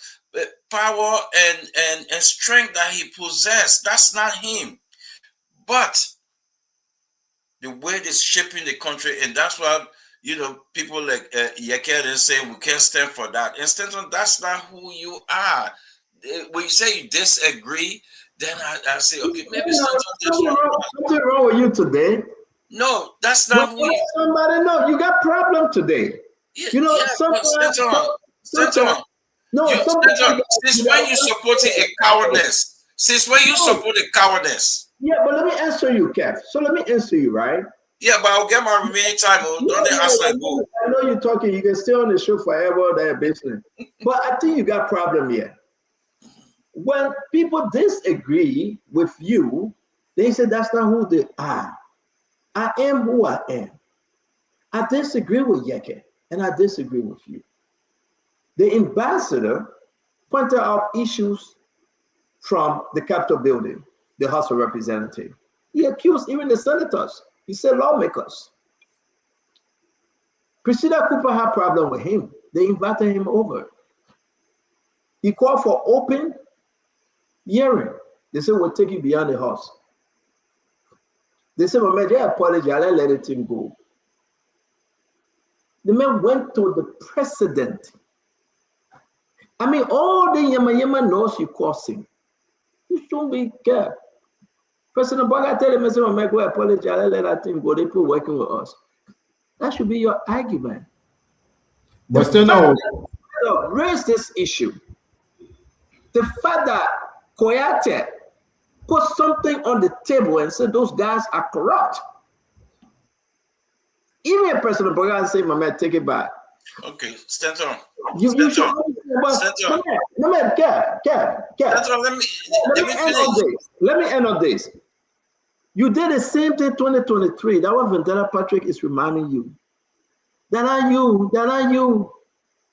power and strength that he possessed. That's not him. But the way it's shaping the country, and that's why, you know, people like Yeke say we can't stand for that. And Stanton, that's not who you are. When you say you disagree, then I say, okay, maybe something wrong with you today. No, that's not who you. Somebody know you got problem today. You know, since when you supporting a cowardice? Since when you support a cowardice? Yeah, but let me answer you, Kev. So let me answer you, right? Yeah, but I'll get my remaining time. Don't they ask like go? I know you're talking. You can stay on the show forever. That business, but I think you got problem here. When people disagree with you, they say that's not who they are. I am who I am. I disagree with Yeke, and I disagree with you. The ambassador pointed out issues from the Capitol building, the House of Representatives. He accused even the senators. He said lawmakers. Cressida Cooper had a problem with him. They invited him over. He called for open hearing. They said, we'll take you beyond the house. They said, well, they apologized, let the thing go. The man went to the president. I mean, all the Yama knows you causing. You shouldn't be care. President Boga tell him, well, go apologize, let that thing go. They put working with us. That should be your argument. But still no. Raise this issue. The fact that Koyate put something on the table and said those guys are corrupt. Even a President Boga say, my man, take it back. Okay, Stanton. You should let me end on this. You did the same thing 2023. That what Vendetta Patrick is reminding you. That are you.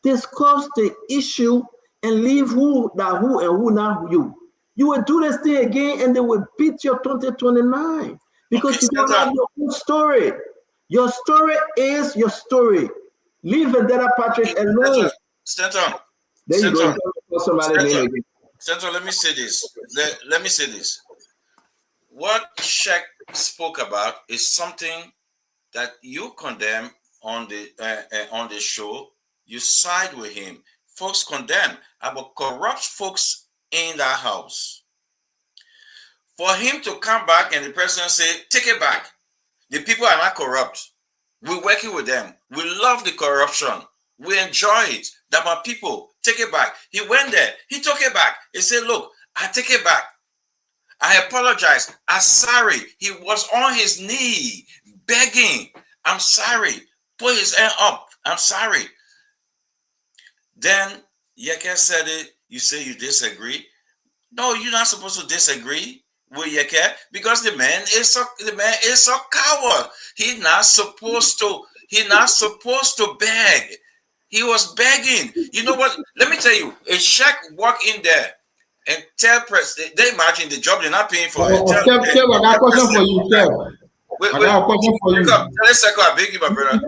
Discuss the issue and leave who and who not you. You will do this thing again and they will beat your 2029 because you don't have your own story. Your story is your story. Leave Vendetta Patrick alone. Stanton. There you go. Stanton, let me say this. Let me say this. What Sheikh spoke about is something that you condemn on the show. You side with him. Folks condemn about corrupt folks in that house. For him to come back and the president say, take it back. The people are not corrupt. We're working with them. We love the corruption. We enjoy it. That my people, take it back. He went there. He took it back. He said, look, I take it back. I apologize. I'm sorry. He was on his knee begging. I'm sorry. Put his hand up. I'm sorry. Then Yeke said it. You say you disagree. No, you're not supposed to disagree with Yeke because the man is a coward. He's not supposed to beg. He was begging. You know what? Let me tell you, a Sheikh walk in there and tell president, they imagine the job they're not paying for. Kev, I got a question for you, Kev. I got a question for you. Tell a second, I beg you, my brother.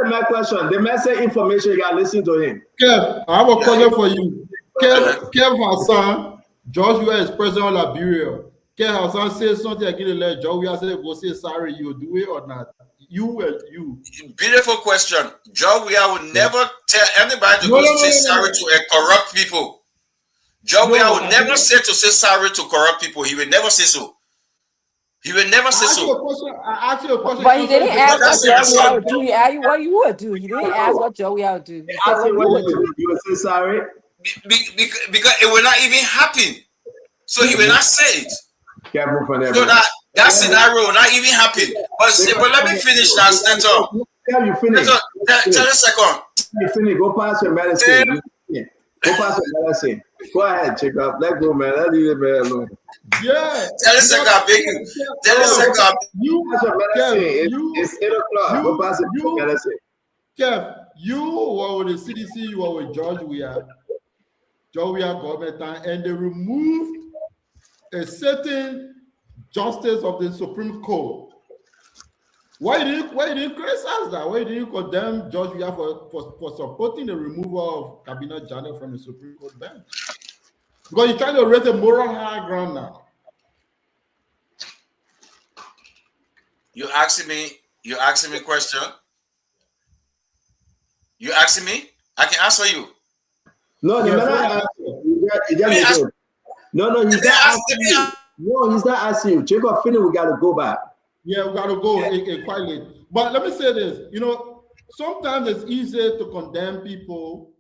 My question. The message information, you got to listen to him. Kev, I have a question for you. Kev Hassan, George Weah is president of Liberia. Kev Hassan says something again, let George Weah say, go say sorry, you do it or not? You. Beautiful question. George Weah would never tell anybody to go say sorry to a corrupt people. George Weah would never say to say sorry to corrupt people. He would never say so. He will never say so. I asked you a question. But he didn't ask what Joe Weah would do. He asked you what you would do. He didn't ask what Joe Weah would do. He said what you would do. You would say sorry? Because it will not even happen. So he will not say it. Careful for that. So that scenario will not even happen. But let me finish now, Stanton. You finish. Tell a second. You finish. Go past your medicine. Go past your medicine. Go ahead, check up. Let go, man. Let leave the man alone. Yeah. Tell a second, I beg you. Tell a second. It's 8 o'clock. Go past your medicine. Kev, you were with the CDC, you were with George Weah government time, and they removed a certain justice of the Supreme Court Why did you criticize that? Why did you condemn George Weah for supporting the removal of Cabinet Janneh from the Supreme Court bench? Because you're trying to raise a moral high ground now. You asking me a question? You asking me? I can answer you. No, he's not asking you. No, he's not asking you. Jacob Finney, we got to go back. Yeah, we got to go quite late. But let me say this, you know, sometimes it's easier to condemn people.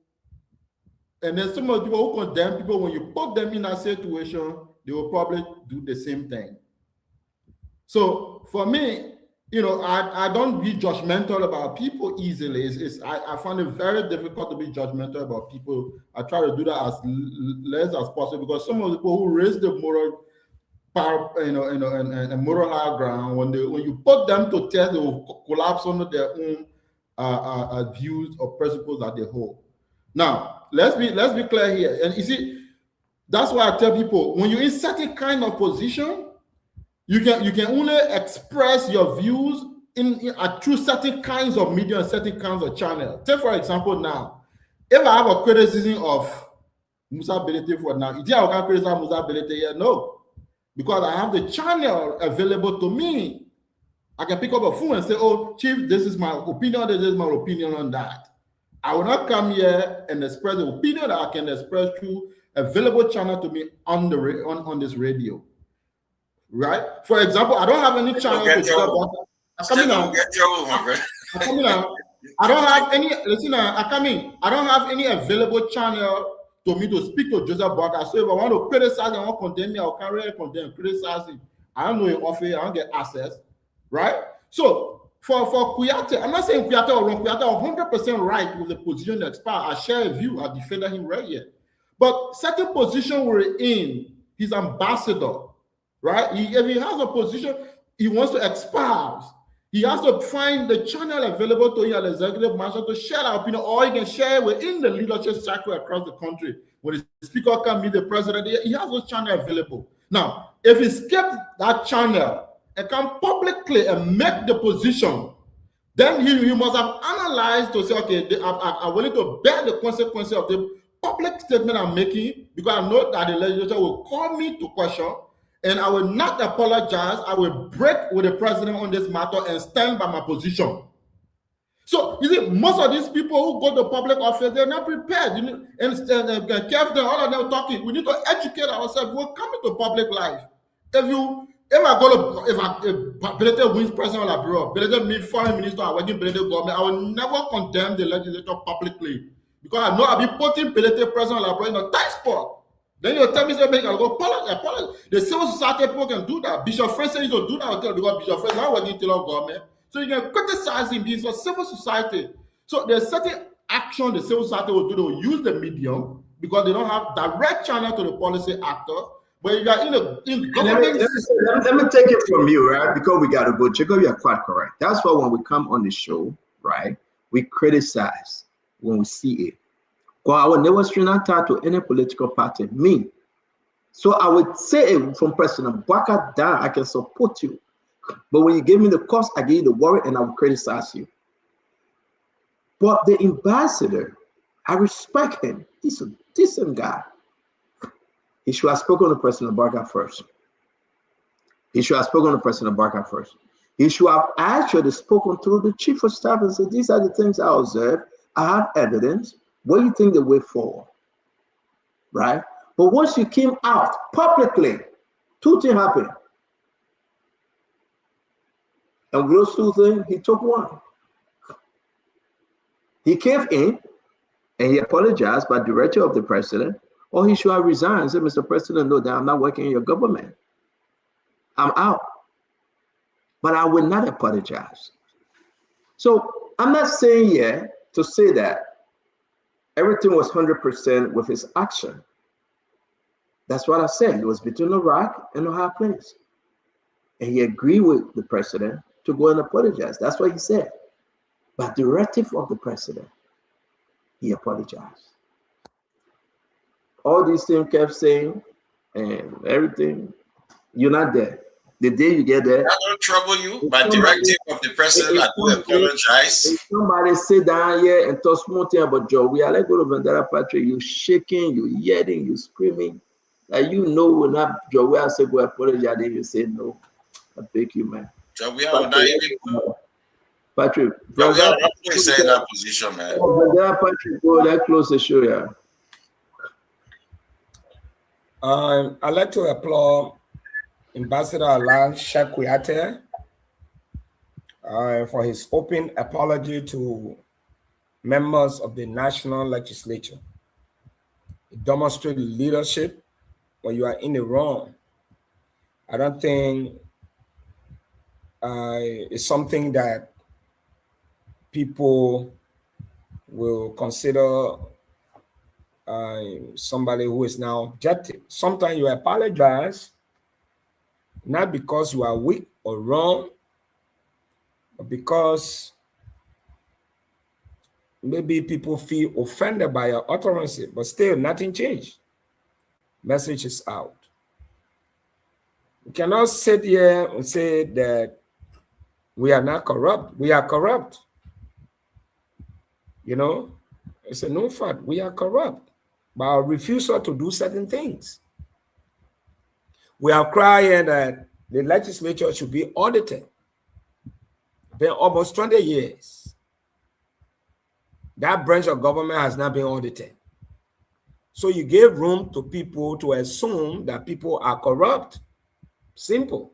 And then some of the people who condemn people, when you put them in that situation, they will probably do the same thing. So for me, you know, I don't be judgmental about people easily. I find it very difficult to be judgmental about people. I try to do that as less as possible, because some of the people who raise the moral power, and moral high ground, when you put them to test, they will collapse under their own views or principles that they hold. Now, let's be clear here. And you see, that's why I tell people, when you're in certain kind of position, you can only express your views through certain kinds of media and certain kinds of channels. Take for example now, if I have a criticism of Musa Belete for now, you think I can criticize Musa Belete here? No, because I have the channel available to me. I can pick up a phone and say, "Oh, Chief, this is my opinion. This is my opinion on that." I will not come here and express the opinion that I can express through available channel to me on this radio. Right? For example, I don't have any channel to talk about. I don't have any. Listen, I don't have any available channel to me to speak to Joseph Boakai. So if I want to criticize, I want to condemn me, I'll carry and condemn, criticize him. I don't know him off here. I don't get access. Right? So for Kouyaté, I'm not saying Kouyaté or wrong. Kouyaté 100% right with the position that expired. I share a view. I defended him right here. But certain position we're in, he's ambassador. Right? If he has a position, he wants to espouse. He has to find the channel available to him at the executive mansion to share that opinion, or he can share within the leadership circle across the country. When the speaker can meet the president, he has those channels available. Now, if he skips that channel and come publicly and make the position, then he must have analyzed to say, okay, I'm willing to bear the consequences of the public statement I'm making, because I know that the legislature will call me to question. And I will not apologize. I will break with the president on this matter and stand by my position. So, you see, most of these people who go to public office, they're not prepared. You know, and Kevin, all of them talking. We need to educate ourselves. We're coming to public life. If Belete wins president of the bureau, Belete meet foreign minister, or working Belete government, I will never condemn the legislature publicly, because I know I'll be putting Belete president of the bureau in a tight spot. Then you tell me something, I'll go apologize. The civil society people can do that. Bishop Fred said he will do that because Bishop Fred is not working till government. So you can criticize him. He's a civil society. So there's certain action the civil society will do. They will use the medium because they don't have direct channel to the policy actor. But if you are in government, let me take it from you, right? Because we got to go. Jacob, you are quite correct. That's why when we come on the show, right, we criticize when we see it. I would never string attached to any political party, me. So I would say from President Boakai down, I can support you. But when you give me the cost, I give you the worry and I will criticize you. But the ambassador, I respect him. He's a decent guy. He should have spoken to President Boakai first. He should have actually spoken to the chief of staff and said, these are the things I observed. I have evidence. What do you think the way forward? Right? But once you came out publicly, two things happened. And with those two things, he took one. He came in and he apologized by directive of the president, or he should have resigned and said, Mr. President, no, that I'm not working in your government. I'm out. But I will not apologize. So I'm not saying here to say that everything was 100% with his action. That's what I said. It was between a rock and a hard place. And he agreed with the president to go and apologize. That's what he said. By directive of the president, he apologized. All these things kept saying and everything, you're not there. The day you get there, that don't trouble you. By directive of the president, I do apologize. If somebody sit down here and talk small thing about Joe, we are like go to Vendetta Patrick, you shaking, you yelling, you screaming. Like you know when not Joe, we are say go apologize, then you say no. I beg you, man. Joe, we are not even. Patrick, Joe, we are not in that position, man. Vendetta Patrick, go that close the show, yeah. I'd like to applaud Ambassador Alain Shakwiate for his open apology to members of the National Legislature. It demonstrates leadership when you are in the wrong. I don't think it's something that people will consider somebody who is now objective. Sometimes you apologize not because you are weak or wrong, but because maybe people feel offended by your utterance, but still nothing changed. Message is out. We cannot sit here and say that we are not corrupt. We are corrupt. You know, it's a no fact. We are corrupt by our refusal to do certain things. We are crying that the legislature should be audited. Been almost 20 years. That branch of government has not been audited. So you gave room to people to assume that people are corrupt. Simple.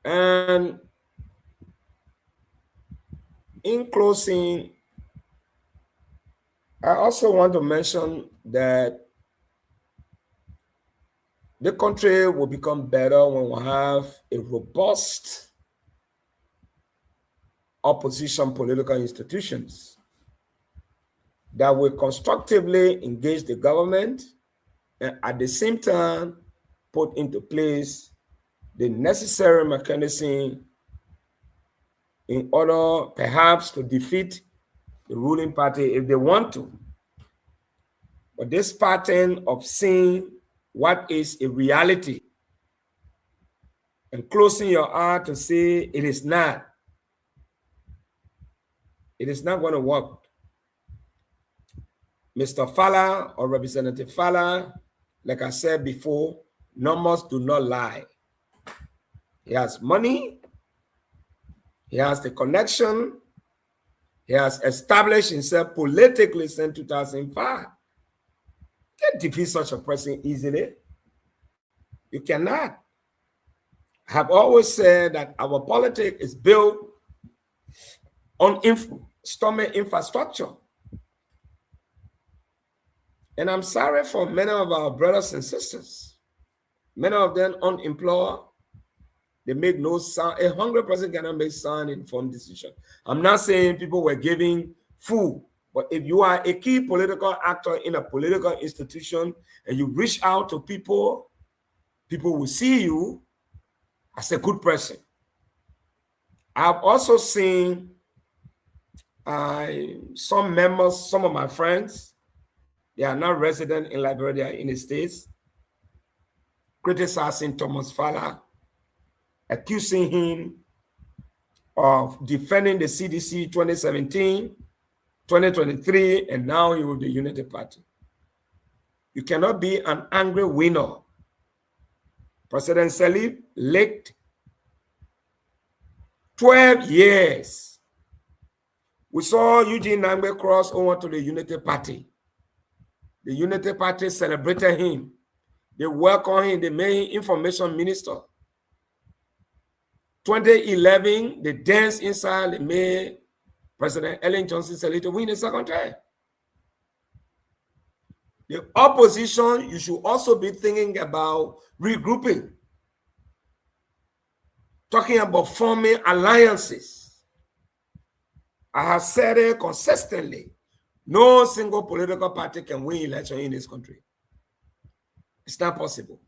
And in closing, I also want to mention that the country will become better when we have a robust opposition political institutions that will constructively engage the government and at the same time put into place the necessary mechanism in order perhaps to defeat the ruling party if they want to. But this pattern of seeing what is a reality and closing your eye to say it is not going to work. Mr. Falla or Representative Falla, like I said before, numbers do not lie. He has money, he has the connection, he has established himself politically since 2005. You can't defeat such a person easily. You cannot. I have always said that our politics is built on stomach infrastructure. And I'm sorry for many of our brothers and sisters. Many of them unemployed. They make no sound. A hungry person cannot make sound informed decision. I'm not saying people were giving food, but if you are a key political actor in a political institution and you reach out to people, people will see you as a good person. I've also seen some members, some of my friends, they are not resident in Liberia, they are in the States, criticizing Thomas Falla, accusing him of defending the CDC 2017, 2023, and now he with the Unity Party. You cannot be an angry winner. President Salif leaked 12 years. We saw Eugene Nangbe cross over to the Unity Party. The Unity Party celebrated him. They welcomed him. They made him information minister. 2011, the dance inside, they made President Ellen Johnson Sirleaf to win the second term. The opposition, you should also be thinking about regrouping, talking about forming alliances. I have said it consistently. No single political party can win election in this country. It's not possible.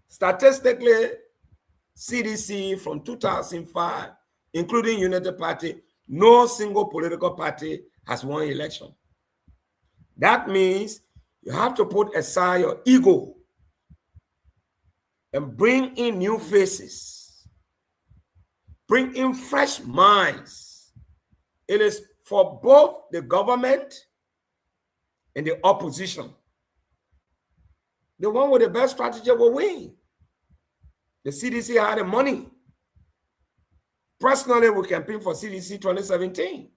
Statistically, CDC from 2005, including Unity Party, no single political party has won election. That means you have to put aside your ego and bring in new faces, bring in fresh minds. It is for both the government and the opposition. The one with the best strategy will win. The CDC had the money. Personally, we campaigned for CDC 2017.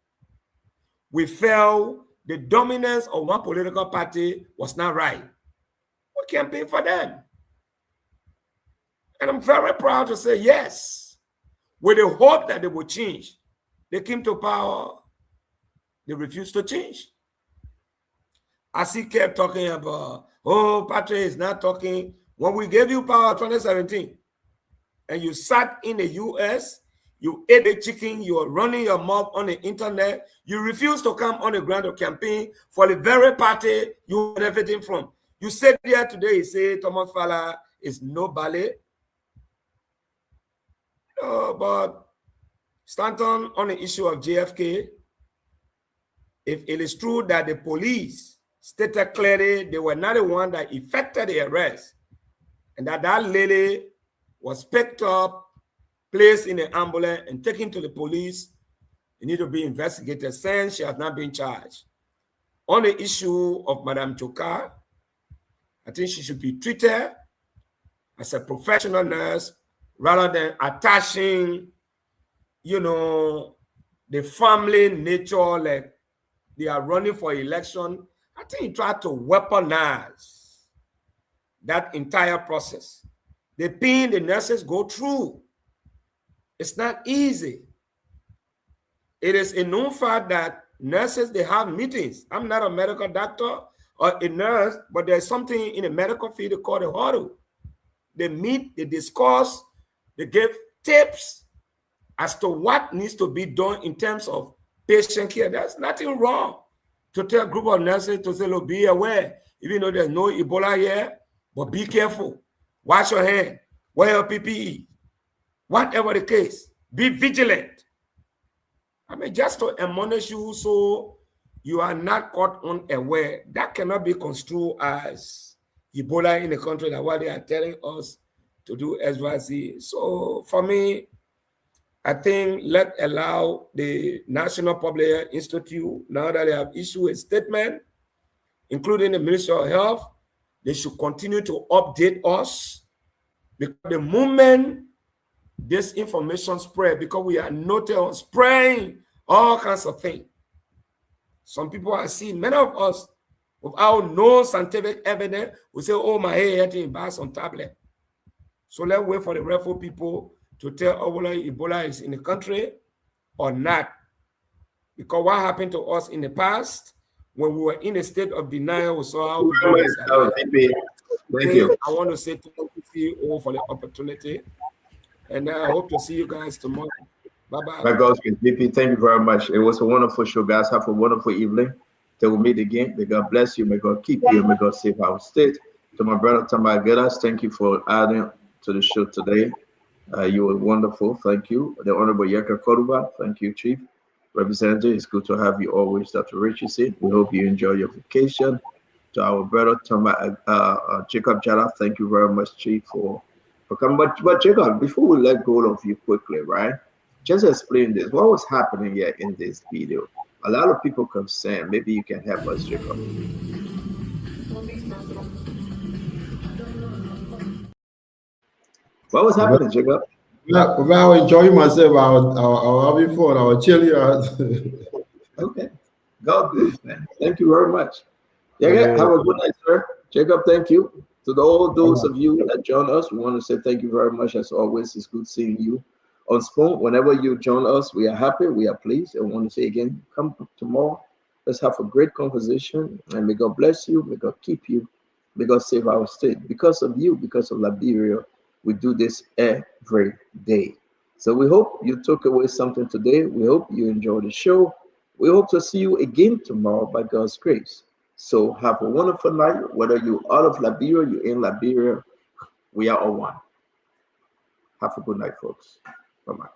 We felt the dominance of one political party was not right. We campaigned for them. And I'm very proud to say yes, with the hope that they would change. They came to power, they refused to change. As he kept talking about, oh, Patrick is not talking. When we gave you power 2017, and you sat in the US, you ate the chicken, you were running your mouth on the internet, you refused to come on the ground to campaign for the very party you benefiting from. You said here today, you say Thomas Fala is no ballet. No, but Stanton on the issue of JFK, if it is true that the police stated clearly they were not the one that effected the arrest, and that lady was picked up, placed in an ambulance, and taken to the police, it need to be investigated since she has not been charged. On the issue of Madame Choka, I think she should be treated as a professional nurse rather than attaching, you know, the family nature, like they are running for election. I think he tried to weaponize that entire process. The pain the nurses go through, it's not easy. It is a known fact that nurses, they have meetings. I'm not a medical doctor or a nurse, but there's something in the medical field called a huddle. They meet, they discuss, they give tips as to what needs to be done in terms of patient care. There's nothing wrong to tell a group of nurses to say, look, be aware, even though there's no Ebola here, but be careful. Wash your hand, wear your PPE, whatever the case, be vigilant. I mean, just to admonish you so you are not caught unaware, that cannot be construed as Ebola in the country, that what they are telling us to do XYZ. So for me, I think let's allow the National Public Health Institute, now that they have issued a statement, including the Ministry of Health, they should continue to update us, because the moment this information spread, because we are noted on spraying all kinds of things. Some people are seeing, many of us, without no scientific evidence, we say, oh, my head hurting, buy some tablet. So let's wait for the rest of people to tell us whether Ebola is in the country or not. Because what happened to us in the past, when we were in a state of denial, we saw how Ebola is. Thank you. I want to say thank you for the opportunity. And I hope to see you guys tomorrow. Bye-bye. My God, VP, thank you very much. It was a wonderful show, guys. Have a wonderful evening. Till we meet again. May God bless you. May God keep you. May God save our state. To my brother Tamar Gedas, thank you for adding to the show today. You were wonderful. Thank you. The Honorable Yeka Koruba, thank you, Chief. Representative, it's good to have you always, Dr. Richardson. We hope you enjoy your vacation. To our brother Jacob Jara, thank you very much, Chief, for coming. But Jacob, before we let go of you quickly, right? Just explain this. What was happening here in this video? A lot of people concerned. Maybe you can help us, Jacob. What was happening, Jacob? Yeah, I was enjoying myself. I was having fun. I was chilling out. Okay. God bless, man. Thank you very much. Yeah, have a good night, sir. Jacob, thank you. To all those of you that join us, we want to say thank you very much. As always, it's good seeing you on Spoon. Whenever you join us, we are happy, we are pleased. And we want to say again, come tomorrow. Let's have a great conversation. And may God bless you. May God keep you. May God save our state. Because of you, because of Liberia, we do this every day. So we hope you took away something today. We hope you enjoyed the show. We hope to see you again tomorrow by God's grace. So have a wonderful night. Whether you're out of Liberia, you're in Liberia, we are all one. Have a good night, folks. Bye-bye.